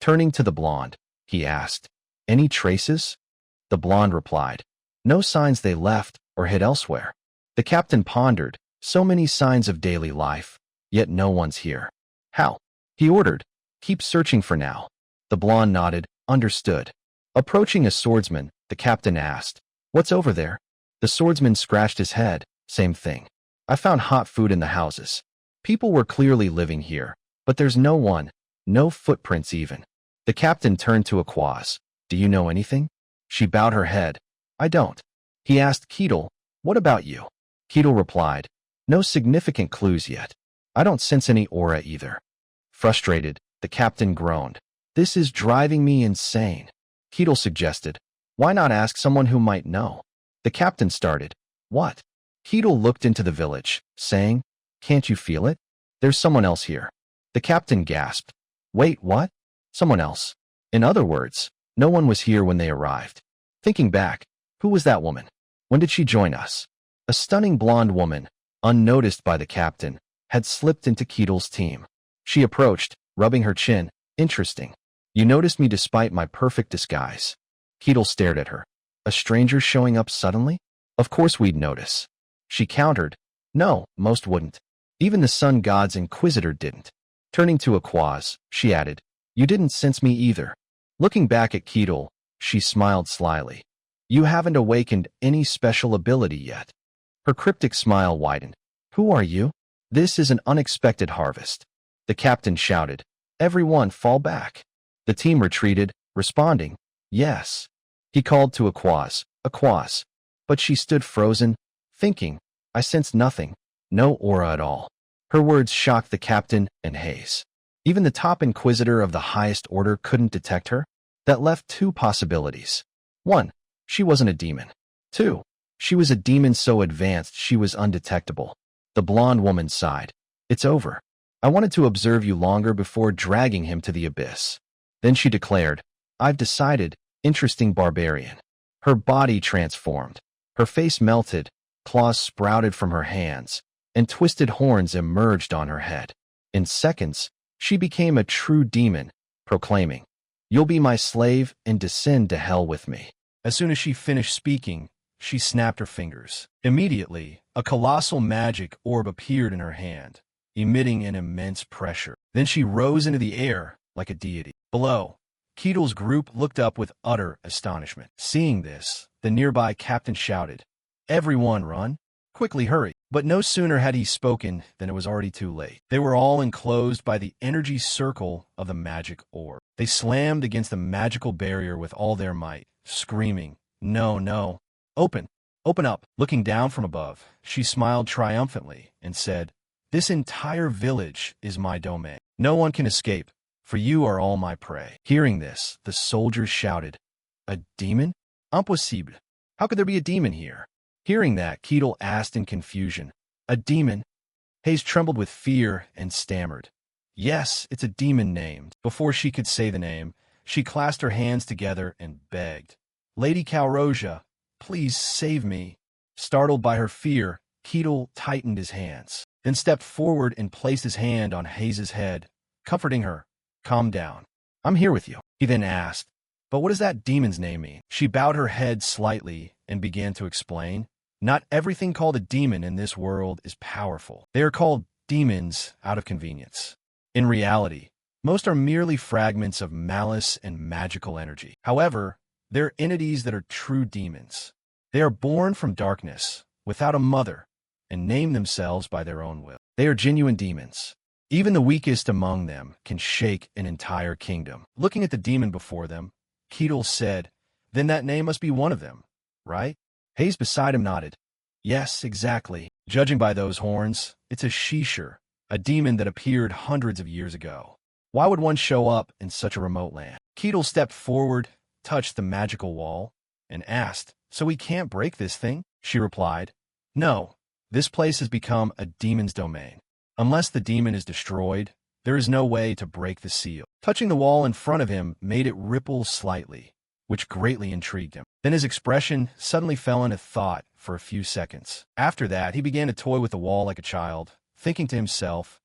Speaker 1: Turning to the blonde, he asked, Any traces? The blonde replied, No signs they left or hid elsewhere. The captain pondered, So many signs of daily life, yet no one's here. How? He ordered, Keep searching for now. The blonde nodded, Understood. Approaching a swordsman, the captain asked, What's over there? The swordsman scratched his head, Same thing. I found hot food in the houses. People were clearly living here, but there's no one, no footprints even. The captain turned to Aquaz. Do you know anything? She bowed her head. I don't. He asked Keel, what about you? Keel replied, no significant clues yet. I don't sense any aura either. Frustrated, the captain groaned. This is driving me insane. Keel suggested, why not ask someone who might know? The captain started, what? Keel looked into the village, saying, can't you feel it? There's someone else here. The captain gasped. Wait, what? Someone else. In other words, no one was here when they arrived. Thinking back, who was that woman? When did she join us? A stunning blonde woman, unnoticed by the captain, had slipped into Keel's team. She approached, rubbing her chin. Interesting. You noticed me despite my perfect disguise. Keel stared at her. A stranger showing up suddenly? Of course we'd notice. She countered. No, most wouldn't. Even the sun god's Inquisitor didn't. Turning to Aquaz, she added, you didn't sense me either. Looking back at Keel, she smiled slyly. You haven't awakened any special ability yet. Her cryptic smile widened. Who are you? This is an unexpected harvest. The captain shouted. Everyone fall back. The team retreated, responding, yes. He called to Aquaz, Aquaz. But she stood frozen, thinking, I sensed nothing, no aura at all. Her words shocked the captain and Hayes. Even the top Inquisitor of the highest order couldn't detect her. That left two possibilities. 1. She wasn't a demon. 2. She was a demon so advanced she was undetectable. The blonde woman sighed. It's over. I wanted to observe you longer before dragging him to the abyss. Then she declared, I've decided, interesting barbarian. Her body transformed. Her face melted, claws sprouted from her hands, and twisted horns emerged on her head. In seconds, she became a true demon, proclaiming, You'll be my slave and descend to hell with me. As soon as she finished speaking, she snapped her fingers. Immediately, a colossal magic orb appeared in her hand, emitting an immense pressure. Then she rose into the air like a deity. Below, Keel's group looked up with utter astonishment. Seeing this, the nearby captain shouted, Everyone run! Quickly hurry! But no sooner had he spoken than it was already too late. They were all enclosed by the energy circle of the magic orb. They slammed against the magical barrier with all their might, screaming, No, no! Open! Open up! Looking down from above, she smiled triumphantly and said, This entire village is my domain. No one can escape, for you are all my prey. Hearing this, the soldiers shouted, A demon? Impossible! How could there be a demon here? Hearing that, Keel asked in confusion, A demon? Hayes trembled with fear and stammered, Yes, it's a demon named. Before she could say the name, she clasped her hands together and begged, Lady Calrosia, please save me. Startled by her fear, Keel tightened his hands, then stepped forward and placed his hand on Hayes' head, comforting her. Calm down. I'm here with you. He then asked, But what does that demon's name mean? She bowed her head slightly and began to explain. Not everything called a demon in this world is powerful. They are called demons out of convenience. In reality, most are merely fragments of malice and magical energy. However, there are entities that are true demons. They are born from darkness, without a mother, and name themselves by their own will. They are genuine demons. Even the weakest among them can shake an entire kingdom. Looking at the demon before them, Keel said, Then that name must be one of them, right? Hayes beside him nodded. Yes, exactly. Judging by those horns, it's a Shishir, a demon that appeared hundreds of years ago. Why would one show up in such a remote land? Keel stepped forward, touched the magical wall, and asked, So we can't break this thing? She replied, No, this place has become a demon's domain. Unless the demon is destroyed, there is no way to break the seal. Touching the wall in front of him made it ripple slightly, which greatly intrigued him. Then his expression suddenly fell into thought for a few seconds. After that, he began to toy with the wall like a child, thinking to himself,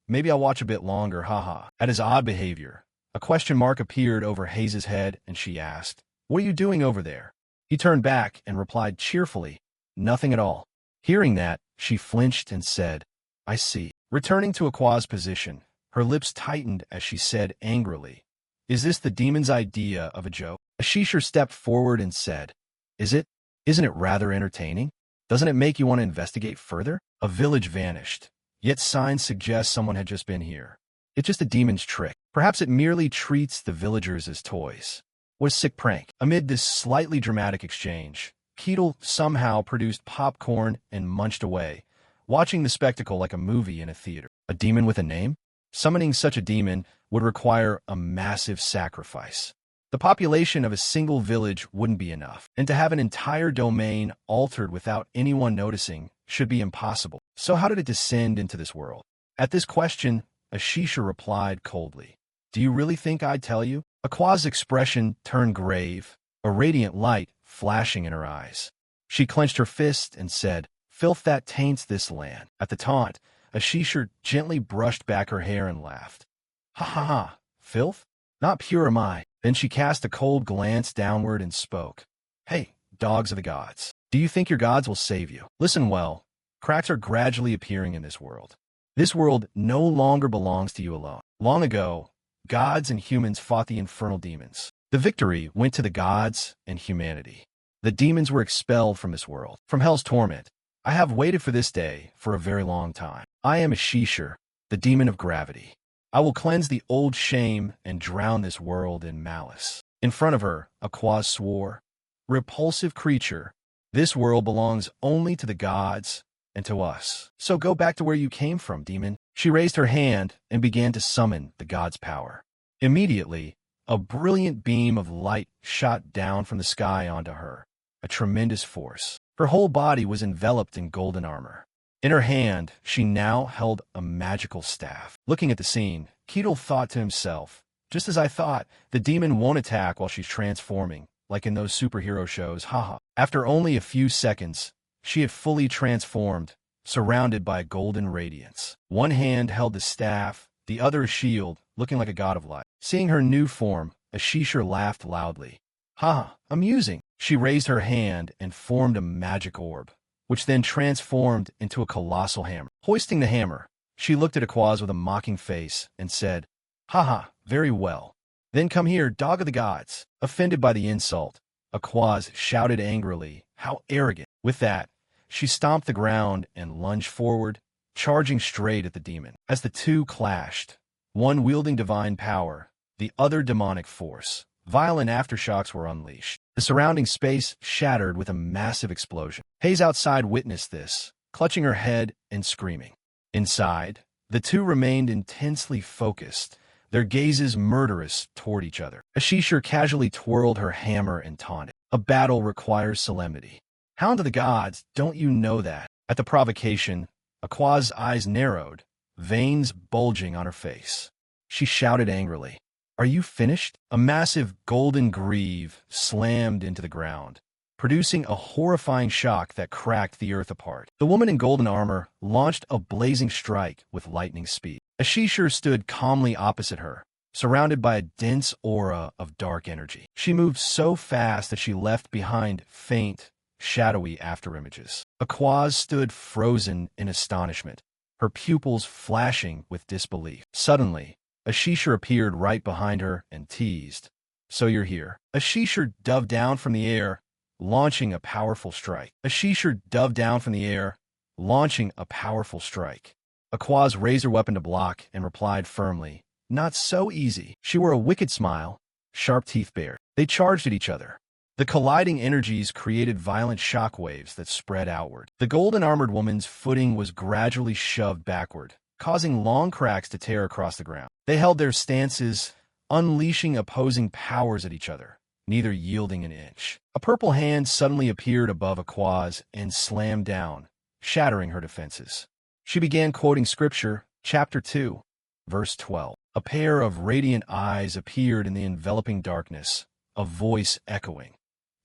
Speaker 1: maybe I'll watch a bit longer, haha. At his odd behavior, a question mark appeared over Hayes' head, and she asked, What are you doing over there? He turned back and replied cheerfully, Nothing at all. Hearing that, she flinched and said, I see. Returning to Aquaz's position, her lips tightened as she said angrily, Is this the demon's idea of a joke? Ashishir stepped forward and said, Is it? Isn't it rather entertaining? Doesn't it make you want to investigate further? A village vanished, Yet signs suggest someone had just been here. It's just a demon's trick. Perhaps it merely treats the villagers as toys. What a sick prank. Amid this slightly dramatic exchange, Keel somehow produced popcorn and munched away, watching the spectacle like a movie in a theater. A demon with a name? Summoning such a demon would require a massive sacrifice. The population of a single village wouldn't be enough, and to have an entire domain altered without anyone noticing should be impossible. So how did it descend into this world? At this question, Ashisha replied coldly, "Do you really think I'd tell you?" Aquaz's expression turned grave, a radiant light flashing in her eyes. She clenched her fist and said, "Filth that taints this land." At the taunt, Ashisha gently brushed back her hair and laughed. "Ha ha ha, filth? Not pure am I." Then she cast a cold glance downward and spoke. "Hey, dogs of the gods, do you think your gods will save you? Listen well, cracks are gradually appearing in this world. This world no longer belongs to you alone. Long ago, gods and humans fought the infernal demons. The victory went to the gods and humanity. The demons were expelled from this world, from hell's torment. I have waited for this day for a very long time. I am Ashisha, the demon of gravity. I will cleanse the old shame and drown this world in malice." In front of her, Aquaz swore, "Repulsive creature, this world belongs only to the gods and to us. So go back to where you came from, demon." She raised her hand and began to summon the god's power. Immediately, a brilliant beam of light shot down from the sky onto her, a tremendous force. Her whole body was enveloped in golden armor. In her hand, she now held a magical staff. Looking at the scene, Keel thought to himself, "Just as I thought, the demon won't attack while she's transforming, like in those superhero shows, haha." After only a few seconds, she had fully transformed, surrounded by a golden radiance. One hand held the staff, the other a shield, looking like a god of light. Seeing her new form, Ashisha laughed loudly. "Ha, amusing." She raised her hand and formed a magic orb, which then transformed into a colossal hammer. Hoisting the hammer, she looked at Aquaz with a mocking face and said, "Ha, very well. Then come here, dog of the gods." Offended by the insult, Aquaz shouted angrily, "How arrogant." With that, she stomped the ground and lunged forward, charging straight at the demon. As the two clashed, one wielding divine power, the other demonic force, violent aftershocks were unleashed. The surrounding space shattered with a massive explosion. Hayes outside witnessed this, clutching her head and screaming. Inside, the two remained intensely focused, their gazes murderous toward each other. Ashisha casually twirled her hammer and taunted, "A battle requires solemnity. Hound of the gods, don't you know that?" At the provocation, Aquaz's eyes narrowed, veins bulging on her face. She shouted angrily, "Are you finished?" A massive golden greave slammed into the ground, producing a horrifying shock that cracked the earth apart. The woman in golden armor launched a blazing strike with lightning speed. Ashisha stood calmly opposite her, surrounded by a dense aura of dark energy. She moved so fast that she left behind faint, shadowy afterimages. Aquaz stood frozen in astonishment, her pupils flashing with disbelief. Suddenly, Ashisha appeared right behind her and teased, "So you're here." Ashisha dove down from the air, launching a powerful strike. Ashisha dove down from the air, launching a powerful strike. Aquaz raised her weapon to block and replied firmly, "Not so easy." She wore a wicked smile, sharp teeth bared. They charged at each other. The colliding energies created violent shockwaves that spread outward. The golden-armored woman's footing was gradually shoved backward, causing long cracks to tear across the ground. They held their stances, unleashing opposing powers at each other, neither yielding an inch. A purple hand suddenly appeared above Aquaz and slammed down, shattering her defenses. She began quoting scripture, chapter 2, verse 12. A pair of radiant eyes appeared in the enveloping darkness, a voice echoing,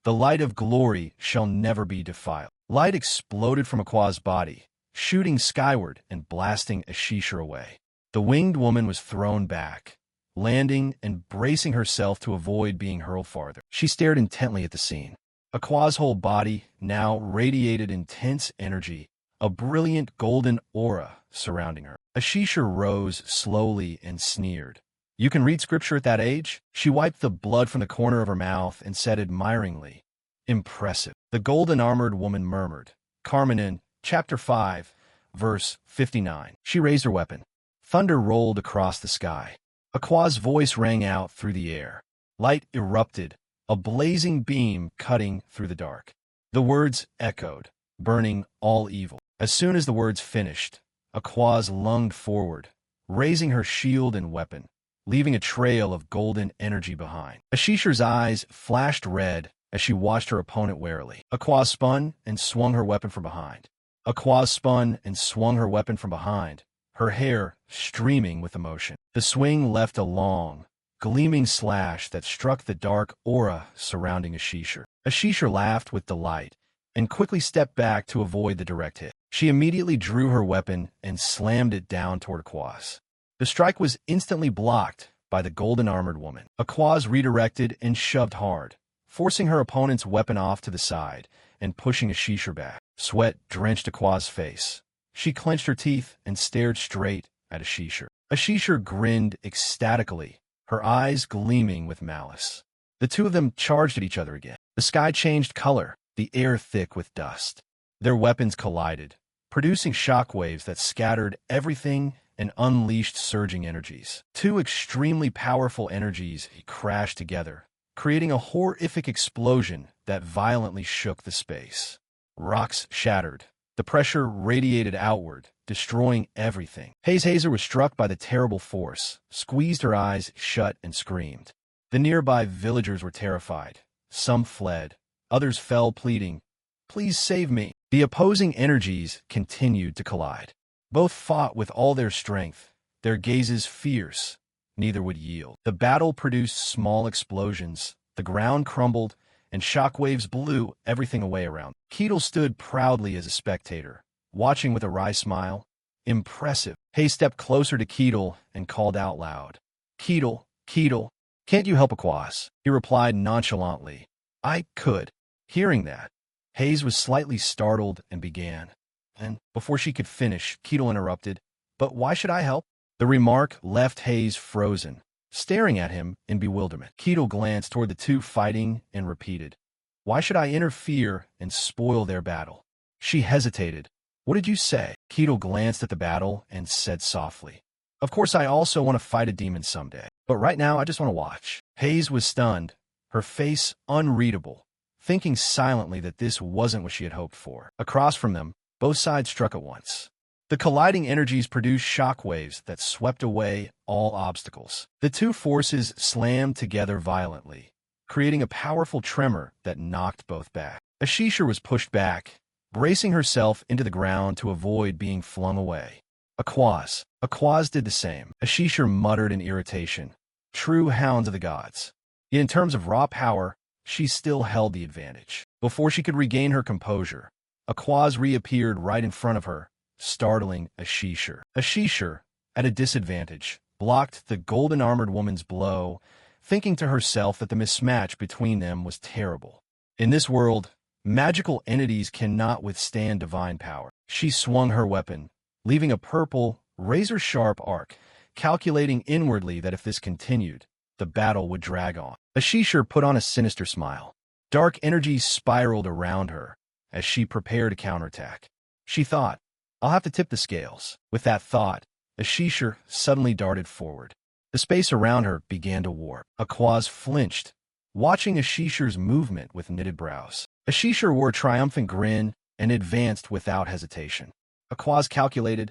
Speaker 1: "The light of glory shall never be defiled." Light exploded from Aquaz's body, shooting skyward and blasting Ashisha away. The winged woman was thrown back, landing and bracing herself to avoid being hurled farther. She stared intently at the scene. Aquaz's whole body now radiated intense energy, a brilliant golden aura surrounding her. Ashisha rose slowly and sneered. "You can read scripture at that age?" She wiped the blood from the corner of her mouth and said admiringly, "Impressive." The golden-armored woman murmured, "Carmenin, chapter 5, Verse 59. She raised her weapon. Thunder rolled across the sky. Aquaz's voice rang out through the air. Light erupted, a blazing beam cutting through the dark. The words echoed, burning all evil. As soon as the words finished, Aquaz lunged forward, raising her shield and weapon, leaving a trail of golden energy behind. Ashishur's eyes flashed red as she watched her opponent warily. Aquaz spun and swung her weapon from behind. Aquaz spun and swung her weapon from behind, her hair streaming with emotion. The swing left a long, gleaming slash that struck the dark aura surrounding Ashishur. Ashishur laughed with delight and quickly stepped back to avoid the direct hit. She immediately drew her weapon and slammed it down toward Aquaz. The strike was instantly blocked by the golden-armored woman. Aquaz redirected and shoved hard, forcing her opponent's weapon off to the side and pushing Ashishur back. Sweat drenched Aquaz's face. She clenched her teeth and stared straight at Ashishur. Ashishur grinned ecstatically, her eyes gleaming with malice. The two of them charged at each other again. The sky changed color, the air thick with dust. Their weapons collided, producing shockwaves that scattered everything and unleashed surging energies. Two extremely powerful energies crashed together, creating a horrific explosion that violently shook the space. Rocks shattered. The pressure radiated outward, destroying everything. Hazer was struck by the terrible force, squeezed her eyes shut and screamed. The nearby villagers were terrified. Some fled. Others fell pleading, "Please save me." The opposing energies continued to collide. Both fought with all their strength, their gazes fierce. Neither would yield. The battle produced small explosions. The ground crumbled, and shockwaves blew everything away around. Keel stood proudly as a spectator, watching with a wry smile. Impressive. Hay stepped closer to Keel and called out loud, Keel, can't you help Aquaz?" He replied nonchalantly, "I could." Hearing that, Hayes was slightly startled and began. And before she could finish, Keel interrupted, "But why should I help?" The remark left Hayes frozen, staring at him in bewilderment. Keel glanced toward the two fighting and repeated, "Why should I interfere and spoil their battle?" She hesitated. "What did you say?" Keel glanced at the battle and said softly, "Of course I also want to fight a demon someday, but right now I just want to watch." Hayes was stunned, her face unreadable, thinking silently that this wasn't what she had hoped for. Across from them, both sides struck at once. The colliding energies produced shockwaves that swept away all obstacles. The two forces slammed together violently, creating a powerful tremor that knocked both back. Ashishur was pushed back, bracing herself into the ground to avoid being flung away. Aquaz did the same. Ashishur muttered in irritation, "True hounds of the gods." Yet in terms of raw power, she still held the advantage. Before she could regain her composure, Aquaz reappeared right in front of her, startling Ashishur. Ashishur, at a disadvantage, blocked the golden-armored woman's blow, thinking to herself that the mismatch between them was terrible. In this world, magical entities cannot withstand divine power. She swung her weapon, leaving a purple, razor-sharp arc, calculating inwardly that if this continued, the battle would drag on. Ashishur put on a sinister smile. Dark energies spiraled around her as she prepared to counterattack. She thought, "I'll have to tip the scales." With that thought, Ashishur suddenly darted forward. The space around her began to warp. Aquaz flinched, watching Ashishur's movement with knitted brows. Ashishur wore a triumphant grin and advanced without hesitation. Aquaz calculated,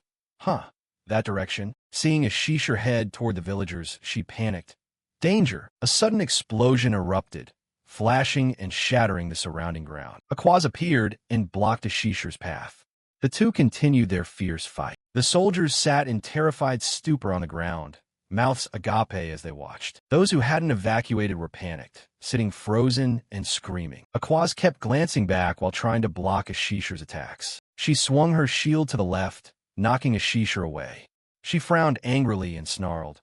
Speaker 1: that direction." Seeing Ashishur head toward the villagers, she panicked. Danger! A sudden explosion erupted, flashing and shattering the surrounding ground. Aquaz appeared and blocked Ashishur's path. The two continued their fierce fight. The soldiers sat in terrified stupor on the ground, mouths agape as they watched. Those who hadn't evacuated were panicked, sitting frozen and screaming. Aquaz kept glancing back while trying to block Ashishur's attacks. She swung her shield to the left, knocking Ashishur away. She frowned angrily and snarled,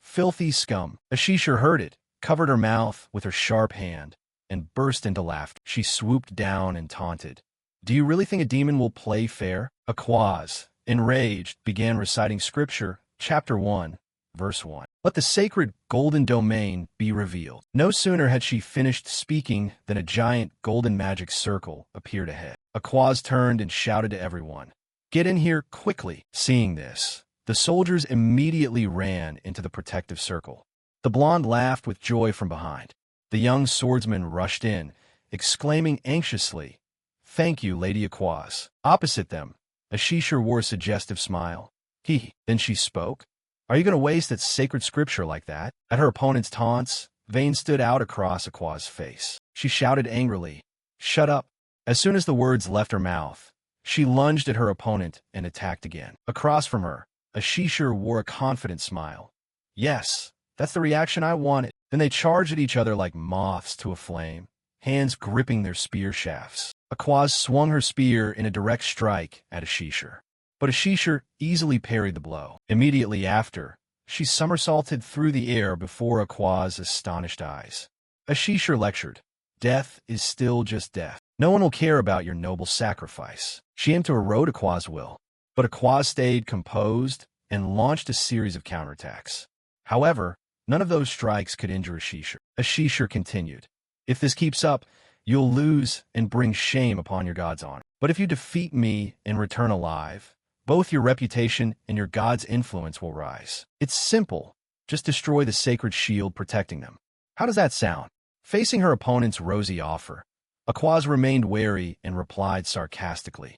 Speaker 1: "Filthy scum." Ashishur heard it, covered her mouth with her sharp hand, and burst into laughter. She swooped down and taunted, "Do you really think a demon will play fair?" Aquaz, enraged, began reciting scripture, chapter 1, verse 1. "Let the sacred golden domain be revealed." No sooner had she finished speaking than a giant golden magic circle appeared ahead. Aquaz turned and shouted to everyone, Get in here quickly. Seeing this, the soldiers immediately ran into the protective circle. The blonde laughed with joy from behind. The young swordsman rushed in, exclaiming anxiously, "Thank you, Lady Aquaz." Opposite them, Ashishar wore a suggestive smile. Then she spoke. "Are you going to waste that sacred scripture like that?" At her opponent's taunts, veins stood out across Aquaz's face. She shouted angrily, "Shut up." As soon as the words left her mouth, she lunged at her opponent and attacked again. Across from her, Ashishar wore a confident smile. "Yes, that's the reaction I wanted." Then they charged at each other like moths to a flame, hands gripping their spear shafts. Aquaz swung her spear in a direct strike at Ashishar, but Ashishar easily parried the blow. Immediately after, she somersaulted through the air before Aquaz's astonished eyes. Ashishar lectured, "Death is still just death. No one will care about your noble sacrifice." She aimed to erode Aquaz's will, but Aquaz stayed composed and launched a series of counterattacks. However, none of those strikes could injure Ashishar. Ashishar continued, "If this keeps up, you'll lose and bring shame upon your god's honor. But if you defeat me and return alive, both your reputation and your god's influence will rise. It's simple. Just destroy the sacred shield protecting them." How does that sound? Facing her opponent's rosy offer, Aquaz remained wary and replied sarcastically,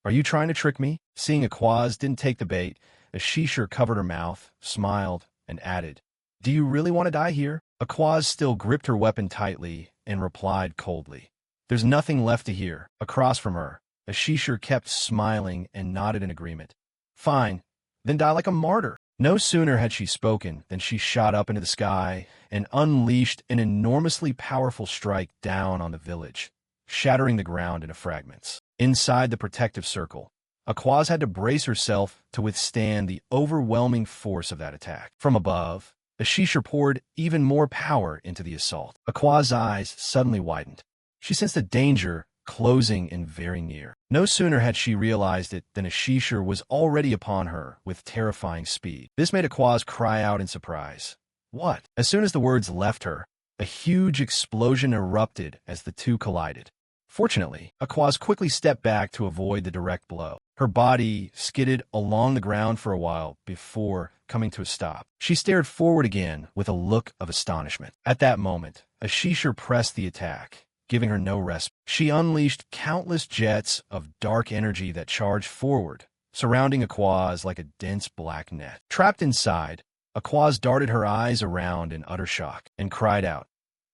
Speaker 1: "Are you trying to trick me?" Seeing Aquaz didn't take the bait, Ashishar covered her mouth, smiled, and added, "Do you really want to die here?" Aquaz still gripped her weapon tightly and replied coldly, "There's nothing left to hear." Across from her, Ashishar kept smiling and nodded in agreement. "Fine, then die like a martyr." No sooner had she spoken than she shot up into the sky and unleashed an enormously powerful strike down on the village, shattering the ground into fragments. Inside the protective circle, Aquaz had to brace herself to withstand the overwhelming force of that attack. From above, Ashishar poured even more power into the assault. Aquaz's eyes suddenly widened. She sensed the danger closing in very near. No sooner had she realized it than Ashishar was already upon her with terrifying speed. This made Aquaz cry out in surprise. "What?" As soon as the words left her, a huge explosion erupted as the two collided. Fortunately, Aquaz quickly stepped back to avoid the direct blow. Her body skidded along the ground for a while before coming to a stop. She stared forward again with a look of astonishment. At that moment, Ashishar pressed the attack, giving her no rest. She unleashed countless jets of dark energy that charged forward, surrounding Aquaz like a dense black net. Trapped inside, Aquaz darted her eyes around in utter shock and cried out,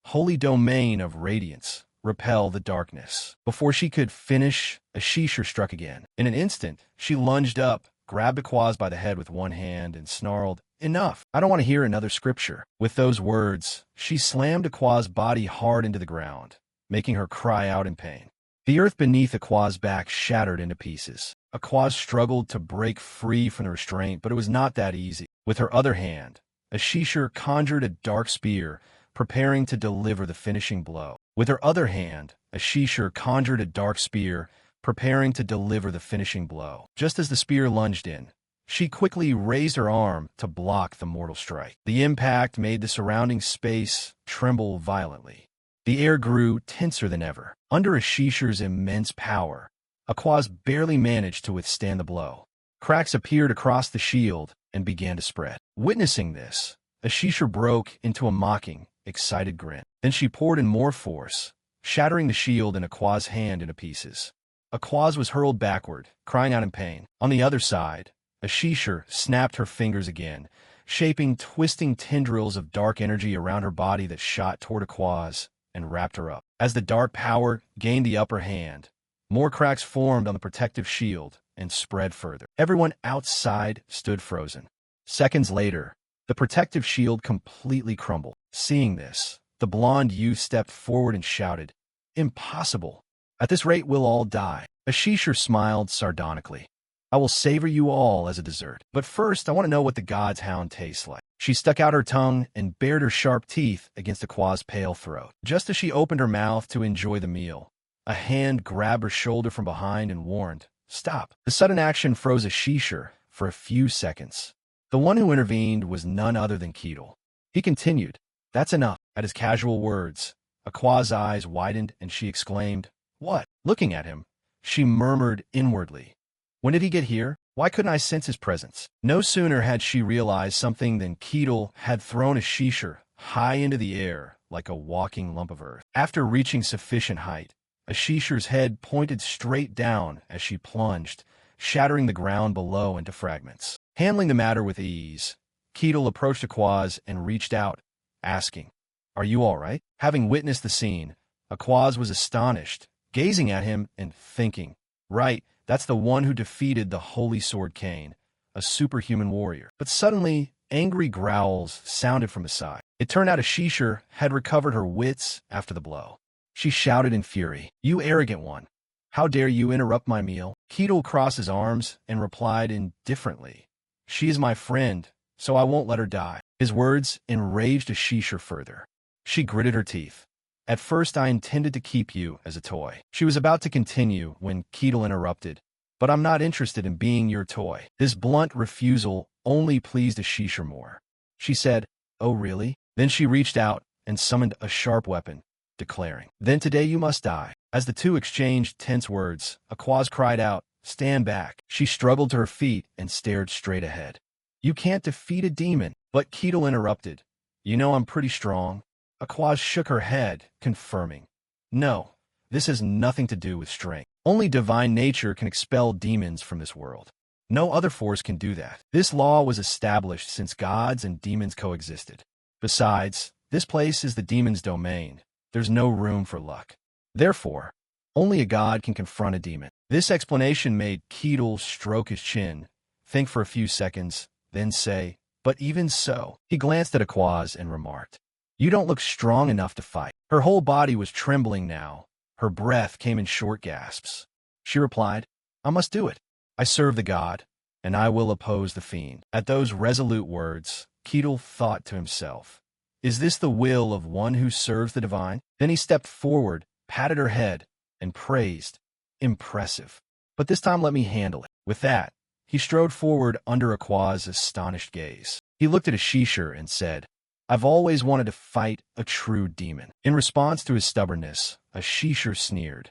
Speaker 1: "Holy domain of radiance, repel the darkness." Before she could finish, Ashishar struck again. In an instant, she lunged up, grabbed Aquaz by the head with one hand, and snarled, "Enough! I don't want to hear another scripture." With those words, she slammed Aquaz's body hard into the ground, making her cry out in pain. The earth beneath Aquaz's back shattered into pieces. Aquaz struggled to break free from the restraint, but it was not that easy. With her other hand, Ashishar conjured a dark spear, preparing to deliver the finishing blow. With her other hand, Ashishar conjured a dark spear, preparing to deliver the finishing blow. Just as the spear lunged in, she quickly raised her arm to block the mortal strike. The impact made the surrounding space tremble violently. The air grew tenser than ever. Under Ashishar's immense power, Aquaz barely managed to withstand the blow. Cracks appeared across the shield and began to spread. Witnessing this, Ashishar broke into a mocking, excited grin. Then she poured in more force, shattering the shield in Aquaz's hand into pieces. Aquaz was hurled backward, crying out in pain. On the other side, Ashishar snapped her fingers again, shaping twisting tendrils of dark energy around her body that shot toward Aquaz and wrapped her up. As the dark power gained the upper hand, more cracks formed on the protective shield and spread further. Everyone outside stood frozen. Seconds later, the protective shield completely crumbled. Seeing this, the blonde youth stepped forward and shouted, "Impossible! At this rate, we'll all die." Ashishar smiled sardonically. "I will savor you all as a dessert. But first, I want to know what the god's hound tastes like." She stuck out her tongue and bared her sharp teeth against Aquaz's pale throat. Just as she opened her mouth to enjoy the meal, a hand grabbed her shoulder from behind and warned, "Stop." The sudden action froze Ashishar for a few seconds. The one who intervened was none other than Keel. He continued, "That's enough." At his casual words, Aquaz's eyes widened and she exclaimed, "What?" Looking at him, she murmured inwardly, When did he get here? Why couldn't I sense his presence? No sooner had she realized something than Keel had thrown a shisher high into the air like a walking lump of earth. After reaching sufficient height, a shisher's head pointed straight down as she plunged, shattering the ground below into fragments. Handling the matter with ease, Keel approached Aquaz and reached out, asking, "Are you all right?" Having witnessed the scene, Aquaz was astonished, gazing at him and thinking, "Right, that's the one who defeated the Holy Sword Cain, a superhuman warrior." But suddenly, angry growls sounded from his side. It turned out a shisher had recovered her wits after the blow. She shouted in fury, "You arrogant one! How dare you interrupt my meal?" Keel crossed his arms and replied indifferently, "She is my friend, so I won't let her die." His words enraged a shisher further. She gritted her teeth. "At first I intended to keep you as a toy." She was about to continue when Keel interrupted, "But I'm not interested in being your toy." This blunt refusal only pleased a shisher more. She said, "Oh really?" Then she reached out and summoned a sharp weapon, declaring, "Then today you must die." As the two exchanged tense words, Aquaz cried out, "Stand back." She struggled to her feet and stared straight ahead. "You can't defeat a demon." But Keel interrupted, "You know I'm pretty strong." Aquaz shook her head, confirming, "No, this has nothing to do with strength. Only divine nature can expel demons from this world. No other force can do that. This law was established since gods and demons coexisted. Besides, this place is the demon's domain. There's no room for luck. Therefore, only a god can confront a demon." This explanation made Keel stroke his chin, think for a few seconds, then say, "But even so." He glanced at Aquaz and remarked, "You don't look strong enough to fight." Her whole body was trembling now. Her breath came in short gasps. She replied, "I must do it. I serve the god, and I will oppose the fiend." At those resolute words, Keel thought to himself, "Is this the will of one who serves the divine?" Then he stepped forward, patted her head, and praised, "Impressive. But this time let me handle it." With that, he strode forward under Aquaz's astonished gaze. He looked at a shisher and said, "I've always wanted to fight a true demon." In response to his stubbornness, a shisher sneered,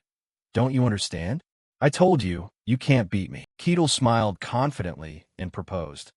Speaker 1: "Don't you understand? I told you, you can't beat me." Keel smiled confidently and proposed,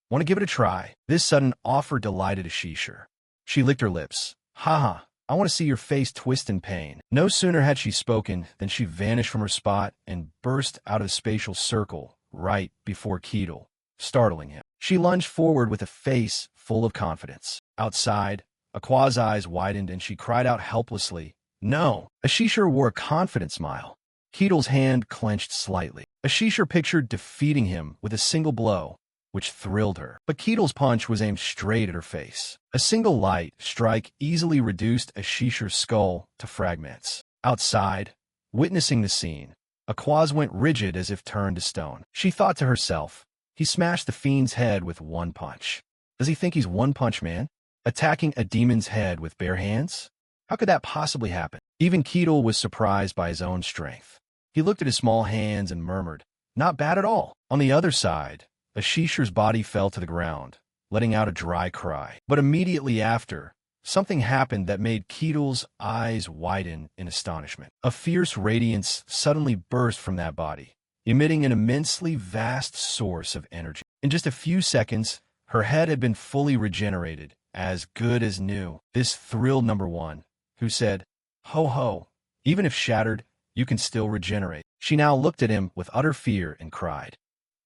Speaker 1: "Want to give it a try?" This sudden offer delighted a shisher. She licked her lips. "Haha, I want to see your face twist in pain." No sooner had she spoken than she vanished from her spot and burst out of the spatial circle right before Keel, startling him. She lunged forward with a face full of confidence. Outside, Aquaz's eyes widened and she cried out helplessly, "No!" A shisher wore a confident smile. Keel's hand clenched slightly. A shisher pictured defeating him with a single blow, which thrilled her. But Keel's punch was aimed straight at her face. A single light strike easily reduced a shisher's skull to fragments. Outside, witnessing the scene, Aquaz went rigid as if turned to stone. She thought to herself, "He smashed the fiend's head with one punch. Does he think he's One Punch Man? Attacking a demon's head with bare hands? How could that possibly happen?" Even Keel was surprised by his own strength. He looked at his small hands and murmured, "Not bad at all." On the other side, a shisher's body fell to the ground, letting out a dry cry. But immediately after, something happened that made Keel's eyes widen in astonishment. A fierce radiance suddenly burst from that body, emitting an immensely vast source of energy. In just a few seconds, her head had been fully regenerated, as good as new. This thrilled number one, who said, "Ho ho, even if shattered, you can still regenerate." She now looked at him with utter fear and cried,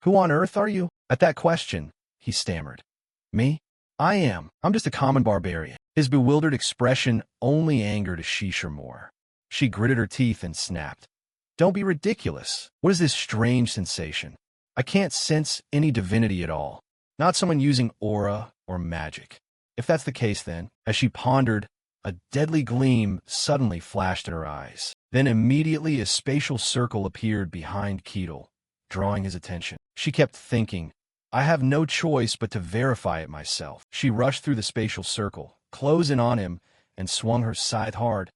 Speaker 1: "Who on earth are you?" At that question, he stammered, "Me? I'm just a common barbarian." His bewildered expression only angered a shisher more. She gritted her teeth and snapped, "Don't be ridiculous. What is this strange sensation? I can't sense any divinity at all. Not someone using aura or magic. If that's the case then," as she pondered, a deadly gleam suddenly flashed in her eyes. Then immediately a spatial circle appeared behind Keel, drawing his attention. She kept thinking, "I have no choice but to verify it myself." She rushed through the spatial circle, closed in on him, and swung her scythe hard.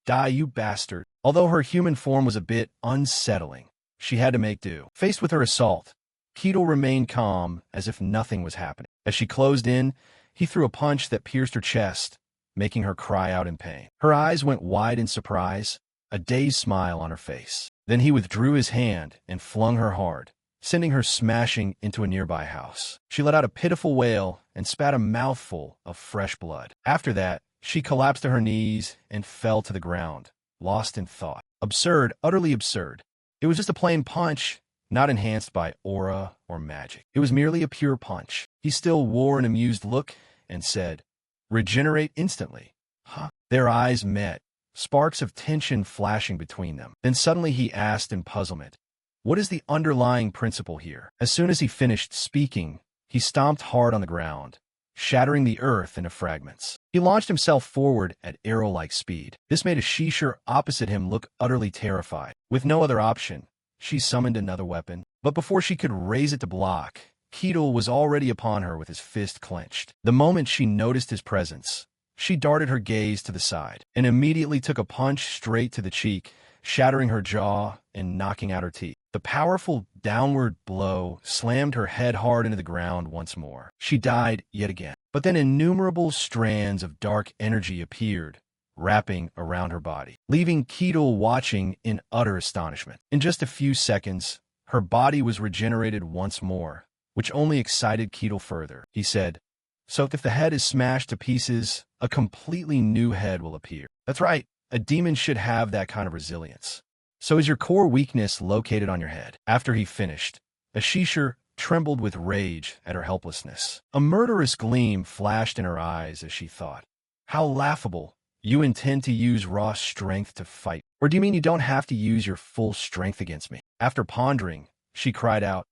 Speaker 1: "Die, you bastard." Although her human form was a bit unsettling, she had to make do. Faced with her assault, Keel remained calm as if nothing was happening. As she closed in, he threw a punch that pierced her chest, making her cry out in pain. Her eyes went wide in surprise, a dazed smile on her face. Then he withdrew his hand and flung her hard, sending her smashing into a nearby house. She let out a pitiful wail and spat a mouthful of fresh blood. After that, she collapsed to her knees and fell to the ground, lost in thought. Absurd, utterly absurd. It was just a plain punch, not enhanced by aura or magic. It was merely a pure punch. He still wore an amused look and said, "Regenerate instantly." Huh? Their eyes met, sparks of tension flashing between them. Then suddenly he asked in puzzlement, "What is the underlying principle here?" As soon as he finished speaking, he stomped hard on the ground, shattering the earth into fragments. He launched himself forward at arrow-like speed. This made a Shishir opposite him look utterly terrified. With no other option, she summoned another weapon. But before she could raise it to block, Keel was already upon her with his fist clenched. The moment she noticed his presence, she darted her gaze to the side and immediately took a punch straight to the cheek, shattering her jaw and knocking out her teeth. The powerful downward blow slammed her head hard into the ground once more. She died yet again. But then innumerable strands of dark energy appeared, wrapping around her body, leaving Keel watching in utter astonishment. In just a few seconds, her body was regenerated once more, which only excited Keel further. He said, "So if the head is smashed to pieces, a completely new head will appear." That's right, a demon should have that kind of resilience. "So is your core weakness located on your head?" After he finished, Ashishir trembled with rage at her helplessness. A murderous gleam flashed in her eyes as she thought, "How laughable. You intend to use raw strength to fight. Or do you mean you don't have to use your full strength against me?" After pondering, she cried out,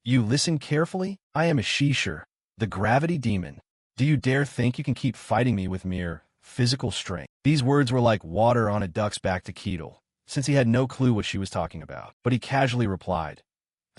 Speaker 1: "You listen carefully? I am Ashishir, the gravity demon. Do you dare think you can keep fighting me with mere physical strength?" These words were like water on a duck's back to Keel, since he had no clue what she was talking about. But he casually replied,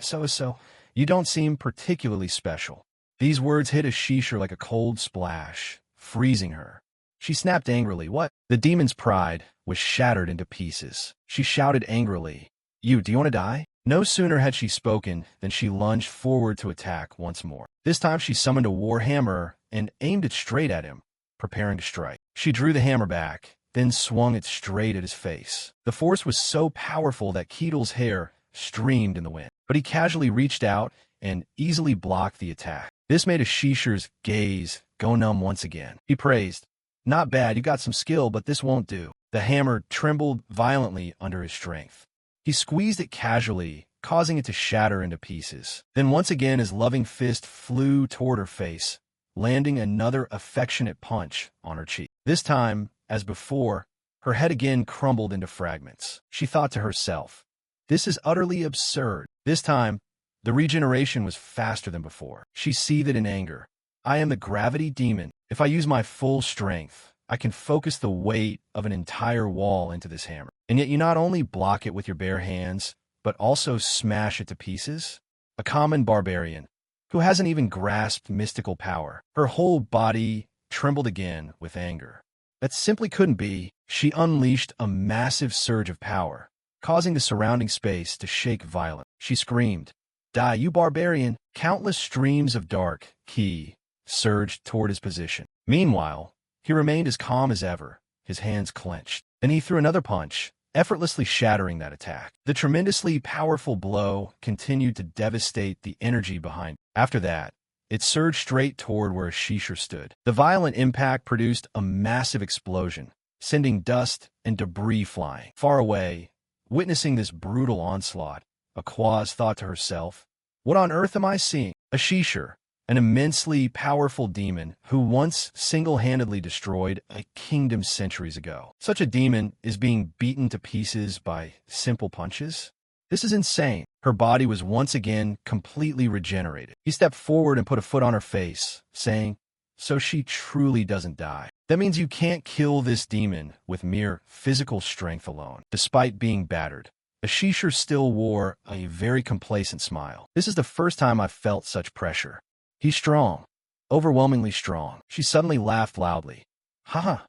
Speaker 1: So, you don't seem particularly special." These words hit Ashishir like a cold splash, freezing her. She snapped angrily. "What?" The demon's pride was shattered into pieces. She shouted angrily, do you want to die?" No sooner had she spoken than she lunged forward to attack once more. This time she summoned a war hammer and aimed it straight at him, preparing to strike. She drew the hammer back, then swung it straight at his face. The force was so powerful that Keel's hair streamed in the wind, but he casually reached out and easily blocked the attack. This made Ashishir's gaze go numb once again. He praised, "Not bad, you got some skill, but this won't do." The hammer trembled violently under his strength. He squeezed it casually, causing it to shatter into pieces. Then once again his loving fist flew toward her face, landing another affectionate punch on her cheek. This time, as before, her head again crumbled into fragments. She thought to herself, "This is utterly absurd." This time, the regeneration was faster than before. She seethed in anger. "I am the gravity demon. If I use my full strength, I can focus the weight of an entire wall into this hammer. And yet you not only block it with your bare hands, but also smash it to pieces?" A common barbarian, who hasn't even grasped mystical power. Her whole body trembled again with anger. That simply couldn't be. She unleashed a massive surge of power, causing the surrounding space to shake violently. She screamed, "Die, you barbarian!" Countless streams of dark ki surged toward his position. Meanwhile, he remained as calm as ever, his hands clenched. Then he threw another punch, effortlessly shattering that attack. The tremendously powerful blow continued to devastate the energy behind it. After that, it surged straight toward where Ashishir stood. The violent impact produced a massive explosion, sending dust and debris flying. Far away, witnessing this brutal onslaught, Aquaz thought to herself, "What on earth am I seeing?" Ashishir, an immensely powerful demon who once single-handedly destroyed a kingdom centuries ago. Such a demon is being beaten to pieces by simple punches? This is insane. Her body was once again completely regenerated. He stepped forward and put a foot on her face, saying, "So she truly doesn't die. That means you can't kill this demon with mere physical strength alone." Despite being battered, Ashishir still wore a very complacent smile. "This is the first time I've felt such pressure. He's strong, overwhelmingly strong." She suddenly laughed loudly. "Haha,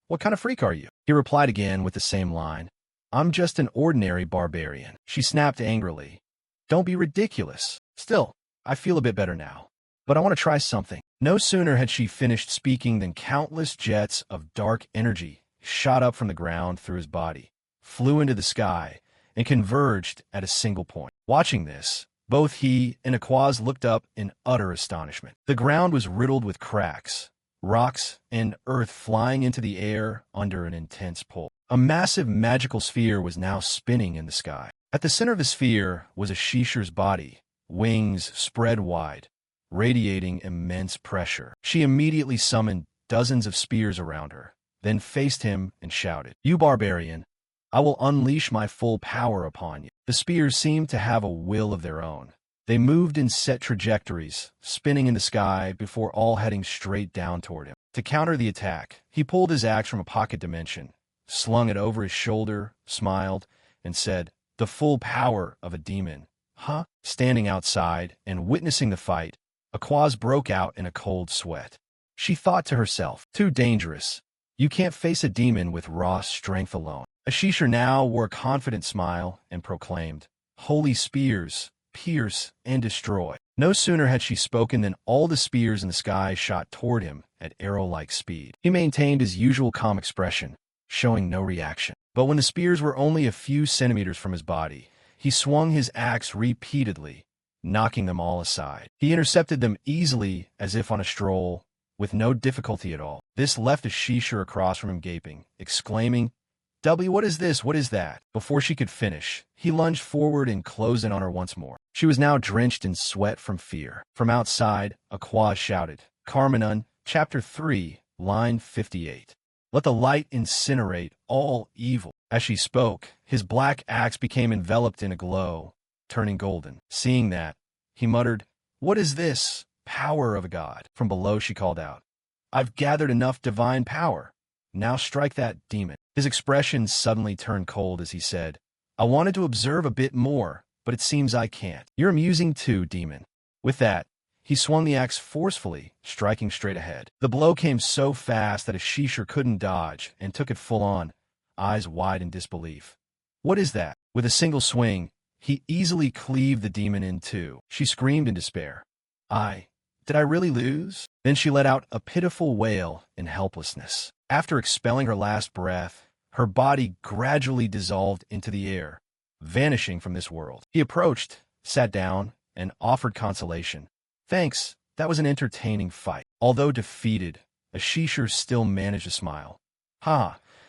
Speaker 1: what kind of freak are you?" He replied again with the same line, "I'm just an ordinary barbarian." She snapped angrily, "Don't be ridiculous. Still, I feel a bit better now, but I want to try something." No sooner had she finished speaking than countless jets of dark energy shot up from the ground through his body, flew into the sky, and converged at a single point. Watching this, Both he and Aquaz looked up in utter astonishment. The ground was riddled with cracks, rocks, and earth flying into the air under an intense pull. A massive magical sphere was now spinning in the sky. At the center of the sphere was a Shishir's body, wings spread wide, radiating immense pressure. She immediately summoned dozens of spears around her, then faced him and shouted, "You barbarian, I will unleash my full power upon you." The spears seemed to have a will of their own. They moved in set trajectories, spinning in the sky before all heading straight down toward him. To counter the attack, he pulled his axe from a pocket dimension, slung it over his shoulder, smiled, and said, "The full power of a demon, huh?" Standing outside and witnessing the fight, Aquaz broke out in a cold sweat. She thought to herself, "Too dangerous. You can't face a demon with raw strength alone." Ashishar now wore a confident smile and proclaimed, "Holy spears, pierce and destroy." No sooner had she spoken than all the spears in the sky shot toward him at arrow-like speed. He maintained his usual calm expression, showing no reaction. But when the spears were only a few centimeters from his body, he swung his axe repeatedly, knocking them all aside. He intercepted them easily as if on a stroll, with no difficulty at all. This left Ashishar across from him gaping, exclaiming, "W, what is this? What is that?" Before she could finish, he lunged forward and closed in on her once more. She was now drenched in sweat from fear. From outside, Aquaz shouted, Carmenon, Chapter 3, line 58. "Let the light incinerate all evil." As she spoke, his black axe became enveloped in a glow, turning golden. Seeing that, he muttered, "What is this power of a god?" From below she called out, "I've gathered enough divine power. Now strike that demon." His expression suddenly turned cold as he said, "I wanted to observe a bit more, but it seems I can't. You're amusing too, demon." With that, he swung the axe forcefully, striking straight ahead. The blow came so fast that Ashishar couldn't dodge and took it full on, eyes wide in disbelief. "What is that?" With a single swing, he easily cleaved the demon in two. She screamed in despair. Did I really lose?" Then she let out a pitiful wail in helplessness. After expelling her last breath, her body gradually dissolved into the air, vanishing from this world. He approached, sat down, and offered consolation. "Thanks, that was an entertaining fight." Although defeated, Ashishar still managed to smile.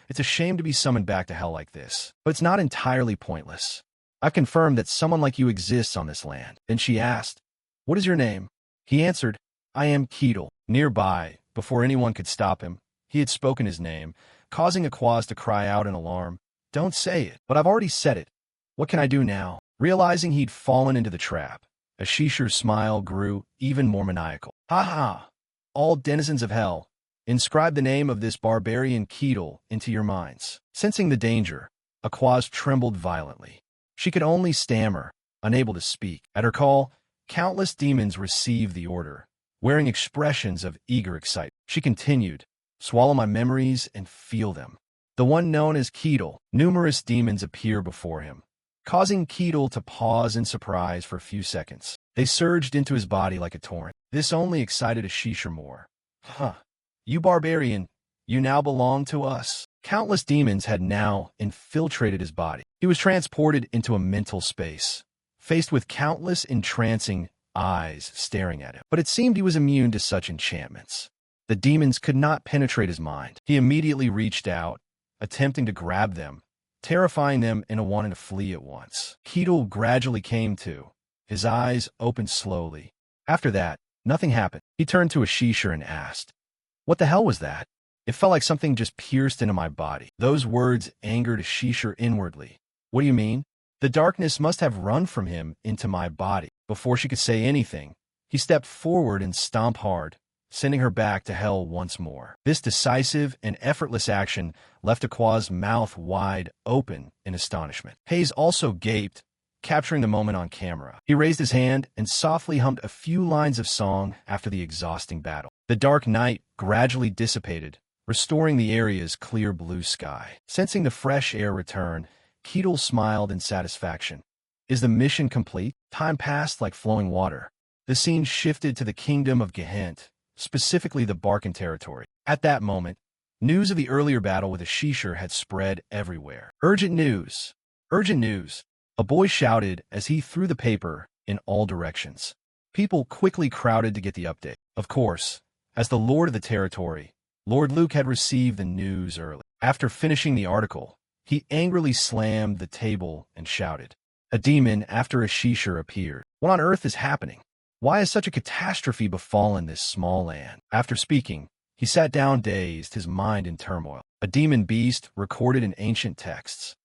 Speaker 1: It's a shame to be summoned back to hell like this, but it's not entirely pointless. I've confirmed that someone like you exists on this land." Then she asked, "What is your name?" He answered, "I am Keel." Nearby, before anyone could stop him, he had spoken his name, causing Aquaz to cry out in alarm, "Don't say it." "But I've already said it. What can I do now?" Realizing he'd fallen into the trap, Ashishar's smile grew even more maniacal. All denizens of hell, inscribe the name of this barbarian Keel into your minds." Sensing the danger, Aquaz trembled violently. She could only stammer, unable to speak. At her call, countless demons received the order, wearing expressions of eager excitement. She continued, "Swallow my memories and feel them." The one known as Keel, numerous demons appear before him, causing Keel to pause in surprise for a few seconds. They surged into his body like a torrent. This only excited Ashishar more. "You barbarian, you now belong to us." Countless demons had now infiltrated his body. He was transported into a mental space, faced with countless entrancing eyes staring at him. But it seemed he was immune to such enchantments. The demons could not penetrate his mind. He immediately reached out, attempting to grab them, terrifying them into wanting to flee at once. Keel gradually came to, his eyes opened slowly. After that, nothing happened. He turned to Ashishar and asked, "What the hell was that?" "It felt like something just pierced into my body." Those words angered Ashishar inwardly. "What do you mean?" "The darkness must have run from him into my body." Before she could say anything, he stepped forward and stomped hard, sending her back to hell once more. This decisive and effortless action left Aquaz's mouth wide open in astonishment. Hayes also gaped, capturing the moment on camera. He raised his hand and softly hummed a few lines of song after the exhausting battle. The dark night gradually dissipated, restoring the area's clear blue sky. Sensing the fresh air return, Keel smiled in satisfaction. "Is the mission complete?" Time passed like flowing water. The scene shifted to the kingdom of Gehent, specifically the Barkan territory. At that moment, news of the earlier battle with Ashishar had spread everywhere. "Urgent news! Urgent news!" A boy shouted as he threw the paper in all directions. People quickly crowded to get the update. Of course, as the lord of the territory, Lord Luke had received the news early. After finishing the article, he angrily slammed the table and shouted. A demon after a Shishir appeared. What on earth is happening? Why has such a catastrophe befallen this small land? After speaking, he sat down dazed, his mind in turmoil. A demon beast recorded in ancient texts.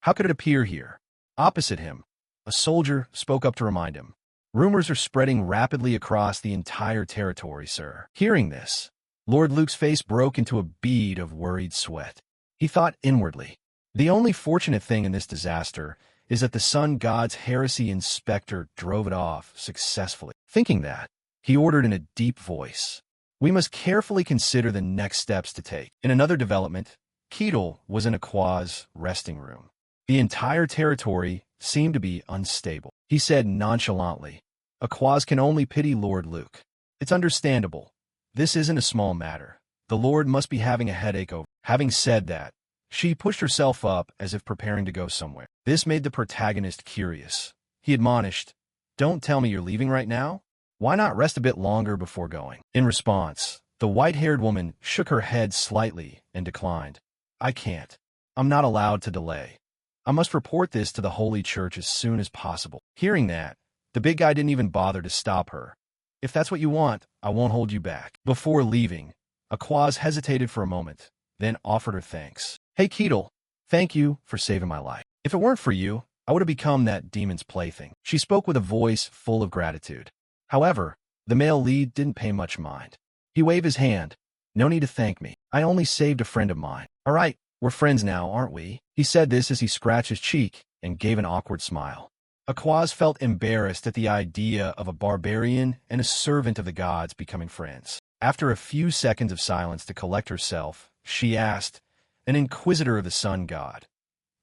Speaker 1: How could it appear here? Opposite him, a soldier spoke up to remind him. Rumors are spreading rapidly across the entire territory, sir. Hearing this, Lord Luke's face broke into a bead of worried sweat. He thought inwardly, the only fortunate thing in this disaster is that the sun god's heresy inspector drove it off successfully. Thinking that, he ordered in a deep voice, we must carefully consider the next steps to take. In another development, Keel was in Aquaz' resting room. The entire territory seemed to be unstable. He said nonchalantly, Aquaz can only pity Lord Luke. It's understandable. This isn't a small matter. The Lord must be having a headache over. Having said that, she pushed herself up as if preparing to go somewhere. This made the protagonist curious. He admonished, don't tell me you're leaving right now? Why not rest a bit longer before going? In response, the white-haired woman shook her head slightly and declined. I can't. I'm not allowed to delay. I must report this to the Holy Church as soon as possible. Hearing that, the big guy didn't even bother to stop her. If that's what you want, I won't hold you back. Before leaving, Aquaz hesitated for a moment, then offered her thanks. Hey Keel, thank you for saving my life. If it weren't for you, I would have become that demon's plaything. She spoke with a voice full of gratitude. However, the male lead didn't pay much mind. He waved his hand. No need to thank me. I only saved a friend of mine. All right, we're friends now, aren't we? He said this as he scratched his cheek and gave an awkward smile. Aquaz felt embarrassed at the idea of a barbarian and a servant of the gods becoming friends. After a few seconds of silence to collect herself, she asked, an inquisitor of the sun god.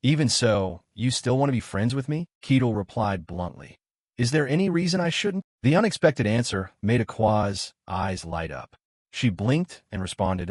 Speaker 1: Even so, you still want to be friends with me? Keel replied bluntly. Is there any reason I shouldn't? The unexpected answer made Aquaz' eyes light up. She blinked and responded,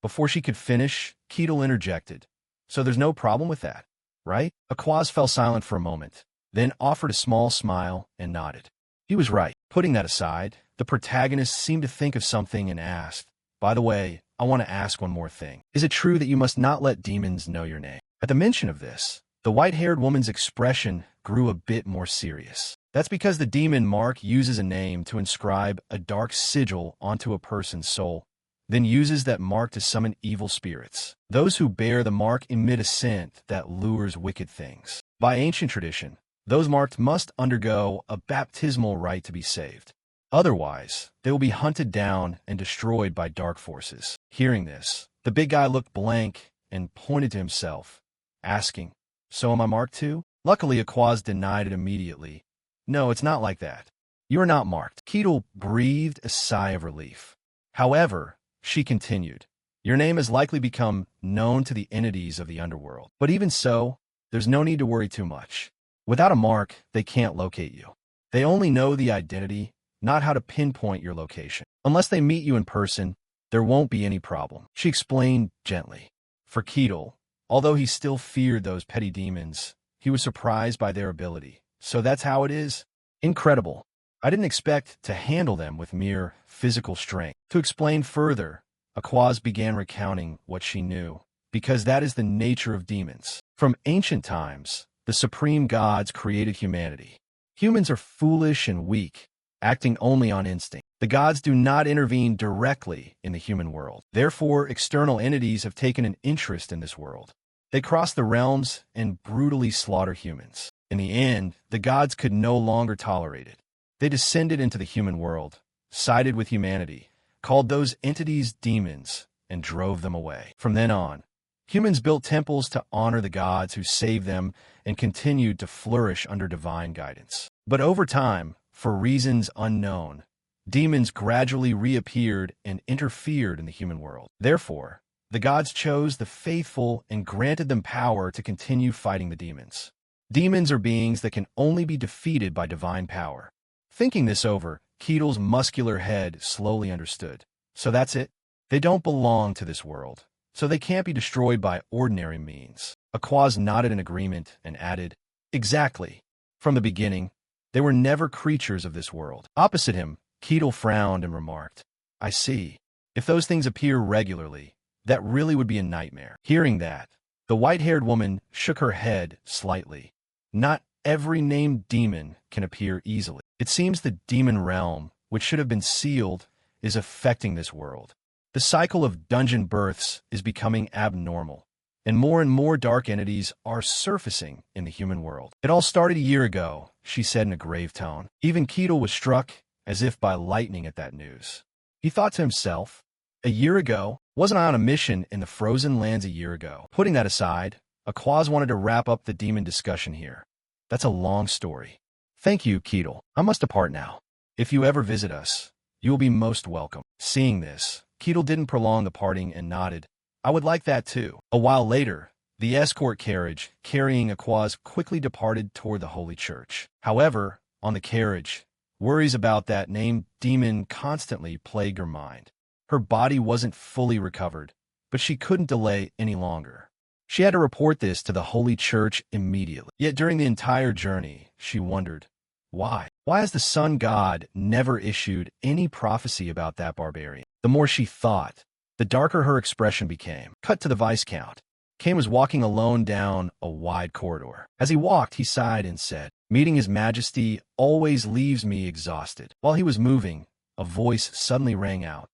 Speaker 1: Before she could finish, Keel interjected. So there's no problem with that, right? Aquaz fell silent for a moment, then offered a small smile and nodded. He was right. Putting that aside, the protagonist seemed to think of something and asked, by the way, I want to ask one more thing. Is it true that you must not let demons know your name? At the mention of this, the white-haired woman's expression grew a bit more serious. That's because the demon Mark uses a name to inscribe a dark sigil onto a person's soul, then uses that mark to summon evil spirits. Those who bear the mark emit a scent that lures wicked things. By ancient tradition, those marked must undergo a baptismal rite to be saved. Otherwise, they will be hunted down and destroyed by dark forces. Hearing this, the big guy looked blank and pointed to himself, asking, So am I marked too? Luckily, Aquaz denied it immediately. No, it's not like that. You are not marked. Keel breathed a sigh of relief. However, she continued, your name has likely become known to the entities of the underworld. But even so, there's no need to worry too much. Without a mark, they can't locate you. They only know the identity, not how to pinpoint your location. Unless they meet you in person, there won't be any problem. She explained gently. For Keel, although he still feared those petty demons, he was surprised by their ability. So that's how it is? Incredible. I didn't expect to handle them with mere physical strength. To explain further, Aquaz began recounting what she knew, because that is the nature of demons. From ancient times, the supreme gods created humanity. Humans are foolish and weak, acting only on instinct. The gods do not intervene directly in the human world. Therefore, external entities have taken an interest in this world. They cross the realms and brutally slaughter humans. In the end, the gods could no longer tolerate it. They descended into the human world, sided with humanity, called those entities demons, and drove them away. From then on, humans built temples to honor the gods who saved them and continued to flourish under divine guidance. But over time, for reasons unknown, demons gradually reappeared and interfered in the human world. Therefore, the gods chose the faithful and granted them power to continue fighting the demons. Demons are beings that can only be defeated by divine power. Thinking this over, Keel's muscular head slowly understood. So that's it? They don't belong to this world, so they can't be destroyed by ordinary means. Aquaz nodded in agreement and added, Exactly. From the beginning, They were never creatures of this world. Opposite him, Keel frowned and remarked, I see. If those things appear regularly, that really would be a nightmare. Hearing that, the white-haired woman shook her head slightly. Not every named demon can appear easily. It seems the demon realm, which should have been sealed, is affecting this world. The cycle of dungeon births is becoming abnormal, and more dark entities are surfacing in the human world. It all started a year ago, she said in a grave tone. Even Keel was struck as if by lightning at that news. He thought to himself, a year ago? Wasn't I on a mission in the frozen lands a year ago? Putting that aside, Aquaz wanted to wrap up the demon discussion here. That's a long story. Thank you, Keel. I must depart now. If you ever visit us, you will be most welcome. Seeing this, Keel didn't prolong the parting and nodded. I would like that too. A while later, the escort carriage carrying Aquaz quickly departed toward the Holy Church. However, on the carriage, worries about that named demon constantly plagued her mind. Her body wasn't fully recovered, but she couldn't delay any longer. She had to report this to the Holy Church immediately. Yet during the entire journey, she wondered, why? Why has the sun god never issued any prophecy about that barbarian? The more she thought, the darker her expression became. Cut to the Viscount. Kane was walking alone down a wide corridor. As he walked, he sighed and said, meeting His Majesty always leaves me exhausted. While he was moving, a voice suddenly rang out.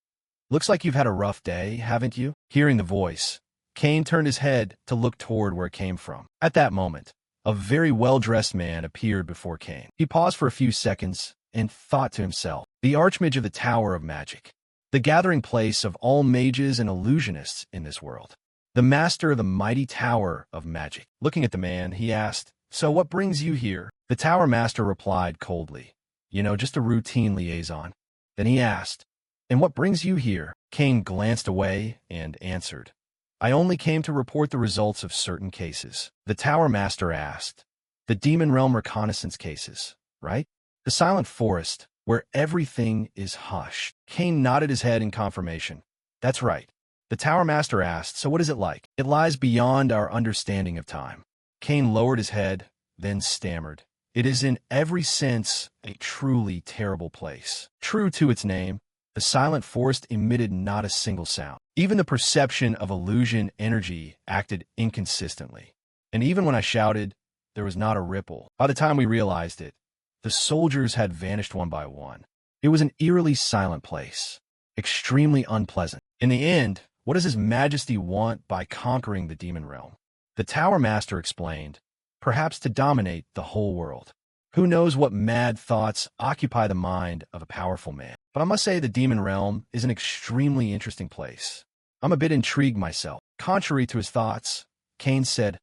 Speaker 1: Looks like you've had a rough day, haven't you? Hearing the voice, Kane turned his head to look toward where it came from. At that moment, a very well-dressed man appeared before Kane. He paused for a few seconds and thought to himself, the Archmage of the Tower of Magic, the gathering place of all mages and illusionists in this world, the master of the mighty Tower of Magic. Looking at the man, he asked, so what brings you here? The Tower Master replied coldly, just a routine liaison. Then he asked, and what brings you here? Kane glanced away and answered, I only came to report the results of certain cases. The Tower Master asked, the Demon Realm reconnaissance cases, right? The Silent Forest, where everything is hushed. Kane nodded his head in confirmation. That's right. The Tower Master asked, so what is it like? It lies beyond our understanding of time. Kane lowered his head, then stammered. It is in every sense a truly terrible place. True to its name, the Silent Forest emitted not a single sound. Even the perception of illusion energy acted inconsistently. And even when I shouted, there was not a ripple. By the time we realized it, the soldiers had vanished one by one. It was an eerily silent place, extremely unpleasant. In the end, what does His Majesty want by conquering the demon realm? The Tower Master explained, perhaps to dominate the whole world. Who knows what mad thoughts occupy the mind of a powerful man? But I must say the demon realm is an extremely interesting place. I'm a bit intrigued myself. Contrary to his thoughts, Kane said,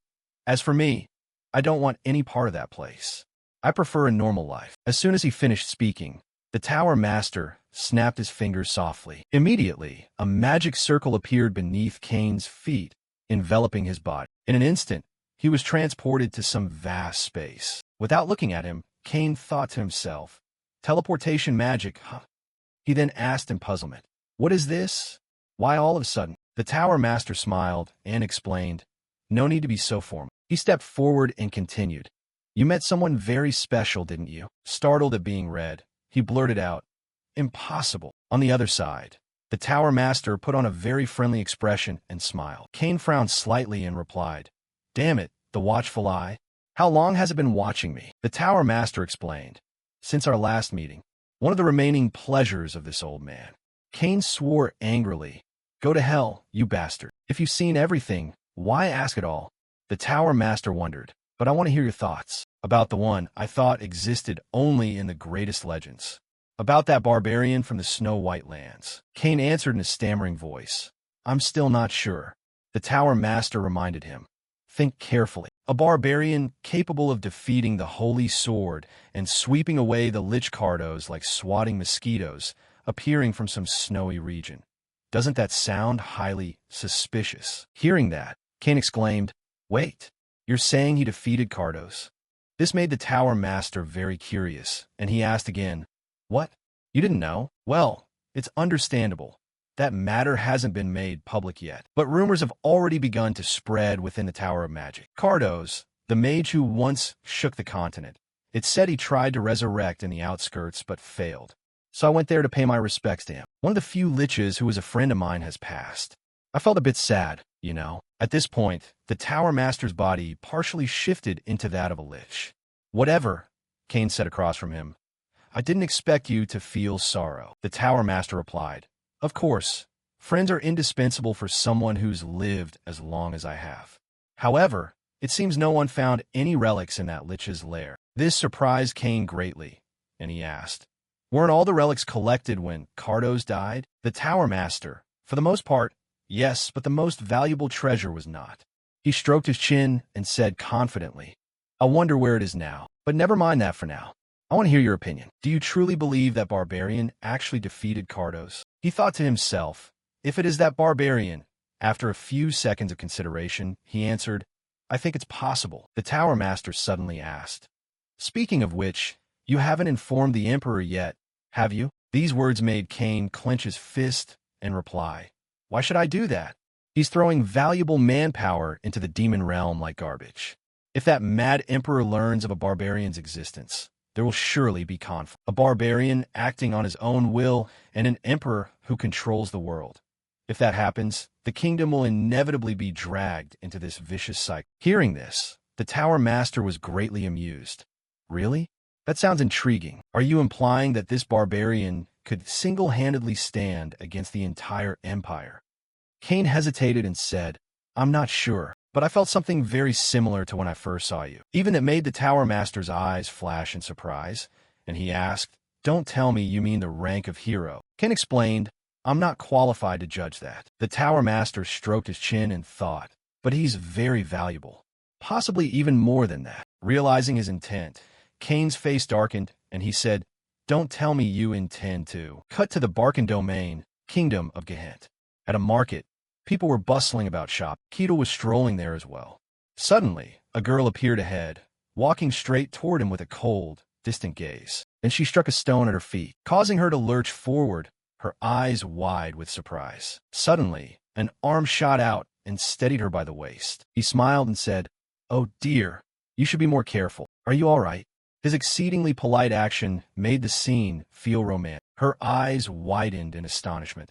Speaker 1: as for me, I don't want any part of that place. I prefer a normal life. As soon as he finished speaking, the Tower Master snapped his fingers softly. Immediately, a magic circle appeared beneath Kane's feet, enveloping his body. In an instant, he was transported to some vast space. Without looking at him, Kane thought to himself, teleportation magic, huh? He then asked in puzzlement, what is this? Why all of a sudden? The Tower Master smiled and explained, no need to be so formal. He stepped forward and continued, you met someone very special, didn't you? Startled at being read, he blurted out, impossible. On the other side, the Tower Master put on a very friendly expression and smiled. Kane frowned slightly and replied, damn it, the watchful eye. How long has it been watching me? The Tower Master explained, since our last meeting. One of the remaining pleasures of this old man. Kane swore angrily, go to hell, you bastard. If you've seen everything, why ask it all? The Tower Master wondered, but I want to hear your thoughts. About the one I thought existed only in the greatest legends. About that barbarian from the Snow-White Lands. Kane answered in a stammering voice, I'm still not sure. The Tower Master reminded him, think carefully. A barbarian capable of defeating the Holy Sword and sweeping away the Lich Cardos like swatting mosquitoes appearing from some snowy region. Doesn't that sound highly suspicious? Hearing that, Kane exclaimed, wait, you're saying he defeated Cardos? This made the Tower Master very curious, and he asked again, what? You didn't know? Well, it's understandable. That matter hasn't been made public yet, but rumors have already begun to spread within the Tower of Magic. Cardos, the mage who once shook the continent, It said he tried to resurrect in the outskirts but failed. So I went there to pay my respects to him. One of the few Liches who was a friend of mine has passed. I felt a bit sad, you know. At this point, the Tower Master's body partially shifted into that of a Lich. Whatever, Kane said across from him. I didn't expect you to feel sorrow. The Tower Master replied, Of course, friends are indispensable for someone who's lived as long as I have. However, it seems no one found any relics in that Lich's lair. This surprised Kane greatly, and he asked, Weren't all the relics collected when Cardos died? The Tower Master, for the most part, yes, but the most valuable treasure was not. He stroked his chin and said confidently, I wonder where it is now. But never mind that for now. I want to hear your opinion. Do you truly believe that Barbarian actually defeated Cardos? He thought to himself, if it is that Barbarian, after a few seconds of consideration, he answered, I think it's possible. The Tower Master suddenly asked, Speaking of which, you haven't informed the Emperor yet, have you? These words made Kane clench his fist and reply, Why should I do that? He's throwing valuable manpower into the demon realm like garbage. If that mad Emperor learns of a Barbarian's existence, there will surely be conflict. A Barbarian acting on his own will and an Emperor who controls the world. If that happens, the kingdom will inevitably be dragged into this vicious cycle. Hearing this, the Tower Master was greatly amused. Really? That sounds intriguing. Are you implying that this Barbarian could single-handedly stand against the entire empire? Kane hesitated and said, I'm not sure, but I felt something very similar to when I first saw you. Even it made the Tower Master's eyes flash in surprise, and he asked, Don't tell me you mean the rank of hero. Kane explained, I'm not qualified to judge that. The Tower Master stroked his chin and thought, but he's very valuable. Possibly even more than that. Realizing his intent, Kane's face darkened, and he said, Don't tell me you intend to. Cut to the Barkan domain, Kingdom of Gehent. At a market, people were bustling about shop. Keel was strolling there as well. Suddenly, a girl appeared ahead, walking straight toward him with a cold, distant gaze. Then she struck a stone at her feet, causing her to lurch forward, her eyes wide with surprise. Suddenly, an arm shot out and steadied her by the waist. He smiled and said, Oh dear, you should be more careful. Are you all right? His exceedingly polite action made the scene feel romantic. Her eyes widened in astonishment,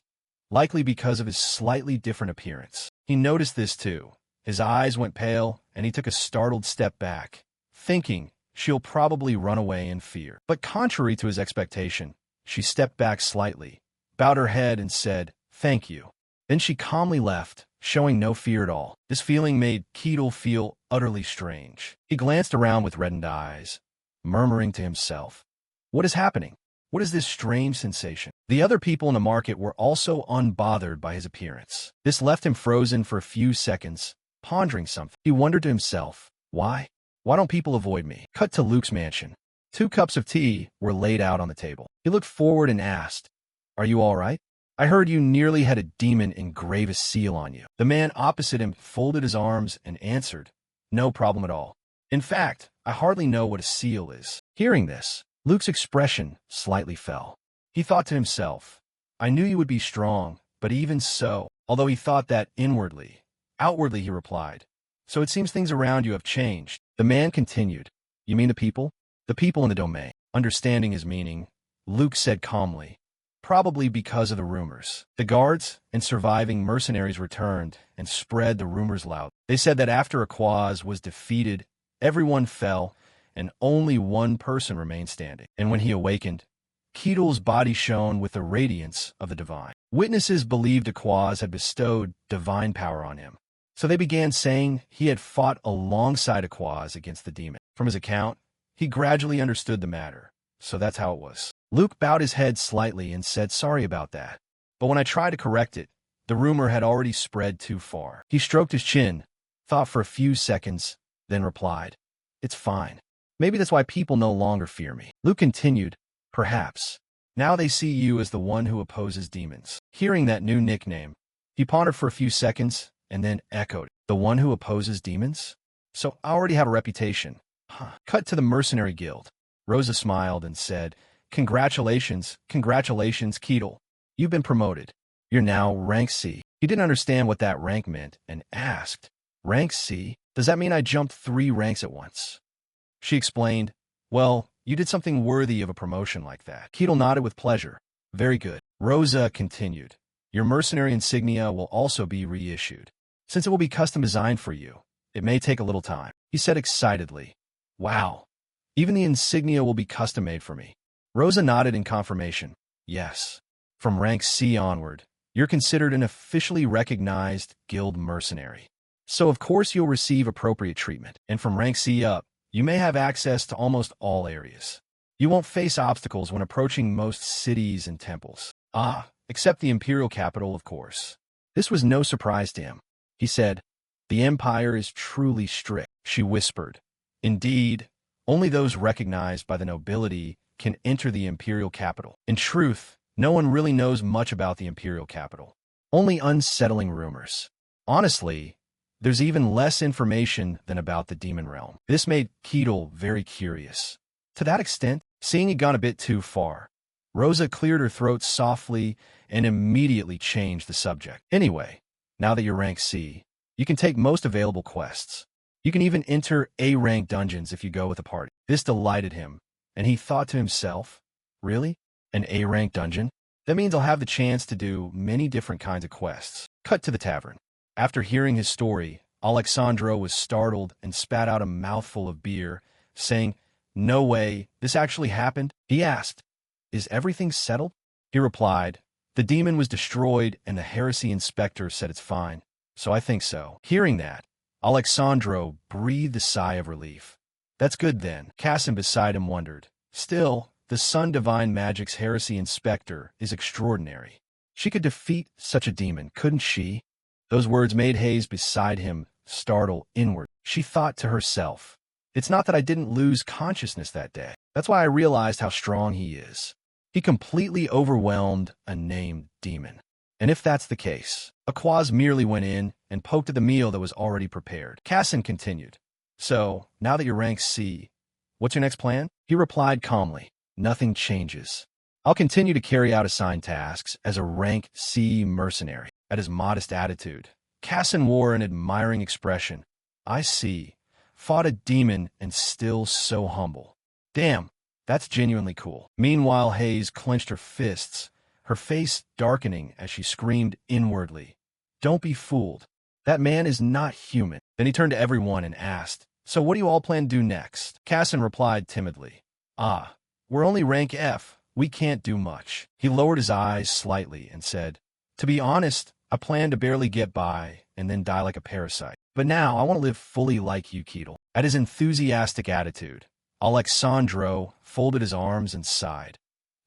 Speaker 1: likely because of his slightly different appearance. He noticed this too. His eyes went pale, and he took a startled step back, thinking she'll probably run away in fear. But contrary to his expectation, she stepped back slightly, bowed her head and said, Thank you. Then she calmly left, showing no fear at all. This feeling made Keel feel utterly strange. He glanced around with reddened eyes, murmuring to himself, What is happening? What is this strange sensation? The other people in the market were also unbothered by his appearance. This left him frozen for a few seconds, pondering something. He wondered to himself, Why? Why don't people avoid me? Cut to Luke's mansion. 2 cups of tea were laid out on the table. He looked forward and asked, Are you all right? I heard you nearly had a demon engrave a seal on you. The man opposite him folded his arms and answered, No problem at all. In fact, I hardly know what a seal is. Hearing this, Luke's expression slightly fell. He thought to himself, I knew you would be strong, but even so, although he thought that inwardly, outwardly he replied, So it seems things around you have changed. The man continued, You mean the people? The people in the domain. Understanding his meaning, Luke said calmly, Probably because of the rumors. The guards and surviving mercenaries returned and spread the rumors loud. They said that after Aquaz was defeated, everyone fell, and only one person remained standing. And when he awakened, Keel's body shone with the radiance of the divine. Witnesses believed Aquaz had bestowed divine power on him, so they began saying he had fought alongside Aquaz against the demon. From his account, he gradually understood the matter, so that's how it was. Luke bowed his head slightly and said sorry about that, but when I tried to correct it, the rumor had already spread too far. He stroked his chin, thought for a few seconds, then replied, It's fine. Maybe that's why people no longer fear me. Luke continued, Perhaps. Now they see you as the one who opposes demons. Hearing that new nickname, he pondered for a few seconds and then echoed, The one who opposes demons? So I already have a reputation. Huh. Cut to the mercenary guild. Rosa smiled and said, Congratulations, Keel. You've been promoted. You're now rank C. He didn't understand what that rank meant and asked, Rank C? Does that mean I jumped 3 ranks at once? She explained, Well, you did something worthy of a promotion like that. Keel nodded with pleasure. Very good. Rosa continued. Your mercenary insignia will also be reissued. Since it will be custom designed for you, it may take a little time, he said excitedly. Wow. Even the insignia will be custom made for me. Rosa nodded in confirmation. Yes. From rank C onward, you're considered an officially recognized guild mercenary. So of course you'll receive appropriate treatment, and from rank C up, you may have access to almost all areas. You won't face obstacles when approaching most cities and temples. Except the imperial capital, of course. This was no surprise to him. He said, the Empire is truly strict, she whispered. Indeed, only those recognized by the nobility can enter the imperial capital. In truth, no one really knows much about the imperial capital. Only unsettling rumors. Honestly, there's even less information than about the demon realm. This made Keel very curious. To that extent, seeing he'd gone a bit too far, Rosa cleared her throat softly and immediately changed the subject. Anyway, now that you're rank C, you can take most available quests. You can even enter A-rank dungeons if you go with a party. This delighted him, and he thought to himself, really? An A-rank dungeon? That means I'll have the chance to do many different kinds of quests. Cut to the tavern. After hearing his story, Alexandro was startled and spat out a mouthful of beer, saying, No way, this actually happened? He asked, Is everything settled? He replied, The demon was destroyed and the heresy inspector said it's fine, so I think so. Hearing that, Alexandro breathed a sigh of relief. That's good then, Cassim beside him wondered. Still, the Sun Divine Magic's heresy inspector is extraordinary. She could defeat such a demon, couldn't she? Those words made Hayes beside him startle inward. She thought to herself, It's not that I didn't lose consciousness that day. That's why I realized how strong he is. He completely overwhelmed a named demon. And if that's the case, Aquaz merely went in and poked at the meal that was already prepared. Cassim continued, So, now that you're rank C, what's your next plan? He replied calmly, Nothing changes. I'll continue to carry out assigned tasks as a rank C mercenary. At his modest attitude, Cassim wore an admiring expression. I see. Fought a demon and still so humble. Damn, that's genuinely cool. Meanwhile, Hayes clenched her fists, her face darkening as she screamed inwardly, Don't be fooled. That man is not human. Then he turned to everyone and asked, So what do you all plan to do next? Cassim replied timidly, We're only rank F. We can't do much. He lowered his eyes slightly and said, To be honest, I plan to barely get by and then die like a parasite. But now I want to live fully like you, Keel. At his enthusiastic attitude, Alexandro folded his arms and sighed.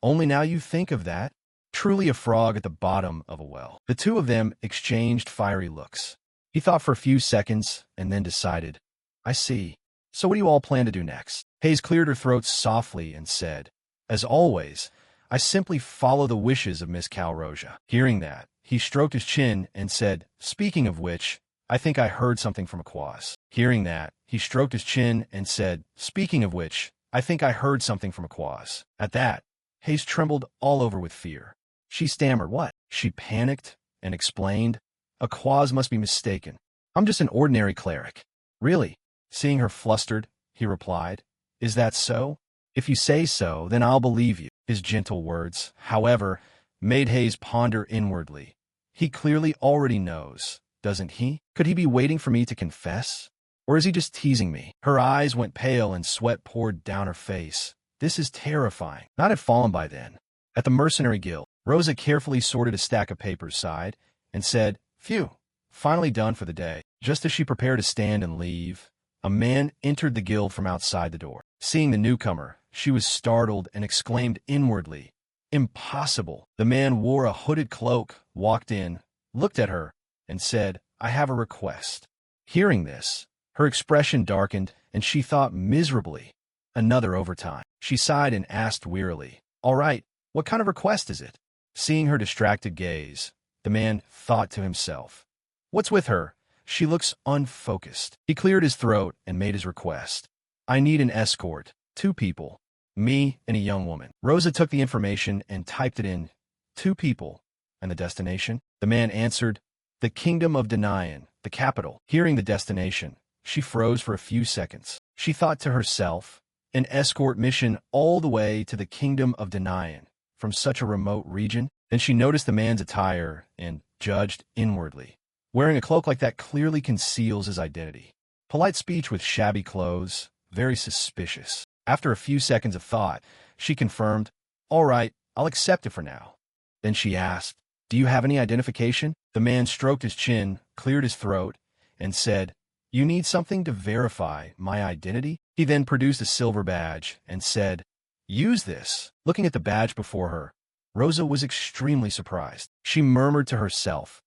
Speaker 1: Only now you think of that? Truly a frog at the bottom of a well. The two of them exchanged fiery looks. He thought for a few seconds and then decided, I see. So what do you all plan to do next? Hayes cleared her throat softly and said, As always, I simply follow the wishes of Miss Calrosia. Hearing that, he stroked his chin and said, Speaking of which, I think I heard something from Aquaz. Hearing that, he stroked his chin and said, Speaking of which, I think I heard something from Aquaz. At that, Hayes trembled all over with fear. She stammered, What? She panicked and explained, Aquaz must be mistaken. I'm just an ordinary cleric. Really? Seeing her flustered, he replied, Is that so? If you say so, then I'll believe you. His gentle words, however, made Hayes ponder inwardly. He clearly already knows, doesn't he? Could he be waiting for me to confess? Or is he just teasing me? Her eyes went pale and sweat poured down her face. This is terrifying. Not have fallen by then. At the mercenary guild, Rosa carefully sorted a stack of papers aside and said, Phew, finally done for the day. Just as she prepared to stand and leave, a man entered the guild from outside the door. Seeing the newcomer, she was startled and exclaimed inwardly, Impossible. The man wore a hooded cloak, walked in, looked at her, and said, I have a request. Hearing this, her expression darkened, and she thought miserably, Another overtime. She sighed and asked wearily, All right, what kind of request is it? Seeing her distracted gaze, the man thought to himself, What's with her? She looks unfocused. He cleared his throat and made his request. I need an escort. 2 people. Me and a young woman. Rosa took the information and typed it in. 2 people. And the destination? The man answered, The Kingdom of Denian, the capital. Hearing the destination, she froze for a few seconds. She thought to herself, An escort mission all the way to the kingdom of Denian from such a remote region? Then she noticed the man's attire and judged inwardly. Wearing a cloak like that clearly conceals his identity. Polite speech with shabby clothes, very suspicious. After a few seconds of thought, she confirmed, "All right, I'll accept it for now." Then she asked, "Do you have any identification?" The man stroked his chin, cleared his throat, and said, "You need something to verify my identity?" He then produced a silver badge and said, "Use this." Looking at the badge before her, Rosa was extremely surprised. She murmured to herself,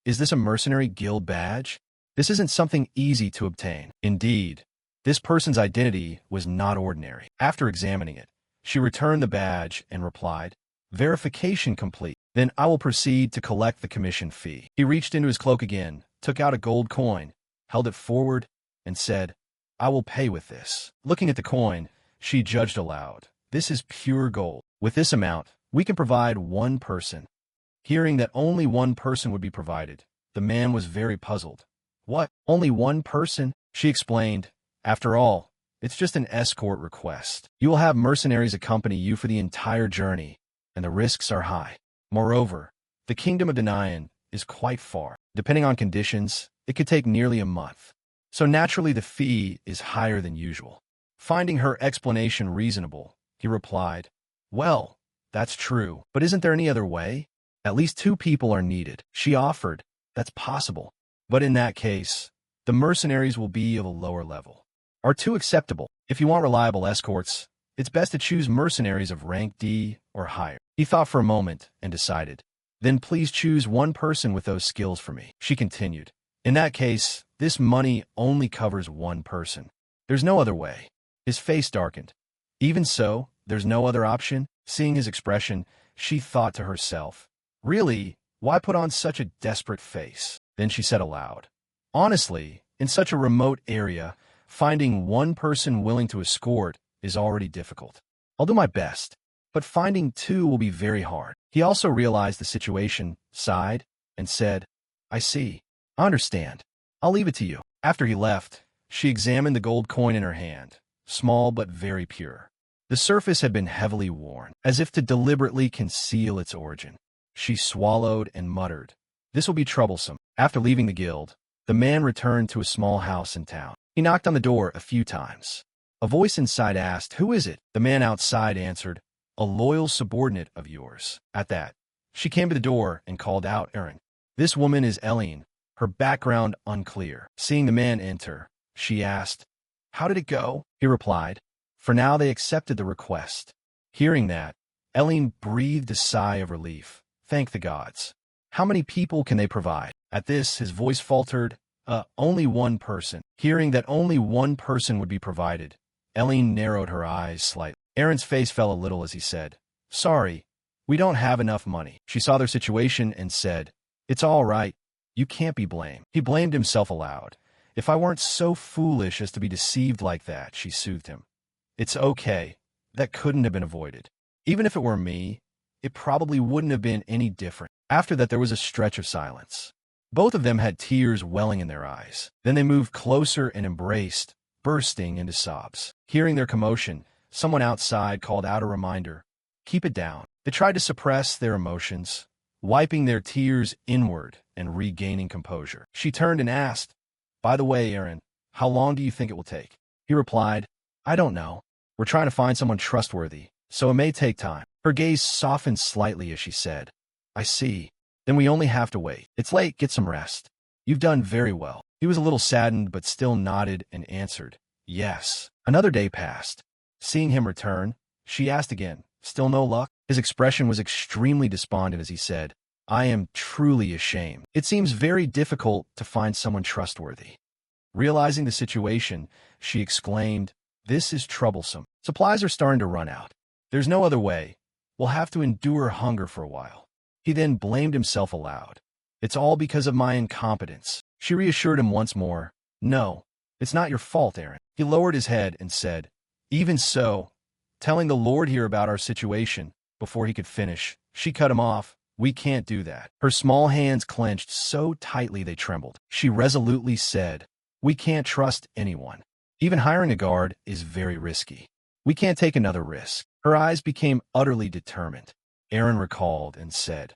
Speaker 1: "Is this a mercenary guild badge? This isn't something easy to obtain." Indeed, this person's identity was not ordinary. After examining it, she returned the badge and replied, "Verification complete. Then I will proceed to collect the commission fee." He reached into his cloak again, took out a gold coin, held it forward, and said, "I will pay with this." Looking at the coin, she judged aloud, "This is pure gold. With this amount, we can provide one person." Hearing that only one person would be provided, the man was very puzzled. "What? Only one person?" She explained, "After all, it's just an escort request. You will have mercenaries accompany you for the entire journey, and the risks are high. Moreover, the kingdom of Denian is quite far. Depending on conditions, it could take nearly a month. So naturally the fee is higher than usual." Finding her explanation reasonable, he replied, "Well, that's true, but isn't there any other way? At least 2 people are needed." She offered, "That's possible. But in that case, the mercenaries will be of a lower level. Are 2 acceptable? If you want reliable escorts, it's best to choose mercenaries of rank D or higher." He thought for a moment and decided, "Then please choose one person with those skills for me." She continued, "In that case, this money only covers one person. There's no other way." His face darkened. "Even so, there's no other option?" Seeing his expression, she thought to herself, "Really, why put on such a desperate face?" Then she said aloud, "Honestly, in such a remote area, finding one person willing to escort is already difficult. I'll do my best, but finding 2 will be very hard." He also realized the situation, sighed, and said, "I see. I understand. I'll leave it to you." After he left, she examined the gold coin in her hand, small but very pure. The surface had been heavily worn, as if to deliberately conceal its origin. She swallowed and muttered, "This will be troublesome." After leaving the guild, the man returned to a small house in town. He knocked on the door a few times. A voice inside asked, "Who is it?" The man outside answered, "A loyal subordinate of yours." At that, she came to the door and called out, "Eren." This woman is Elen, her background unclear. Seeing the man enter, she asked, "How did it go?" He replied, "For now they accepted the request." Hearing that, Elen breathed a sigh of relief. Thank the gods. How many people can they provide? At this, his voice faltered, Only one person." Hearing that only one person would be provided, Elen narrowed her eyes slightly. Eren's face fell a little as he said, "Sorry, we don't have enough money." She saw their situation and said, "It's all right. You can't be blamed." He blamed himself aloud. "If I weren't so foolish as to be deceived like that," she soothed him. "It's okay. That couldn't have been avoided. Even if it were me, it probably wouldn't have been any different." After that, there was a stretch of silence. Both of them had tears welling in their eyes. Then they moved closer and embraced, bursting into sobs. Hearing their commotion, someone outside called out a reminder, "Keep it down." They tried to suppress their emotions, wiping their tears inward and regaining composure. She turned and asked, "By the way, Eren, how long do you think it will take?" He replied, "I don't know. We're trying to find someone trustworthy, so it may take time." Her gaze softened slightly as she said, "I see. Then we only have to wait. It's late, get some rest. You've done very well." He was a little saddened but still nodded and answered, "Yes." Another day passed. Seeing him return, she asked again, "Still no luck?" His expression was extremely despondent as he said, "I am truly ashamed. It seems very difficult to find someone trustworthy." Realizing the situation, she exclaimed, "This is troublesome. Supplies are starting to run out. There's no other way. We'll have to endure hunger for a while." He then blamed himself aloud. "It's all because of my incompetence." She reassured him once more, "No, it's not your fault, Eren." He lowered his head and said, "Even so, telling the Lord here about our situation." Before he could finish, she cut him off. "We can't do that." Her small hands clenched so tightly they trembled. She resolutely said, "We can't trust anyone. Even hiring a guard is very risky. We can't take another risk. Her eyes became utterly determined. Eren recalled and said,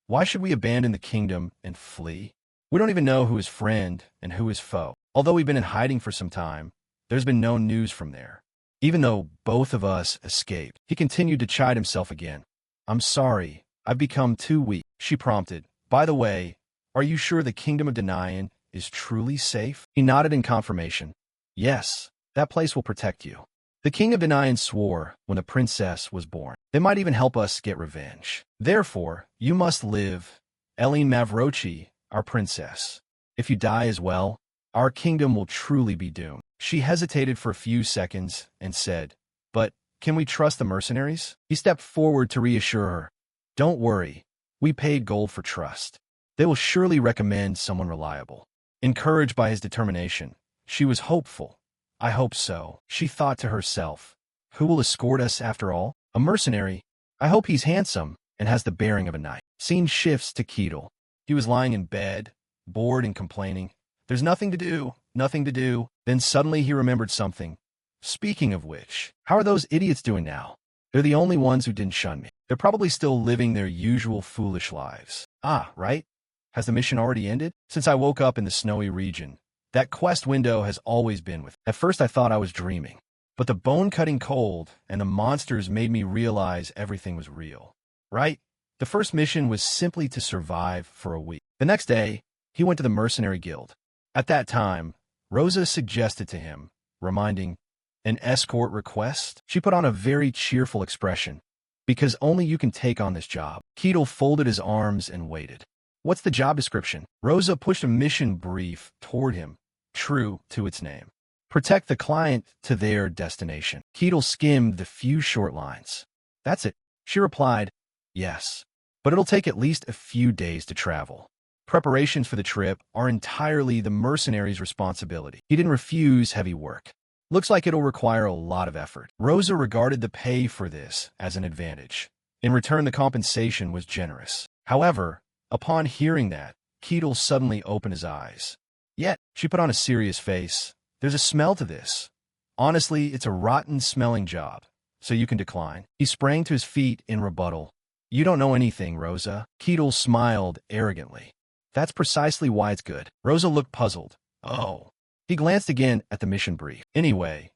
Speaker 1: "Why should we abandon the kingdom and flee? We don't even know who is friend and who is foe. Although we've been in hiding for some time, there's been no news from there. Even though both of us escaped." He continued to chide himself again. "I'm sorry, I've become too weak," she prompted. "By the way, are you sure the kingdom of Denian is truly safe?" He nodded in confirmation. "Yes, that place will protect you. The king of Denian swore when the princess was born. They might even help us get revenge. Therefore, you must live, Elen Mavrochi, our princess. If you die as well, our kingdom will truly be doomed." She hesitated for a few seconds and said, "But can we trust the mercenaries?" He stepped forward to reassure her. "Don't worry, we paid gold for trust. They will surely recommend someone reliable." Encouraged by his determination, she was hopeful. "I hope so," she thought to herself. "Who will escort us after all? A mercenary? I hope he's handsome and has the bearing of a knight." Scene shifts to Keel. He was lying in bed, bored and complaining. "There's nothing to do, nothing to do." Then suddenly he remembered something. "Speaking of which, how are those idiots doing now? They're the only ones who didn't shun me. They're probably still living their usual foolish lives. Ah, right? Has the mission already ended? Since I woke up in the snowy region, that quest window has always been with me. At first I thought I was dreaming, but the bone-cutting cold and the monsters made me realize everything was real. Right? The first mission was simply to survive for a week. The next day, he went to the mercenary guild. At that time, Rosa suggested to him, reminding, "An escort request?" She put on a very cheerful expression. "Because only you can take on this job." Keel folded his arms and waited. "What's the job description?" Rosa pushed a mission brief toward him, true to its name. "Protect the client to their destination." Keel skimmed the few short lines. "That's it." She replied, "Yes, but it'll take at least a few days to travel. Preparations for the trip are entirely the mercenary's responsibility." He didn't refuse heavy work. "Looks like it'll require a lot of effort." Rosa regarded the pay for this as an advantage. In return, the compensation was generous. However, upon hearing that, Keel suddenly opened his eyes. Yet, she put on a serious face. "There's a smell to this. Honestly, it's a rotten-smelling job, so you can decline." He sprang to his feet in rebuttal. "You don't know anything, Rosa." Keel smiled arrogantly. "That's precisely why it's good." Rosa looked puzzled. "Oh." He glanced again at the mission brief. "Anyway,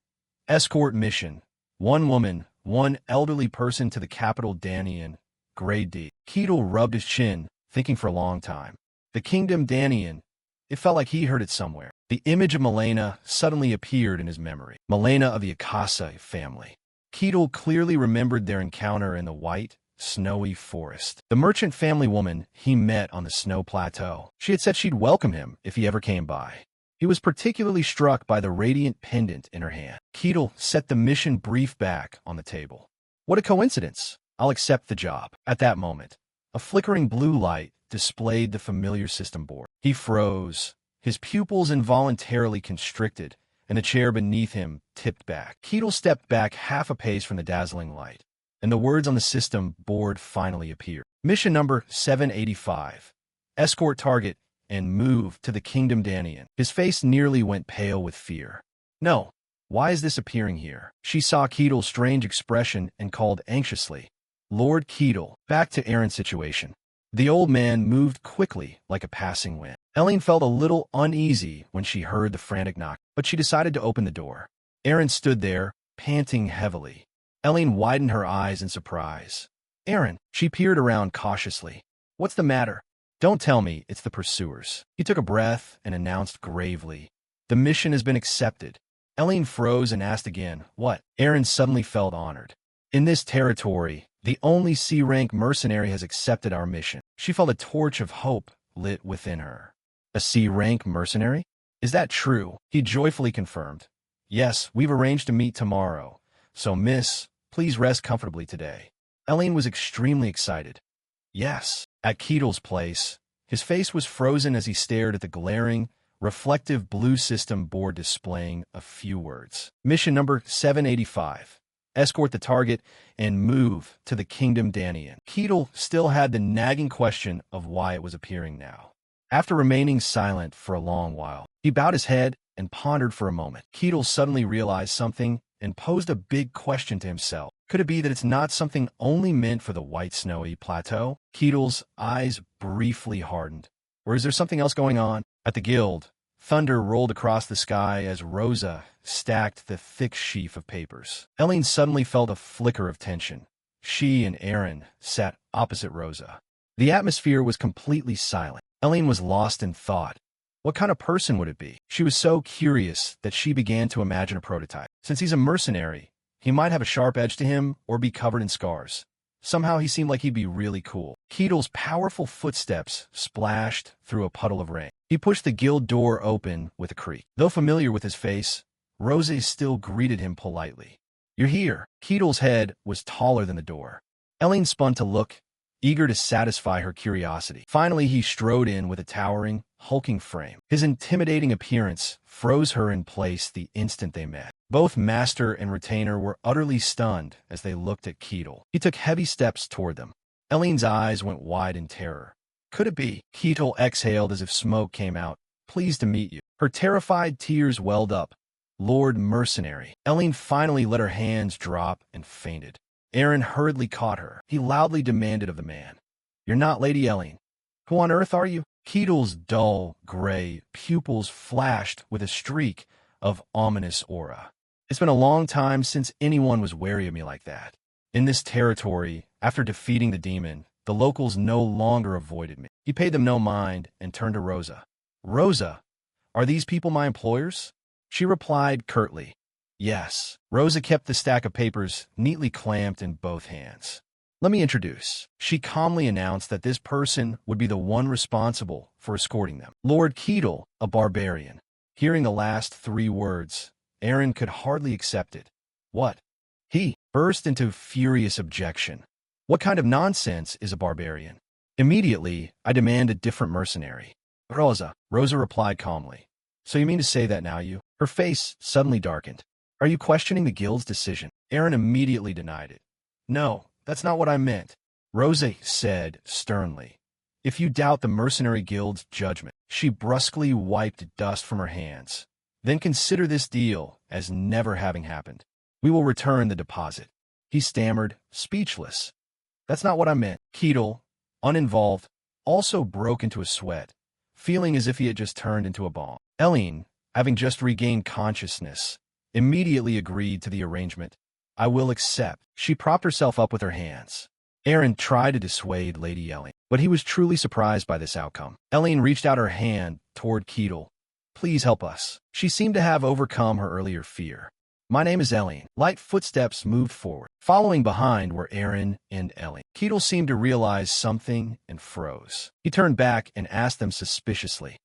Speaker 1: escort mission. 1 woman, 1 elderly person to the capital Danian, grade D." Keel rubbed his chin, thinking for a long time. The kingdom Danian. It felt like he heard it somewhere. The image of Milina suddenly appeared in his memory. Milina of the Aquaz family. Keel clearly remembered their encounter in the white, snowy forest. The merchant family woman he met on the snow plateau. She had said she'd welcome him if he ever came by. He was particularly struck by the radiant pendant in her hand. Keel set the mission brief back on the table. "What a coincidence. I'll accept the job." At that moment, a flickering blue light displayed the familiar system board. He froze. His pupils involuntarily constricted, and the chair beneath him tipped back. Keel stepped back half a pace from the dazzling light, and the words on the system board finally appeared. Mission number 785. Escort target and move to the Kingdom Danian. His face nearly went pale with fear. "No. Why is this appearing here?" She saw Keel's strange expression and called anxiously, "Lord Keel." Back to Eren's situation. The old man moved quickly like a passing wind. Elen felt a little uneasy when she heard the frantic knock, but she decided to open the door. Eren stood there, panting heavily. Elen widened her eyes in surprise. "Eren." She peered around cautiously. "What's the matter?" "Don't tell me it's the pursuers." He took a breath and announced gravely, "The mission has been accepted." Elen froze and asked again, "What?" Eren suddenly felt honored. "In this territory, the only C-rank mercenary has accepted our mission." She felt a torch of hope lit within her. "A C-rank mercenary? Is that true?" He joyfully confirmed. "Yes, we've arranged to meet tomorrow. So, miss, please rest comfortably today." Elen was extremely excited. "Yes." At Keel's place, his face was frozen as he stared at the glaring, reflective blue system board displaying a few words. Mission number 785. Escort the target and move to the Kingdom Danian. Keel still had the nagging question of why it was appearing now. After remaining silent for a long while, he bowed his head and pondered for a moment. Keel suddenly realized something and posed a big question to himself. Could it be that it's not something only meant for the white snowy plateau? Keel's eyes briefly hardened. Or is there something else going on? At the guild, thunder rolled across the sky as Rosa stacked the thick sheaf of papers. Elen suddenly felt a flicker of tension. She and Eren sat opposite Rosa. The atmosphere was completely silent. Elen was lost in thought. What kind of person would it be? She was so curious that she began to imagine a prototype. Since he's a mercenary, he might have a sharp edge to him or be covered in scars. Somehow he seemed like he'd be really cool. Keel's powerful footsteps splashed through a puddle of rain. He pushed the guild door open with a creak. Though familiar with his face, Rosa still greeted him politely. "You're here." Keel's head was taller than the door. Elen spun to look, eager to satisfy her curiosity. Finally, he strode in with a towering, hulking frame. His intimidating appearance froze her in place the instant they met. Both master and retainer were utterly stunned as they looked at Keel. He took heavy steps toward them. Elen's eyes went wide in terror. Could it be? Keel exhaled as if smoke came out. "Pleased to meet you." Her terrified tears welled up. "Lord Mercenary." Elen finally let her hands drop and fainted. Eren hurriedly caught her. He loudly demanded of the man, "You're not Lady Elen. Who on earth are you?" Keel's dull, gray pupils flashed with a streak of ominous aura. "It's been a long time since anyone was wary of me like that. In this territory, after defeating the demon, the locals no longer avoided me." He paid them no mind and turned to Rosa. "Rosa, are these people my employers?" She replied curtly, "Yes." Rosa kept the stack of papers neatly clamped in both hands. "Let me introduce." She calmly announced that this person would be the one responsible for escorting them. Lord Keel, a barbarian. Hearing the last three words, Eren could hardly accept it. "What?" He burst into furious objection. "What kind of nonsense is a barbarian?" Immediately, I demand a different mercenary. Rosa replied calmly. "So you mean to say that now you—" Her face suddenly darkened. "Are you questioning the guild's decision?" Eren immediately denied it. "No, that's not what I meant," Rosa said sternly. "If you doubt the mercenary guild's judgment," she brusquely wiped dust from her hands, "then consider this deal as never having happened. We will return the deposit." He stammered, speechless. "That's not what I meant." Keel, uninvolved, also broke into a sweat, feeling as if he had just turned into a bomb. Elen, having just regained consciousness, immediately agreed to the arrangement. "I will accept." She propped herself up with her hands. Eren tried to dissuade Lady Elen, but he was truly surprised by this outcome. Elen reached out her hand toward Keel. "Please help us." She seemed to have overcome her earlier fear. "My name is Elen." Light footsteps moved forward. Following behind were Eren and Elen. Keel seemed to realize something and froze. He turned back and asked them suspiciously,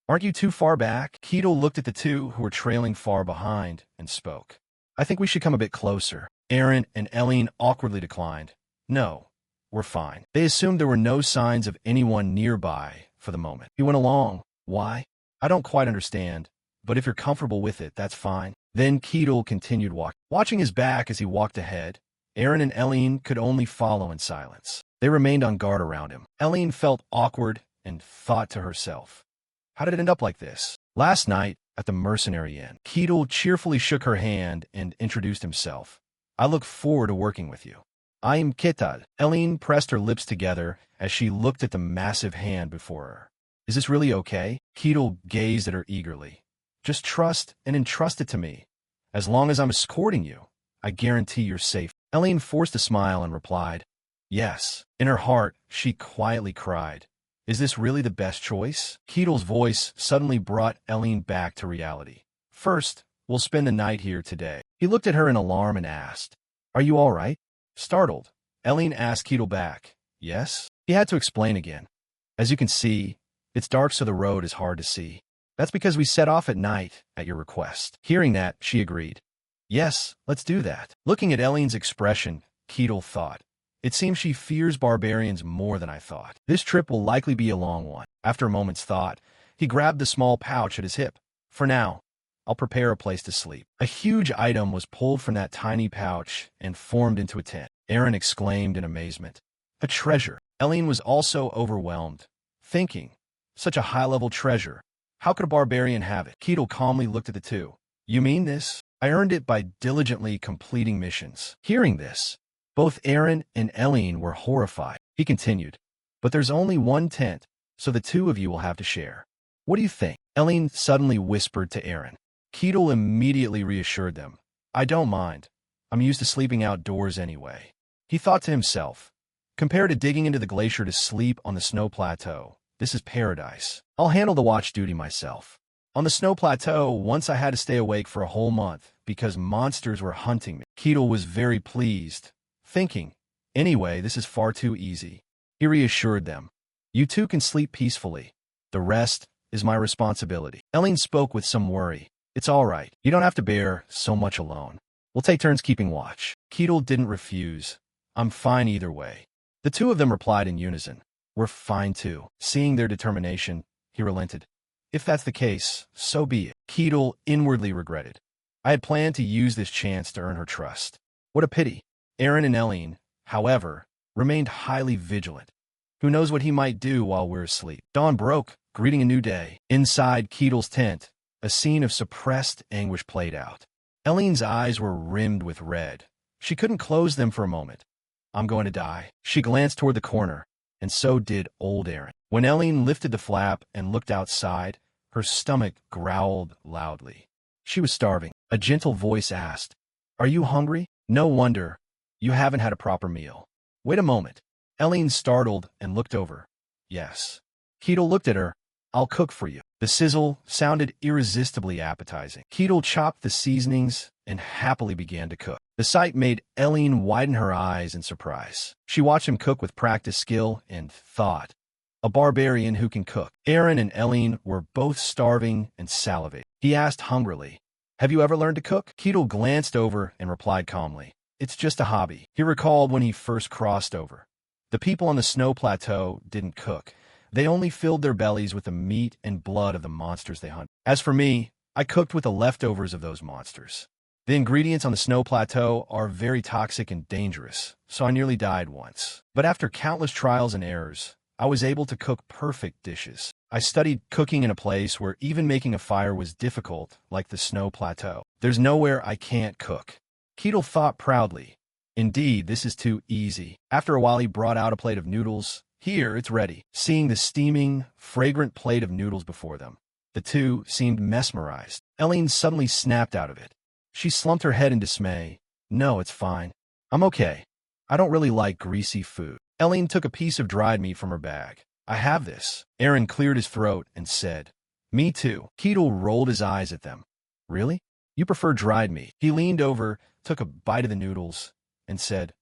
Speaker 1: "Aren't you too far back?" Keel looked at the two who were trailing far behind and spoke. "I think we should come a bit closer." Eren and Elen awkwardly declined. "No, we're fine." They assumed there were no signs of anyone nearby for the moment. He went along. "Why? I don't quite understand, but if you're comfortable with it, that's fine." Then Keel continued walking. Watching his back as he walked ahead, Eren and Elen could only follow in silence. They remained on guard around him. Elen felt awkward and thought to herself, "How did it end up like this?" Last night, at the mercenary inn, Keel cheerfully shook her hand and introduced himself. "I look forward to working with you. I am Greta." Elen pressed her lips together as she looked at the massive hand before her. "Is this really okay?" Keel gazed at her eagerly. "Just trust and entrust it to me. As long as I'm escorting you, I guarantee you're safe." Elen forced a smile and replied, "Yes." In her heart, she quietly cried, "Is this really the best choice?" Keel's voice suddenly brought Elen back to reality. "First, we'll spend the night here today." He looked at her in alarm and asked, "Are you all right?" Startled, Elen asked Keel back, "Yes?" He had to explain again. "As you can see, it's dark so the road is hard to see. That's because we set off at night at your request." Hearing that, she agreed. "Yes, let's do that." Looking at Elen's expression, Keel thought, "It seems she fears barbarians more than I thought. This trip will likely be a long one." After a moment's thought, he grabbed the small pouch at his hip. "For now, I'll prepare a place to sleep." A huge item was pulled from that tiny pouch and formed into a tent. Eren exclaimed in amazement, "A treasure!" Elen was also overwhelmed, thinking, "Such a high-level treasure. How could a barbarian have it?" Keel calmly looked at the two. "You mean this?" I earned it by diligently completing missions. Hearing this, both Eren and Elen were horrified. He continued, but there's only one tent, so the two of you will have to share. What do you think? Elen suddenly whispered to Eren. Keel immediately reassured them. I don't mind. I'm used to sleeping outdoors anyway. He thought to himself, compared to digging into the glacier to sleep on the snow plateau, this is paradise. I'll handle the watch duty myself. On the snow plateau, once I had to stay awake for a whole month because monsters were hunting me. Keel was very pleased, thinking, anyway, this is far too easy. He reassured them. You two can sleep peacefully. The rest is my responsibility. Elen spoke with some worry. It's all right. You don't have to bear so much alone. We'll take turns keeping watch. Keel didn't refuse. I'm fine either way. The two of them replied in unison. We're fine too. Seeing their determination, he relented. If that's the case, so be it. Keel inwardly regretted. I had planned to use this chance to earn her trust. What a pity. Eren and Elen, however, remained highly vigilant. Who knows what he might do while we're asleep? Dawn broke, greeting a new day. Inside Keel's tent, a scene of suppressed anguish played out. Elen's eyes were rimmed with red. She couldn't close them for a moment. I'm going to die. She glanced toward the corner, and so did old Eren. When Elen lifted the flap and looked outside, her stomach growled loudly. She was starving. A gentle voice asked, Are you hungry? No wonder. You haven't had a proper meal. Wait a moment. Elen startled and looked over. Yes. Keel looked at her. I'll cook for you. The sizzle sounded irresistibly appetizing. Keel chopped the seasonings and happily began to cook. The sight made Elen widen her eyes in surprise. She watched him cook with practiced skill and thought, a barbarian who can cook. Eren and Elen were both starving and salivating. He asked hungrily, Have you ever learned to cook? Keel glanced over and replied calmly, It's just a hobby. He recalled when he first crossed over. The people on the snow plateau didn't cook. They only filled their bellies with the meat and blood of the monsters they hunted. As for me, I cooked with the leftovers of those monsters. The ingredients on the snow plateau are very toxic and dangerous, so I nearly died once. But after countless trials and errors, I was able to cook perfect dishes. I studied cooking in a place where even making a fire was difficult, like the snow plateau. There's nowhere I can't cook. Keel thought proudly. Indeed, this is too easy. After a while, he brought out a plate of noodles. Here, it's ready. Seeing the steaming, fragrant plate of noodles before them, the two seemed mesmerized. Elen suddenly snapped out of it. She slumped her head in dismay. No, it's fine. I'm okay. I don't really like greasy food. Elen took a piece of dried meat from her bag. I have this. Eren cleared his throat and said, Me too. Keel rolled his eyes at them. Really? You prefer dried meat? He leaned over, took a bite of the noodles, and said,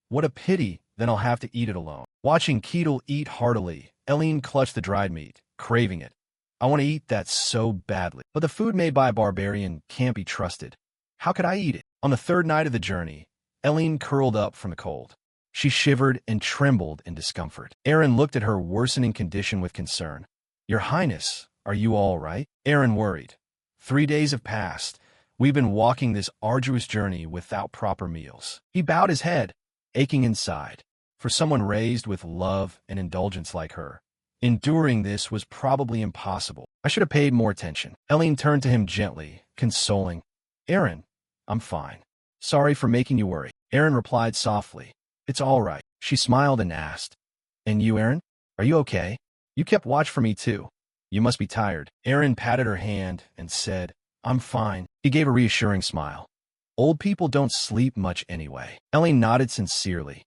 Speaker 1: What a pity, then I'll have to eat it alone. Watching Keel eat heartily, Elen clutched the dried meat, craving it. I want to eat that so badly. But the food made by a barbarian can't be trusted. How could I eat it? On the third night of the journey, Elen curled up from the cold. She shivered and trembled in discomfort. Eren looked at her worsening condition with concern. Your Highness, are you all right? Eren worried. 3 days have passed. We've been walking this arduous journey without proper meals. He bowed his head, aching inside. For someone raised with love and indulgence like her, enduring this was probably impossible. I should have paid more attention. Elen turned to him gently, consoling. Eren, I'm fine. Sorry for making you worry. Eren replied softly. It's all right. She smiled and asked, And you, Eren? Are you okay? You kept watch for me too. You must be tired. Eren patted her hand and said, I'm fine. He gave a reassuring smile. Old people don't sleep much anyway. Elen nodded sincerely.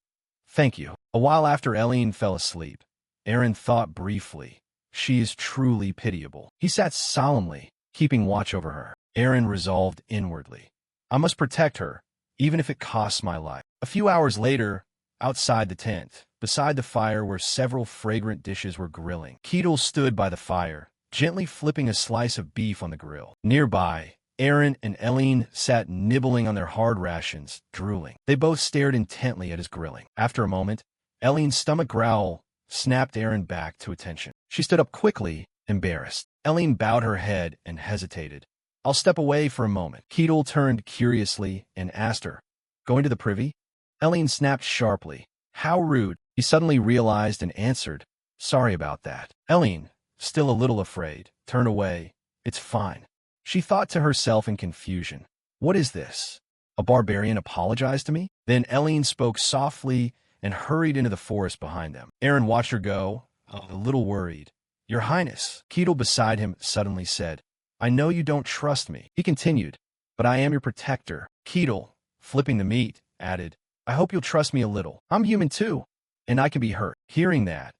Speaker 1: Thank you. A while after Elen fell asleep, Eren thought briefly. She is truly pitiable. He sat solemnly, keeping watch over her. Eren resolved inwardly. I must protect her, even if it costs my life. A few hours later, outside the tent, beside the fire where several fragrant dishes were grilling, Keel stood by the fire, gently flipping a slice of beef on the grill. Nearby, Eren and Elen sat nibbling on their hard rations, drooling. They both stared intently at his grilling. After a moment, Elen's stomach growl snapped Eren back to attention. She stood up quickly, embarrassed. Elen bowed her head and hesitated. I'll step away for a moment. Keel turned curiously and asked her, Going to the privy? Elen snapped sharply. How rude. He suddenly realized and answered, Sorry about that. Elen, still a little afraid, turned away. It's fine. She thought to herself in confusion. What is this? A barbarian apologized to me? Then Elen spoke softly and hurried into the forest behind them. Eren watched her go, a little worried. Your Highness, Keel beside him suddenly said, I know you don't trust me. He continued, but I am your protector. Keel, flipping the meat, added, I hope you'll trust me a little. I'm human too, and I can be hurt. Hearing that,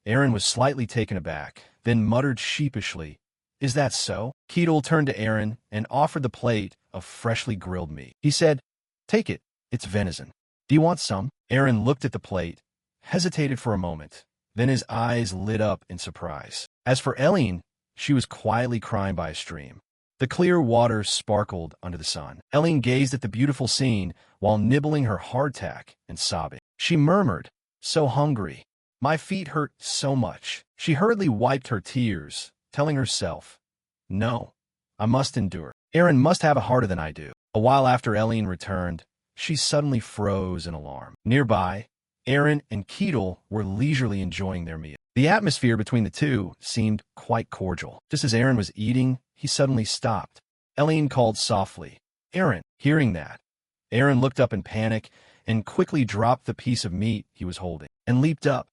Speaker 1: Eren was slightly taken aback, then muttered sheepishly, Is that so? Keel turned to Eren and offered the plate of freshly grilled meat. He said, Take it, it's venison. Do you want some? Eren looked at the plate, hesitated for a moment, then his eyes lit up in surprise. As for Elen, she was quietly crying by a stream. The clear water sparkled under the sun. Elen gazed at the beautiful scene while nibbling her hardtack and sobbing. She murmured, So hungry. My feet hurt so much. She hurriedly wiped her tears, telling herself, No, I must endure. Eren must have a harder than I do. A while after Elen returned, she suddenly froze in alarm. Nearby, Eren and Keel were leisurely enjoying their meal. The atmosphere between the two seemed quite cordial. Just as Eren was eating, he suddenly stopped. Elen called softly, Eren. Hearing that, Eren looked up in panic and quickly dropped the piece of meat he was holding and leaped up.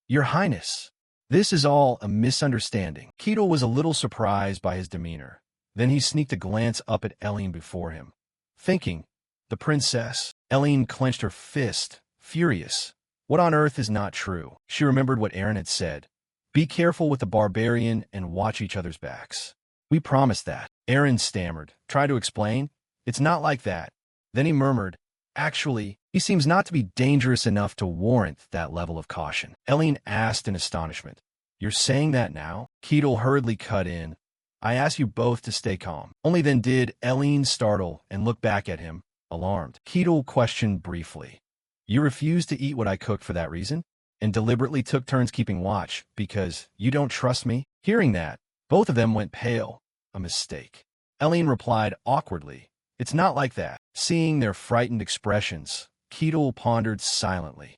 Speaker 1: Your Highness, this is all a misunderstanding. Keel was a little surprised by his demeanor. Then he sneaked a glance up at Elen before him, thinking, The princess. Elen clenched her fist, furious. What on earth is not true? She remembered what Eren had said. Be careful with the barbarian and watch each other's backs. We promised that. Eren stammered, tried to explain. It's not like that. Then he murmured, Actually, he seems not to be dangerous enough to warrant that level of caution. Elen asked in astonishment, You're saying that now? Keel hurriedly cut in. I ask you both to stay calm. Only then did Elen startle and look back at him, alarmed. Keel questioned briefly. You refused to eat what I cooked for that reason, and deliberately took turns keeping watch because you don't trust me? Hearing that, both of them went pale. A mistake. Elen replied awkwardly, It's not like that. Seeing their frightened expressions, Keel pondered silently.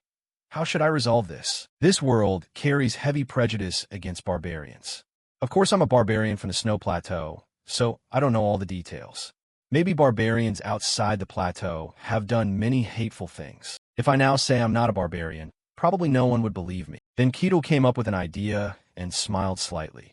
Speaker 1: How should I resolve this? This world carries heavy prejudice against barbarians. Of course I'm a barbarian from the Snow Plateau, so I don't know all the details. Maybe barbarians outside the plateau have done many hateful things. If I now say I'm not a barbarian, probably no one would believe me. Then Keel came up with an idea and smiled slightly.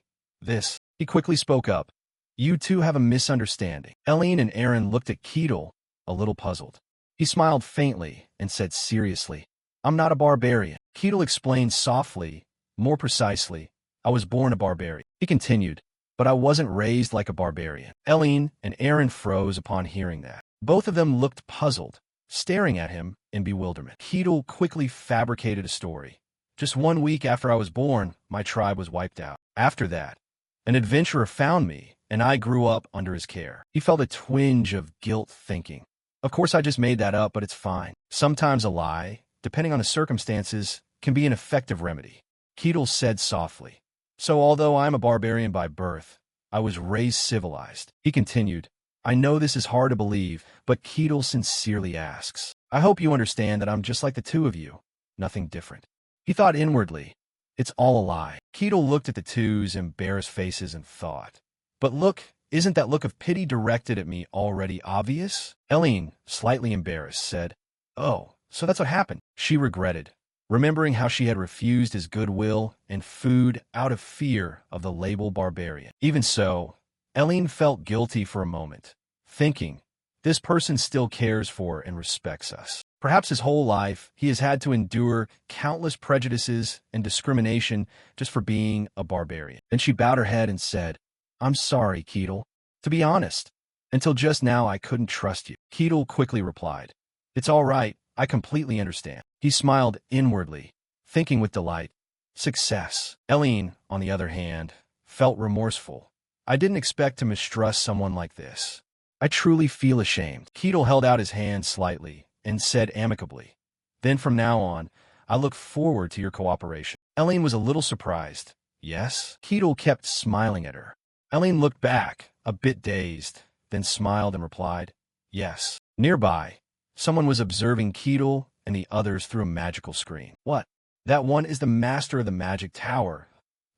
Speaker 1: He quickly spoke up. You two have a misunderstanding. Elen and Eren looked at Keel, a little puzzled. He smiled faintly and said seriously, I'm not a barbarian. Keel explained softly, more precisely, I was born a barbarian. He continued, but I wasn't raised like a barbarian. Elen and Eren froze upon hearing that. Both of them looked puzzled, staring at him in bewilderment. Keel quickly fabricated a story. Just 1 week after I was born, my tribe was wiped out. After that, an adventurer found me, and I grew up under his care. He felt a twinge of guilt thinking, Of course I just made that up, but it's fine. Sometimes a lie, depending on the circumstances, can be an effective remedy. Keel said softly, So although I'm a barbarian by birth, I was raised civilized. He continued, I know this is hard to believe, but Keel sincerely asks, I hope you understand that I'm just like the two of you. Nothing different. He thought inwardly, It's all a lie. Keel looked at the two's embarrassed faces and thought, But look, isn't that look of pity directed at me already obvious? Elen, slightly embarrassed, said, Oh, so that's what happened. She regretted, remembering how she had refused his goodwill and food out of fear of the label barbarian. Even so, Elen felt guilty for a moment, thinking, This person still cares for and respects us. Perhaps his whole life he has had to endure countless prejudices and discrimination just for being a barbarian. Then she bowed her head and said, I'm sorry, Keel. To be honest, until just now I couldn't trust you. Keel quickly replied, It's all right, I completely understand. He smiled inwardly, thinking with delight, Success. Elen, on the other hand, felt remorseful. I didn't expect to mistrust someone like this. I truly feel ashamed. Keel held out his hand slightly and said amicably, Then from now on, I look forward to your cooperation. Elen was a little surprised. Yes? Keel kept smiling at her. Elen looked back, a bit dazed, then smiled and replied, Yes. Nearby, someone was observing Keel and the others through a magical screen. What? That one is the master of the magic tower,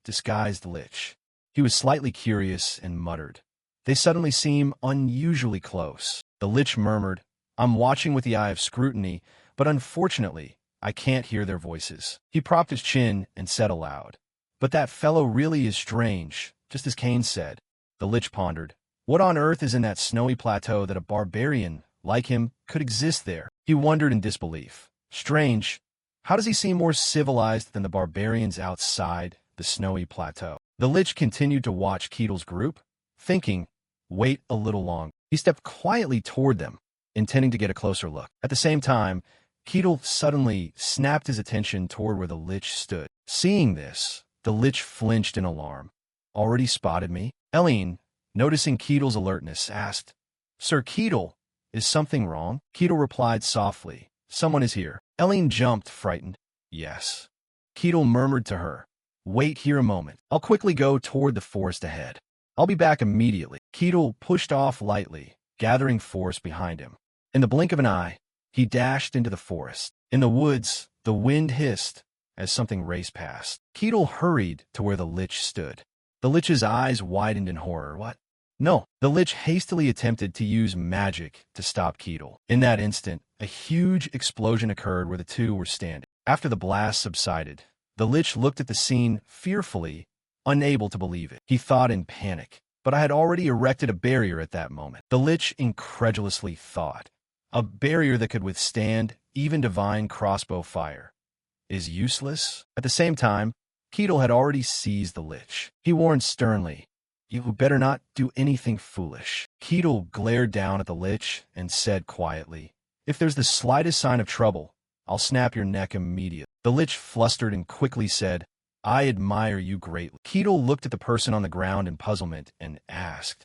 Speaker 1: disguised Lich. He was slightly curious and muttered, They suddenly seem unusually close. The Lich murmured, I'm watching with the eye of scrutiny, but unfortunately, I can't hear their voices. He propped his chin and said aloud, but that fellow really is strange, just as Cain said. The Lich pondered. What on earth is in that snowy plateau that a barbarian, like him, could exist there? He wondered in disbelief. Strange. How does he seem more civilized than the barbarians outside the snowy plateau? The Lich continued to watch Keel's group, thinking, wait a little longer. He stepped quietly toward them, intending to get a closer look. At the same time, Keel suddenly snapped his attention toward where the Lich stood. Seeing this, the Lich flinched in alarm. Already spotted me? Elen, noticing Keel's alertness, asked, Sir Keel, is something wrong? Keel replied softly, someone is here. Elen jumped, frightened. Yes. Keel murmured to her, wait here a moment. I'll quickly go toward the forest ahead. I'll be back immediately. Keel pushed off lightly, gathering force behind him. In the blink of an eye, he dashed into the forest. In the woods, the wind hissed as something raced past. Keel hurried to where the Lich stood. The Lich's eyes widened in horror. What? No. The Lich hastily attempted to use magic to stop Keel. In that instant, a huge explosion occurred where the two were standing. After the blast subsided, the Lich looked at the scene fearfully, unable to believe it. He thought in panic, but I had already erected a barrier at that moment. The Lich incredulously thought, a barrier that could withstand even divine crossbow fire is useless. At the same time, Keel had already seized the Lich. He warned sternly, you better not do anything foolish. Keel glared down at the Lich and said quietly, if there's the slightest sign of trouble, I'll snap your neck immediately. The Lich flustered and quickly said, I admire you greatly. Keel looked at the person on the ground in puzzlement and asked,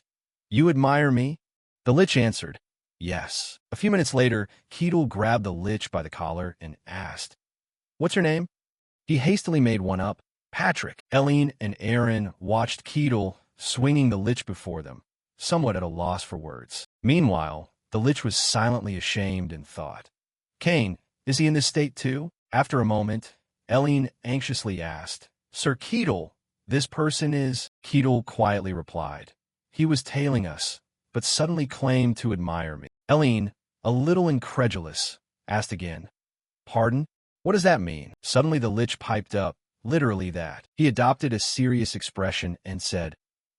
Speaker 1: you admire me? The Lich answered, yes. A few minutes later, Keel grabbed the Lich by the collar and asked, what's your name? He hastily made one up, Patrick. Elen and Aaron watched Keel swinging the Lich before them, somewhat at a loss for words. Meanwhile, the Lich was silently ashamed and thought, Cain, is he in this state too? After a moment, Elen anxiously asked, Sir Keel, this person is? Keel quietly replied, he was tailing us, but suddenly claimed to admire me. Elen, a little incredulous, asked again, pardon? What does that mean? Suddenly the Lich piped up, literally that. He adopted a serious expression and said,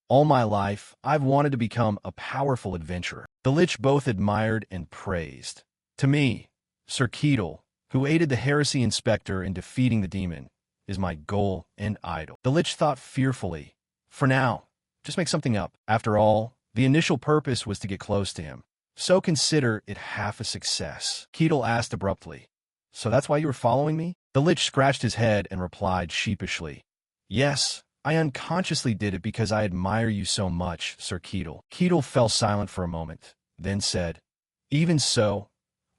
Speaker 1: all my life, I've wanted to become a powerful adventurer. The Lich both admired and praised. To me, Sir Keel, who aided the heresy inspector in defeating the demon, is my goal and idol. The Lich thought fearfully. For now, just make something up. After all, the initial purpose was to get close to him, so consider it half a success. Keel asked abruptly, so that's why you were following me? The Lich scratched his head and replied sheepishly, yes, I unconsciously did it because I admire you so much, Sir Keel. Keel fell silent for a moment, then said, even so,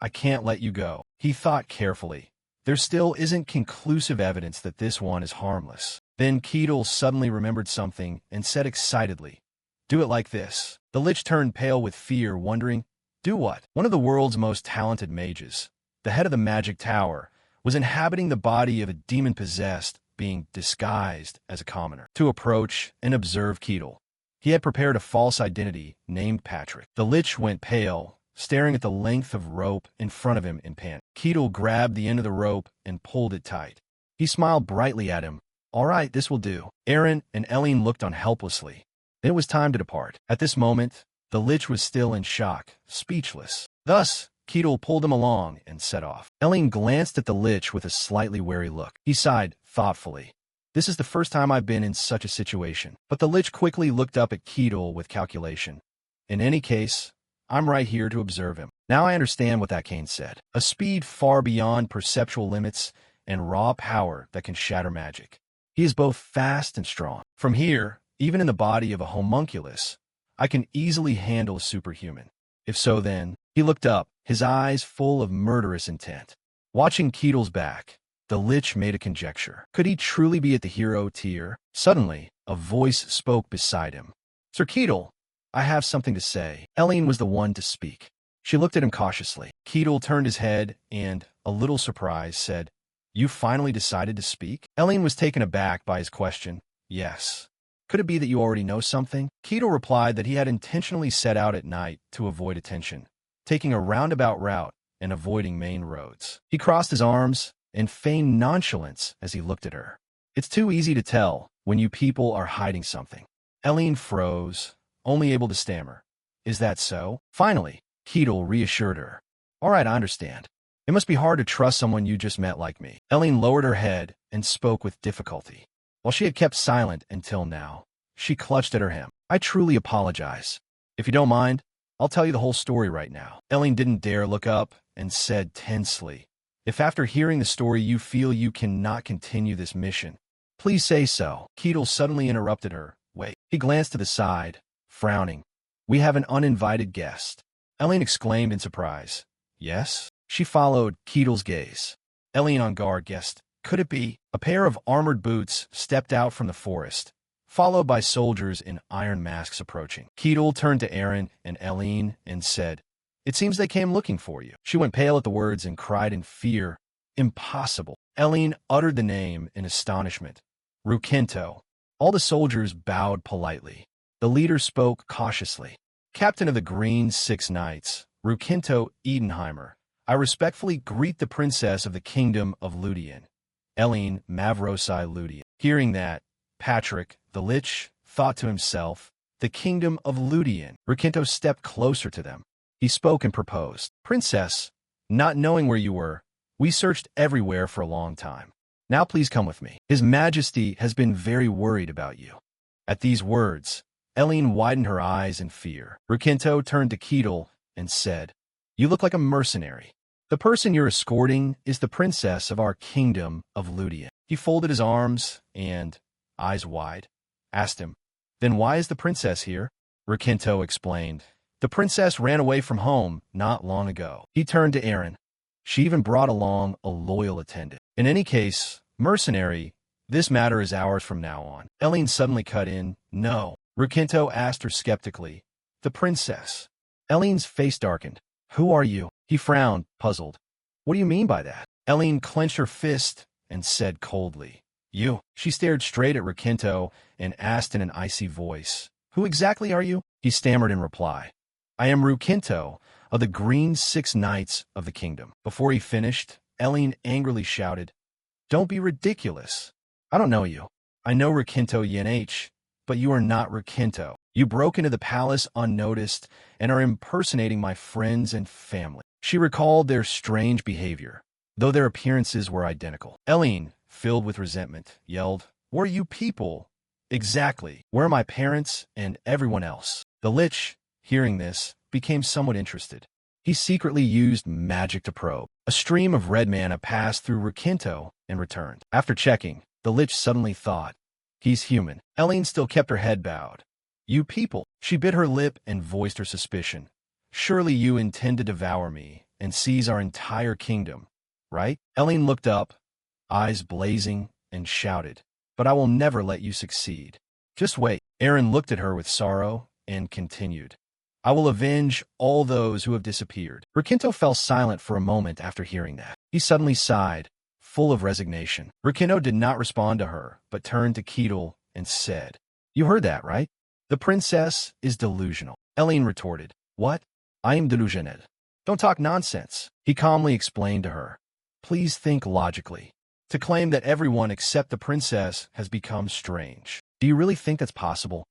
Speaker 1: I can't let you go. He thought carefully. There still isn't conclusive evidence that this one is harmless. Then Keel suddenly remembered something and said excitedly, do it like this. The Lich turned pale with fear, wondering, do what? One of the world's most talented mages, the head of the magic tower, was inhabiting the body of a demon-possessed being disguised as a commoner. To approach and observe Keel, he had prepared a false identity named Patrick. The Lich went pale, staring at the length of rope in front of him in panic. Keel grabbed the end of the rope and pulled it tight. He smiled brightly at him. All right, this will do. Aaron and Elen looked on helplessly. Then it was time to depart. At this moment, the Lich was still in shock, speechless. Thus, Keel pulled him along and set off. Elen glanced at the Lich with a slightly wary look. He sighed thoughtfully. This is the first time I've been in such a situation. But the Lich quickly looked up at Keel with calculation. In any case, I'm right here to observe him. Now I understand what that Cain said. A speed far beyond perceptual limits and raw power that can shatter magic. He is both fast and strong. From here, even in the body of a homunculus, I can easily handle a superhuman. If so then, he looked up, his eyes full of murderous intent. Watching Keel's back, the Lich made a conjecture. Could he truly be at the hero tier? Suddenly, a voice spoke beside him. Sir Keel, I have something to say. Elen was the one to speak. She looked at him cautiously. Keel turned his head and, a little surprised, said, You finally decided to speak? Elen was taken aback by his question. Yes. Could it be that you already know something? Keel replied that he had intentionally set out at night to avoid attention, taking a roundabout route and avoiding main roads. He crossed his arms and feigned nonchalance as he looked at her. It's too easy to tell when you people are hiding something. Elen froze, only able to stammer. Is that so? Finally, Keel reassured her. All right, I understand. It must be hard to trust someone you just met like me. Elen lowered her head and spoke with difficulty. While she had kept silent until now, she clutched at her hem. I truly apologize. If you don't mind, I'll tell you the whole story right now. Elen didn't dare look up and said tensely, if after hearing the story you feel you cannot continue this mission, please say so. Keel suddenly interrupted her. Wait. He glanced to the side, frowning. We have an uninvited guest. Elen exclaimed in surprise. Yes? She followed Keel's gaze. Elen on guard guessed. Could it be? A pair of armored boots stepped out from the forest, followed by soldiers in iron masks approaching. Keel turned to Eren and Elen and said, it seems they came looking for you. She went pale at the words and cried in fear. Impossible. Elen uttered the name in astonishment. Rukinto. All the soldiers bowed politely. The leader spoke cautiously. Captain of the Green Six Knights, Rukinto Edenheimer, I respectfully greet the princess of the kingdom of Ludian, Elen Mavrosai Ludian. Hearing that, Patrick, the Lich, thought to himself, the kingdom of Ludian. Rukinto stepped closer to them. He spoke and proposed. Princess, not knowing where you were, we searched everywhere for a long time. Now please come with me. His Majesty has been very worried about you. At these words, Elen widened her eyes in fear. Rukinto turned to Keel and said, you look like a mercenary. The person you're escorting is the princess of our kingdom of Ludian. He folded his arms and, eyes wide, asked him, then why is the princess here? Rukinto explained. The princess ran away from home not long ago. He turned to Eren. She even brought along a loyal attendant. In any case, mercenary, this matter is ours from now on. Elen suddenly cut in. No. Rukinto asked her skeptically. The princess. Elen's face darkened. Who are you? He frowned, puzzled. What do you mean by that? Elen clenched her fist and said coldly. You. She stared straight at Rukinto and asked in an icy voice. Who exactly are you? He stammered in reply. I am Rukinto of the Green Six Knights of the Kingdom. Before he finished, Elen angrily shouted, don't be ridiculous. I don't know you. I know Rukinto Yenh, but you are not Rukinto. You broke into the palace unnoticed and are impersonating my friends and family. She recalled their strange behavior, though their appearances were identical. Elen, filled with resentment, yelled, where are you people? Exactly. Where are my parents and everyone else? The Lich, hearing this, became somewhat interested. He secretly used magic to probe. A stream of red mana passed through Rukinto and returned. After checking, the Lich suddenly thought, he's human. Elen still kept her head bowed. You people. She bit her lip and voiced her suspicion. Surely you intend to devour me and seize our entire kingdom, right? Elen looked up, eyes blazing, and shouted, but I will never let you succeed. Just wait. Eren looked at her with sorrow and continued. I will avenge all those who have disappeared. Rukinto fell silent for a moment after hearing that. He suddenly sighed, full of resignation. Rukinto did not respond to her, but turned to Keel and said, you heard that, right? The princess is delusional. Elen retorted, what? I am delusional. Don't talk nonsense. He calmly explained to her. Please think logically. To claim that everyone except the princess has become strange. Do you really think that's possible?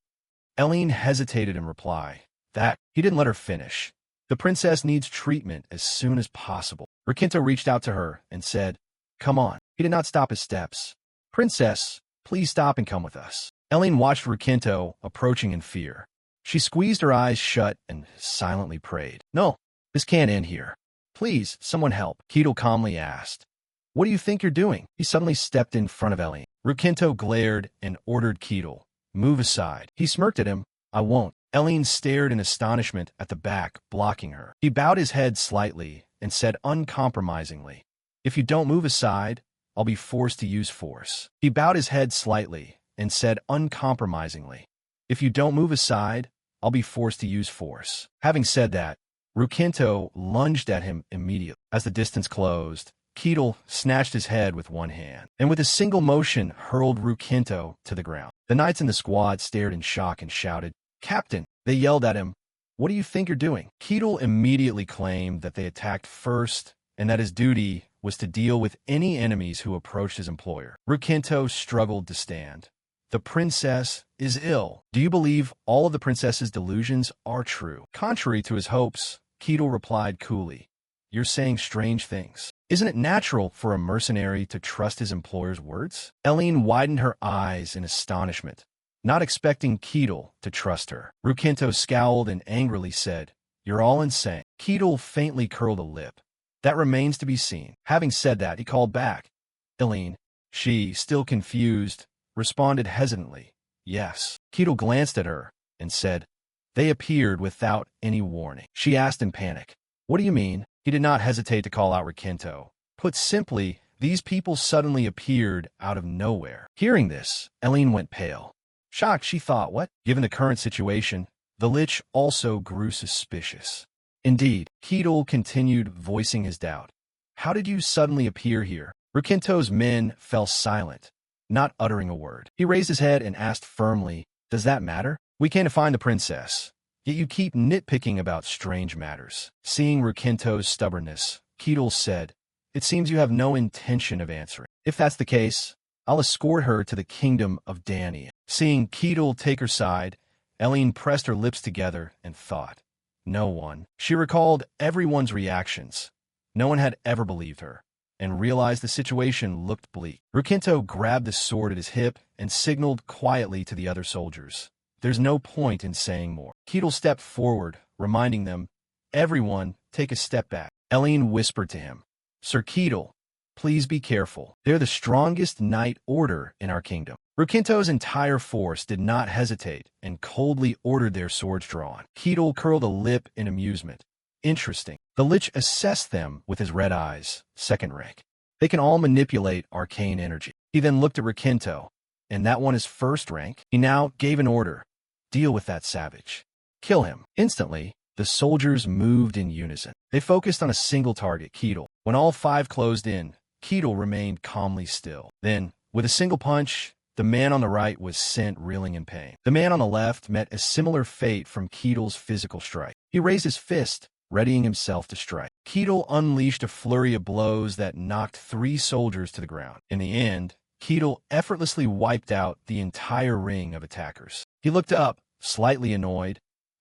Speaker 1: Elen hesitated in reply. That, he didn't let her finish. The princess needs treatment as soon as possible. Rukinto reached out to her and said, come on. He did not stop his steps. Princess, please stop and come with us. Elen watched Rukinto approaching in fear. She squeezed her eyes shut and silently prayed. No, this can't end here. Please, someone help. Keel calmly asked. What do you think you're doing? He suddenly stepped in front of Elen. Rukinto glared and ordered Keel, move aside. He smirked at him. I won't. Elen stared in astonishment at the back, blocking her. He bowed his head slightly and said uncompromisingly, if you don't move aside, I'll be forced to use force. He bowed his head slightly and said uncompromisingly, if you don't move aside, I'll be forced to use force. Having said that, Rukinto lunged at him immediately. As the distance closed, Keel snatched his head with one hand, and with a single motion hurled Rukinto to the ground. The knights in the squad stared in shock and shouted, Captain! They yelled at him. What do you think you're doing? Keel immediately claimed that they attacked first and that his duty was to deal with any enemies who approached his employer. Rukinto struggled to stand. The princess is ill. Do you believe all of the princess's delusions are true? Contrary to his hopes, Keel replied coolly, "You're saying strange things. Isn't it natural for a mercenary to trust his employer's words?" Elen widened her eyes in astonishment, not expecting Keel to trust her. Rukinto scowled and angrily said, "You're all insane." Keel faintly curled a lip. "That remains to be seen." Having said that, he called back. Elen, she, still confused, responded hesitantly, "Yes." Keel glanced at her and said, "They appeared without any warning." She asked in panic, "What do you mean?" He did not hesitate to call out Rukinto. Put simply, these people suddenly appeared out of nowhere. Hearing this, Elen went pale. Shocked, she thought, what? Given the current situation, the Lich also grew suspicious. Indeed, Keel continued voicing his doubt. "How did you suddenly appear here?" Rukinto's men fell silent, not uttering a word. He raised his head and asked firmly, "Does that matter? We came to find the princess. Yet you keep nitpicking about strange matters." Seeing Rukinto's stubbornness, Keel said, "It seems you have no intention of answering. If that's the case, I'll escort her to the kingdom of Dania." Seeing Keel take her side, Elen pressed her lips together and thought. No one. She recalled everyone's reactions. No one had ever believed her, and realized the situation looked bleak. Rukinto grabbed the sword at his hip and signaled quietly to the other soldiers. There's no point in saying more. Keel stepped forward, reminding them, "Everyone, take a step back." Elen whispered to him, "Sir Keel, please be careful. They're the strongest knight order in our kingdom." Rukinto's entire force did not hesitate and coldly ordered their swords drawn. Keel curled a lip in amusement. Interesting. The Lich assessed them with his red eyes, second rank. They can all manipulate arcane energy. He then looked at Rukinto, and that one is first rank. He now gave an order. Deal with that savage. Kill him. Instantly, the soldiers moved in unison. They focused on a single target, Keel. When all five closed in, Keel remained calmly still. Then, with a single punch, the man on the right was sent reeling in pain. The man on the left met a similar fate from Keel's physical strike. He raised his fist, readying himself to strike. Keel unleashed a flurry of blows that knocked 3 soldiers to the ground. In the end, Keel effortlessly wiped out the entire ring of attackers. He looked up, slightly annoyed.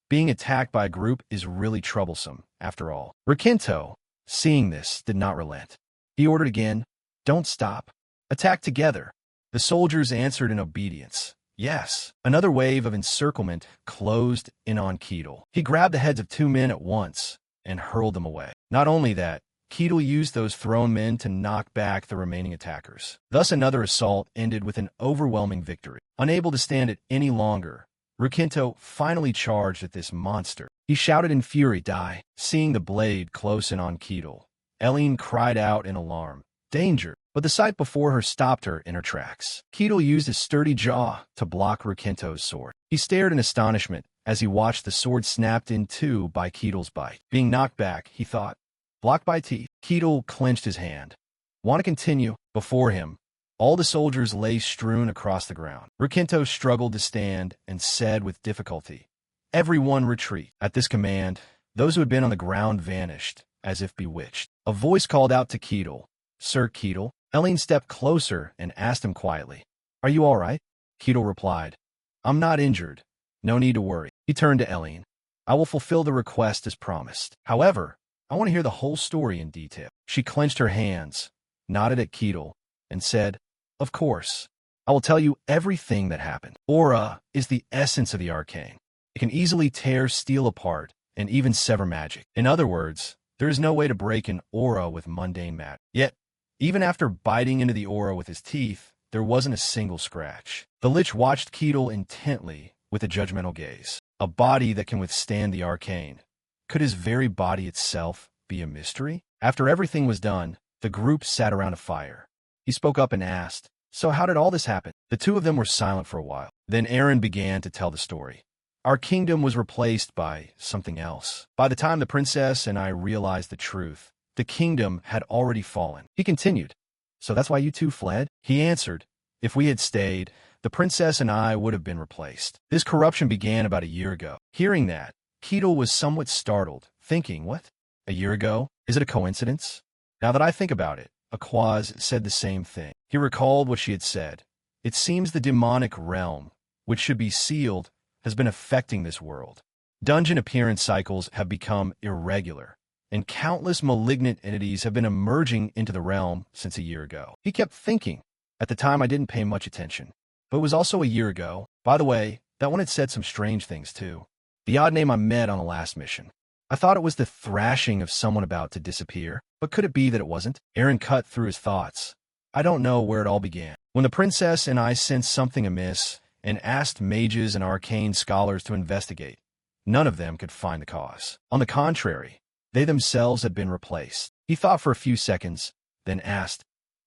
Speaker 1: Being attacked by a group is really troublesome, after all. Rukinto, seeing this, did not relent. He ordered again, "Don't stop. Attack together." The soldiers answered in obedience. Yes. Another wave of encirclement closed in on Keel. He grabbed the heads of 2 men at once and hurled them away. Not only that, Keel used those thrown men to knock back the remaining attackers. Thus another assault ended with an overwhelming victory. Unable to stand it any longer, Rukinto finally charged at this monster. He shouted in fury, "Die!" Seeing the blade close in on Keel, Elen cried out in alarm, "Danger!" But the sight before her stopped her in her tracks. Keel used his sturdy jaw to block Rukinto's sword. He stared in astonishment as he watched the sword snapped in two by Keel's bite. Being knocked back, he thought, blocked by teeth. Keel clenched his hand. Want to continue? Before him, all the soldiers lay strewn across the ground. Rukinto struggled to stand and said with difficulty, "Everyone retreat." At this command, those who had been on the ground vanished, as if bewitched. A voice called out to Keel, "Sir Keel." Elen stepped closer and asked him quietly, "Are you all right?" Keel replied, "I'm not injured. No need to worry." He turned to Elen. "I will fulfill the request as promised. However, I want to hear the whole story in detail." She clenched her hands, nodded at Keel, and said, "Of course. I will tell you everything that happened. Aura is the essence of the arcane. It can easily tear steel apart and even sever magic. In other words, there is no way to break an aura with mundane matter. Yet, even after biting into the aura with his teeth, there wasn't a single scratch." The Lich watched Keel intently with a judgmental gaze. A body that can withstand the arcane. Could his very body itself be a mystery? After everything was done, the group sat around a fire. He spoke up and asked, "So how did all this happen?" The two of them were silent for a while. Then Eren began to tell the story. "Our kingdom was replaced by something else. By the time the princess and I realized the truth, the kingdom had already fallen." He continued, "So that's why you two fled?" He answered, "If we had stayed, the princess and I would have been replaced. This corruption began about a year ago." Hearing that, Keel was somewhat startled, thinking, what? A year ago? Is it a coincidence? Now that I think about it, Aquaz said the same thing. He recalled what she had said. It seems the demonic realm, which should be sealed, has been affecting this world. Dungeon appearance cycles have become irregular, and countless malignant entities have been emerging into the realm since a year ago. He kept thinking. At the time, I didn't pay much attention. But it was also a year ago. By the way, that one had said some strange things, too. The odd name I met on the last mission. I thought it was the thrashing of someone about to disappear, but could it be that it wasn't? Eren cut through his thoughts. I don't know where it all began. When the princess and I sensed something amiss and asked mages and arcane scholars to investigate, none of them could find the cause. On the contrary, they themselves had been replaced. He thought for a few seconds, then asked,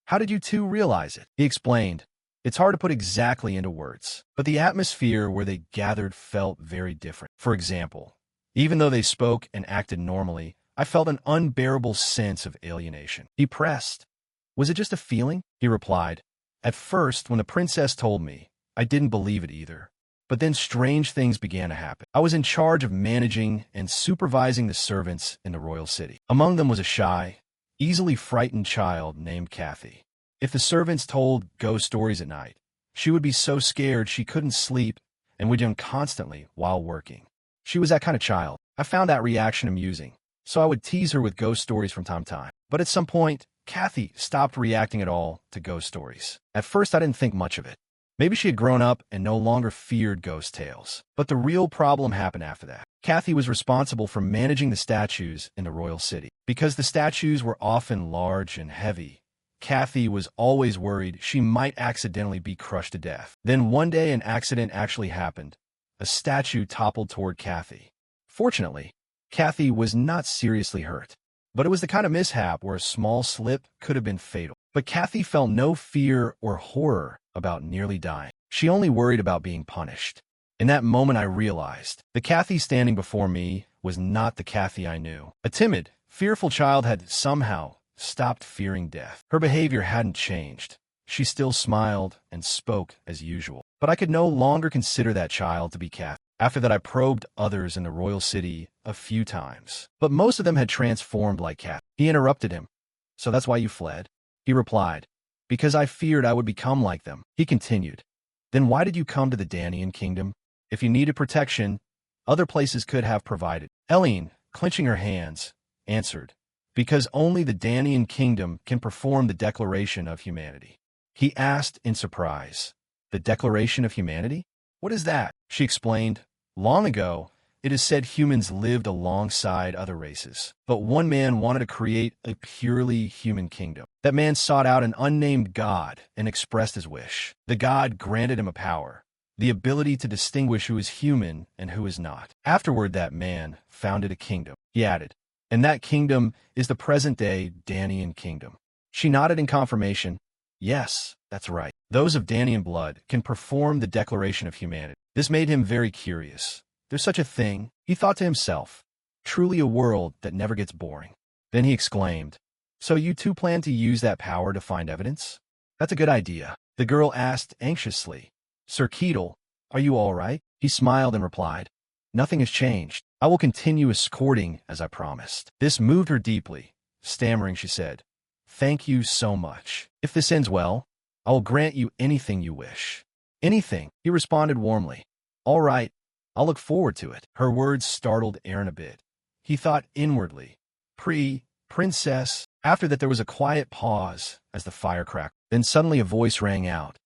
Speaker 1: how did you two realize it? He explained, it's hard to put exactly into words, but the atmosphere where they gathered felt very different. For example, even though they spoke and acted normally, I felt an unbearable sense of alienation. He pressed, was it just a feeling? He replied, at first, when the princess told me, I didn't believe it either. But then strange things began to happen. I was in charge of managing and supervising the servants in the royal city. Among them was a shy, easily frightened child named Kathy. If the servants told ghost stories at night, she would be so scared she couldn't sleep and would yawn constantly while working. She was that kind of child. I found that reaction amusing, so I would tease her with ghost stories from time to time. But at some point, Kathy stopped reacting at all to ghost stories. At first, I didn't think much of it. Maybe she had grown up and no longer feared ghost tales. But the real problem happened after that. Kathy was responsible for managing the statues in the royal city. Because the statues were often large and heavy, Kathy was always worried she might accidentally be crushed to death. Then one day an accident actually happened. A statue toppled toward Kathy. Fortunately, Kathy was not seriously hurt. But it was the kind of mishap where a small slip could have been fatal. But Kathy felt no fear or horror about nearly dying. She only worried about being punished. In that moment I realized the Kathy standing before me was not the Kathy I knew. A timid, fearful child had somehow stopped fearing death. Her behavior hadn't changed. She still smiled and spoke as usual. But I could no longer consider that child to be Kathy. After that I probed others in the royal city a few times. But most of them had transformed like Kathy. He interrupted him. So that's why you fled? He replied, because I feared I would become like them. He continued, then why did you come to the Danian kingdom? If you needed protection, other places could have provided. Elen, clenching her hands, answered, because only the Danian kingdom can perform the Declaration of Humanity. He asked in surprise, the Declaration of Humanity? What is that? She explained, long ago, it is said humans lived alongside other races, but one man wanted to create a purely human kingdom. That man sought out an unnamed god and expressed his wish. The god granted him a power, the ability to distinguish who is human and who is not. Afterward, that man founded a kingdom. He added, and that kingdom is the present-day Danian kingdom. She nodded in confirmation. Yes, that's right. Those of Danian blood can perform the Declaration of Humanity. This made him very curious. There's such a thing, he thought to himself. Truly a world that never gets boring. Then he exclaimed, so you two plan to use that power to find evidence? That's a good idea. The girl asked anxiously, Sir Keel, are you all right? He smiled and replied, nothing has changed. I will continue escorting as I promised. This moved her deeply. Stammering, she said, thank you so much. If this ends well, I will grant you anything you wish. Anything, he responded warmly. All right, I'll look forward to it. Her words startled Eren a bit. He thought inwardly, princess. After that there was a quiet pause as the fire crackled. Then suddenly a voice rang out.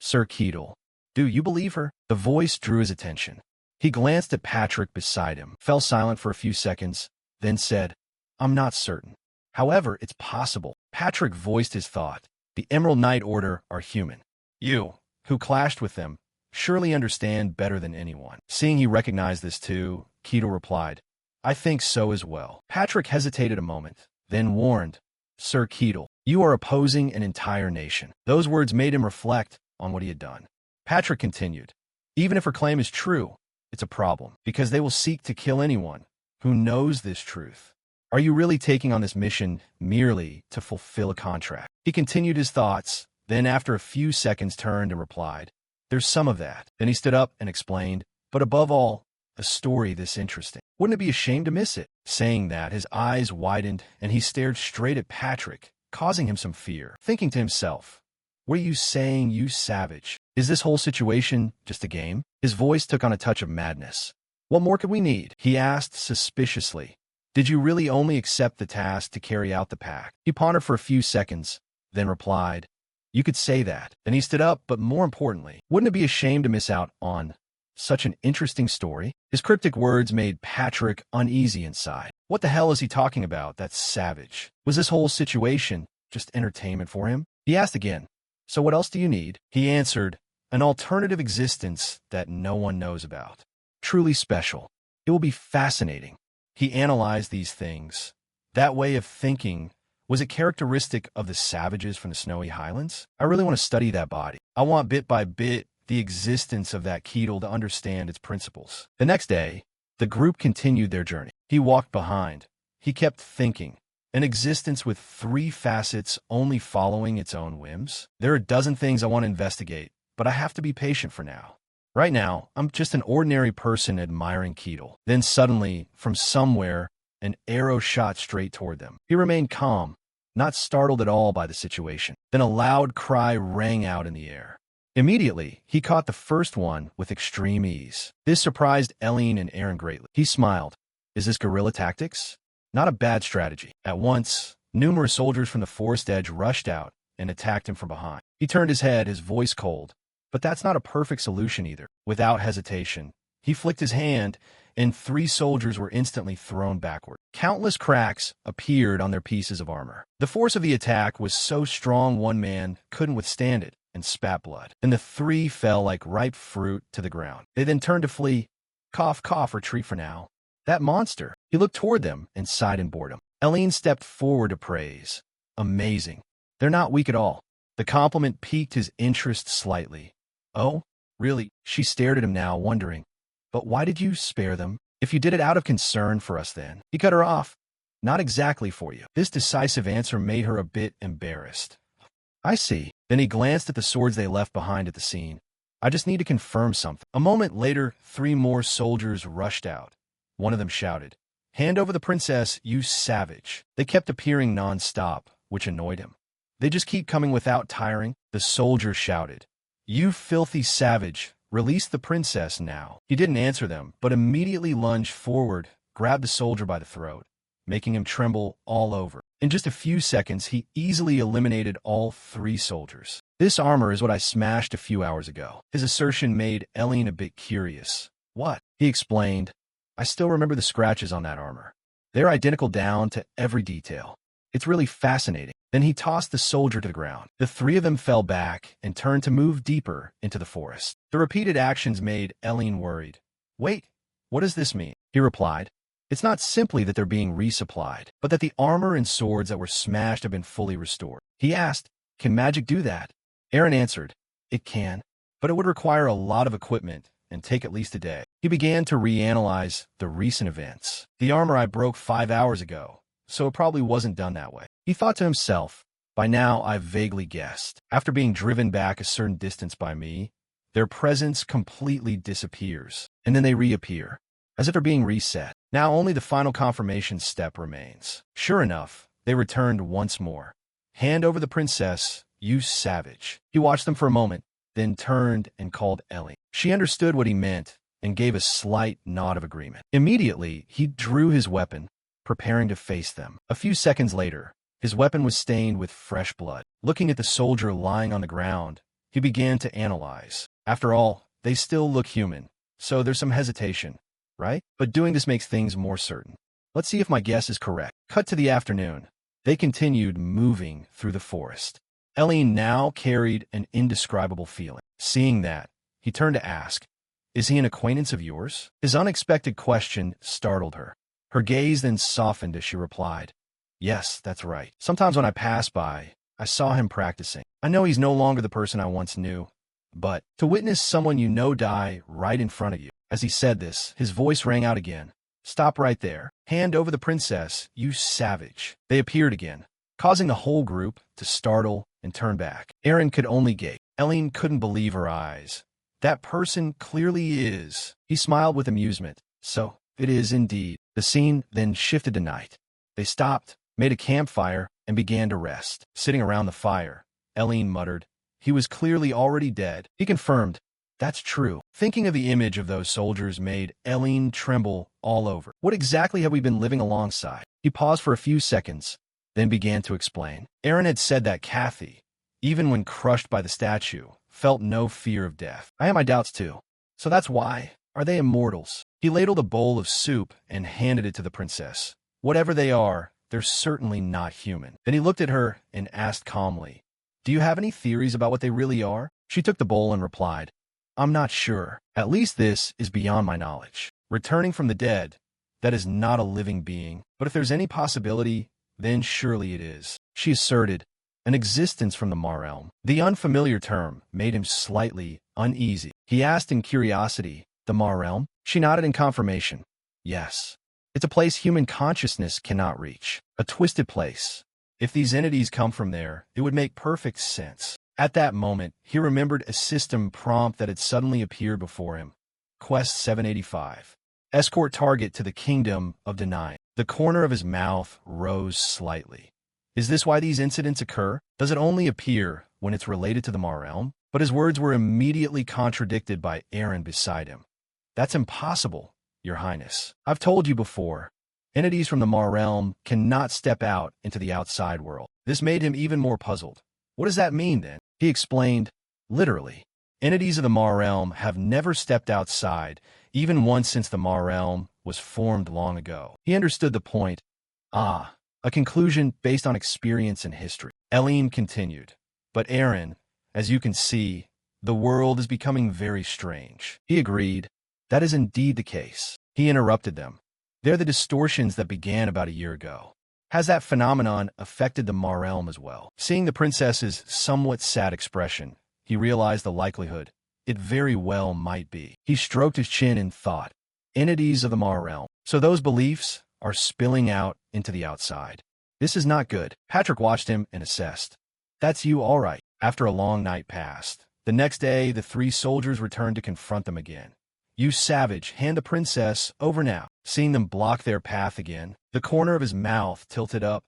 Speaker 1: Sir Keel, do you believe her? The voice drew his attention. He glanced at Patrick beside him, fell silent for a few seconds, then said, I'm not certain. However, it's possible. Patrick voiced his thought. The Emerald Knight Order are human. You, who clashed with them, surely understand better than anyone. Seeing he recognized this too, Keel replied, I think so as well. Patrick hesitated a moment, then warned, Sir Keel, you are opposing an entire nation. Those words made him reflect on what he had done. Patrick continued, even if her claim is true, it's a problem, because they will seek to kill anyone who knows this truth. Are you really taking on this mission merely to fulfill a contract? He continued his thoughts, then after a few seconds turned and replied, there's some of that. Then he stood up and explained, but above all, a story this interesting. Wouldn't it be a shame to miss it? Saying that, his eyes widened and he stared straight at Patrick, causing him some fear, thinking to himself, "What are you saying, you savage? Is this whole situation just a game?" His voice took on a touch of madness. "What more could we need?" he asked suspiciously. "Did you really only accept the task to carry out the pact?" He pondered for a few seconds, then replied, "You could say that." Then he stood up, but more importantly, wouldn't it be a shame to miss out on such an interesting story? His cryptic words made Patrick uneasy inside. What the hell is he talking about, that savage? Was this whole situation just entertainment for him? He asked again, "So what else do you need?" He answered, "An alternative existence that no one knows about. Truly special. It will be fascinating." He analyzed these things. That way of thinking, was it characteristic of the savages from the Snowy Highlands? I really want to study that body. I want bit by bit the existence of that Keel to understand its principles. The next day, the group continued their journey. He walked behind. He kept thinking. An existence with 3 facets only following its own whims? There are a dozen things I want to investigate, but I have to be patient for now. Right now, I'm just an ordinary person admiring Keel. Then suddenly, from somewhere, an arrow shot straight toward them. He remained calm, not startled at all by the situation. Then a loud cry rang out in the air. Immediately, he caught the first one with extreme ease. This surprised Elen and Eren greatly. He smiled. Is this guerrilla tactics? Not a bad strategy. At once, numerous soldiers from the forest edge rushed out and attacked him from behind. He turned his head, his voice cold. But that's not a perfect solution either. Without hesitation, he flicked his hand, and 3 soldiers were instantly thrown backward. Countless cracks appeared on their pieces of armor. The force of the attack was so strong one man couldn't withstand it and spat blood. Then the 3 fell like ripe fruit to the ground. They then turned to flee. Cough, cough, retreat for now. That monster. He looked toward them and sighed in boredom. Elen stepped forward to praise. Amazing. They're not weak at all. The compliment piqued his interest slightly. Oh, really? She stared at him now, wondering. But why did you spare them? If you did it out of concern for us then. He cut her off. Not exactly for you. This decisive answer made her a bit embarrassed. I see. Then he glanced at the swords they left behind at the scene. I just need to confirm something. A moment later, 3 more soldiers rushed out. One of them shouted, "Hand over the princess, you savage." They kept appearing non-stop, which annoyed him. They just keep coming without tiring. The soldier shouted, "You filthy savage, release the princess now." He didn't answer them, but immediately lunged forward, grabbed the soldier by the throat, making him tremble all over. In just a few seconds, he easily eliminated all 3 soldiers. This armor is what I smashed a few hours ago. His assertion made Elen a bit curious. What? He explained, I still remember the scratches on that armor. They're identical down to every detail. It's really fascinating. Then he tossed the soldier to the ground. The 3 of them fell back and turned to move deeper into the forest. The repeated actions made Elen worried. Wait, what does this mean? He replied. It's not simply that they're being resupplied, but that the armor and swords that were smashed have been fully restored. He asked, can magic do that? Eren answered, it can, but it would require a lot of equipment and take at least a day. He began to reanalyze the recent events. The armor I broke 5 hours ago, so it probably wasn't done that way. He thought to himself, by now I've vaguely guessed. After being driven back a certain distance by me, their presence completely disappears, and then they reappear, as if they're being reset. Now only the final confirmation step remains. Sure enough, they returned once more. Hand over the princess, you savage. He watched them for a moment, then turned and called Elen. She understood what he meant and gave a slight nod of agreement. Immediately, he drew his weapon, preparing to face them. A few seconds later, his weapon was stained with fresh blood. Looking at the soldier lying on the ground, he began to analyze. After all, they still look human, so there's some hesitation, right? But doing this makes things more certain. Let's see if my guess is correct. Cut to the afternoon. They continued moving through the forest. Elen now carried an indescribable feeling. Seeing that, he turned to ask, is he an acquaintance of yours? His unexpected question startled her. Her gaze then softened as she replied, yes, that's right. Sometimes when I pass by, I saw him practicing. I know he's no longer the person I once knew, but to witness someone you know die right in front of you. As he said this, his voice rang out again. Stop right there. Hand over the princess, you savage. They appeared again, causing the whole group to startle and turn back. Eren could only gape. Elen couldn't believe her eyes. That person clearly is. He smiled with amusement. So, It is indeed. The scene then shifted to night. They stopped, made a campfire, and began to rest. Sitting around the fire, Elen muttered, "He was clearly already dead." He confirmed, "That's true." Thinking of the image of those soldiers made Elen tremble all over. What exactly have we been living alongside? He paused for a few seconds, then began to explain. Eren had said that Kathy, even when crushed by the statue, felt no fear of death. I have my doubts too. So that's why. Are they immortals? He ladled a bowl of soup and handed it to the princess. Whatever they are, they're certainly not human. Then he looked at her and asked calmly, "Do you have any theories about what they really are?" She took the bowl and replied, "I'm not sure. At least this is beyond my knowledge. Returning from the dead, that is not a living being. But if there's any possibility, then surely it is," she asserted, "an existence from the Marelm." The unfamiliar term made him slightly uneasy. He asked in curiosity, "The Marelm?" She nodded in confirmation. "Yes. It's a place human consciousness cannot reach. A twisted place. If these entities come from there, it would make perfect sense." At that moment, he remembered a system prompt that had suddenly appeared before him. Quest 785. Escort target to the Kingdom of Denying. The corner of his mouth rose slightly. Is this why these incidents occur? Does it only appear when it's related to the Marelm? But his words were immediately contradicted by Eren beside him. "That's impossible, Your Highness. I've told you before. Entities from the Marelm cannot step out into the outside world." This made him even more puzzled. "What does that mean, then?" He explained, "Literally, entities of the Marelm have never stepped outside, even once since the Marelm was formed long ago." He understood the point. "Ah, a conclusion based on experience and history." Elen continued, "But Eren, as you can see, the world is becoming very strange." He agreed. "That is indeed the case." He interrupted them. "They're the distortions that began about a year ago. Has that phenomenon affected the Marelm as well?" Seeing the princess's somewhat sad expression, he realized the likelihood. It very well might be. He stroked his chin in thought. Entities of the Marelm. So those beliefs are spilling out into the outside. This is not good. Patrick watched him and assessed. "That's you all right." After a long night passed, the next day the three soldiers returned to confront them again. "You savage, hand the princess over now." Seeing them block their path again, the corner of his mouth tilted up.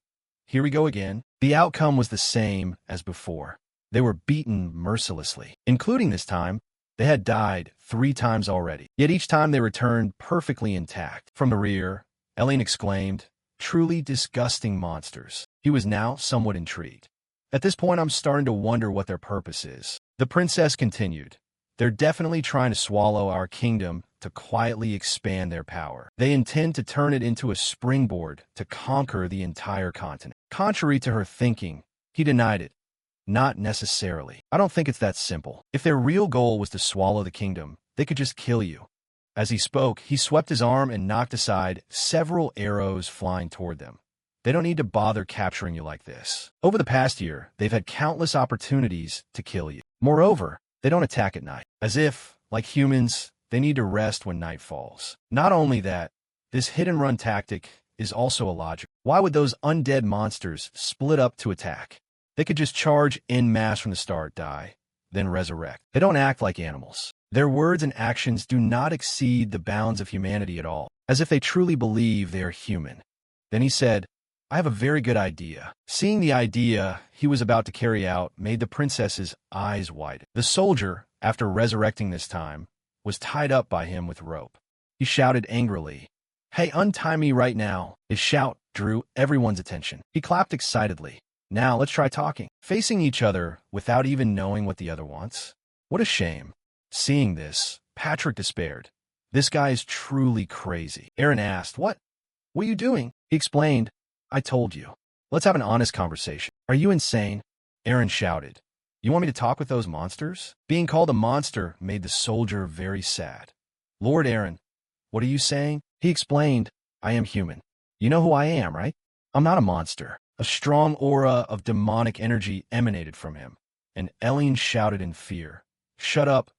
Speaker 1: "Here we go again." The outcome was the same as before. They were beaten mercilessly. Including this time, they had died 3 times already. Yet each time they returned perfectly intact. From the rear, Elen exclaimed, "Truly disgusting monsters." He was now somewhat intrigued. "At this point, I'm starting to wonder what their purpose is." The princess continued, "They're definitely trying to swallow our kingdom to quietly expand their power. They intend to turn it into a springboard to conquer the entire continent." Contrary to her thinking, he denied it. "Not necessarily. I don't think it's that simple. If their real goal was to swallow the kingdom, they could just kill you." As he spoke, he swept his arm and knocked aside several arrows flying toward them. "They don't need to bother capturing you like this. Over the past year, they've had countless opportunities to kill you. Moreover, they don't attack at night. As if, like humans, they need to rest when night falls. Not only that, this hit-and-run tactic is also illogical. Why would those undead monsters split up to attack? They could just charge en masse from the start, die, then resurrect. They don't act like animals. Their words and actions do not exceed the bounds of humanity at all, as if they truly believe they are human." Then he said, "I have a very good idea." Seeing the idea he was about to carry out made the princess's eyes widen. The soldier, after resurrecting this time, was tied up by him with rope. He shouted angrily, "Hey, untie me right now." His shout drew everyone's attention. He clapped excitedly. "Now let's try talking." Facing each other without even knowing what the other wants? What a shame. Seeing this, Patrick despaired. This guy is truly crazy. Eren asked, What are you doing?" He explained, "I told you. Let's have an honest conversation." "Are you insane?" Eren shouted. "You want me to talk with those monsters?" Being called a monster made the soldier very sad. "Lord Eren, what are you saying?" He explained, "I am human. You know who I am, right? I'm not a monster." A strong aura of demonic energy emanated from him, and Elen shouted in fear, "Shut up,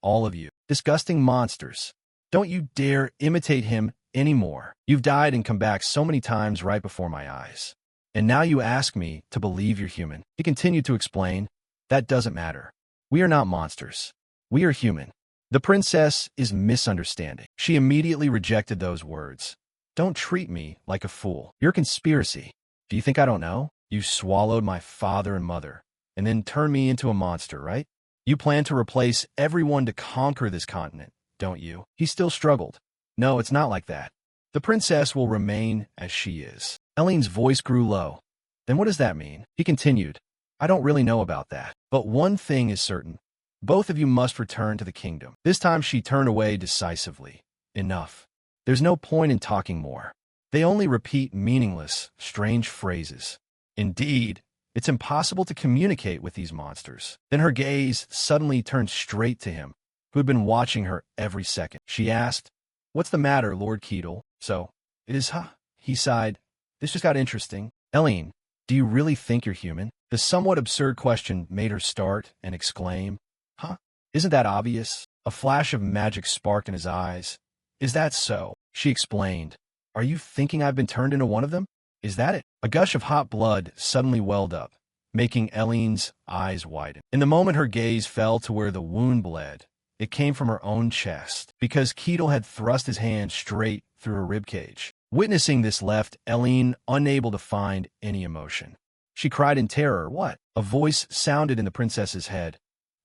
Speaker 1: all of you. Disgusting monsters. Don't you dare imitate him anymore. You've died and come back so many times right before my eyes. And now you ask me to believe you're human." He continued to explain, "That doesn't matter. We are not monsters. We are human. The princess is misunderstanding. She immediately rejected those words. Don't treat me like a fool. You're a conspiracy. Do you think I don't know? You swallowed my father and mother, and then turned me into a monster, right? You plan to replace everyone to conquer this continent, don't you? He still struggled. No, it's not like that. The princess will remain as she is. Elen's voice grew low. Then what does that mean? He continued. I don't really know about that. But one thing is certain. Both of you must return to the kingdom. This time she turned away decisively. Enough. There's no point in talking more. They only repeat meaningless, strange phrases. Indeed, it's impossible to communicate with these monsters. Then her gaze suddenly turned straight to him, who had been watching her every second. She asked, What's the matter, Lord Keel? So, it is, huh? He sighed. This just got interesting. Elen, do you really think you're human? The somewhat absurd question made her start and exclaim, Huh? Isn't that obvious? A flash of magic sparked in his eyes. Is that so? She explained. Are you thinking I've been turned into one of them? Is that it? A gush of hot blood suddenly welled up, making Elen's eyes widen. In the moment her gaze fell to where the wound bled, it came from her own chest, because Keel had thrust his hand straight through her ribcage. Witnessing this left Elen unable to find any emotion. She cried in terror, What? A voice sounded in the princess's head.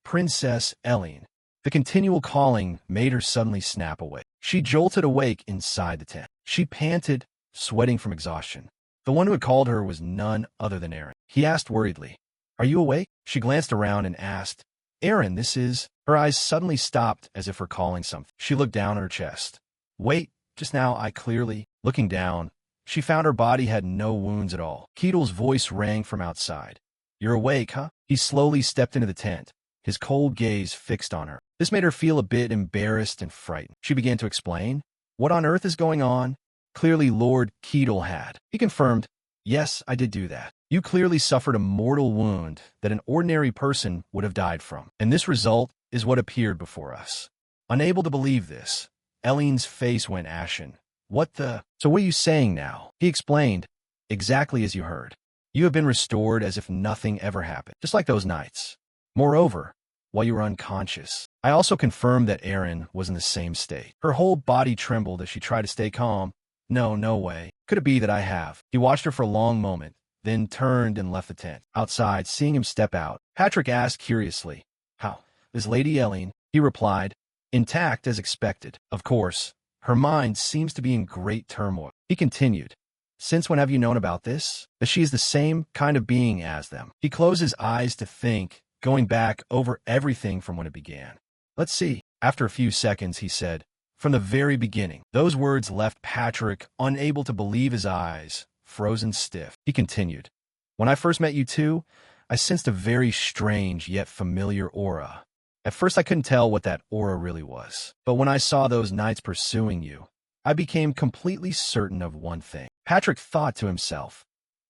Speaker 1: Princess Elen. The continual calling made her suddenly snap awake. She jolted awake inside the tent. She panted, sweating from exhaustion. The one who had called her was none other than Eren. He asked worriedly, Are you awake? She glanced around and asked, Eren, this is... Her eyes suddenly stopped as if recalling something. She looked down at her chest. Wait, just now I clearly... Looking down, she found her body had no wounds at all. Keel's voice rang from outside. You're awake, huh? He slowly stepped into the tent, his cold gaze fixed on her. This made her feel a bit embarrassed and frightened. She began to explain. What on earth is going on? Clearly Lord Keel had. He confirmed, Yes, I did do that. You clearly suffered a mortal wound that an ordinary person would have died from. And this result is what appeared before us. Unable to believe this, Elen's face went ashen. What the... So what are you saying now? He explained, exactly as you heard. You have been restored as if nothing ever happened, just like those nights. Moreover, while you were unconscious, I also confirmed that Eren was in the same state. Her whole body trembled as she tried to stay calm. No way. Could it be that I have? He watched her for a long moment, then turned and left the tent. Outside, seeing him step out, Patrick asked curiously, How? Is Lady Elen? He replied, Intact as expected. Of course, her mind seems to be in great turmoil. He continued, Since when have you known about this? That she is the same kind of being as them. He closed his eyes to think, going back over everything from when it began. Let's see. After a few seconds, he said, From the very beginning. Those words left Patrick unable to believe his eyes, frozen stiff. He continued, When I first met you two, I sensed a very strange yet familiar aura. At first I couldn't tell what that aura really was. But when I saw those knights pursuing you, I became completely certain of one thing. Patrick thought to himself,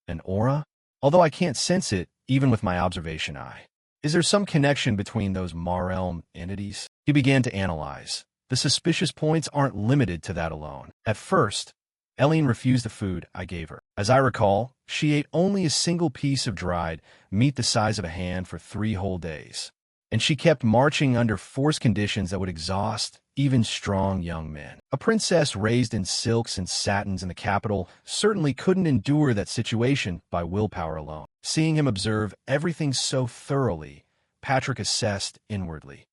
Speaker 1: An aura? Although I can't sense it, even with my observation eye. Is there some connection between those Marelm entities? He began to analyze. The suspicious points aren't limited to that alone. At first, Elen refused the food I gave her. As I recall, she ate only a single piece of dried meat the size of a hand for 3 whole days. And she kept marching under forced conditions that would exhaust even strong young men. A princess raised in silks and satins in the capital certainly couldn't endure that situation by willpower alone. Seeing him observe everything so thoroughly, Patrick assessed inwardly.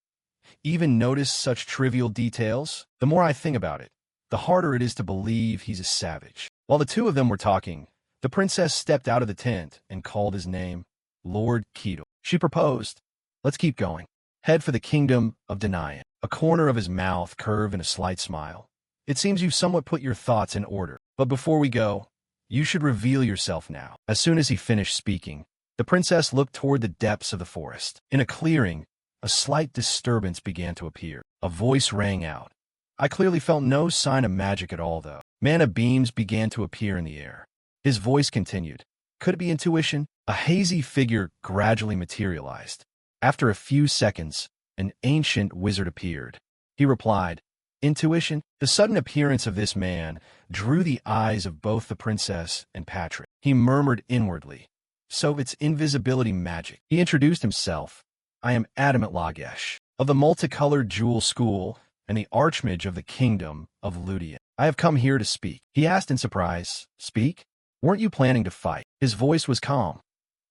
Speaker 1: Even notice such trivial details? The more I think about it, the harder it is to believe he's a savage. While the two of them were talking, the princess stepped out of the tent and called his name, Lord Keel. She proposed, Let's keep going. Head for the kingdom of Denian. A corner of his mouth curved in a slight smile. It seems you've somewhat put your thoughts in order. But before we go, you should reveal yourself now. As soon as he finished speaking, the princess looked toward the depths of the forest. In a clearing, a slight disturbance began to appear. A voice rang out. I clearly felt no sign of magic at all, though. Mana beams began to appear in the air. His voice continued. Could it be intuition? A hazy figure gradually materialized. After a few seconds, an ancient wizard appeared. He replied, Intuition? The sudden appearance of this man drew the eyes of both the princess and Patrick. He murmured inwardly, So it's invisibility magic. He introduced himself. I am Adamant Lagesh. of the multicolored jewel school and the archmage of the kingdom of Ludian. I have come here to speak. He asked in surprise. Speak? Weren't you planning to fight? His voice was calm.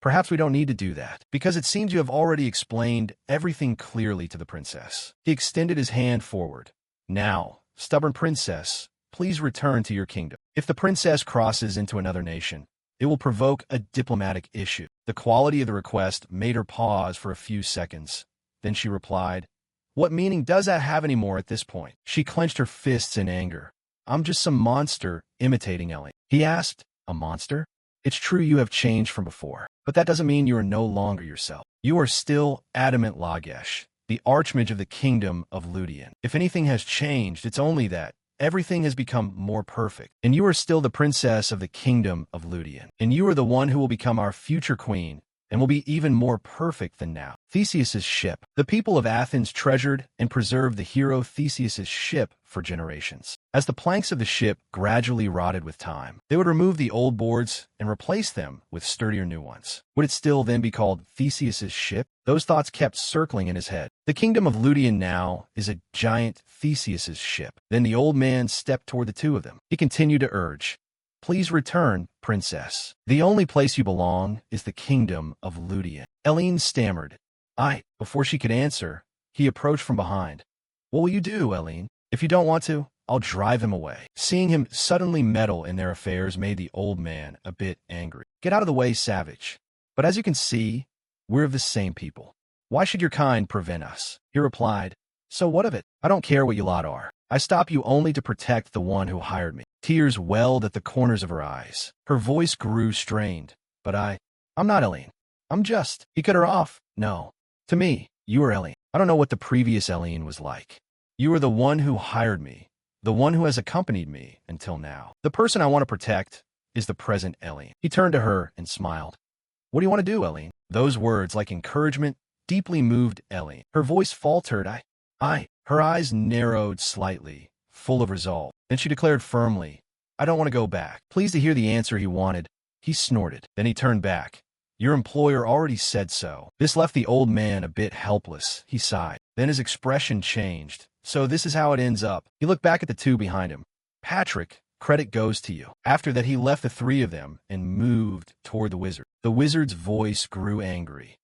Speaker 1: Perhaps we don't need to do that, because it seems you have already explained everything clearly to the princess. He extended his hand forward. Now, stubborn princess, please return to your kingdom. If the princess crosses into another nation, it will provoke a diplomatic issue. The quality of the request made her pause for a few seconds. Then she replied, what meaning does that have anymore at this point? She clenched her fists in anger. I'm just some monster imitating Elen. He asked, a monster? It's true you have changed from before, but that doesn't mean you are no longer yourself. You are still Adamant Lagesh, the archmage of the kingdom of Ludian. If anything has changed, it's only that everything has become more perfect, and you are still the princess of the kingdom of Ludian, and you are the one who will become our future queen, and will be even more perfect than now. Theseus's ship. The people of Athens treasured and preserved the hero Theseus's ship for generations. As the planks of the ship gradually rotted with time, they would remove the old boards and replace them with sturdier new ones. Would it still then be called Theseus's ship? Those thoughts kept circling in his head. The kingdom of Ludian now is a giant Theseus's ship. Then the old man stepped toward the two of them. He continued to urge, please return, princess. The only place you belong is the kingdom of Ludian. Elen stammered. Before she could answer, he approached from behind. What will you do, Elen? If you don't want to, I'll drive him away. Seeing him suddenly meddle in their affairs made the old man a bit angry. Get out of the way, savage. But as you can see, we're of the same people. Why should your kind prevent us? He replied. So what of it? I don't care what you lot are. I stop you only to protect the one who hired me. Tears welled at the corners of her eyes. Her voice grew strained. But I'm not Elen. I'm just. He cut her off. No. To me, you are Elen. I don't know what the previous Elen was like. You are the one who hired me, the one who has accompanied me until now. The person I want to protect is the present Elen. He turned to her and smiled. What do you want to do, Elen? Those words, like encouragement, deeply moved Elen. Her voice faltered. Her eyes narrowed slightly, full of resolve. Then she declared firmly, I don't want to go back. Pleased to hear the answer he wanted, he snorted. Then he turned back. Your employer already said so. This left the old man a bit helpless. He sighed. Then his expression changed. So this is how it ends up. He looked back at the two behind him. Patrick, credit goes to you. After that, he left the three of them and moved toward the wizard. The wizard's voice grew angry.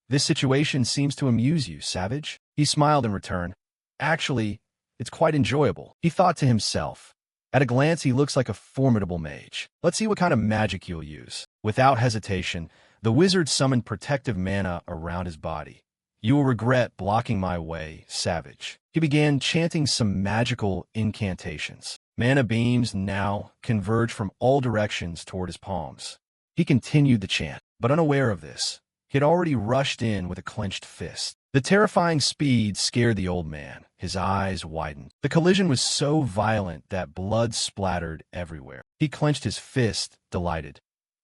Speaker 1: This situation seems to amuse you, savage. He smiled in return. Actually, it's quite enjoyable, he thought to himself. At a glance, he looks like a formidable mage. Let's see what kind of magic you'll use. Without hesitation, the wizard summoned protective mana around his body. You will regret blocking my way, savage. He began chanting some magical incantations. Mana beams now converged from all directions toward his palms. He continued the chant, but unaware of this, he had already rushed in with a clenched fist. The terrifying speed scared the old man. His eyes widened. The collision was so violent that blood splattered everywhere. He clenched his fist, delighted.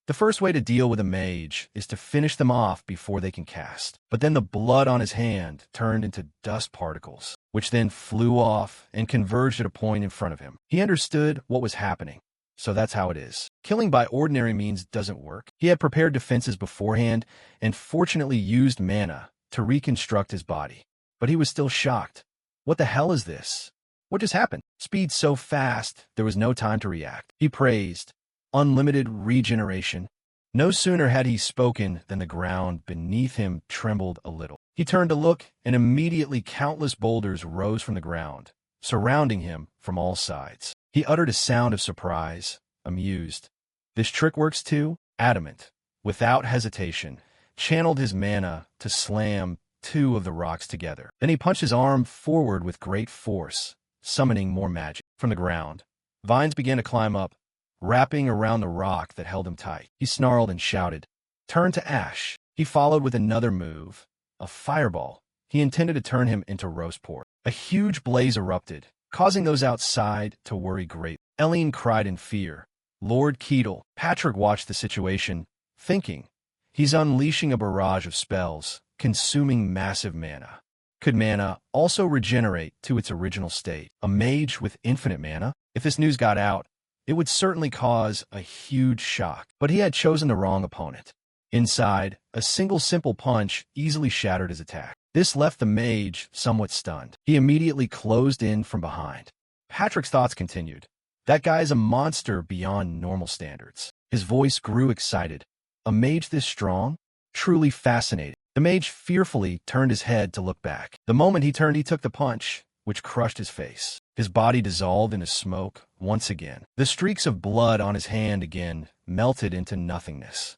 Speaker 1: The first way to deal with a mage is to finish them off before they can cast. But then the blood on his hand turned into dust particles, which then flew off and converged at a point in front of him. He understood what was happening. So that's how it is. Killing by ordinary means doesn't work. He had prepared defenses beforehand and fortunately used mana to reconstruct his body. But he was still shocked. What the hell is this? What just happened? Speed so fast, there was no time to react. He praised. Unlimited regeneration. No sooner had he spoken than the ground beneath him trembled a little. He turned to look, and immediately countless boulders rose from the ground, surrounding him from all sides. He uttered a sound of surprise, amused. This trick works too? Adamant, without hesitation, channeled his mana to slam two of the rocks together. Then he punched his arm forward with great force, summoning more magic. From the ground, vines began to climb up, wrapping around the rock that held him tight. He snarled and shouted, "Turn to ash." He followed with another move, a fireball. He intended to turn him into roast pork. A huge blaze erupted, causing those outside to worry greatly. Elen cried in fear. Lord Keel. Patrick watched the situation, thinking, he's unleashing a barrage of spells, consuming massive mana. Could mana also regenerate to its original state? A mage with infinite mana? If this news got out, it would certainly cause a huge shock. But he had chosen the wrong opponent. Inside, a single simple punch easily shattered his attack. This left the mage somewhat stunned. He immediately closed in from behind. Patrick's thoughts continued. That guy's a monster beyond normal standards. His voice grew excited. A mage this strong? Truly fascinating. The mage fearfully turned his head to look back. The moment he turned, he took the punch, which crushed his face. His body dissolved into smoke once again. The streaks of blood on his hand again melted into nothingness.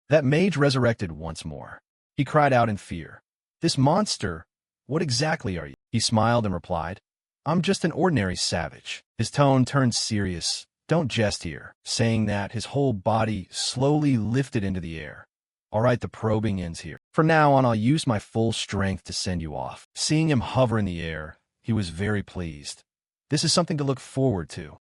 Speaker 1: That mage resurrected once more. He cried out in fear. This monster, what exactly are you? He smiled and replied, I'm just an ordinary savage. His tone turned serious. Don't jest here. Saying that, his whole body slowly lifted into the air. All right, the probing ends here. From now on, I'll use my full strength to send you off. Seeing him hover in the air, he was very pleased. This is something to look forward to.